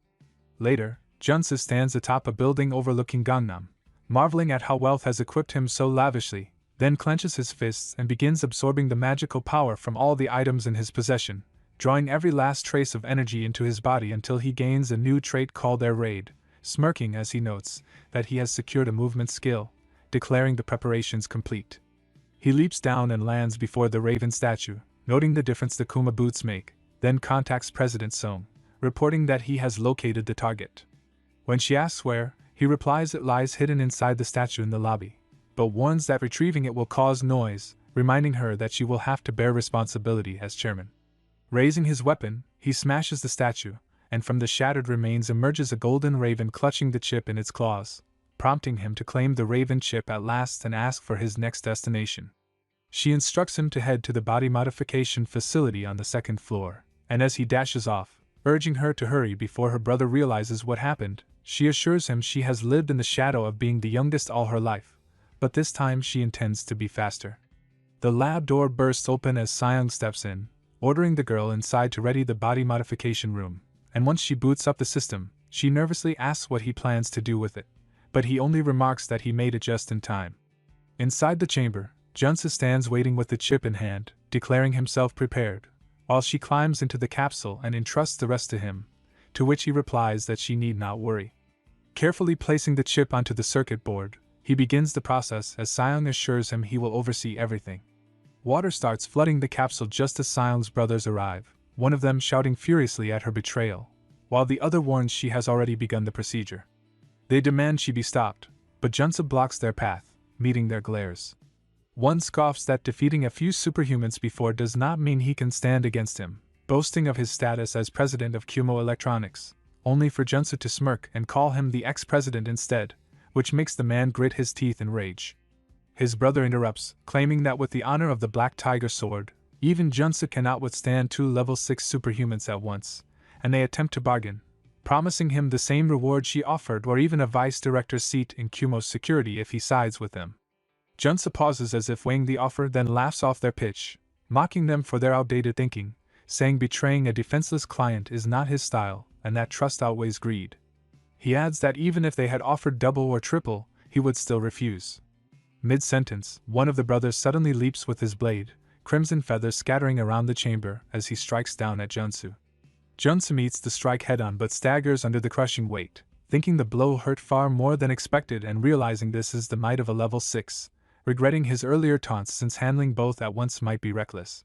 Later, Junsu stands atop a building overlooking Gangnam, marveling at how wealth has equipped him so lavishly, then clenches his fists and begins absorbing the magical power from all the items in his possession, drawing every last trace of energy into his body until he gains a new trait called Air Raid, smirking as he notes that he has secured a movement skill, declaring the preparations complete. He leaps down and lands before the raven statue, noting the difference the Kuma boots make, then contacts President Song, reporting that he has located the target. When she asks where, he replies it lies hidden inside the statue in the lobby, but warns that retrieving it will cause noise, reminding her that she will have to bear responsibility as chairman. Raising his weapon, he smashes the statue, and from the shattered remains emerges a golden raven clutching the chip in its claws, prompting him to claim the raven chip at last and ask for his next destination. She instructs him to head to the body modification facility on the second floor, and as he dashes off, urging her to hurry before her brother realizes what happened, she assures him she has lived in the shadow of being the youngest all her life, but this time she intends to be faster. The lab door bursts open as Seong steps in, ordering the girl inside to ready the body modification room, and once she boots up the system, she nervously asks what he plans to do with it, but he only remarks that he made it just in time. Inside the chamber, Junsu stands waiting with the chip in hand, declaring himself prepared, while she climbs into the capsule and entrusts the rest to him, to which he replies that she need not worry. Carefully placing the chip onto the circuit board, he begins the process as Seong assures him he will oversee everything. Water starts flooding the capsule just as Seong's brothers arrive, one of them shouting furiously at her betrayal, while the other warns she has already begun the procedure. They demand she be stopped, but Junsu blocks their path, meeting their glares. One scoffs that defeating a few superhumans before does not mean he can stand against him, boasting of his status as president of Kumo Electronics, only for Junsu to smirk and call him the ex-president instead, which makes the man grit his teeth in rage. His brother interrupts, claiming that with the honor of the Black Tiger sword, even Junsu cannot withstand 2 level 6 superhumans at once, and they attempt to bargain, promising him the same reward she offered or even a vice director's seat in Kumo's security if he sides with them. Junsu pauses as if weighing the offer, then laughs off their pitch, mocking them for their outdated thinking, saying betraying a defenseless client is not his style, and that trust outweighs greed. He adds that even if they had offered double or triple, he would still refuse. Mid-sentence, one of the brothers suddenly leaps with his blade, crimson feathers scattering around the chamber as he strikes down at Junsu. Junsu meets the strike head-on but staggers under the crushing weight, thinking the blow hurt far more than expected and realizing this is the might of a level 6, regretting his earlier taunts since handling both at once might be reckless.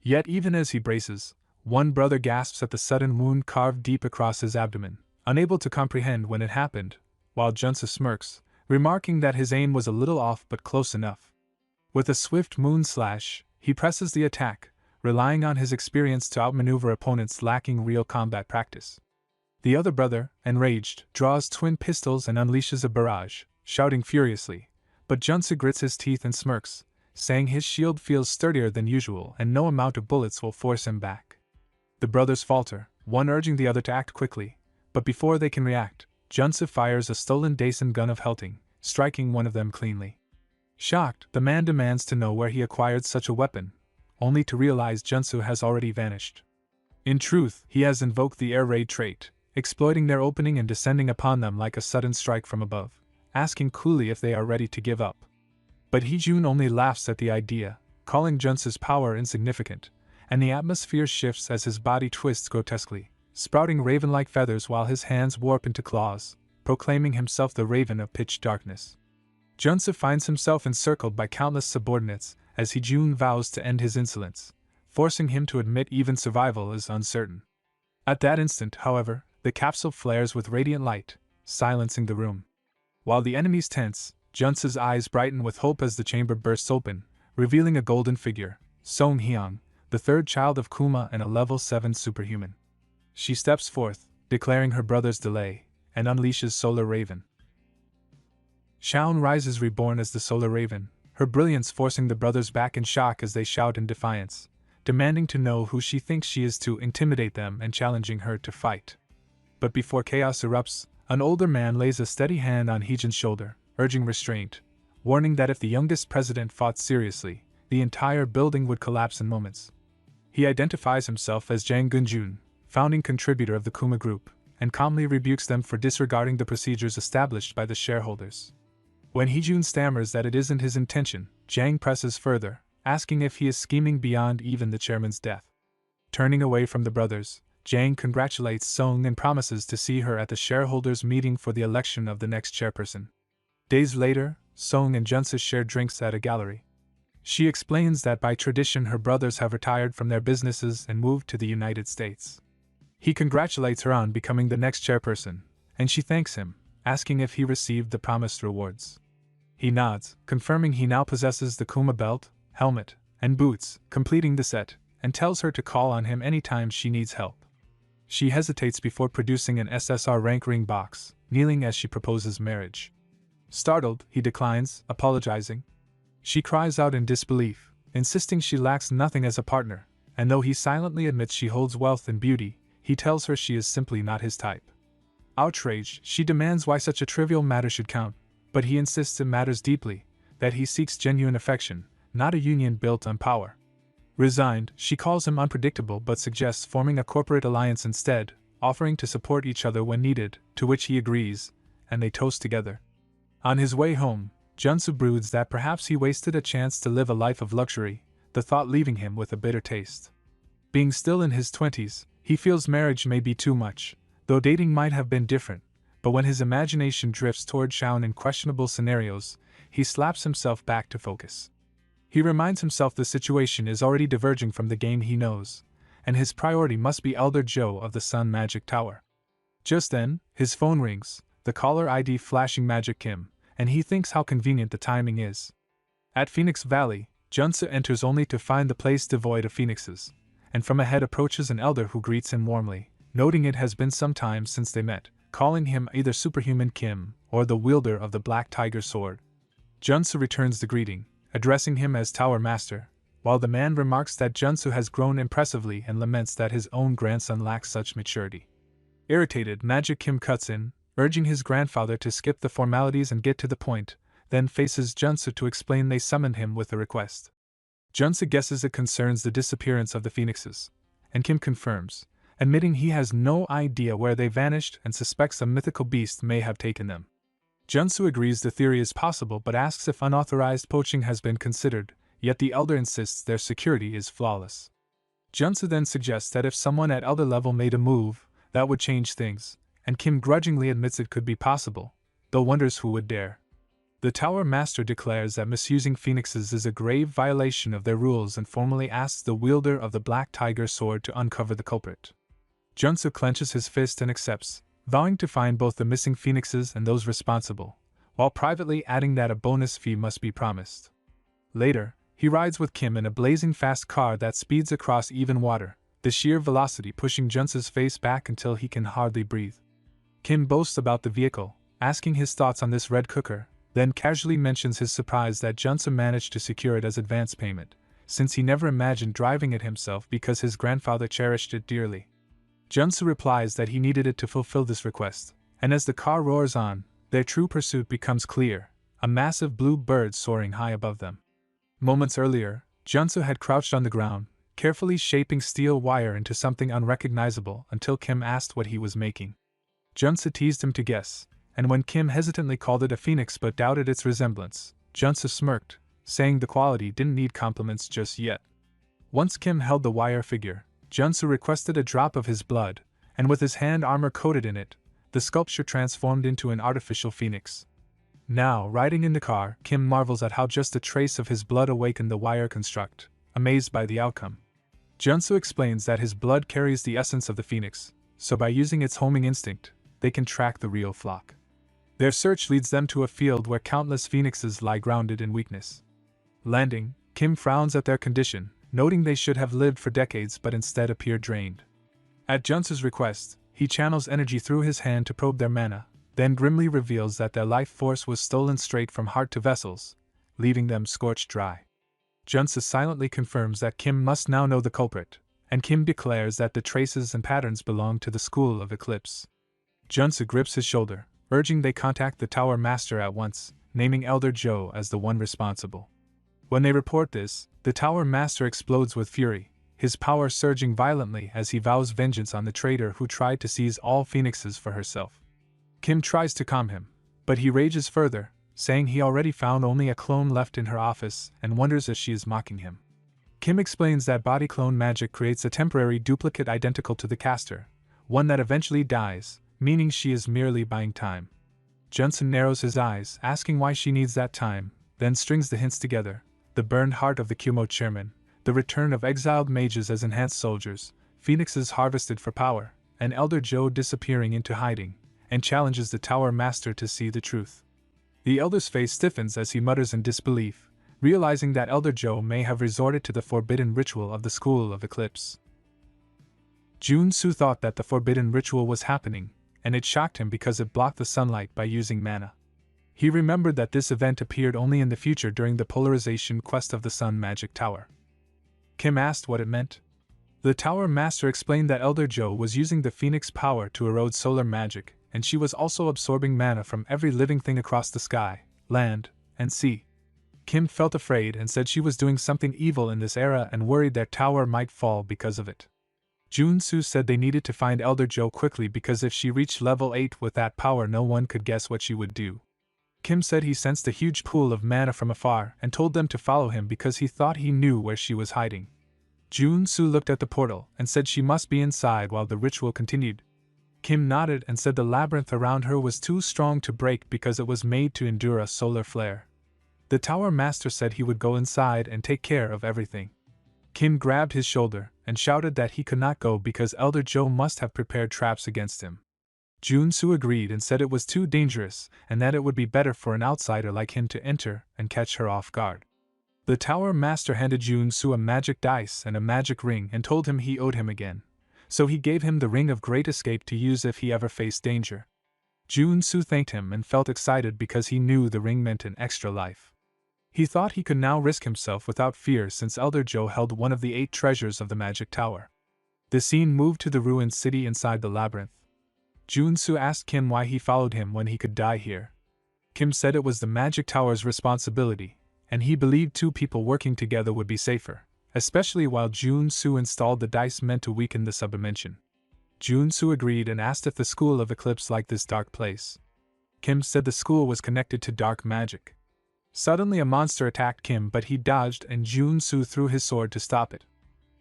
Yet even as he braces, one brother gasps at the sudden wound carved deep across his abdomen, unable to comprehend when it happened, while Junsu smirks, remarking that his aim was a little off but close enough. With a swift moon slash, he presses the attack, relying on his experience to outmaneuver opponents lacking real combat practice. The other brother, enraged, draws twin pistols and unleashes a barrage, shouting furiously, but Junsu grits his teeth and smirks, saying his shield feels sturdier than usual and no amount of bullets will force him back. The brothers falter, one urging the other to act quickly, but before they can react, Junsu fires a stolen Daisen gun of Helting, striking one of them cleanly. Shocked, the man demands to know where he acquired such a weapon, only to realize Junsu has already vanished. In truth, he has invoked the air raid trait, exploiting their opening and descending upon them like a sudden strike from above, asking coolly if they are ready to give up. But Heejun only laughs at the idea, calling Junsu's power insignificant, and the atmosphere shifts as his body twists grotesquely, sprouting raven-like feathers while his hands warp into claws, proclaiming himself the Raven of Pitch Darkness. Junsu finds himself encircled by countless subordinates as Hee-jun vows to end his insolence, forcing him to admit even survival is uncertain. At that instant, however, the capsule flares with radiant light, silencing the room. While the enemies tense, Junsu's eyes brighten with hope as the chamber bursts open, revealing a golden figure, Song Hyung, the third child of Kuma and a level 7 superhuman. She steps forth, declaring her brother's delay, and unleashes Solar Raven. Shaun rises reborn as the Solar Raven, her brilliance forcing the brothers back in shock as they shout in defiance, demanding to know who she thinks she is to intimidate them and challenging her to fight. But before chaos erupts, an older man lays a steady hand on Hee-jun's shoulder, urging restraint, warning that if the youngest president fought seriously, the entire building would collapse in moments. He identifies himself as Jang Gun-jun, founding contributor of the Kuma Group, and calmly rebukes them for disregarding the procedures established by the shareholders. When Hee-jun stammers that it isn't his intention, Jang presses further, asking if he is scheming beyond even the chairman's death. Turning away from the brothers, Jang congratulates Song and promises to see her at the shareholders' meeting for the election of the next chairperson. Days later, Song and Junsu share drinks at a gallery. She explains that by tradition her brothers have retired from their businesses and moved to the United States. He congratulates her on becoming the next chairperson, and she thanks him, asking if he received the promised rewards. He nods, confirming he now possesses the Kuma belt, helmet, and boots, completing the set, and tells her to call on him anytime she needs help. She hesitates before producing an SSR rank ring box, kneeling as she proposes marriage. Startled, he declines, apologizing. She cries out in disbelief, insisting she lacks nothing as a partner, and though he silently admits she holds wealth and beauty, he tells her she is simply not his type. Outraged, she demands why such a trivial matter should count, but he insists it matters deeply, that he seeks genuine affection, not a union built on power. Resigned, she calls him unpredictable but suggests forming a corporate alliance instead, offering to support each other when needed, to which he agrees, and they toast together. On his way home, Junsu broods that perhaps he wasted a chance to live a life of luxury, the thought leaving him with a bitter taste. Being still in his 20s, he feels marriage may be too much, though dating might have been different, but when his imagination drifts toward Shaun in questionable scenarios, he slaps himself back to focus. He reminds himself the situation is already diverging from the game he knows, and his priority must be Elder Joe of the Sun Magic Tower. Just then, his phone rings, the caller ID flashing Magic Kim, and he thinks how convenient the timing is. At Phoenix Valley, Junsu enters only to find the place devoid of phoenixes, and from ahead approaches an elder who greets him warmly, noting it has been some time since they met, calling him either Superhuman Kim or the wielder of the Black Tiger Sword. Junsu returns the greeting, addressing him as Tower Master, while the man remarks that Junsu has grown impressively and laments that his own grandson lacks such maturity. Irritated, Magic Kim cuts in, urging his grandfather to skip the formalities and get to the point, then faces Junsu to explain they summoned him with a request. Junsu guesses it concerns the disappearance of the phoenixes, and Kim confirms, admitting he has no idea where they vanished and suspects a mythical beast may have taken them. Junsu agrees the theory is possible but asks if unauthorized poaching has been considered, yet the elder insists their security is flawless. Junsu then suggests that if someone at elder level made a move, that would change things, and Kim grudgingly admits it could be possible, though wonders who would dare. The Tower Master declares that misusing phoenixes is a grave violation of their rules and formally asks the wielder of the Black Tiger Sword to uncover the culprit. Junsu clenches his fist and accepts, vowing to find both the missing phoenixes and those responsible, while privately adding that a bonus fee must be promised. Later, he rides with Kim in a blazing fast car that speeds across even water, the sheer velocity pushing Junsu's face back until he can hardly breathe. Kim boasts about the vehicle, asking his thoughts on this red cooker, then casually mentions his surprise that Junsu managed to secure it as advance payment, since he never imagined driving it himself because his grandfather cherished it dearly. Junsu replies that he needed it to fulfill this request, and as the car roars on, their true pursuit becomes clear, a massive blue bird soaring high above them. Moments earlier, Junsu had crouched on the ground, carefully shaping steel wire into something unrecognizable until Kim asked what he was making. Junsu teased him to guess, and when Kim hesitantly called it a phoenix but doubted its resemblance, Junsu smirked, saying the quality didn't need compliments just yet. Once Kim held the wire figure, Junsu requested a drop of his blood, and with his hand armor coated in it, the sculpture transformed into an artificial phoenix. Now, riding in the car, Kim marvels at how just a trace of his blood awakened the wire construct, amazed by the outcome. Junsu explains that his blood carries the essence of the phoenix, so by using its homing instinct, they can track the real flock. Their search leads them to a field where countless phoenixes lie grounded in weakness. Landing, Kim frowns at their condition, noting they should have lived for decades but instead appear drained. At Junsu's request, he channels energy through his hand to probe their mana, then grimly reveals that their life force was stolen straight from heart to vessels, leaving them scorched dry. Junsu silently confirms that Kim must now know the culprit, and Kim declares that the traces and patterns belong to the School of Eclipse. Junsu grips his shoulder, urging they contact the Tower Master at once, naming Elder Joe as the one responsible. When they report this, the Tower Master explodes with fury, his power surging violently as he vows vengeance on the traitor who tried to seize all phoenixes for herself. Kim tries to calm him, but he rages further, saying he already found only a clone left in her office and wonders if she is mocking him. Kim explains that body clone magic creates a temporary duplicate identical to the caster, one that eventually dies, meaning she is merely buying time. Junsu narrows his eyes, asking why she needs that time, then strings the hints together: the burned heart of the Kumo chairman, the return of exiled mages as enhanced soldiers, phoenixes harvested for power, and Elder Joe disappearing into hiding, and challenges the Tower Master to see the truth. The Elder's face stiffens as he mutters in disbelief, realizing that Elder Joe may have resorted to the forbidden ritual of the School of Eclipse. Junsu thought that the forbidden ritual was happening, and it shocked him because it blocked the sunlight by using mana. He remembered that this event appeared only in the future during the polarization quest of the Sun Magic Tower. Kim asked what it meant. The Tower Master explained that Elder Joe was using the Phoenix power to erode solar magic, and she was also absorbing mana from every living thing across the sky, land, and sea. Kim felt afraid and said she was doing something evil in this era and worried their tower might fall because of it. Junsu said they needed to find Elder Joe quickly because if she reached level 8 with that power, no one could guess what she would do. Kim said he sensed a huge pool of mana from afar and told them to follow him because he thought he knew where she was hiding. Junsu looked at the portal and said she must be inside while the ritual continued. Kim nodded and said the labyrinth around her was too strong to break because it was made to endure a solar flare. The Tower Master said he would go inside and take care of everything. Kim grabbed his shoulder and shouted that he could not go because Elder Joe must have prepared traps against him. Junsu agreed and said it was too dangerous and that it would be better for an outsider like him to enter and catch her off guard. The Tower Master handed Junsu a magic dice and a magic ring and told him he owed him again, so he gave him the Ring of Great Escape to use if he ever faced danger. Junsu thanked him and felt excited because he knew the ring meant an extra life. He thought he could now risk himself without fear since Elder Joe held one of the 8 treasures of the Magic Tower. The scene moved to the ruined city inside the labyrinth. Junsu asked Kim why he followed him when he could die here. Kim said it was the Magic Tower's responsibility, and he believed 2 people working together would be safer, especially while Junsu installed the dice meant to weaken the subdimension. Junsu agreed and asked if the School of Eclipse liked this dark place. Kim said the school was connected to dark magic. Suddenly a monster attacked Kim, but he dodged and Junsu threw his sword to stop it.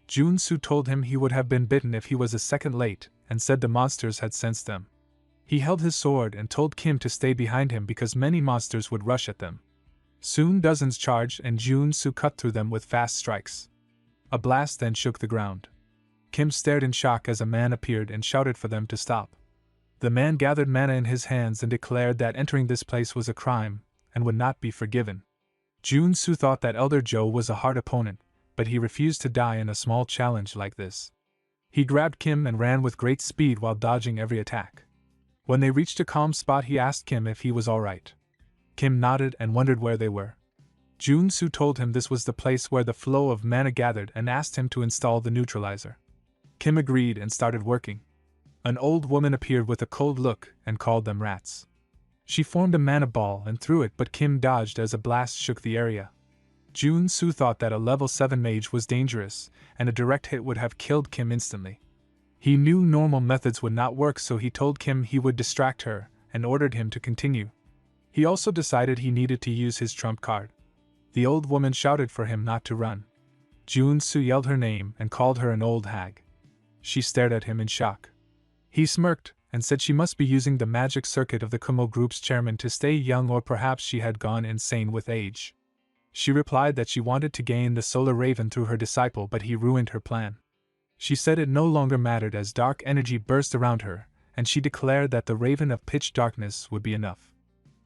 Junsu told him he would have been bitten if he was a second late, and said the monsters had sensed them. He held his sword and told Kim to stay behind him because many monsters would rush at them. Soon dozens charged and Junsu cut through them with fast strikes. A blast then shook the ground. Kim stared in shock as a man appeared and shouted for them to stop. The man gathered mana in his hands and declared that entering this place was a crime, and would not be forgiven. Junsu thought that Elder Joe was a hard opponent, but he refused to die in a small challenge like this. He grabbed Kim and ran with great speed while dodging every attack. When they reached a calm spot, he asked Kim if he was alright. Kim nodded and wondered where they were. Junsu told him this was the place where the flow of mana gathered and asked him to install the neutralizer. Kim agreed and started working. An old woman appeared with a cold look and called them rats. She formed a mana ball and threw it, but Kim dodged as a blast shook the area. Junsu thought that a level 7 mage was dangerous, and a direct hit would have killed Kim instantly. He knew normal methods would not work, so he told Kim he would distract her, and ordered him to continue. He also decided he needed to use his trump card. The old woman shouted for him not to run. Junsu yelled her name and called her an old hag. She stared at him in shock. He smirked, and said she must be using the magic circuit of the Kumo Group's chairman to stay young, or perhaps she had gone insane with age. She replied that she wanted to gain the solar raven through her disciple, but he ruined her plan. She said it no longer mattered as dark energy burst around her, and she declared that the raven of pitch darkness would be enough.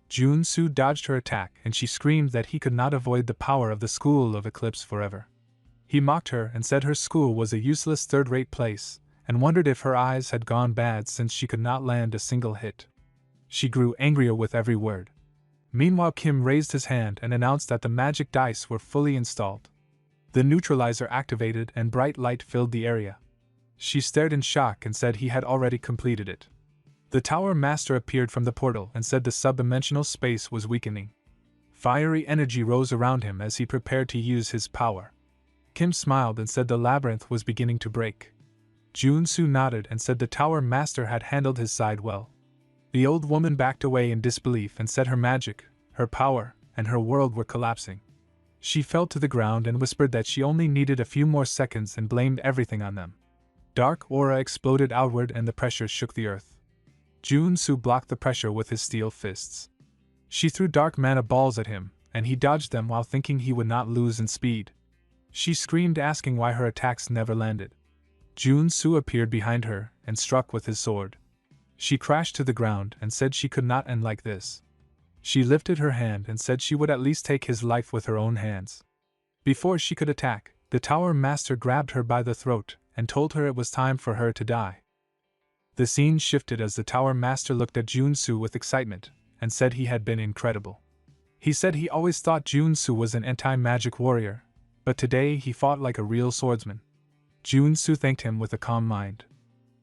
Jun-soo dodged her attack, and she screamed that he could not avoid the power of the School of Eclipse forever. He mocked her and said her school was a useless third-rate place, and wondered if her eyes had gone bad since she could not land a single hit. She grew angrier with every word. Meanwhile, Kim raised his hand and announced that the magic dice were fully installed. The neutralizer activated and bright light filled the area. She stared in shock and said he had already completed it. The Tower Master appeared from the portal and said the sub-dimensional space was weakening. Fiery energy rose around him as he prepared to use his power. Kim smiled and said the labyrinth was beginning to break. Jun-soo nodded and said the Tower Master had handled his side well. The old woman backed away in disbelief and said her magic, her power, and her world were collapsing. She fell to the ground and whispered that she only needed a few more seconds and blamed everything on them. Dark aura exploded outward and the pressure shook the earth. Jun-soo blocked the pressure with his steel fists. She threw dark mana balls at him, and he dodged them while thinking he would not lose in speed. She screamed, asking why her attacks never landed. Jun-soo appeared behind her and struck with his sword. She crashed to the ground and said she could not end like this. She lifted her hand and said she would at least take his life with her own hands. Before she could attack, the Tower Master grabbed her by the throat and told her it was time for her to die. The scene shifted as the Tower Master looked at Jun-soo with excitement, and said he had been incredible. He said he always thought Jun-soo was an anti-magic warrior, but today he fought like a real swordsman. Jun-soo thanked him with a calm mind.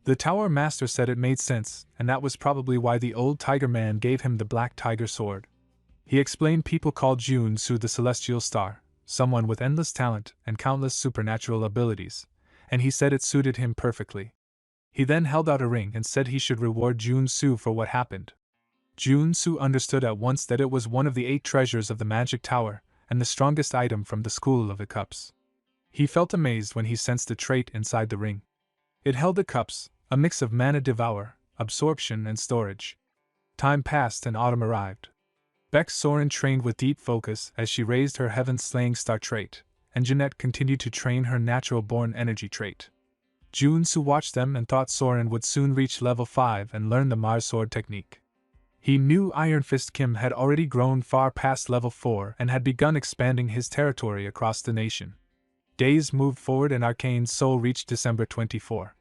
The Tower Master said it made sense, and that was probably why the old Tiger Man gave him the Black Tiger Sword. He explained people called Jun-soo the Celestial Star, someone with endless talent and countless supernatural abilities, and he said it suited him perfectly. He then held out a ring and said he should reward Jun-soo for what happened. Jun-soo understood at once that it was one of the 8 treasures of the Magic Tower, and the strongest item from the School of the Cups. He felt amazed when he sensed the trait inside the ring. It held the cups, a mix of mana devour, absorption and storage. Time passed and autumn arrived. Beck Soren trained with deep focus as she raised her heaven-slaying star trait, and Jeanette continued to train her natural-born energy trait. Jun-soo watched them and thought Soren would soon reach level 5 and learn the Mars Sword technique. He knew Iron Fist Kim had already grown far past level 4 and had begun expanding his territory across the nation. Days moved forward and Arcane Soul reached December 24.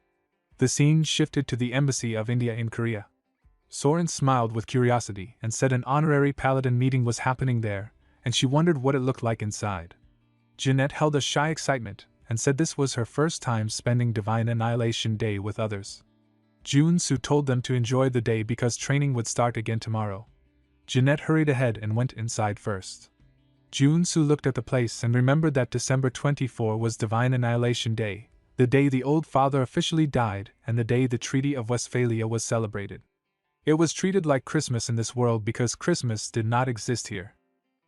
The scene shifted to the Embassy of India in Korea. Soren smiled with curiosity and said an honorary paladin meeting was happening there, and she wondered what it looked like inside. Jeanette held a shy excitement and said this was her first time spending Divine Annihilation Day with others. Jun-soo told them to enjoy the day because training would start again tomorrow. Jeanette hurried ahead and went inside first. Jun-soo looked at the place and remembered that December 24 was Divine Annihilation Day, the day the old father officially died and the day the Treaty of Westphalia was celebrated. It was treated like Christmas in this world because Christmas did not exist here.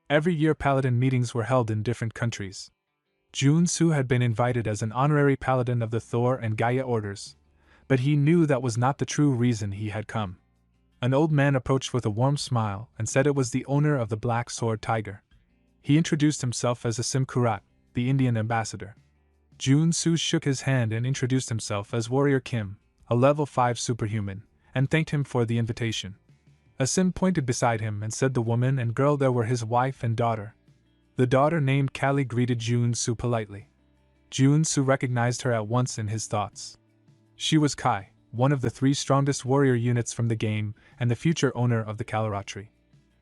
Every year paladin meetings were held in different countries. Jun-soo had been invited as an honorary paladin of the Thor and Gaia orders, but he knew that was not the true reason he had come. An old man approached with a warm smile and said it was the owner of the Black Sword Tiger. He introduced himself as Asim Kurat, the Indian ambassador. Jun-soo shook his hand and introduced himself as Warrior Kim, a level 5 superhuman, and thanked him for the invitation. Asim pointed beside him and said the woman and girl there were his wife and daughter. The daughter named Callie greeted Jun-soo politely. Jun-soo recognized her at once in his thoughts. She was Kai, one of the 3 strongest warrior units from the game and the future owner of the Kalaratri.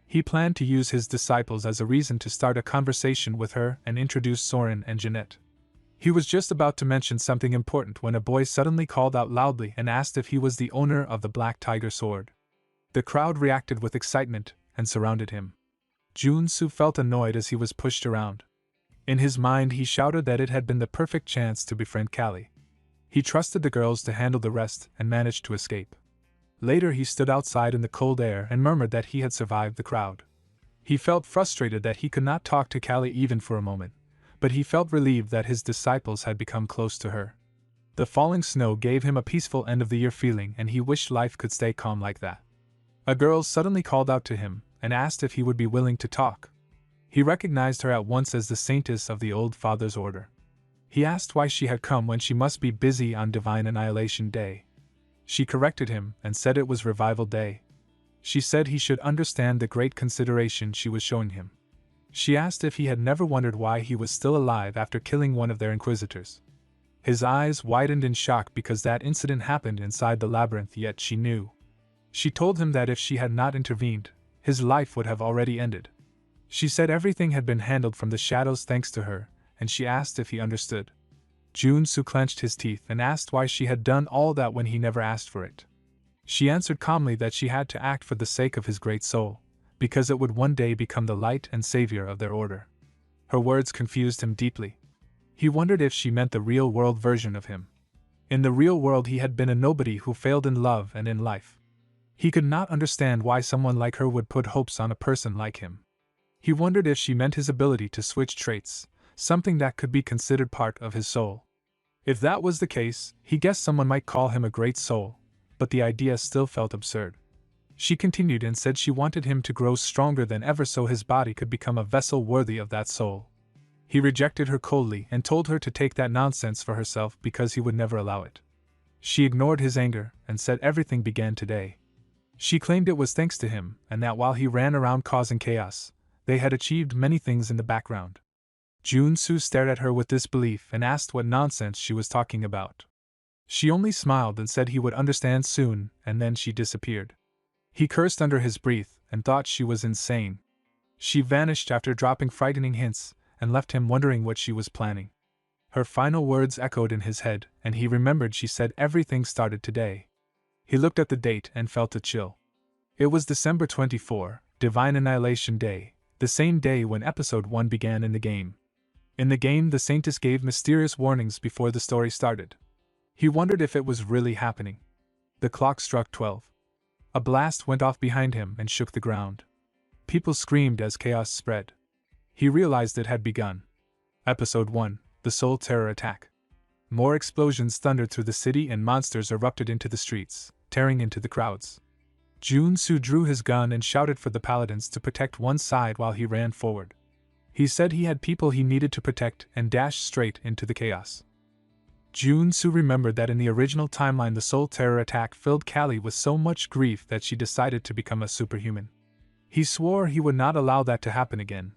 He planned to use his disciples as a reason to start a conversation with her and introduce Soren and Jeanette. He was just about to mention something important when a boy suddenly called out loudly and asked if he was the owner of the Black Tiger Sword. The crowd reacted with excitement and surrounded him. Jun-soo felt annoyed as he was pushed around. In his mind he shouted that it had been the perfect chance to befriend Callie. He trusted the girls to handle the rest and managed to escape. Later he stood outside in the cold air and murmured that he had survived the crowd. He felt frustrated that he could not talk to Callie even for a moment, but he felt relieved that his disciples had become close to her. The falling snow gave him a peaceful end-of-the-year feeling, and he wished life could stay calm like that. A girl suddenly called out to him and asked if he would be willing to talk. He recognized her at once as the saintess of the Old Father's order. He asked why she had come when she must be busy on Divine Annihilation Day. She corrected him and said it was Revival Day. She said he should understand the great consideration she was showing him. She asked if he had never wondered why he was still alive after killing one of their inquisitors. His eyes widened in shock because that incident happened inside the labyrinth, yet she knew. She told him that if she had not intervened, his life would have already ended. She said everything had been handled from the shadows thanks to her, and she asked if he understood. Jun-soo clenched his teeth and asked why she had done all that when he never asked for it. She answered calmly that she had to act for the sake of his great soul, because it would one day become the light and savior of their order. Her words confused him deeply. He wondered if she meant the real-world version of him. In the real world he had been a nobody who failed in love and in life. He could not understand why someone like her would put hopes on a person like him. He wondered if she meant his ability to switch traits, something that could be considered part of his soul. If that was the case, he guessed someone might call him a great soul, but the idea still felt absurd. She continued and said she wanted him to grow stronger than ever so his body could become a vessel worthy of that soul. He rejected her coldly and told her to take that nonsense for herself because he would never allow it. She ignored his anger and said everything began today. She claimed it was thanks to him, and that while he ran around causing chaos, they had achieved many things in the background. Jun-soo stared at her with disbelief and asked what nonsense she was talking about. She only smiled and said he would understand soon, and then she disappeared. He cursed under his breath and thought she was insane. She vanished after dropping frightening hints and left him wondering what she was planning. Her final words echoed in his head, and he remembered she said everything started today. He looked at the date and felt a chill. It was December 24, Divine Annihilation Day, the same day when Episode 1 began in the game. In the game, the Saintess gave mysterious warnings before the story started. He wondered if it was really happening. The clock struck 12. A blast went off behind him and shook the ground. People screamed as chaos spread. He realized it had begun. Episode 1, The Soul Terror Attack. More explosions thundered through the city and monsters erupted into the streets, tearing into the crowds. Jun-soo drew his gun and shouted for the paladins to protect one side while he ran forward. He said he had people he needed to protect and dashed straight into the chaos. Jun-soo remembered that in the original timeline the Soul Terror attack filled Callie with so much grief that she decided to become a superhuman. He swore he would not allow that to happen again.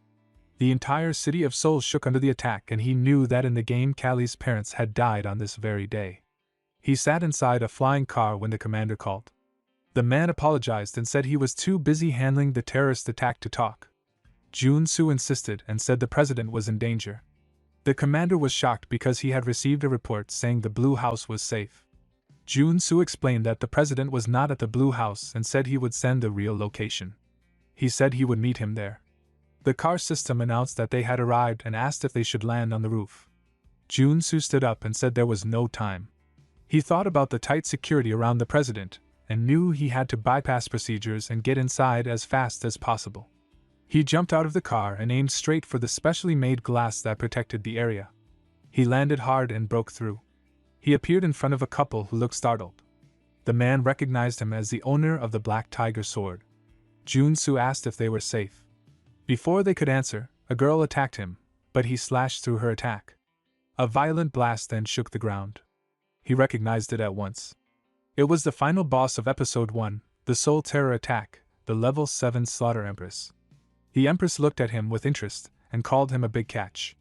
The entire city of Seoul shook under the attack, and he knew that in the game Callie's parents had died on this very day. He sat inside a flying car when the commander called. The man apologized and said he was too busy handling the terrorist attack to talk. Jun-soo insisted and said the president was in danger. The commander was shocked because he had received a report saying the Blue House was safe. Jun-soo explained that the president was not at the Blue House and said he would send the real location. He said he would meet him there. The car system announced that they had arrived and asked if they should land on the roof. Jun-soo stood up and said there was no time. He thought about the tight security around the president and knew he had to bypass procedures and get inside as fast as possible. He jumped out of the car and aimed straight for the specially made glass that protected the area. He landed hard and broke through. He appeared in front of a couple who looked startled. The man recognized him as the owner of the Black Tiger sword. Jun-soo asked if they were safe. Before they could answer, a girl attacked him, but he slashed through her attack. A violent blast then shook the ground. He recognized it at once. It was the final boss of Episode 1, the Soul Terror Attack, the Level 7 Slaughter Empress. The Empress looked at him with interest and called him a big catch.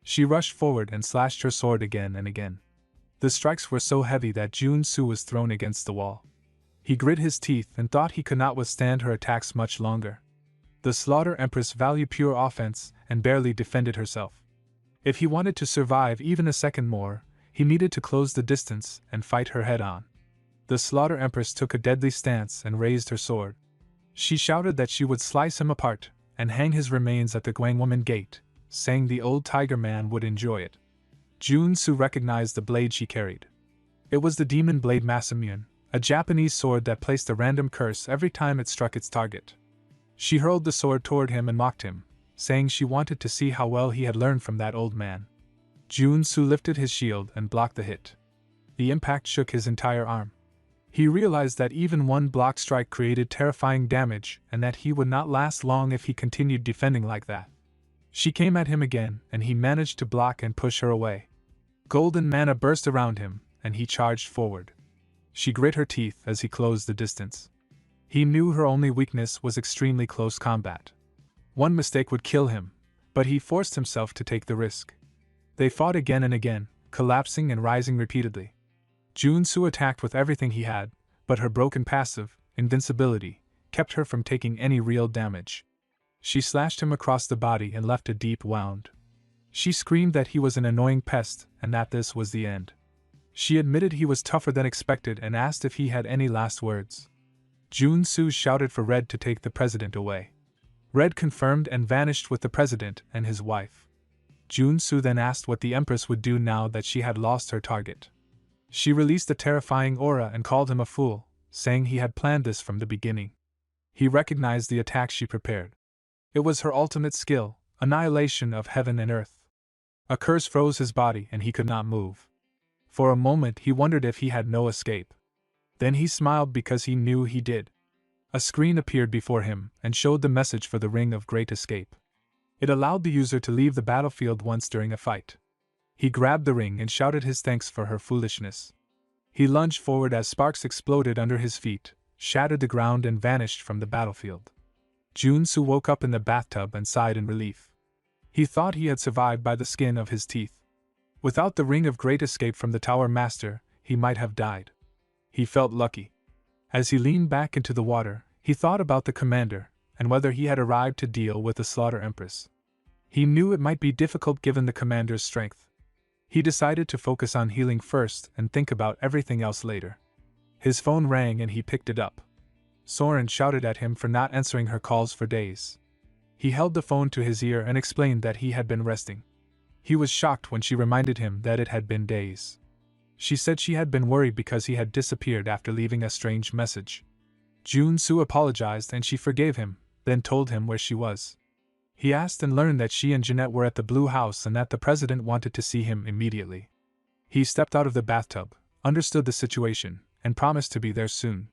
She rushed forward and slashed her sword again and again. The strikes were so heavy that Jun-soo was thrown against the wall. He grit his teeth and thought he could not withstand her attacks much longer. The Slaughter Empress valued pure offense and barely defended herself. If he wanted to survive even a second more, he needed to close the distance and fight her head-on. The Slaughter Empress took a deadly stance and raised her sword. She shouted that she would slice him apart and hang his remains at the Gwangwoman Gate, saying the old tiger man would enjoy it. Jun-soo recognized the blade she carried. It was the Demon Blade Masamune, a Japanese sword that placed a random curse every time it struck its target. She hurled the sword toward him and mocked him, saying she wanted to see how well he had learned from that old man. Jun-soo lifted his shield and blocked the hit. The impact shook his entire arm. He realized that even one block strike created terrifying damage and that he would not last long if he continued defending like that. She came at him again, and he managed to block and push her away. Golden mana burst around him, and he charged forward. She grit her teeth as he closed the distance. He knew her only weakness was extremely close combat. One mistake would kill him, but he forced himself to take the risk. They fought again and again, collapsing and rising repeatedly. Junsu attacked with everything he had, but her broken passive, invincibility, kept her from taking any real damage. She slashed him across the body and left a deep wound. She screamed that he was an annoying pest and that this was the end. She admitted he was tougher than expected and asked if he had any last words. Junsu shouted for Red to take the president away. Red confirmed and vanished with the president and his wife. Junsu then asked what the Empress would do now that she had lost her target. She released a terrifying aura and called him a fool, saying he had planned this from the beginning. He recognized the attack she prepared. It was her ultimate skill, annihilation of heaven and earth. A curse froze his body and he could not move. For a moment he wondered if he had no escape. Then he smiled because he knew he did. A screen appeared before him and showed the message for the Ring of Great Escape. It allowed the user to leave the battlefield once during a fight. He grabbed the ring and shouted his thanks for her foolishness. He lunged forward as sparks exploded under his feet, shattered the ground and vanished from the battlefield. Junsu woke up in the bathtub and sighed in relief. He thought he had survived by the skin of his teeth. Without the Ring of Great Escape from the Tower Master, he might have died. He felt lucky. As he leaned back into the water, he thought about the commander, and whether he had arrived to deal with the Slaughter Empress. He knew it might be difficult given the commander's strength. He decided to focus on healing first and think about everything else later. His phone rang and he picked it up. Soren shouted at him for not answering her calls for days. He held the phone to his ear and explained that he had been resting. He was shocked when she reminded him that it had been days. She said she had been worried because he had disappeared after leaving a strange message. Junsu apologized and she forgave him, then told him where she was. He asked and learned that she and Jeanette were at the Blue House and that the president wanted to see him immediately. He stepped out of the bathtub, understood the situation, and promised to be there soon.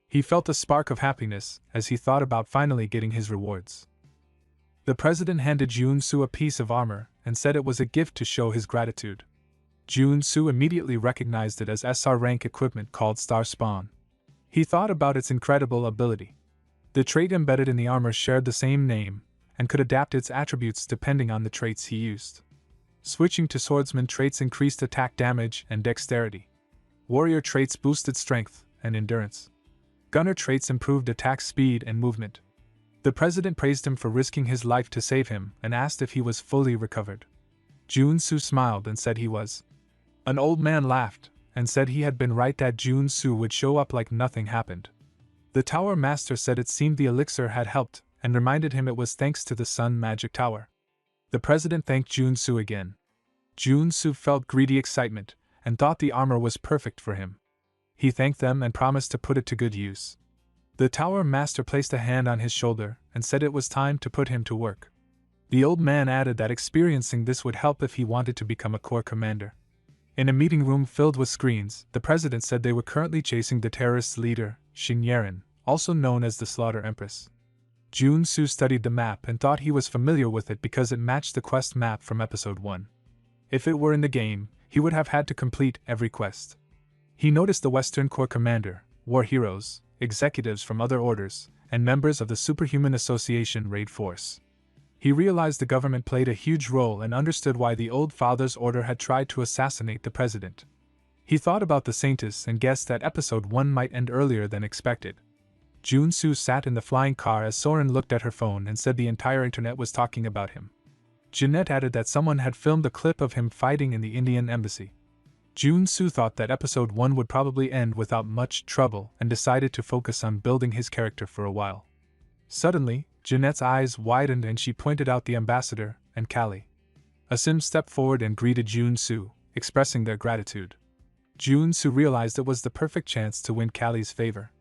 He felt a spark of happiness as he thought about finally getting his rewards. The president handed Junsu a piece of armor and said it was a gift to show his gratitude. Junsu immediately recognized it as SR rank equipment called Star Spawn. He thought about its incredible ability. The trait embedded in the armor shared the same name, and could adapt its attributes depending on the traits he used. Switching to swordsman traits increased attack damage and dexterity. Warrior traits boosted strength and endurance. Gunner traits improved attack speed and movement. The president praised him for risking his life to save him and asked if he was fully recovered. Junsu smiled and said he was. An old man laughed and said he had been right that Junsu would show up like nothing happened. The Tower Master said it seemed the elixir had helped and reminded him it was thanks to the Sun Magic Tower. The president thanked Junsu again. Junsu felt greedy excitement and thought the armor was perfect for him. He thanked them and promised to put it to good use. The Tower Master placed a hand on his shoulder and said it was time to put him to work. The old man added that experiencing this would help if he wanted to become a corps commander. In a meeting room filled with screens, the president said they were currently chasing the terrorists' leader, Shin Yeren, also known as the Slaughter Empress. Junsu studied the map and thought he was familiar with it because it matched the quest map from Episode 1. If it were in the game, he would have had to complete every quest. He noticed the Western Corps commander, war heroes, executives from other orders, and members of the Superhuman Association raid force. He realized the government played a huge role and understood why the Old Father's order had tried to assassinate the president. He thought about the Saintess and guessed that Episode 1 might end earlier than expected. Junsu sat in the flying car as Soren looked at her phone and said the entire internet was talking about him. Jeanette added that someone had filmed a clip of him fighting in the Indian embassy. Junsu thought that Episode 1 would probably end without much trouble and decided to focus on building his character for a while. Suddenly, Jeanette's eyes widened and she pointed out the ambassador and Callie. Asim stepped forward and greeted Junsu, expressing their gratitude. Junsu realized it was the perfect chance to win Callie's favor.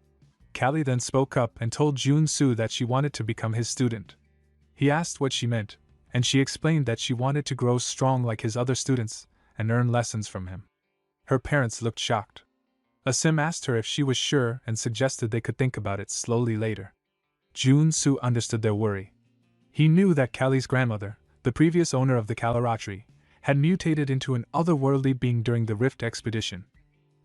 Callie then spoke up and told Junsu that she wanted to become his student. He asked what she meant, and she explained that she wanted to grow strong like his other students and earn lessons from him. Her parents looked shocked. Asim asked her if she was sure and suggested they could think about it slowly later. Jun-soo understood their worry. He knew that Kali's grandmother, the previous owner of the Kalaratri, had mutated into an otherworldly being during the Rift expedition.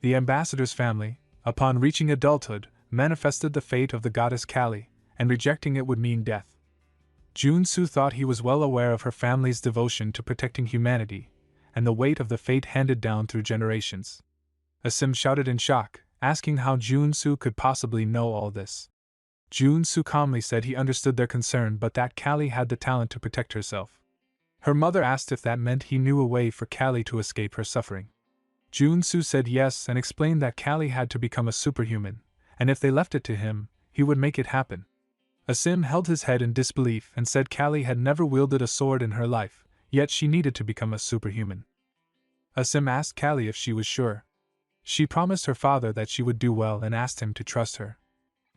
The ambassador's family, upon reaching adulthood, manifested the fate of the goddess Kali, and rejecting it would mean death. Jun-soo thought he was well aware of her family's devotion to protecting humanity, and the weight of the fate handed down through generations. Asim shouted in shock, asking how Jun-soo could possibly know all this. Jun-soo calmly said he understood their concern but that Kali had the talent to protect herself. Her mother asked if that meant he knew a way for Kali to escape her suffering. Jun-soo said yes and explained that Kali had to become a superhuman, and if they left it to him, he would make it happen. Asim held his head in disbelief and said Kali had never wielded a sword in her life, yet she needed to become a superhuman. Asim asked Kali if she was sure. She promised her father that she would do well and asked him to trust her.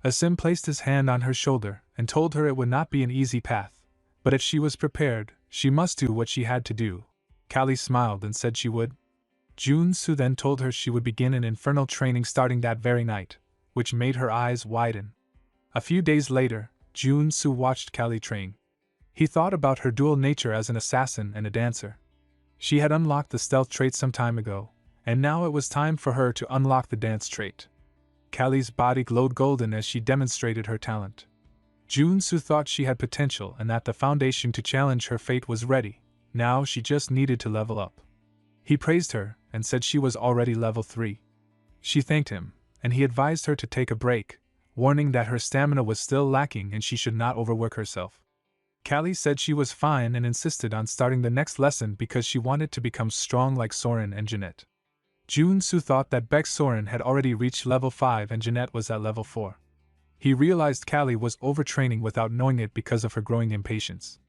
Asim placed his hand on her shoulder and told her it would not be an easy path, but if she was prepared, she must do what she had to do. Kali smiled and said she would. Jun-soo then told her she would begin an infernal training starting that very night, which made her eyes widen. A few days later, Jun-soo watched Kali train. He thought about her dual nature as an assassin and a dancer. She had unlocked the stealth trait some time ago, and now it was time for her to unlock the dance trait. Kali's body glowed golden as she demonstrated her talent. Jun-soo thought she had potential and that the foundation to challenge her fate was ready. Now she just needed to level up. He praised her and said she was already level 3. She thanked him, and he advised her to take a break, warning that her stamina was still lacking and she should not overwork herself. Kali said she was fine and insisted on starting the next lesson because she wanted to become strong like Soren and Jeanette. Jun-soo thought that Baek Soren had already reached level 5 and Jeanette was at level 4. He realized Kali was overtraining without knowing it because of her growing impatience.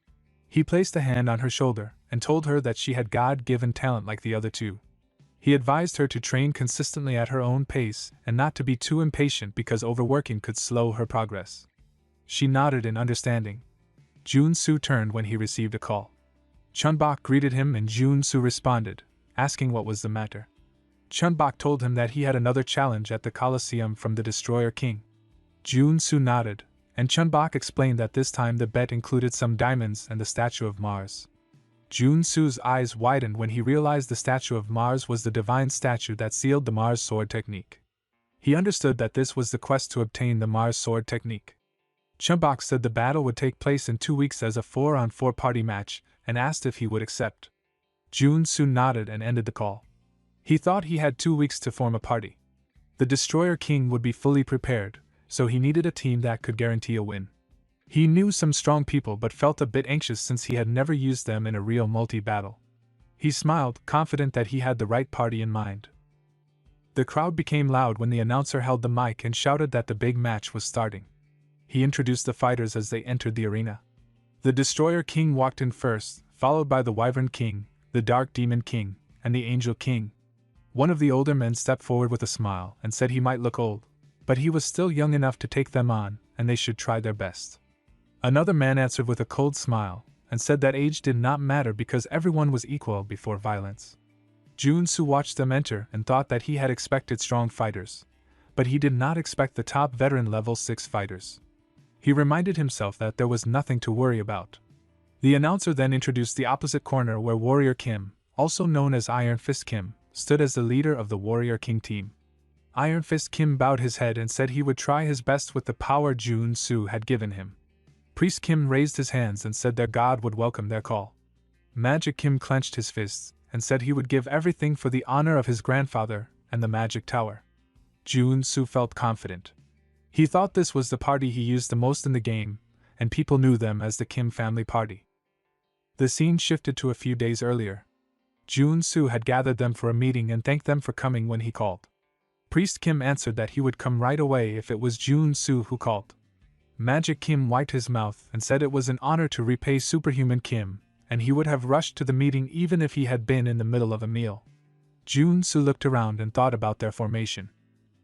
He placed a hand on her shoulder and told her that she had God-given talent like the other two. He advised her to train consistently at her own pace and not to be too impatient because overworking could slow her progress. She nodded in understanding. Jun-soo turned when he received a call. Chunbok greeted him and Jun-soo responded, asking what was the matter. Chunbok told him that he had another challenge at the Colosseum from the Destroyer King. Jun-soo nodded, and Chunbok explained that this time the bet included some diamonds and the statue of Mars. Jun-soo's eyes widened when he realized the statue of Mars was the divine statue that sealed the Mars sword technique. He understood that this was the quest to obtain the Mars sword technique. Chunbok said the battle would take place in 2 weeks as a 4-on-4 party match and asked if he would accept. Jun-soo nodded and ended the call. He thought he had 2 weeks to form a party. The Destroyer King would be fully prepared, so he needed a team that could guarantee a win. He knew some strong people but felt a bit anxious since he had never used them in a real multi-battle. He smiled, confident that he had the right party in mind. The crowd became loud when the announcer held the mic and shouted that the big match was starting. He introduced the fighters as they entered the arena. The Destroyer King walked in first, followed by the Wyvern King, the Dark Demon King, and the Angel King. One of the older men stepped forward with a smile and said he might look old, but he was still young enough to take them on, and they should try their best. Another man answered with a cold smile, and said that age did not matter because everyone was equal before violence. Jun-soo watched them enter and thought that he had expected strong fighters, but he did not expect the top veteran level 6 fighters. He reminded himself that there was nothing to worry about. The announcer then introduced the opposite corner where Warrior Kim, also known as Iron Fist Kim, stood as the leader of the Warrior King team. Iron Fist Kim bowed his head and said he would try his best with the power Jun-soo had given him. Priest Kim raised his hands and said their god would welcome their call. Magic Kim clenched his fists and said he would give everything for the honor of his grandfather and the magic tower. Jun-soo felt confident. He thought this was the party he used the most in the game, and people knew them as the Kim family party. The scene shifted to a few days earlier. Jun-soo had gathered them for a meeting and thanked them for coming when he called. Priest Kim answered that he would come right away if it was Jun-soo who called. Magic Kim wiped his mouth and said it was an honor to repay Superhuman Kim, and he would have rushed to the meeting even if he had been in the middle of a meal. Jun-soo looked around and thought about their formation.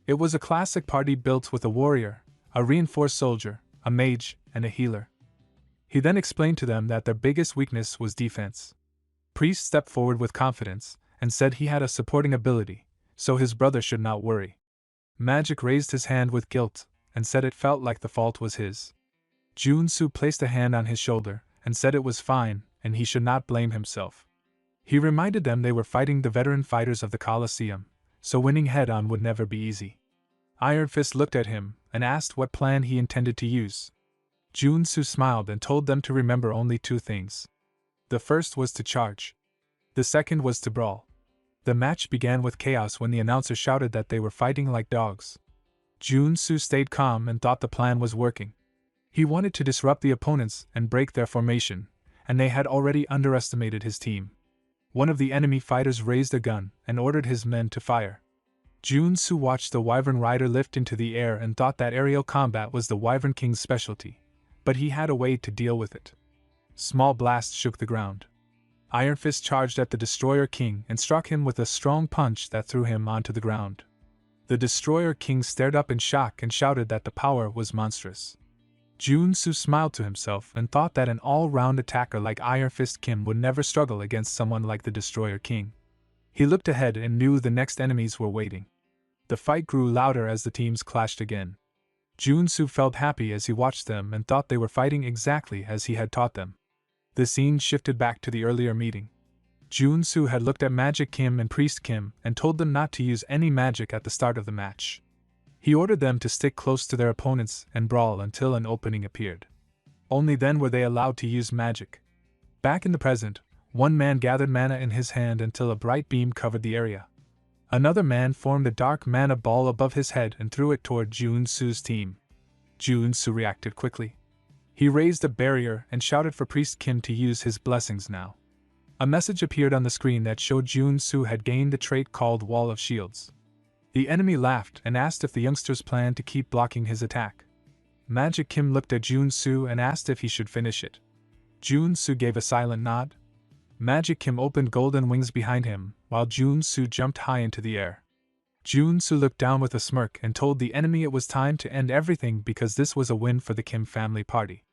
It was a classic party built with a warrior, a reinforced soldier, a mage, and a healer. He then explained to them that their biggest weakness was defense. Priest stepped forward with confidence and said he had a supporting ability, so his brother should not worry. Magic raised his hand with guilt, and said it felt like the fault was his. Junsu placed a hand on his shoulder, and said it was fine, and he should not blame himself. He reminded them they were fighting the veteran fighters of the Colosseum, so winning head-on would never be easy. Iron Fist looked at him, and asked what plan he intended to use. Junsu smiled and told them to remember only 2 things. The first was to charge. The second was to brawl. The match began with chaos when the announcer shouted that they were fighting like dogs. Junsu stayed calm and thought the plan was working. He wanted to disrupt the opponents and break their formation, and they had already underestimated his team. One of the enemy fighters raised a gun and ordered his men to fire. Junsu watched the Wyvern Rider lift into the air and thought that aerial combat was the Wyvern King's specialty, but he had a way to deal with it. Small blasts shook the ground. Iron Fist charged at the Destroyer King and struck him with a strong punch that threw him onto the ground. The Destroyer King stared up in shock and shouted that the power was monstrous. Junsu smiled to himself and thought that an all-round attacker like Iron Fist Kim would never struggle against someone like the Destroyer King. He looked ahead and knew the next enemies were waiting. The fight grew louder as the teams clashed again. Junsu felt happy as he watched them and thought they were fighting exactly as he had taught them. The scene shifted back to the earlier meeting. Junsu had looked at Magic Kim and Priest Kim and told them not to use any magic at the start of the match. He ordered them to stick close to their opponents and brawl until an opening appeared. Only then were they allowed to use magic. Back in the present, one man gathered mana in his hand until a bright beam covered the area. Another man formed a dark mana ball above his head and threw it toward Junsu's team. Junsu reacted quickly. He raised a barrier and shouted for Priest Kim to use his blessings now. A message appeared on the screen that showed Junsu had gained a trait called Wall of Shields. The enemy laughed and asked if the youngsters planned to keep blocking his attack. Magic Kim looked at Junsu and asked if he should finish it. Junsu gave a silent nod. Magic Kim opened golden wings behind him, while Junsu jumped high into the air. Junsu looked down with a smirk and told the enemy it was time to end everything because this was a win for the Kim family party.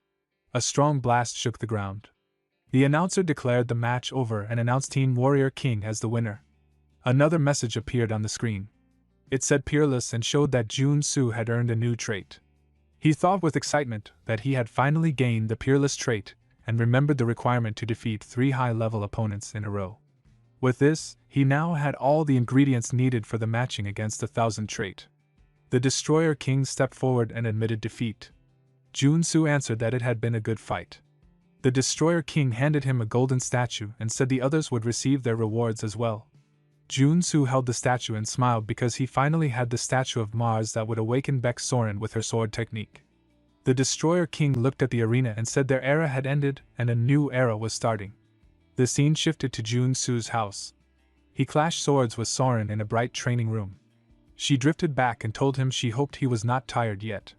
A strong blast shook the ground. The announcer declared the match over and announced Team Warrior King as the winner. Another message appeared on the screen. It said Peerless and showed that Junsu had earned a new trait. He thought with excitement that he had finally gained the Peerless trait and remembered the requirement to defeat 3 high-level opponents in a row. With this, he now had all the ingredients needed for the matching against the 1000 trait. The Destroyer King stepped forward and admitted defeat. Junsu answered that it had been a good fight. The Destroyer King handed him a golden statue and said the others would receive their rewards as well. Junsu held the statue and smiled because he finally had the statue of Mars that would awaken Beck Soren with her sword technique. The Destroyer King looked at the arena and said their era had ended and a new era was starting. The scene shifted to Junsu's house. He clashed swords with Soren in a bright training room. She drifted back and told him she hoped he was not tired yet.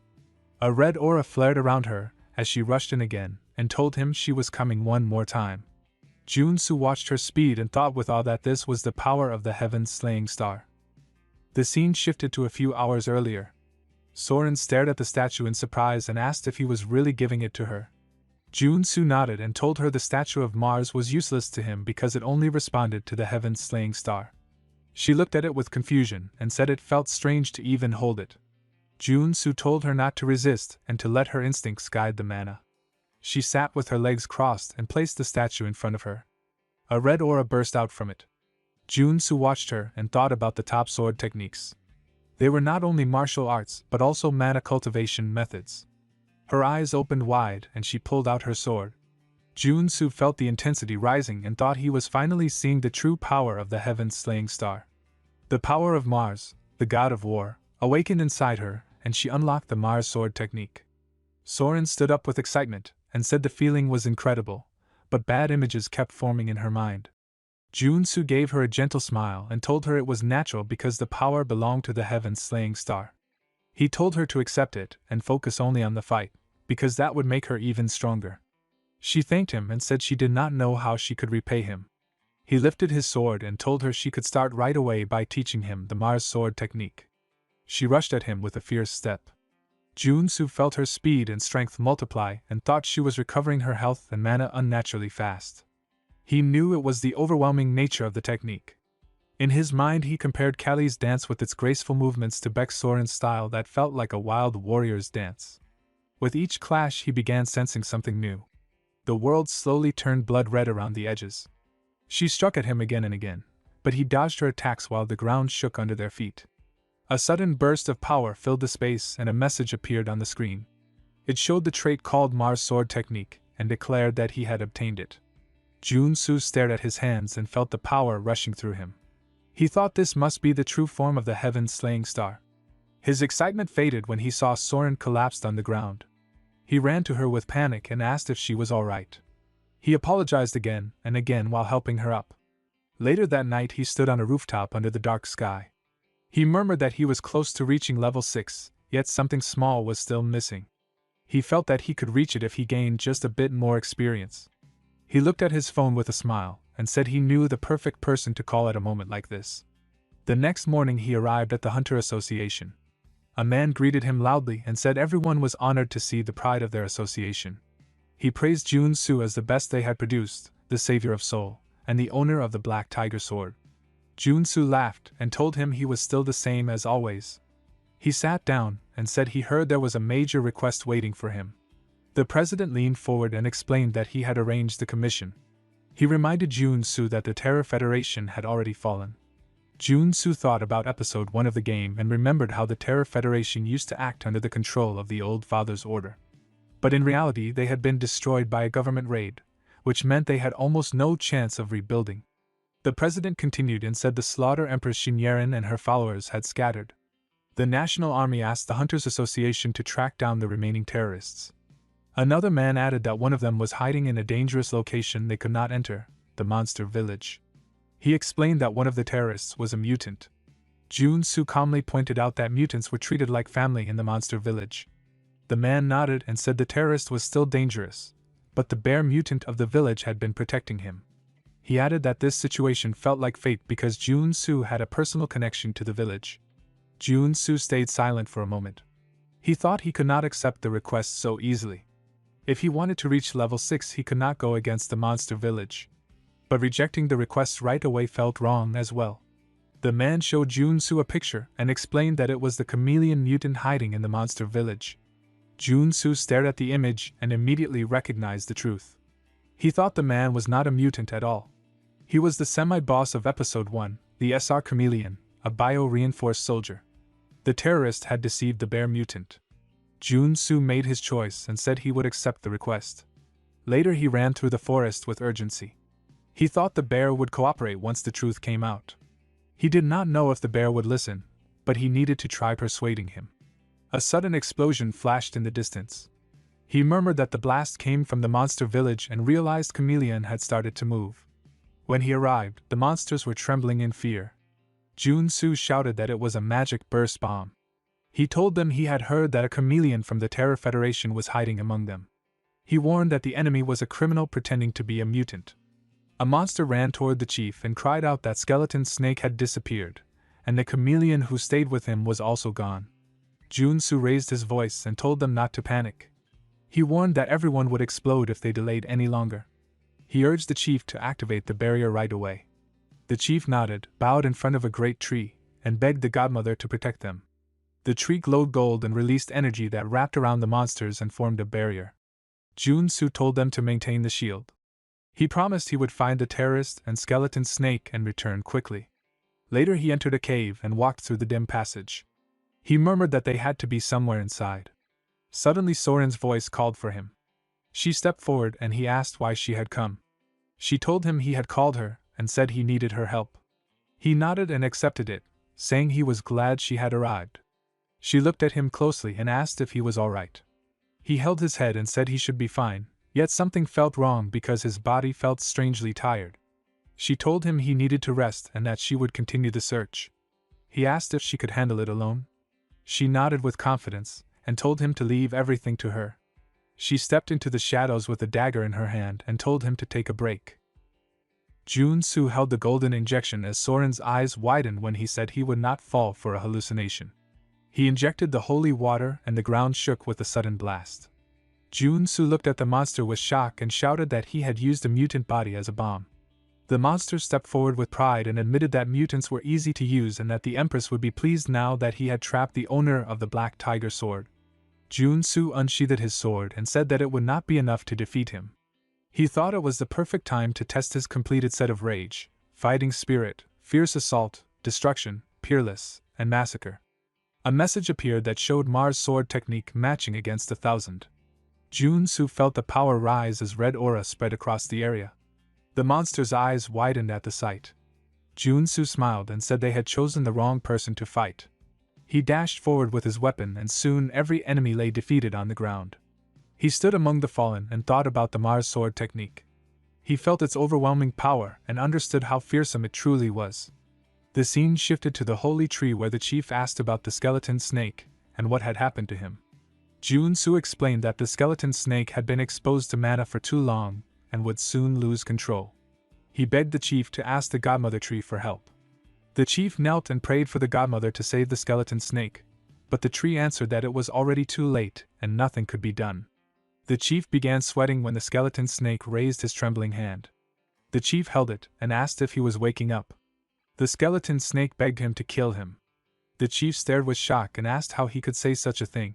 A red aura flared around her as she rushed in again and told him she was coming one more time. Junsu watched her speed and thought with awe that this was the power of the heaven-slaying star. The scene shifted to a few hours earlier. Soren stared at the statue in surprise and asked if he was really giving it to her. Junsu nodded and told her the statue of Mars was useless to him because it only responded to the heaven-slaying star. She looked at it with confusion and said it felt strange to even hold it. Junsu told her not to resist and to let her instincts guide the mana. She sat with her legs crossed and placed the statue in front of her. A red aura burst out from it. Junsu watched her and thought about the top sword techniques. They were not only martial arts but also mana cultivation methods. Her eyes opened wide and she pulled out her sword. Junsu felt the intensity rising and thought he was finally seeing the true power of the heaven-slaying star. The power of Mars, the god of war, awakened inside her, and she unlocked the Mars sword technique. Soren stood up with excitement and said the feeling was incredible, but bad images kept forming in her mind. Junsu gave her a gentle smile and told her it was natural because the power belonged to the heaven-slaying star. He told her to accept it and focus only on the fight, because that would make her even stronger. She thanked him and said she did not know how she could repay him. He lifted his sword and told her she could start right away by teaching him the Mars sword technique. She rushed at him with a fierce step. Junsu felt her speed and strength multiply and thought she was recovering her health and mana unnaturally fast. He knew it was the overwhelming nature of the technique. In his mind, he compared Kali's dance with its graceful movements to Beck Soren's style that felt like a wild warrior's dance. With each clash, he began sensing something new. The world slowly turned blood red around the edges. She struck at him again and again, but he dodged her attacks while the ground shook under their feet. A sudden burst of power filled the space and a message appeared on the screen. It showed the trait called Mars Sword Technique and declared that he had obtained it. Jun-Soo stared at his hands and felt the power rushing through him. He thought this must be the true form of the heaven-slaying star. His excitement faded when he saw Soren collapsed on the ground. He ran to her with panic and asked if she was all right. He apologized again and again while helping her up. Later that night, he stood on a rooftop under the dark sky. He murmured that he was close to reaching level 6, yet something small was still missing. He felt that he could reach it if he gained just a bit more experience. He looked at his phone with a smile and said he knew the perfect person to call at a moment like this. The next morning, he arrived at the Hunter Association. A man greeted him loudly and said everyone was honored to see the pride of their association. He praised Jun-Soo as the best they had produced, the savior of Seoul, and the owner of the Black Tiger Sword. Jun-Soo laughed and told him he was still the same as always. He sat down and said he heard there was a major request waiting for him. The president leaned forward and explained that he had arranged the commission. He reminded Jun-Soo that the Terror Federation had already fallen. Jun-Soo thought about episode 1 of the game and remembered how the Terror Federation used to act under the control of the Old Father's order. But in reality, they had been destroyed by a government raid, which meant they had almost no chance of rebuilding. The president continued and said the slaughter Empress Shinyerin and her followers had scattered. The National Army asked the Hunters Association to track down the remaining terrorists. Another man added that one of them was hiding in a dangerous location they could not enter, the Monster Village. He explained that one of the terrorists was a mutant. Jun-Soo calmly pointed out that mutants were treated like family in the Monster Village. The man nodded and said the terrorist was still dangerous, but the bear mutant of the village had been protecting him. He added that this situation felt like fate because Jun-Soo had a personal connection to the village. Jun-Soo stayed silent for a moment. He thought he could not accept the request so easily. If he wanted to reach level 6, he could not go against the Monster Village. But rejecting the request right away felt wrong as well. The man showed Jun-Soo a picture and explained that it was the chameleon mutant hiding in the Monster Village. Jun-Soo stared at the image and immediately recognized the truth. He thought the man was not a mutant at all. He was the semi-boss of episode 1, the SR Chameleon, a bio-reinforced soldier. The terrorist had deceived the bear mutant. Jun-Soo made his choice and said he would accept the request. Later, he ran through the forest with urgency. He thought the bear would cooperate once the truth came out. He did not know if the bear would listen, but he needed to try persuading him. A sudden explosion flashed in the distance. He murmured that the blast came from the monster village and realized Chameleon had started to move. When he arrived, the monsters were trembling in fear. Jun-Soo shouted that it was a magic burst bomb. He told them he had heard that a chameleon from the Terror Federation was hiding among them. He warned that the enemy was a criminal pretending to be a mutant. A monster ran toward the chief and cried out that Skeleton Snake had disappeared, and the chameleon who stayed with him was also gone. Jun-Soo raised his voice and told them not to panic. He warned that everyone would explode if they delayed any longer. He urged the chief to activate the barrier right away. The chief nodded, bowed in front of a great tree, and begged the godmother to protect them. The tree glowed gold and released energy that wrapped around the monsters and formed a barrier. Jun-Soo told them to maintain the shield. He promised he would find the terrorist and Skeleton Snake and return quickly. Later, he entered a cave and walked through the dim passage. He murmured that they had to be somewhere inside. Suddenly, Soren's voice called for him. She stepped forward and he asked why she had come. She told him he had called her and said he needed her help. He nodded and accepted it, saying he was glad she had arrived. She looked at him closely and asked if he was all right. He held his head and said he should be fine, yet something felt wrong because his body felt strangely tired. She told him he needed to rest and that she would continue the search. He asked if she could handle it alone. She nodded with confidence and told him to leave everything to her. She stepped into the shadows with a dagger in her hand and told him to take a break. Jun-Soo held the golden injection as Soren's eyes widened when he said he would not fall for a hallucination. He injected the holy water and the ground shook with a sudden blast. Jun-Soo looked at the monster with shock and shouted that he had used a mutant body as a bomb. The monster stepped forward with pride and admitted that mutants were easy to use and that the Empress would be pleased now that he had trapped the owner of the Black Tiger sword. Jun-Soo unsheathed his sword and said that it would not be enough to defeat him. He thought it was the perfect time to test his completed set of rage, fighting spirit, fierce assault, destruction, peerless, and massacre. A message appeared that showed Mars' sword technique matching against 1,000. Jun-Soo felt the power rise as red aura spread across the area. The monster's eyes widened at the sight. Jun-Soo smiled and said they had chosen the wrong person to fight. He dashed forward with his weapon and soon every enemy lay defeated on the ground. He stood among the fallen and thought about the Mars sword technique. He felt its overwhelming power and understood how fearsome it truly was. The scene shifted to the holy tree where the chief asked about the skeleton snake and what had happened to him. Jun-Soo explained that the skeleton snake had been exposed to mana for too long and would soon lose control. He begged the chief to ask the godmother tree for help. The chief knelt and prayed for the godmother to save the skeleton snake, but the tree answered that it was already too late and nothing could be done. The chief began sweating when the skeleton snake raised his trembling hand. The chief held it and asked if he was waking up. The skeleton snake begged him to kill him. The chief stared with shock and asked how he could say such a thing.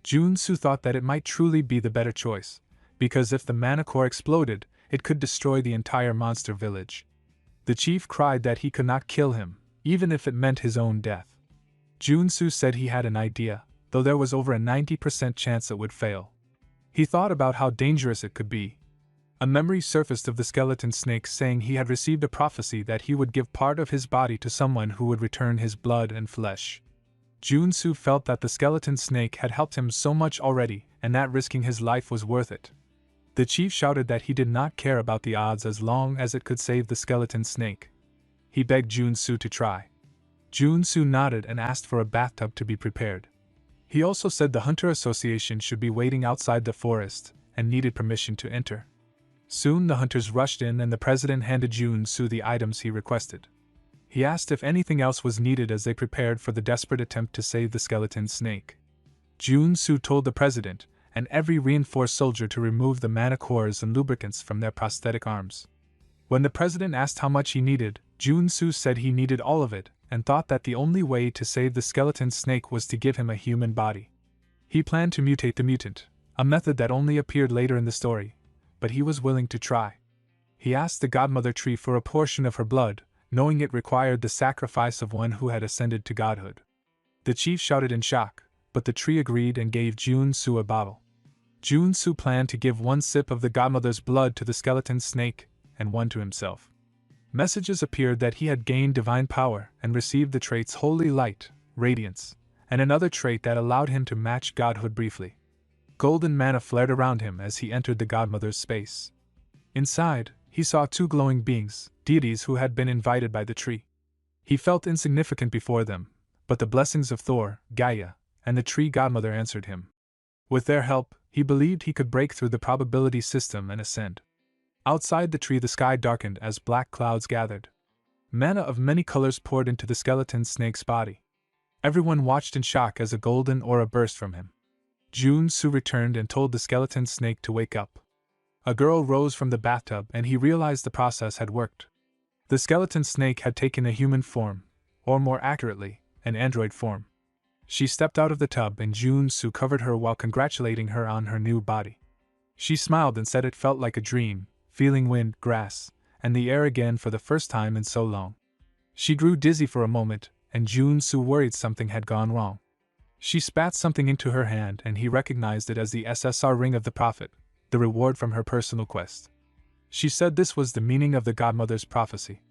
Jun-Soo thought that it might truly be the better choice, because if the mana core exploded, it could destroy the entire monster village. The chief cried that he could not kill him, even if it meant his own death. Jun-Soo said he had an idea, though there was over a 90% chance it would fail. He thought about how dangerous it could be. A memory surfaced of the skeleton snake saying he had received a prophecy that he would give part of his body to someone who would return his blood and flesh. Jun-Soo felt that the skeleton snake had helped him so much already and that risking his life was worth it. The chief shouted that he did not care about the odds as long as it could save the skeleton snake. He begged Jun-Soo to try. Jun-Soo nodded and asked for a bathtub to be prepared. He also said the Hunter Association should be waiting outside the forest and needed permission to enter. Soon the hunters rushed in and the president handed Jun-Soo the items he requested. He asked if anything else was needed as they prepared for the desperate attempt to save the skeleton snake. Jun-Soo told the president and every reinforced soldier to remove the mana cores and lubricants from their prosthetic arms. When the president asked how much he needed, Jun-Soo said he needed all of it and thought that the only way to save the skeleton snake was to give him a human body. He planned to mutate the mutant, a method that only appeared later in the story, but he was willing to try. He asked the godmother tree for a portion of her blood, knowing it required the sacrifice of one who had ascended to godhood. The chief shouted in shock, but the tree agreed and gave Jun-Soo a bottle. Jun-Soo planned to give one sip of the godmother's blood to the skeleton snake and one to himself. Messages appeared that he had gained divine power and received the traits Holy Light, Radiance, and another trait that allowed him to match godhood briefly. Golden mana flared around him as he entered the godmother's space. Inside, he saw two glowing beings, deities who had been invited by the tree. He felt insignificant before them, but the blessings of Thor, Gaia, and the tree godmother answered him. With their help, he believed he could break through the probability system and ascend. Outside the tree the sky darkened as black clouds gathered. Mana of many colors poured into the skeleton snake's body. Everyone watched in shock as a golden aura burst from him. Jun-Soo returned and told the skeleton snake to wake up. A girl rose from the bathtub and he realized the process had worked. The skeleton snake had taken a human form, or more accurately, an android form. She stepped out of the tub and Jun-Soo covered her while congratulating her on her new body. She smiled and said it felt like a dream, feeling wind, grass, and the air again for the first time in so long. She grew dizzy for a moment, and Jun-Soo worried something had gone wrong. She spat something into her hand and he recognized it as the SSR ring of the prophet, the reward from her personal quest. She said this was the meaning of the godmother's prophecy.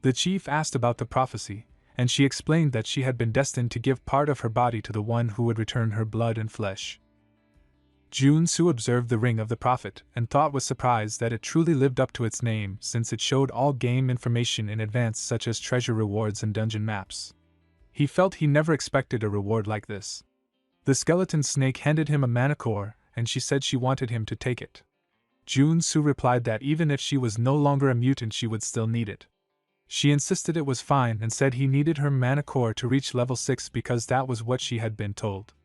The chief asked about the prophecy, and she explained that she had been destined to give part of her body to the one who would return her blood and flesh. Jun-Soo observed the ring of the prophet and thought with surprise that it truly lived up to its name since it showed all game information in advance such as treasure rewards and dungeon maps. He felt he never expected a reward like this. The skeleton snake handed him a mana core and she said she wanted him to take it. Jun-Soo replied that even if she was no longer a mutant she would still need it. She insisted it was fine and said he needed her mana core to reach level 6 because that was what she had been told.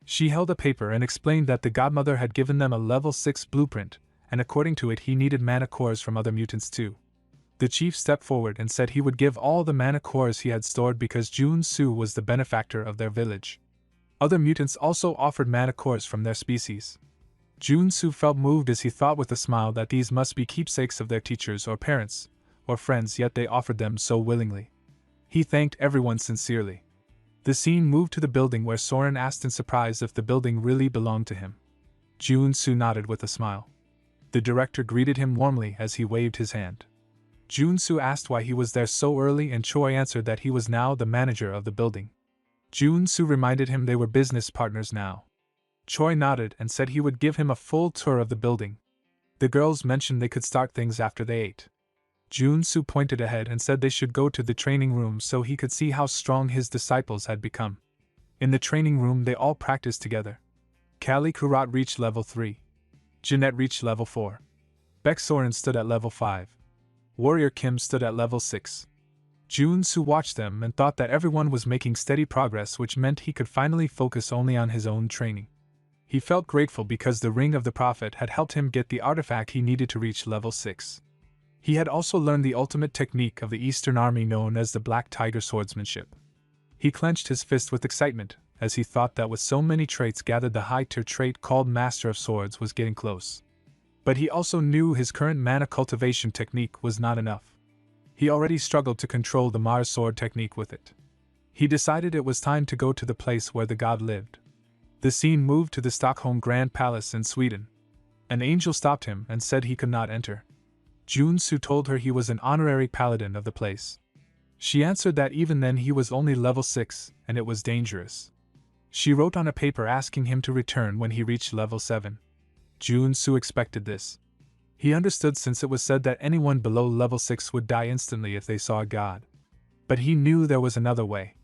She held a paper and explained that the godmother had given them a level 6 blueprint, and according to it he needed mana cores from other mutants too. The chief stepped forward and said he would give all the mana cores he had stored because Jun-Soo was the benefactor of their village. Other mutants also offered mana cores from their species. Jun-Soo felt moved as he thought with a smile that these must be keepsakes of their teachers or parents, or friends, yet they offered them so willingly. He thanked everyone sincerely. The scene moved to the building where Soren asked in surprise if the building really belonged to him. Jun-Soo nodded with a smile. The director greeted him warmly as he waved his hand. Jun-Soo asked why he was there so early and Choi answered that he was now the manager of the building. Jun-Soo reminded him they were business partners now. Choi nodded and said he would give him a full tour of the building. The girls mentioned they could start things after they ate. Jun-Soo pointed ahead and said they should go to the training room so he could see how strong his disciples had become. In the training room they all practiced together. Kali Kurat reached level 3. Jeanette reached level 4. Baek Soren stood at level 5. Warrior Kim stood at level 6. Jun-Soo watched them and thought that everyone was making steady progress, which meant he could finally focus only on his own training. He felt grateful because the Ring of the Prophet had helped him get the artifact he needed to reach level 6. He had also learned the ultimate technique of the Eastern Army known as the Black Tiger swordsmanship. He clenched his fist with excitement, as he thought that with so many traits gathered the high-tier trait called Master of Swords was getting close. But he also knew his current mana cultivation technique was not enough. He already struggled to control the Mars sword technique with it. He decided it was time to go to the place where the god lived. The scene moved to the Stockholm Grand Palace in Sweden. An angel stopped him and said he could not enter. Jun-Soo told her he was an honorary paladin of the place. She answered that even then he was only level 6 and it was dangerous. She wrote on a paper asking him to return when he reached level 7. Jun-Soo expected this. He understood since it was said that anyone below level 6 would die instantly if they saw a god. But he knew there was another way.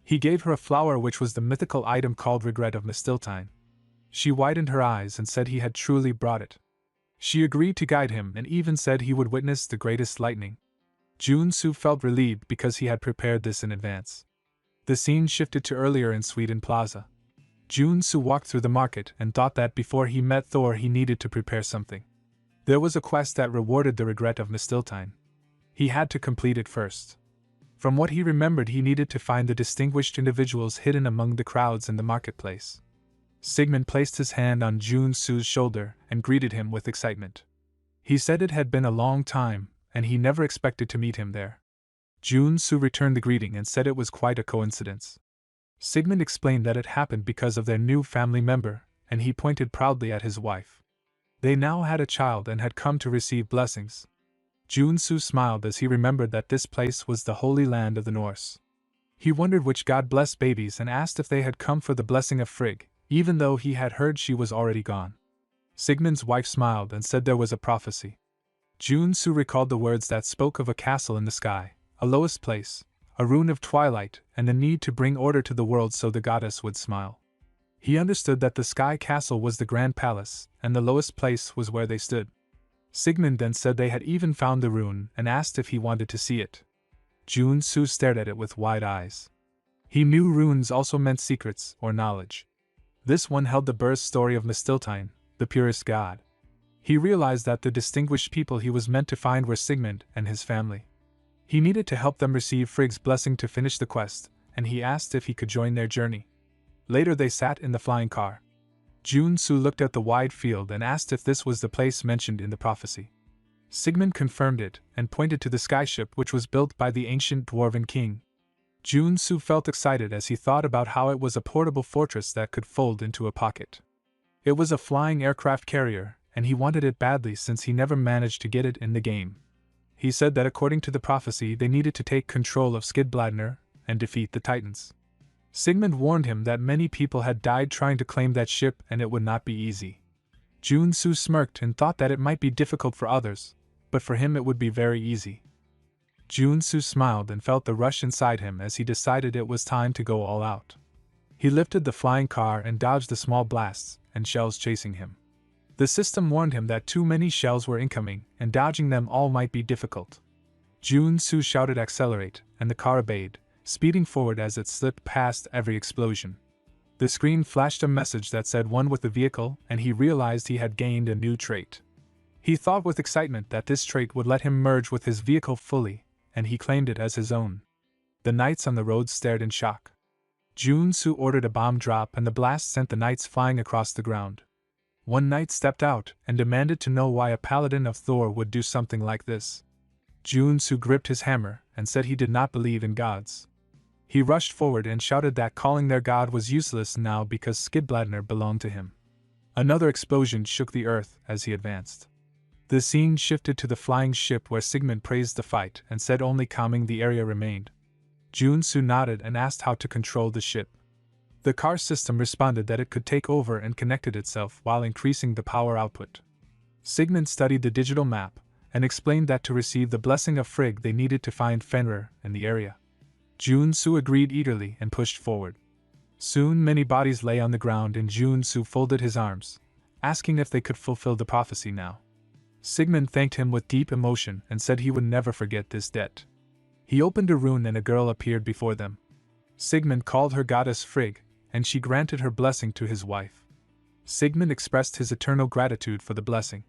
He gave her a flower which was the mythical item called Regret of Mistiltine. She widened her eyes and said he had truly brought it. She agreed to guide him and even said he would witness the greatest lightning. Jun-Soo felt relieved because he had prepared this in advance. The scene shifted to earlier in Sweden Plaza. Jun-Soo walked through the market and thought that before he met Thor he needed to prepare something. There was a quest that rewarded the Regret of Mistiltine. He had to complete it first. From what he remembered, he needed to find the distinguished individuals hidden among the crowds in the marketplace. Sigmund placed his hand on Jun-Soo's shoulder and greeted him with excitement. He said it had been a long time, and he never expected to meet him there. Jun-Soo returned the greeting and said it was quite a coincidence. Sigmund explained that it happened because of their new family member, and he pointed proudly at his wife. They now had a child and had come to receive blessings. Jun-Soo smiled as he remembered that this place was the Holy Land of the Norse. He wondered which god blessed babies and asked if they had come for the blessing of Frigg, even though he had heard she was already gone. Sigmund's wife smiled and said there was a prophecy. Jun-Soo recalled the words that spoke of a castle in the sky, a lowest place, a rune of twilight, and the need to bring order to the world so the goddess would smile. He understood that the sky castle was the grand palace, and the lowest place was where they stood. Sigmund then said they had even found the rune and asked if he wanted to see it. Jun-Soo stared at it with wide eyes. He knew runes also meant secrets or knowledge. This one held the birth story of Mistiltine, the purest god. He realized that the distinguished people he was meant to find were Sigmund and his family. He needed to help them receive Frigg's blessing to finish the quest, and he asked if he could join their journey. Later they sat in the flying car. Jun-Soo looked at the wide field and asked if this was the place mentioned in the prophecy. Sigmund confirmed it and pointed to the skyship which was built by the ancient dwarven king. Jun-Soo felt excited as he thought about how it was a portable fortress that could fold into a pocket. It was a flying aircraft carrier, and he wanted it badly since he never managed to get it in the game. He said that according to the prophecy they needed to take control of Skidbladner and defeat the Titans. Sigmund warned him that many people had died trying to claim that ship and it would not be easy. Jun-Soo smirked and thought that it might be difficult for others, but for him it would be very easy. Jun-Soo smiled and felt the rush inside him as he decided it was time to go all out. He lifted the flying car and dodged the small blasts and shells chasing him. The system warned him that too many shells were incoming and dodging them all might be difficult. Jun-Soo shouted accelerate, and the car obeyed, speeding forward as it slipped past every explosion. The screen flashed a message that said one with the vehicle, and he realized he had gained a new trait. He thought with excitement that this trait would let him merge with his vehicle fully, and he claimed it as his own. The knights on the road stared in shock. Jun-soo ordered a bomb drop and the blast sent the knights flying across the ground. One knight stepped out and demanded to know why a paladin of Thor would do something like this. Jun-soo gripped his hammer and said he did not believe in gods. He rushed forward and shouted that calling their god was useless now because Skidbladner belonged to him. Another explosion shook the earth as he advanced. The scene shifted to the flying ship where Sigmund praised the fight and said only calming the area remained. Jun-soo nodded and asked how to control the ship. The car system responded that it could take over and connected itself while increasing the power output. Sigmund studied the digital map and explained that to receive the blessing of Frigg they needed to find Fenrir in the area. Jun-soo agreed eagerly and pushed forward. Soon many bodies lay on the ground and Jun-soo folded his arms, asking if they could fulfill the prophecy now. Sigmund thanked him with deep emotion and said he would never forget this debt. He opened a rune and a girl appeared before them. Sigmund called her goddess Frigg, and she granted her blessing to his wife. Sigmund expressed his eternal gratitude for the blessing.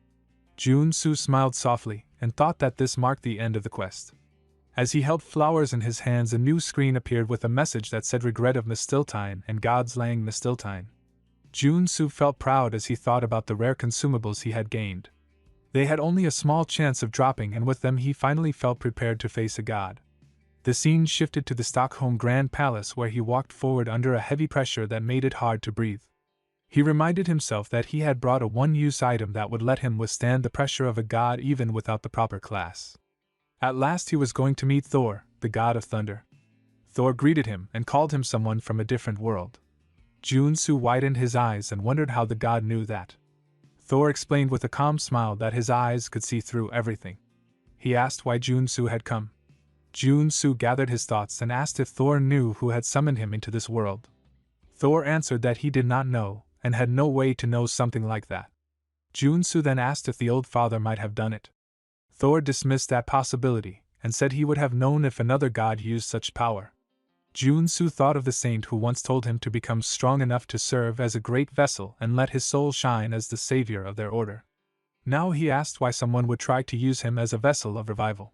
Jun-soo smiled softly and thought that this marked the end of the quest. As he held flowers in his hands, a new screen appeared with a message that said regret of Mistiltine and God's Lang Mistiltine. Jun-soo felt proud as he thought about the rare consumables he had gained. They had only a small chance of dropping, and with them he finally felt prepared to face a god. The scene shifted to the Stockholm Grand Palace where he walked forward under a heavy pressure that made it hard to breathe. He reminded himself that he had brought a one-use item that would let him withstand the pressure of a god even without the proper class. At last he was going to meet Thor, the god of thunder. Thor greeted him and called him someone from a different world. Jun-soo widened his eyes and wondered how the god knew that. Thor explained with a calm smile that his eyes could see through everything. He asked why Jun-soo had come. Jun-soo gathered his thoughts and asked if Thor knew who had summoned him into this world. Thor answered that he did not know, and had no way to know something like that. Jun-soo then asked if the old father might have done it. Thor dismissed that possibility, and said he would have known if another god used such power. Jun-soo thought of the saint who once told him to become strong enough to serve as a great vessel and let his soul shine as the savior of their order. Now he asked why someone would try to use him as a vessel of revival.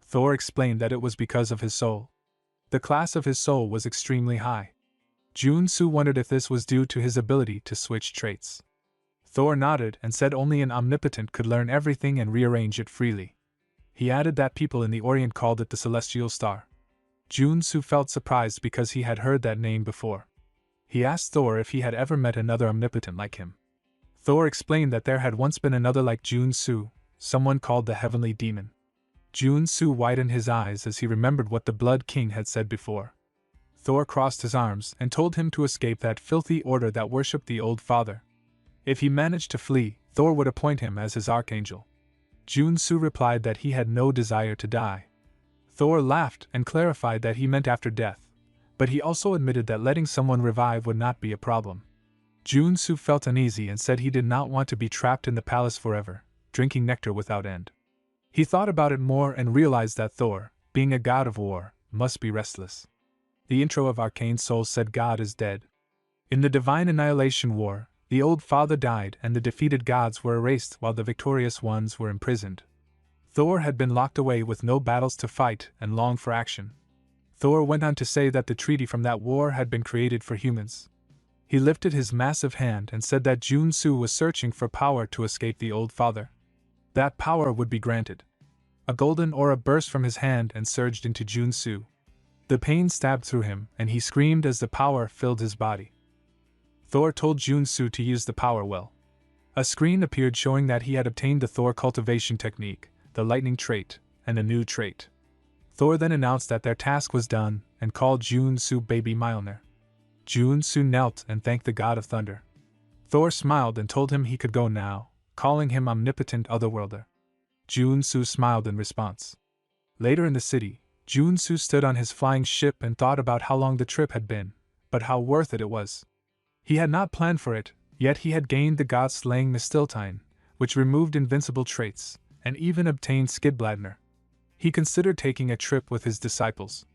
Thor explained that it was because of his soul. The class of his soul was extremely high. Jun-soo wondered if this was due to his ability to switch traits. Thor nodded and said only an omnipotent could learn everything and rearrange it freely. He added that people in the Orient called it the Celestial Star. Jun-soo felt surprised because he had heard that name before. He asked Thor if he had ever met another omnipotent like him. Thor explained that there had once been another like Jun-soo, someone called the Heavenly Demon. Jun-soo widened his eyes as he remembered what the Blood King had said before. Thor crossed his arms and told him to escape that filthy order that worshipped the old father. If he managed to flee, Thor would appoint him as his archangel. Jun-soo replied that he had no desire to die. Thor laughed and clarified that he meant after death, but he also admitted that letting someone revive would not be a problem. Jun-soo felt uneasy and said he did not want to be trapped in the palace forever, drinking nectar without end. He thought about it more and realized that Thor, being a god of war, must be restless. The intro of Arcane Souls said God is dead. In the Divine Annihilation War, the old father died and the defeated gods were erased while the victorious ones were imprisoned. Thor had been locked away with no battles to fight and longed for action. Thor went on to say that the treaty from that war had been created for humans. He lifted his massive hand and said that Jun-soo was searching for power to escape the old father. That power would be granted. A golden aura burst from his hand and surged into Jun-soo. The pain stabbed through him, and he screamed as the power filled his body. Thor told Jun-soo to use the power well. A screen appeared showing that he had obtained the Thor cultivation technique, the lightning trait, and a new trait. Thor then announced that their task was done, and called Jun-soo Baby Mjolnir. Jun-soo knelt and thanked the god of thunder. Thor smiled and told him he could go now, calling him omnipotent otherworlder. Jun-soo smiled in response. Later in the city, Jun-soo stood on his flying ship and thought about how long the trip had been, but how worth it was. He had not planned for it, yet he had gained the god-slaying Mistiltine, which removed invincible traits, and even obtained Skidbladner. He considered taking a trip with his disciples.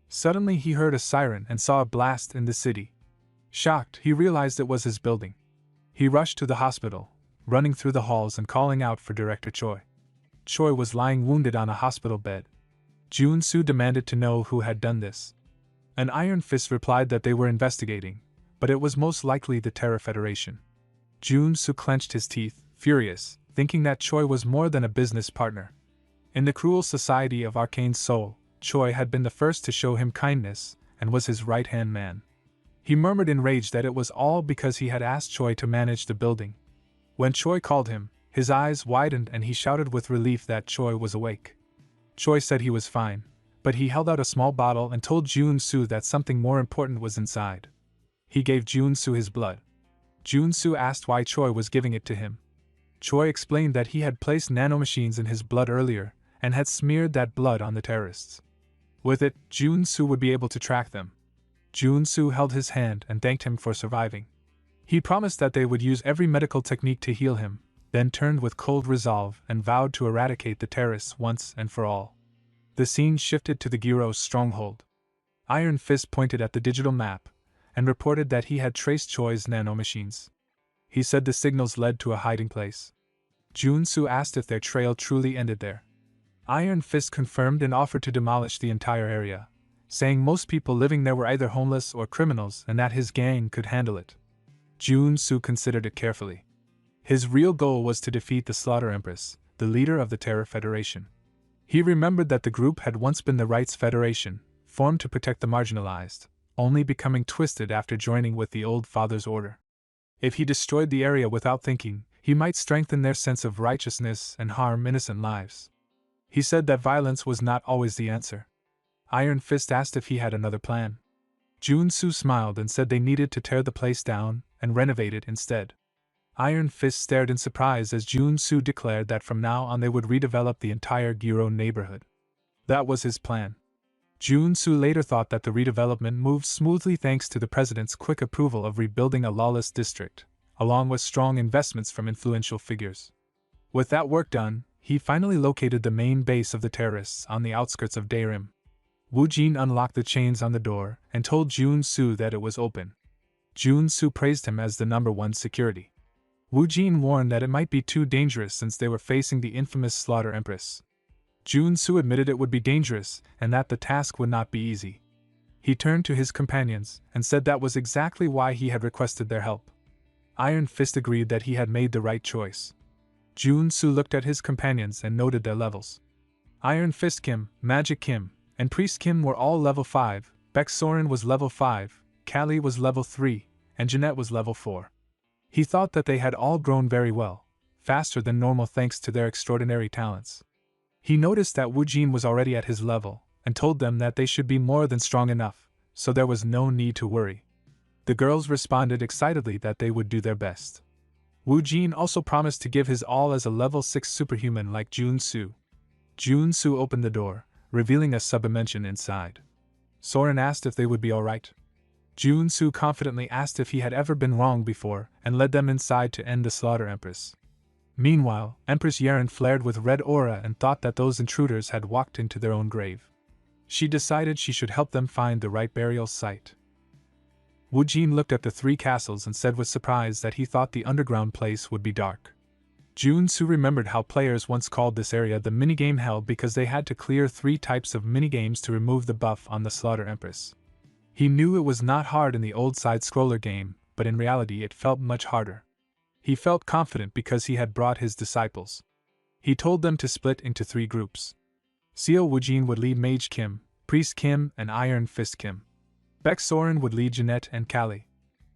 Suddenly he heard a siren and saw a blast in the city. Shocked, he realized it was his building. He rushed to the hospital, running through the halls and calling out for Director Choi. Choi was lying wounded on a hospital bed. Jun-soo demanded to know who had done this. An Iron Fist replied that they were investigating, but it was most likely the Terror Federation. Jun-soo clenched his teeth, furious, thinking that Choi was more than a business partner. In the cruel society of Arcane Soul, Choi had been the first to show him kindness, and was his right-hand man. He murmured in rage that it was all because he had asked Choi to manage the building. When Choi called him, his eyes widened and he shouted with relief that Choi was awake. Choi said he was fine, but he held out a small bottle and told Jun-soo that something more important was inside. He gave Jun-soo his blood. Jun-soo asked why Choi was giving it to him. Choi explained that he had placed nanomachines in his blood earlier, and had smeared that blood on the terrorists. With it, Jun-soo would be able to track them. Jun-soo held his hand and thanked him for surviving. He promised that they would use every medical technique to heal him, then turned with cold resolve and vowed to eradicate the terrorists once and for all. The scene shifted to the Giro's stronghold. Iron Fist pointed at the digital map, and reported that he had traced Choi's nanomachines. He said the signals led to a hiding place. Jun-soo asked if their trail truly ended there. Iron Fist confirmed and offered to demolish the entire area, saying most people living there were either homeless or criminals and that his gang could handle it. Jun-soo considered it carefully. His real goal was to defeat the Slaughter Empress, the leader of the Terror Federation. He remembered that the group had once been the Rights Federation, formed to protect the marginalized, only becoming twisted after joining with the Old Father's order. If he destroyed the area without thinking, he might strengthen their sense of righteousness and harm innocent lives. He said that violence was not always the answer. Iron Fist asked if he had another plan. Jun-soo smiled and said they needed to tear the place down and renovate it instead. Iron Fist stared in surprise as Jun-soo declared that from now on they would redevelop the entire Giro neighborhood. That was his plan. Jun-soo later thought that the redevelopment moved smoothly thanks to the president's quick approval of rebuilding a lawless district, along with strong investments from influential figures. With that work done, he finally located the main base of the terrorists on the outskirts of Daerim. Woo-jin unlocked the chains on the door and told Jun-soo that it was open. Jun-soo praised him as the #1 security. Woo-jin warned that it might be too dangerous since they were facing the infamous Slaughter Empress. Jun-soo admitted it would be dangerous and that the task would not be easy. He turned to his companions and said that was exactly why he had requested their help. Iron Fist agreed that he had made the right choice. Jun-soo looked at his companions and noted their levels. Iron Fist Kim, Magic Kim, and Priest Kim were all level 5, Baek Soren was level 5, Callie was level 3, and Jeanette was level 4. He thought that they had all grown very well, faster than normal thanks to their extraordinary talents. He noticed that Woo-jin was already at his level, and told them that they should be more than strong enough, so there was no need to worry. The girls responded excitedly that they would do their best. Woo-jin also promised to give his all as a level 6 superhuman like Jun-soo. Jun-soo opened the door, revealing a sub-dimension inside. Soren asked if they would be alright. Jun-soo confidently asked if he had ever been wrong before and led them inside to end the Slaughter Empress. Meanwhile, Empress Yeren flared with red aura and thought that those intruders had walked into their own grave. She decided she should help them find the right burial site. Woo-jin looked at the 3 castles and said with surprise that he thought the underground place would be dark. Jun-soo remembered how players once called this area the minigame hell because they had to clear 3 types of minigames to remove the buff on the Slaughter Empress. He knew it was not hard in the old side-scroller game, but in reality it felt much harder. He felt confident because he had brought his disciples. He told them to split into 3 groups. Seo Woo-jin would lead Mage Kim, Priest Kim, and Iron Fist Kim. Baek Soren would lead Jeanette and Callie.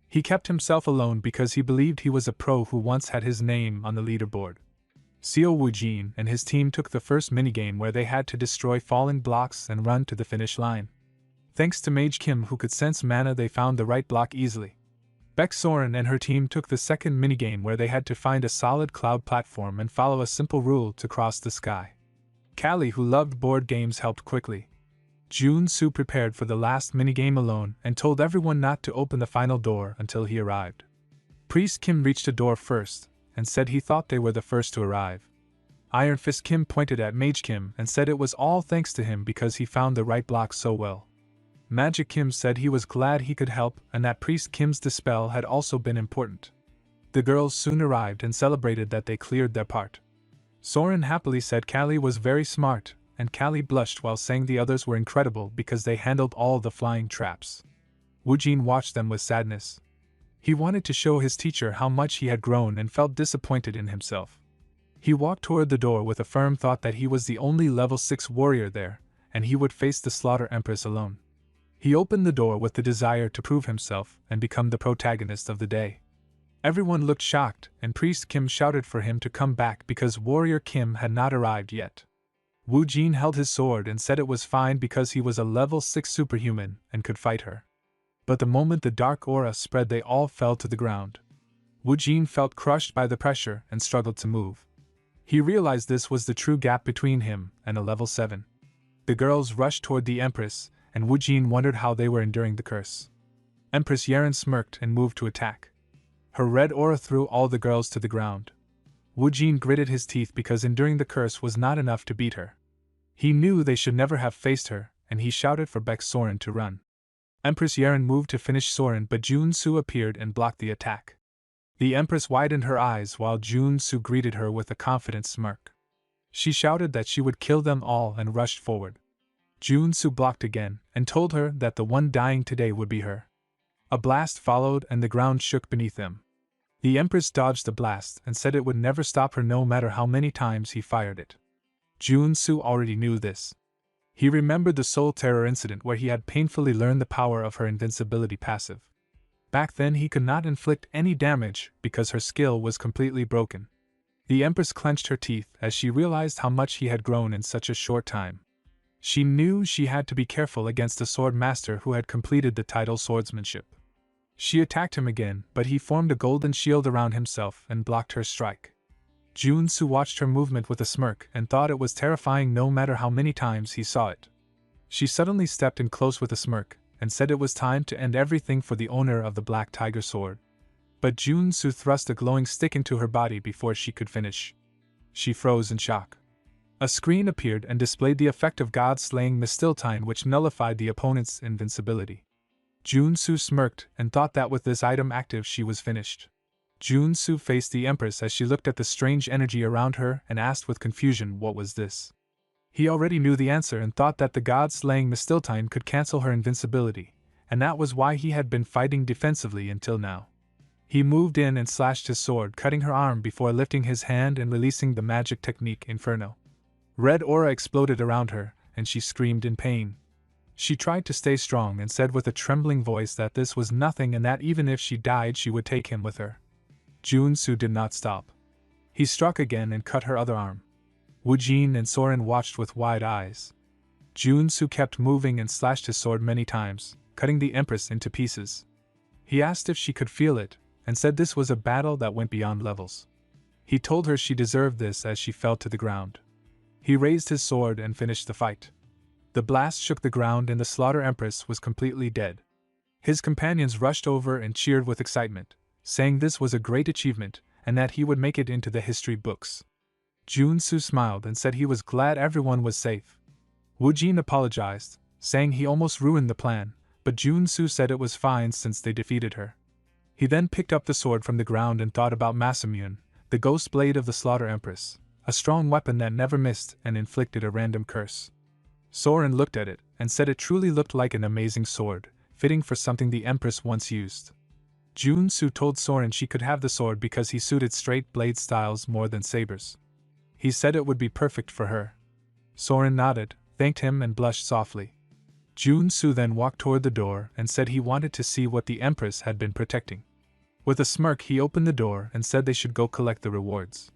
He kept himself alone because he believed he was a pro who once had his name on the leaderboard. Seo Woo-jin and his team took the first minigame where they had to destroy falling blocks and run to the finish line. Thanks to Mage Kim who could sense mana, they found the right block easily. Baek Soren and her team took the second minigame where they had to find a solid cloud platform and follow a simple rule to cross the sky. Callie, who loved board games, helped quickly. Jun-soo prepared for the last minigame alone and told everyone not to open the final door until he arrived. Priest Kim reached a door first and said he thought they were the first to arrive. Iron Fist Kim pointed at Mage Kim and said it was all thanks to him because he found the right block so well. Magic Kim said he was glad he could help and that Priest Kim's dispel had also been important. The girls soon arrived and celebrated that they cleared their part. Soren happily said Callie was very smart, and Callie blushed while saying the others were incredible because they handled all the flying traps. Woojin watched them with sadness. He wanted to show his teacher how much he had grown and felt disappointed in himself. He walked toward the door with a firm thought that he was the only level 6 warrior there, and he would face the Slaughter Empress alone. He opened the door with the desire to prove himself and become the protagonist of the day. Everyone looked shocked, and Priest Kim shouted for him to come back because Warrior Kim had not arrived yet. Wu Jin held his sword and said it was fine because he was a level 6 superhuman and could fight her. But the moment the dark aura spread, they all fell to the ground. Wu Jin felt crushed by the pressure and struggled to move. He realized this was the true gap between him and a level 7. The girls rushed toward the Empress, and Wu Jin wondered how they were enduring the curse. Empress Yeren smirked and moved to attack. Her red aura threw all the girls to the ground. Wu Jin gritted his teeth because enduring the curse was not enough to beat her. He knew they should never have faced her, and he shouted for Baek Soren to run. Empress Yeren moved to finish Soren, but Jun Su appeared and blocked the attack. The Empress widened her eyes while Jun Su greeted her with a confident smirk. She shouted that she would kill them all and rushed forward. Jun Su blocked again and told her that the one dying today would be her. A blast followed and the ground shook beneath them. The Empress dodged the blast and said it would never stop her no matter how many times he fired it. Jun Su already knew this. He remembered the Soul Terror incident where he had painfully learned the power of her invincibility passive. Back then he could not inflict any damage because her skill was completely broken. The Empress clenched her teeth as she realized how much he had grown in such a short time. She knew she had to be careful against a sword master who had completed the title swordsmanship. She attacked him again, but he formed a golden shield around himself and blocked her strike. Jun Su watched her movement with a smirk and thought it was terrifying no matter how many times he saw it. She suddenly stepped in close with a smirk and said it was time to end everything for the owner of the Black Tiger sword. But Jun Su thrust a glowing stick into her body before she could finish. She froze in shock. A screen appeared and displayed the effect of God-slaying Mistiltine, which nullified the opponent's invincibility. Jun Su smirked and thought that with this item active she was finished. Jun Su faced the Empress as she looked at the strange energy around her and asked with confusion what was this. He already knew the answer and thought that the god-slaying Mistiltine could cancel her invincibility, and that was why he had been fighting defensively until now. He moved in and slashed his sword, cutting her arm before lifting his hand and releasing the magic technique Inferno. Red aura exploded around her, and she screamed in pain. She tried to stay strong and said with a trembling voice that this was nothing and that even if she died she would take him with her. Jun Su did not stop. He struck again and cut her other arm. Wu Jin and Soren watched with wide eyes. Jun Su kept moving and slashed his sword many times, cutting the Empress into pieces. He asked if she could feel it, and said this was a battle that went beyond levels. He told her she deserved this as she fell to the ground. He raised his sword and finished the fight. The blast shook the ground and the Slaughter Empress was completely dead. His companions rushed over and cheered with excitement, saying this was a great achievement and that he would make it into the history books. Jun Su smiled and said he was glad everyone was safe. Wu Jin apologized, saying he almost ruined the plan, but Jun Su said it was fine since they defeated her. He then picked up the sword from the ground and thought about Masamune, the ghost blade of the Slaughter Empress, a strong weapon that never missed and inflicted a random curse. Soren looked at it and said it truly looked like an amazing sword, fitting for something the Empress once used. Jun Su told Soren she could have the sword because he suited straight blade styles more than sabers. He said it would be perfect for her. Soren nodded, thanked him and blushed softly. Jun Su then walked toward the door and said he wanted to see what the Empress had been protecting. With a smirk he opened the door and said they should go collect the rewards.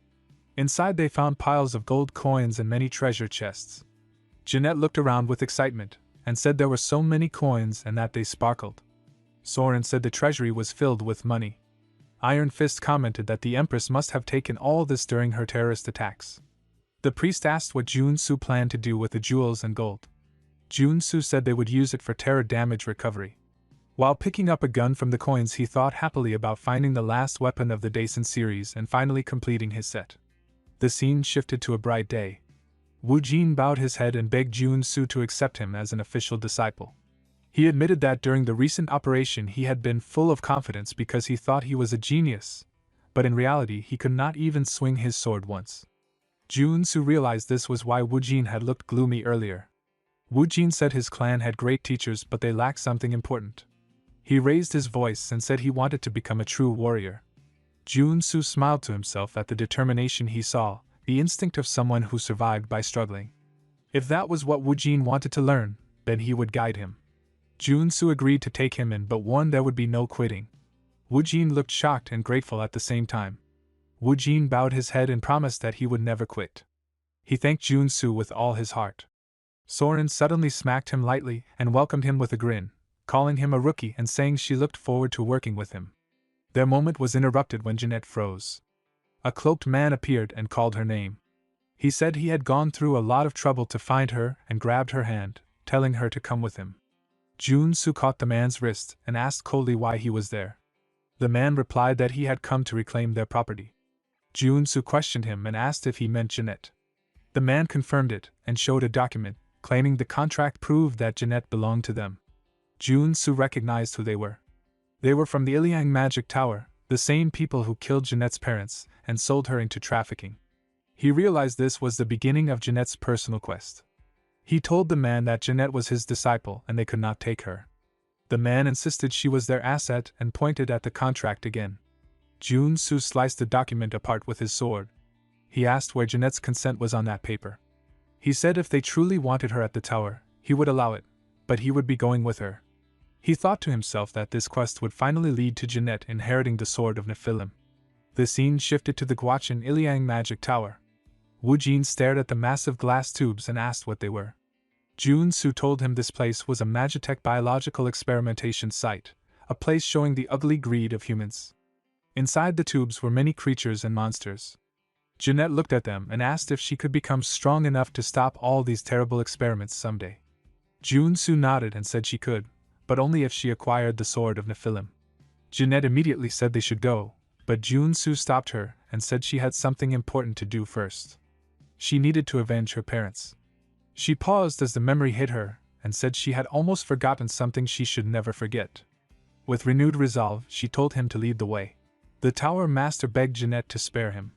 Inside they found piles of gold coins and many treasure chests. Jeanette looked around with excitement, and said there were so many coins and that they sparkled. Soren said the treasury was filled with money. Iron Fist commented that the Empress must have taken all this during her terrorist attacks. The priest asked what Jun Su planned to do with the jewels and gold. Jun Su said they would use it for terror damage recovery. While picking up a gun from the coins he thought happily about finding the last weapon of the Daisen series and finally completing his set. The scene shifted to a bright day. Wu Jin bowed his head and begged Jun Su to accept him as an official disciple. He admitted that during the recent operation he had been full of confidence because he thought he was a genius, but in reality he could not even swing his sword once. Jun-soo realized this was why Woojin had looked gloomy earlier. Woojin said his clan had great teachers but they lacked something important. He raised his voice and said he wanted to become a true warrior. Jun-soo smiled to himself at the determination he saw, the instinct of someone who survived by struggling. If that was what Woojin wanted to learn, then he would guide him. Jun-soo agreed to take him in but warned there would be no quitting. Woojin looked shocked and grateful at the same time. Woojin bowed his head and promised that he would never quit. He thanked Jun-soo with all his heart. Soren suddenly smacked him lightly and welcomed him with a grin, calling him a rookie and saying she looked forward to working with him. Their moment was interrupted when Jeanette froze. A cloaked man appeared and called her name. He said he had gone through a lot of trouble to find her and grabbed her hand, telling her to come with him. Jun-soo caught the man's wrist and asked coldly why he was there. The man replied that he had come to reclaim their property. Jun-soo questioned him and asked if he meant Jeanette. The man confirmed it and showed a document, claiming the contract proved that Jeanette belonged to them. Jun-soo recognized who they were. They were from the Ilyang Magic Tower, the same people who killed Jeanette's parents and sold her into trafficking. He realized this was the beginning of Jeanette's personal quest. He told the man that Jeanette was his disciple and they could not take her. The man insisted she was their asset and pointed at the contract again. Jun-soo sliced the document apart with his sword. He asked where Jeanette's consent was on that paper. He said if they truly wanted her at the tower, he would allow it, but he would be going with her. He thought to himself that this quest would finally lead to Jeanette inheriting the Sword of Nephilim. The scene shifted to the Gwacheon Ilyang Magic Tower. Woojin stared at the massive glass tubes and asked what they were. Jun-soo told him this place was a Magitech biological experimentation site, a place showing the ugly greed of humans. Inside the tubes were many creatures and monsters. Jeanette looked at them and asked if she could become strong enough to stop all these terrible experiments someday. Jun-soo nodded and said she could, but only if she acquired the Sword of Nephilim. Jeanette immediately said they should go, but Jun-soo stopped her and said she had something important to do first. She needed to avenge her parents. She paused as the memory hit her and said she had almost forgotten something she should never forget. With renewed resolve, she told him to lead the way. The Tower Master begged Jeanette to spare him.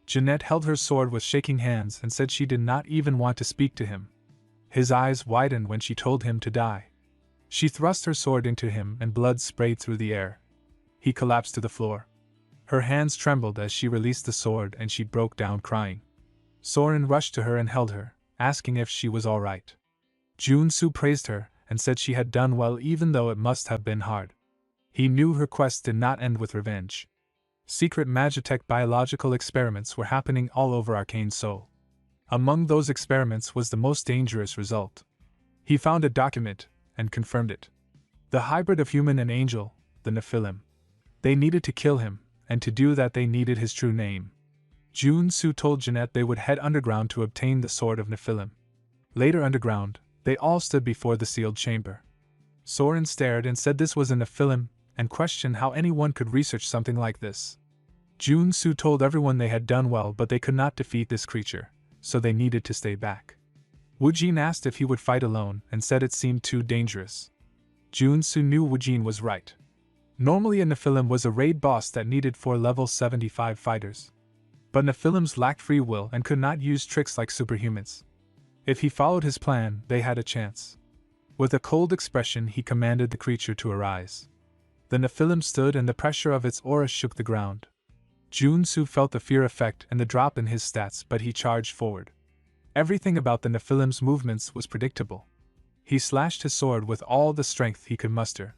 Jeanette held her sword with shaking hands and said she did not even want to speak to him. His eyes widened when she told him to die. She thrust her sword into him and blood sprayed through the air. He collapsed to the floor. Her hands trembled as she released the sword and she broke down crying. Soren rushed to her and held her, asking if she was all right. Jun-soo praised her and said she had done well even though it must have been hard. He knew her quest did not end with revenge. Secret Magitech biological experiments were happening all over Arcane Seoul. Among those experiments was the most dangerous result. He found a document and confirmed it. The hybrid of human and angel, the Nephilim. They needed to kill him, and to do that they needed his true name. Jun-soo told Jeanette they would head underground to obtain the Sword of Nephilim. Later underground, they all stood before the sealed chamber. Soren stared and said this was a Nephilim, and questioned how anyone could research something like this. Jun-soo told everyone they had done well but they could not defeat this creature, so they needed to stay back. Woojin asked if he would fight alone and said it seemed too dangerous. Jun-soo knew Woojin was right. Normally a Nephilim was a raid boss that needed 4 level 75 fighters. But Nephilims lacked free will and could not use tricks like superhumans. If he followed his plan, they had a chance. With a cold expression he commanded the creature to arise. The Nephilim stood and the pressure of its aura shook the ground. Jun-soo felt the fear effect and the drop in his stats but he charged forward. Everything about the Nephilim's movements was predictable. He slashed his sword with all the strength he could muster.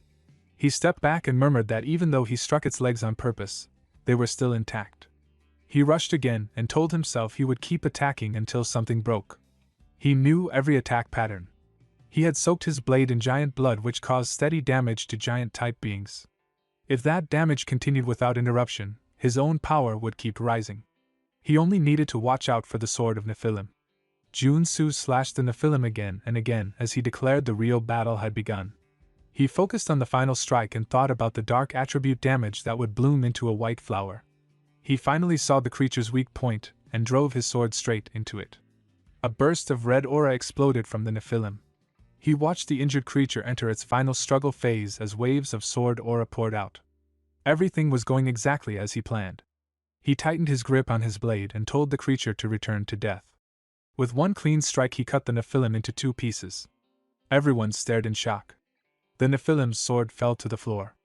He stepped back and murmured that even though he struck its legs on purpose, they were still intact. He rushed again and told himself he would keep attacking until something broke. He knew every attack pattern. He had soaked his blade in giant blood which caused steady damage to giant-type beings. If that damage continued without interruption, his own power would keep rising. He only needed to watch out for the Sword of Nephilim. Jun-soo slashed the Nephilim again and again as he declared the real battle had begun. He focused on the final strike and thought about the dark attribute damage that would bloom into a white flower. He finally saw the creature's weak point and drove his sword straight into it. A burst of red aura exploded from the Nephilim. He watched the injured creature enter its final struggle phase as waves of sword aura poured out. Everything was going exactly as he planned. He tightened his grip on his blade and told the creature to return to death. With one clean strike he cut the Nephilim into 2 pieces. Everyone stared in shock. The Nephilim's sword fell to the floor.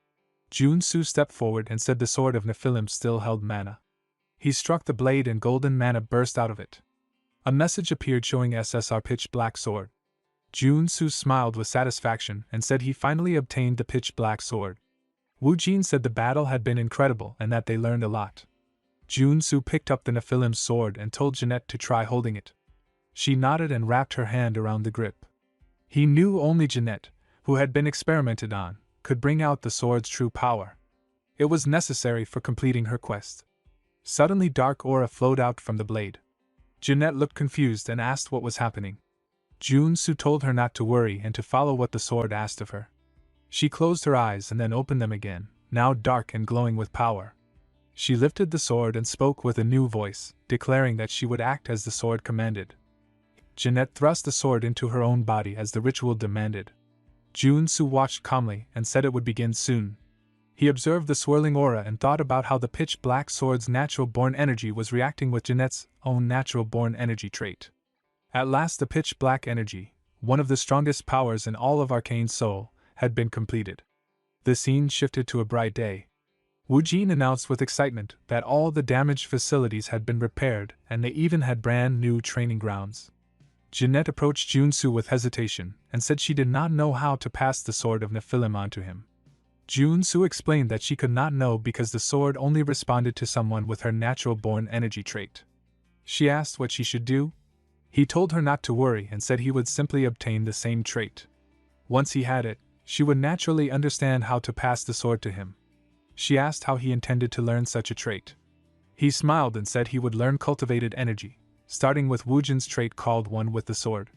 Jun-Su stepped forward and said the sword of Nephilim still held mana. He struck the blade and golden mana burst out of it. A message appeared showing SSR pitch black sword. Jun-Su smiled with satisfaction and said he finally obtained the pitch black sword. Wu Jin said the battle had been incredible and that they learned a lot. Jun-Su picked up the Nephilim's sword and told Jeanette to try holding it. She nodded and wrapped her hand around the grip. He knew only Jeanette, who had been experimented on, could bring out the sword's true power. It was necessary for completing her quest. Suddenly dark aura flowed out from the blade. Jeanette looked confused and asked what was happening. Jun-Su told her not to worry and to follow what the sword asked of her. She closed her eyes and then opened them again, now dark and glowing with power. She lifted the sword and spoke with a new voice, declaring that she would act as the sword commanded. Jeanette thrust the sword into her own body as the ritual demanded. Jun-Su watched calmly and said it would begin soon. He observed the swirling aura and thought about how the pitch black sword's natural-born energy was reacting with Jeanette's own natural-born energy trait. At last the pitch black energy, one of the strongest powers in all of Arcane Soul, had been completed. The scene shifted to a bright day. Wu Jin announced with excitement that all the damaged facilities had been repaired and they even had brand new training grounds. Jeanette approached Jun-Su with hesitation and said she did not know how to pass the sword of Nephilim onto him. Jun-Su explained that she could not know because the sword only responded to someone with her natural-born energy trait. She asked what she should do. He told her not to worry and said he would simply obtain the same trait. Once he had it, she would naturally understand how to pass the sword to him. She asked how he intended to learn such a trait. He smiled and said he would learn cultivated energy, starting with Wu Jin's trait called One with the Sword.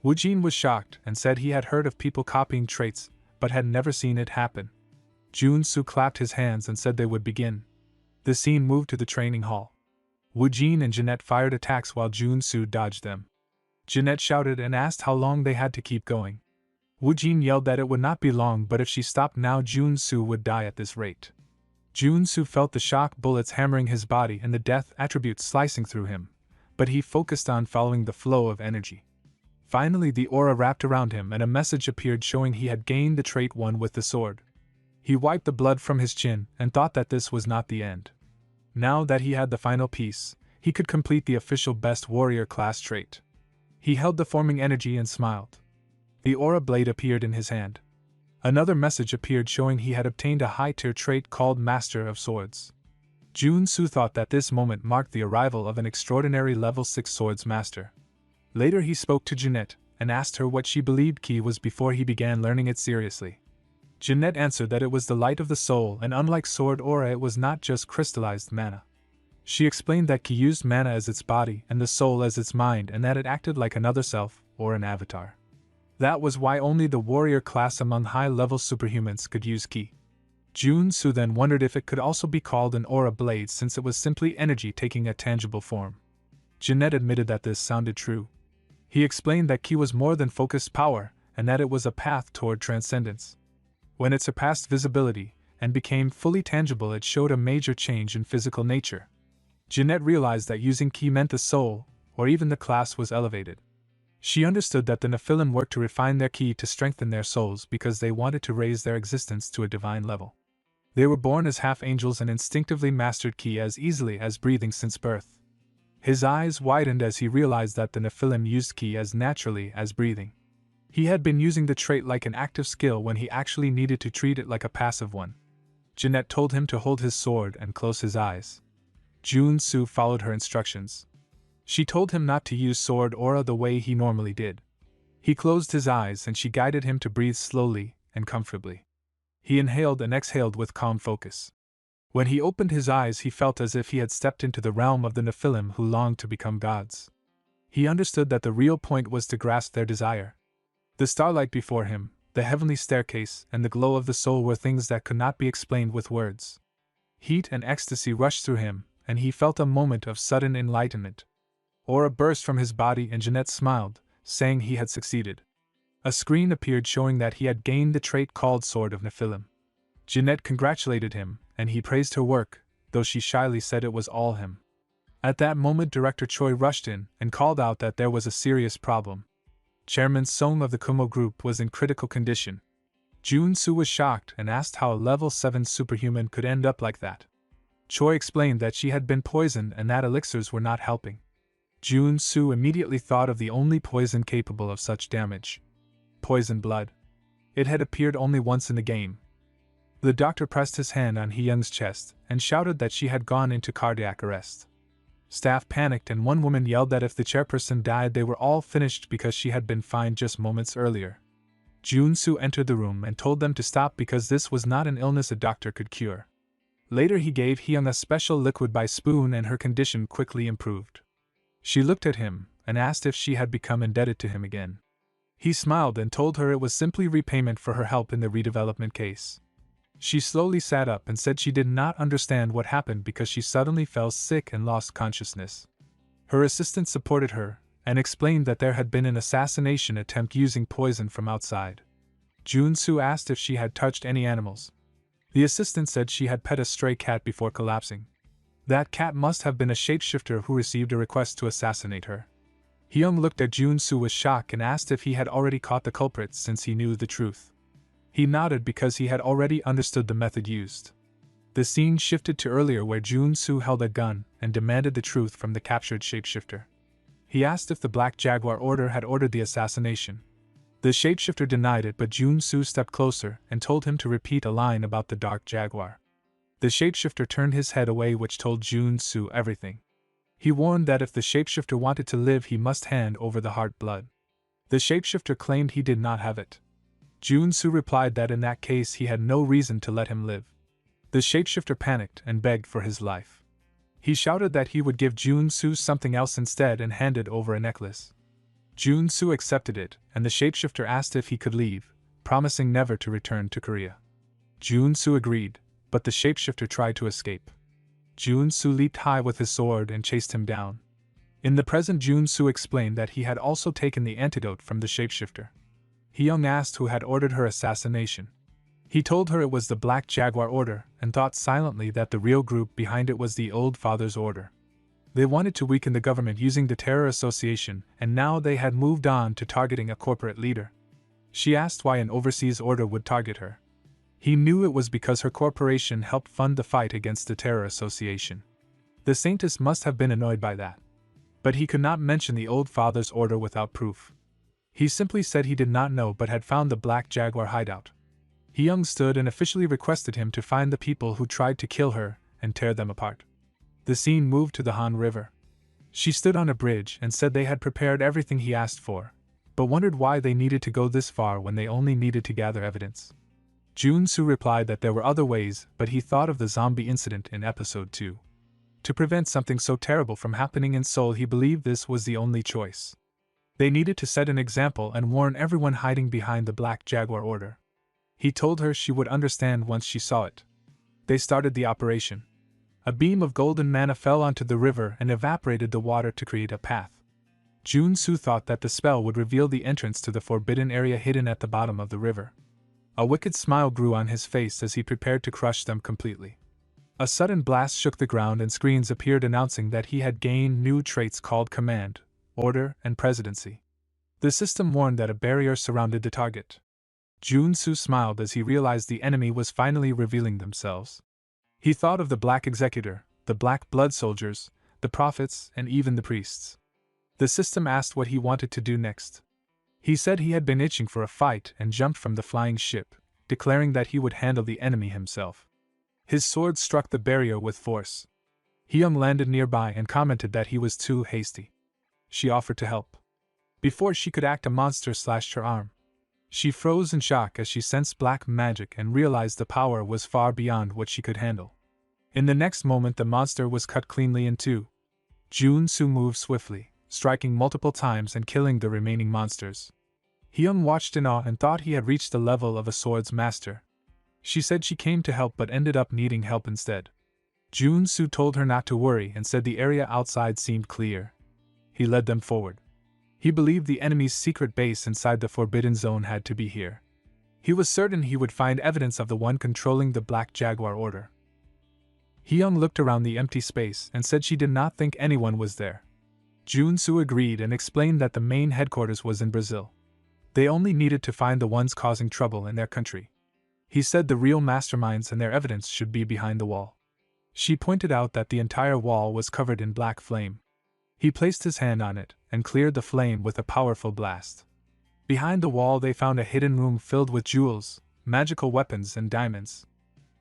Wu Jin was shocked and said he had heard of people copying traits, but had never seen it happen. Jun-Su clapped his hands and said they would begin. The scene moved to the training hall. Wu Jin and Jeanette fired attacks while Jun-Su dodged them. Jeanette shouted and asked how long they had to keep going. Wu Jin yelled that it would not be long, but if she stopped now Jun-Su would die at this rate. Jun-Su felt the shock bullets hammering his body and the death attributes slicing through him, but he focused on following the flow of energy. Finally the aura wrapped around him and a message appeared showing he had gained the trait One with the Sword. He wiped the blood from his chin and thought that this was not the end. Now that he had the final piece, he could complete the official best warrior class trait. He held the forming energy and smiled. The aura blade appeared in his hand. Another message appeared showing he had obtained a high-tier trait called Master of Swords. Jun-Su thought that this moment marked the arrival of an extraordinary level 6 swords master. Later he spoke to Jeanette and asked her what she believed Ki was before he began learning it seriously. Jeanette answered that it was the light of the soul and unlike sword aura it was not just crystallized mana. She explained that Ki used mana as its body and the soul as its mind and that it acted like another self or an avatar. That was why only the warrior class among high-level superhumans could use Ki. Jun-Su then wondered if it could also be called an aura blade since it was simply energy taking a tangible form. Jeanette admitted that this sounded true. He explained that Ki was more than focused power and that it was a path toward transcendence. When it surpassed visibility and became fully tangible it showed a major change in physical nature. Jeanette realized that using Ki meant the soul, or even the class was elevated. She understood that the Nephilim worked to refine their Ki to strengthen their souls because they wanted to raise their existence to a divine level. They were born as half-angels and instinctively mastered Ki as easily as breathing since birth. His eyes widened as he realized that the Nephilim used Ki as naturally as breathing. He had been using the trait like an active skill when he actually needed to treat it like a passive one. Jeanette told him to hold his sword and close his eyes. Jun-Su followed her instructions. She told him not to use sword aura the way he normally did. He closed his eyes and she guided him to breathe slowly and comfortably. He inhaled and exhaled with calm focus. When he opened his eyes he felt as if he had stepped into the realm of the Nephilim who longed to become gods. He understood that the real point was to grasp their desire. The starlight before him, the heavenly staircase, and the glow of the soul were things that could not be explained with words. Heat and ecstasy rushed through him, and he felt a moment of sudden enlightenment. Aura burst from his body and Jeanette smiled, saying he had succeeded. A screen appeared showing that he had gained the trait called Sword of Nephilim. Jeanette congratulated him, and he praised her work, though she shyly said it was all him. At that moment, Director Choi rushed in and called out that there was a serious problem. Chairman Song of the Kumo group was in critical condition. Jun-soo was shocked and asked how a level 7 superhuman could end up like that. Choi explained that she had been poisoned and that elixirs were not helping. Jun-soo immediately thought of the only poison capable of such damage. Poison blood. It had appeared only once in the game. The doctor pressed his hand on Hee-young's chest and shouted that she had gone into cardiac arrest. Staff panicked and one woman yelled that if the chairperson died they were all finished because she had been fined just moments earlier. Jun-soo entered the room and told them to stop because this was not an illness a doctor could cure. Later he gave Hee-young a special liquid by spoon and her condition quickly improved. She looked at him and asked if she had become indebted to him again. He smiled and told her it was simply repayment for her help in the redevelopment case. She slowly sat up and said she did not understand what happened because she suddenly fell sick and lost consciousness. Her assistant supported her and explained that there had been an assassination attempt using poison from outside. Jun-soo asked if she had touched any animals. The assistant said she had pet a stray cat before collapsing. That cat must have been a shapeshifter who received a request to assassinate her. Hee-young looked at Jun-soo with shock and asked if he had already caught the culprit since he knew the truth. He nodded because he had already understood the method used. The scene shifted to earlier where Jun-soo held a gun and demanded the truth from the captured shapeshifter. He asked if the Black Jaguar Order had ordered the assassination. The shapeshifter denied it, but Jun-soo stepped closer and told him to repeat a line about the Dark Jaguar. The shapeshifter turned his head away, which told Jun-soo everything. He warned that if the shapeshifter wanted to live he must hand over the heart blood. The shapeshifter claimed he did not have it. Jun-soo replied that in that case he had no reason to let him live. The shapeshifter panicked and begged for his life. He shouted that he would give Jun-soo something else instead and handed over a necklace. Jun-soo accepted it, and the shapeshifter asked if he could leave, promising never to return to Korea. Jun-soo agreed, but the shapeshifter tried to escape. Jun-soo leaped high with his sword and chased him down. In the present, Jun-soo explained that he had also taken the antidote from the shapeshifter. Hee-young asked who had ordered her assassination. He told her it was the Black Jaguar Order and thought silently that the real group behind it was the Old Father's Order. They wanted to weaken the government using the Terror Association, and now they had moved on to targeting a corporate leader. She asked why an overseas order would target her. He knew it was because her corporation helped fund the fight against the Terror Association. The Saintess must have been annoyed by that. But he could not mention the Old Father's Order without proof. He simply said he did not know but had found the Black Jaguar hideout. Hee-young stood and officially requested him to find the people who tried to kill her and tear them apart. The scene moved to the Han River. She stood on a bridge and said they had prepared everything he asked for, but wondered why they needed to go this far when they only needed to gather evidence. Jun-soo replied that there were other ways, but he thought of the zombie incident in episode 2. To prevent something so terrible from happening in Seoul, he believed this was the only choice. They needed to set an example and warn everyone hiding behind the Black Jaguar Order. He told her she would understand once she saw it. They started the operation. A beam of golden mana fell onto the river and evaporated the water to create a path. Jun-soo thought that the spell would reveal the entrance to the forbidden area hidden at the bottom of the river. A wicked smile grew on his face as he prepared to crush them completely. A sudden blast shook the ground and screens appeared announcing that he had gained new traits called Command, Order, and Presidency. The system warned that a barrier surrounded the target. Jun-soo smiled as he realized the enemy was finally revealing themselves. He thought of the Black Executor, the Black Blood Soldiers, the Prophets, and even the Priests. The system asked what he wanted to do next. He said he had been itching for a fight and jumped from the flying ship, declaring that he would handle the enemy himself. His sword struck the barrier with force. Hee-young landed nearby and commented that he was too hasty. She offered to help. Before she could act, a monster slashed her arm. She froze in shock as she sensed black magic and realized the power was far beyond what she could handle. In the next moment, the monster was cut cleanly in two. Jun-soo moved swiftly, striking multiple times and killing the remaining monsters. Hee-young watched in awe and thought he had reached the level of a swords master. She said she came to help but ended up needing help instead. Jun-soo told her not to worry and said the area outside seemed clear. He led them forward. He believed the enemy's secret base inside the Forbidden Zone had to be here. He was certain he would find evidence of the one controlling the Black Jaguar Order. Hyung looked around the empty space and said she did not think anyone was there. Jun-soo agreed and explained that the main headquarters was in Brazil. They only needed to find the ones causing trouble in their country. He said the real masterminds and their evidence should be behind the wall. She pointed out that the entire wall was covered in black flame. He placed his hand on it and cleared the flame with a powerful blast. Behind the wall they found a hidden room filled with jewels, magical weapons and diamonds.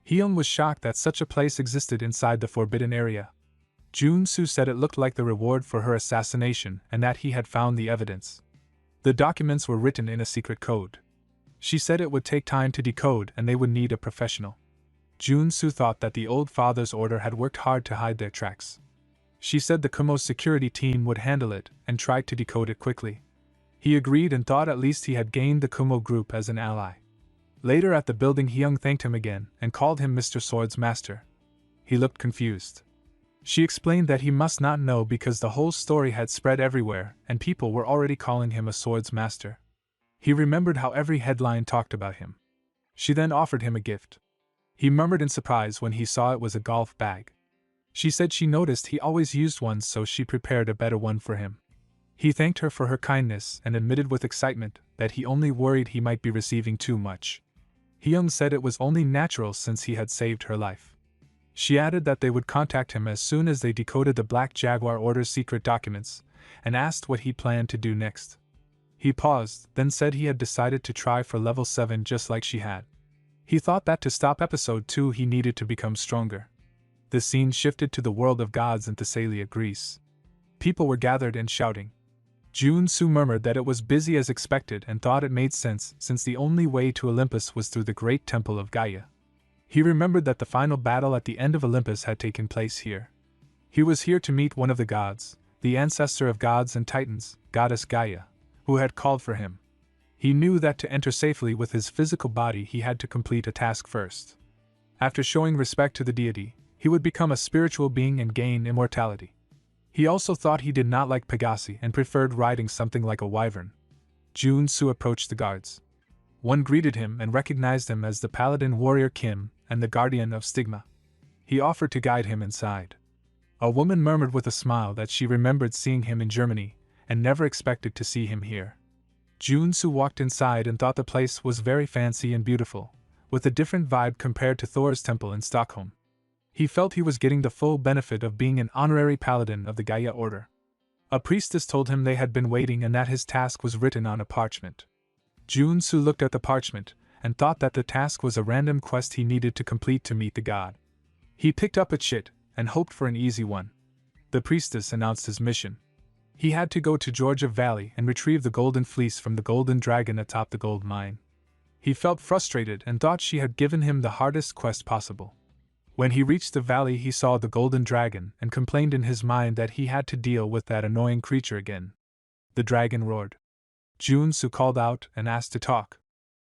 Hyung was shocked that such a place existed inside the forbidden area. Jun-soo said it looked like the reward for her assassination and that he had found the evidence. The documents were written in a secret code. She said it would take time to decode and they would need a professional. Jun-soo thought that the old father's order had worked hard to hide their tracks. She said the Kumo's security team would handle it and tried to decode it quickly. He agreed and thought at least he had gained the Kumo group as an ally. Later at the building, Hyung thanked him again and called him Mr. Sword's Master. He looked confused. She explained that he must not know because the whole story had spread everywhere and people were already calling him a Swords Master. He remembered how every headline talked about him. She then offered him a gift. He murmured in surprise when he saw it was a golf bag. She said she noticed he always used one, so she prepared a better one for him. He thanked her for her kindness and admitted with excitement that he only worried he might be receiving too much. Hyung said it was only natural since he had saved her life. She added that they would contact him as soon as they decoded the Black Jaguar Order's secret documents, and asked what he planned to do next. He paused, then said he had decided to try for level 7 just like she had. He thought that to stop episode 2 he needed to become stronger. The scene shifted to the world of gods in Thessalia, Greece. People were gathered and shouting. Jun-soo murmured that it was busy as expected and thought it made sense since the only way to Olympus was through the great temple of Gaia. He remembered that the final battle at the end of Olympus had taken place here. He was here to meet one of the gods, the ancestor of gods and titans, goddess Gaia, who had called for him. He knew that to enter safely with his physical body he had to complete a task first. After showing respect to the deity, he would become a spiritual being and gain immortality. He also thought he did not like Pegasi and preferred riding something like a wyvern. Jun-soo approached the guards. One greeted him and recognized him as the paladin warrior Kim and the guardian of Stigma. He offered to guide him inside. A woman murmured with a smile that she remembered seeing him in Germany and never expected to see him here. Jun-soo walked inside and thought the place was very fancy and beautiful, with a different vibe compared to Thor's temple in Stockholm. He felt he was getting the full benefit of being an honorary paladin of the Gaia Order. A priestess told him they had been waiting and that his task was written on a parchment. Jun-soo looked at the parchment and thought that the task was a random quest he needed to complete to meet the god. He picked up a chit and hoped for an easy one. The priestess announced his mission. He had to go to Georgia Valley and retrieve the golden fleece from the golden dragon atop the gold mine. He felt frustrated and thought she had given him the hardest quest possible. When he reached the valley he saw the golden dragon and complained in his mind that he had to deal with that annoying creature again. The dragon roared. Jun-soo called out and asked to talk.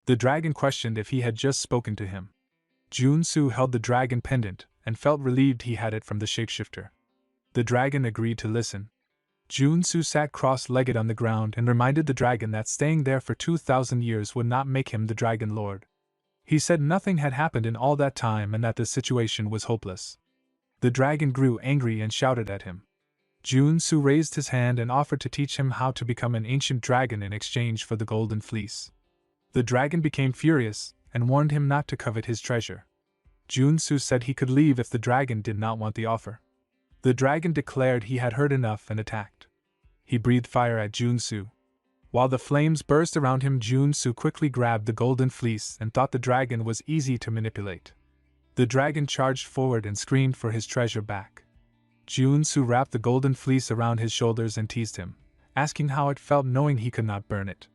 The dragon questioned if he had just spoken to him. Jun-soo held the dragon pendant and felt relieved he had it from the shapeshifter. The dragon agreed to listen. Jun-soo sat cross-legged on the ground and reminded the dragon that staying there for 2,000 years would not make him the Dragon Lord. He said nothing had happened in all that time and that the situation was hopeless. The dragon grew angry and shouted at him. Jun-soo raised his hand and offered to teach him how to become an ancient dragon in exchange for the golden fleece. The dragon became furious and warned him not to covet his treasure. Jun-soo said he could leave if the dragon did not want the offer. The dragon declared he had heard enough and attacked. He breathed fire at Jun-soo. While the flames burst around him, Jun-soo quickly grabbed the golden fleece and thought the dragon was easy to manipulate. The dragon charged forward and screamed for his treasure back. Jun-soo wrapped the golden fleece around his shoulders and teased him, asking how it felt knowing he could not burn it.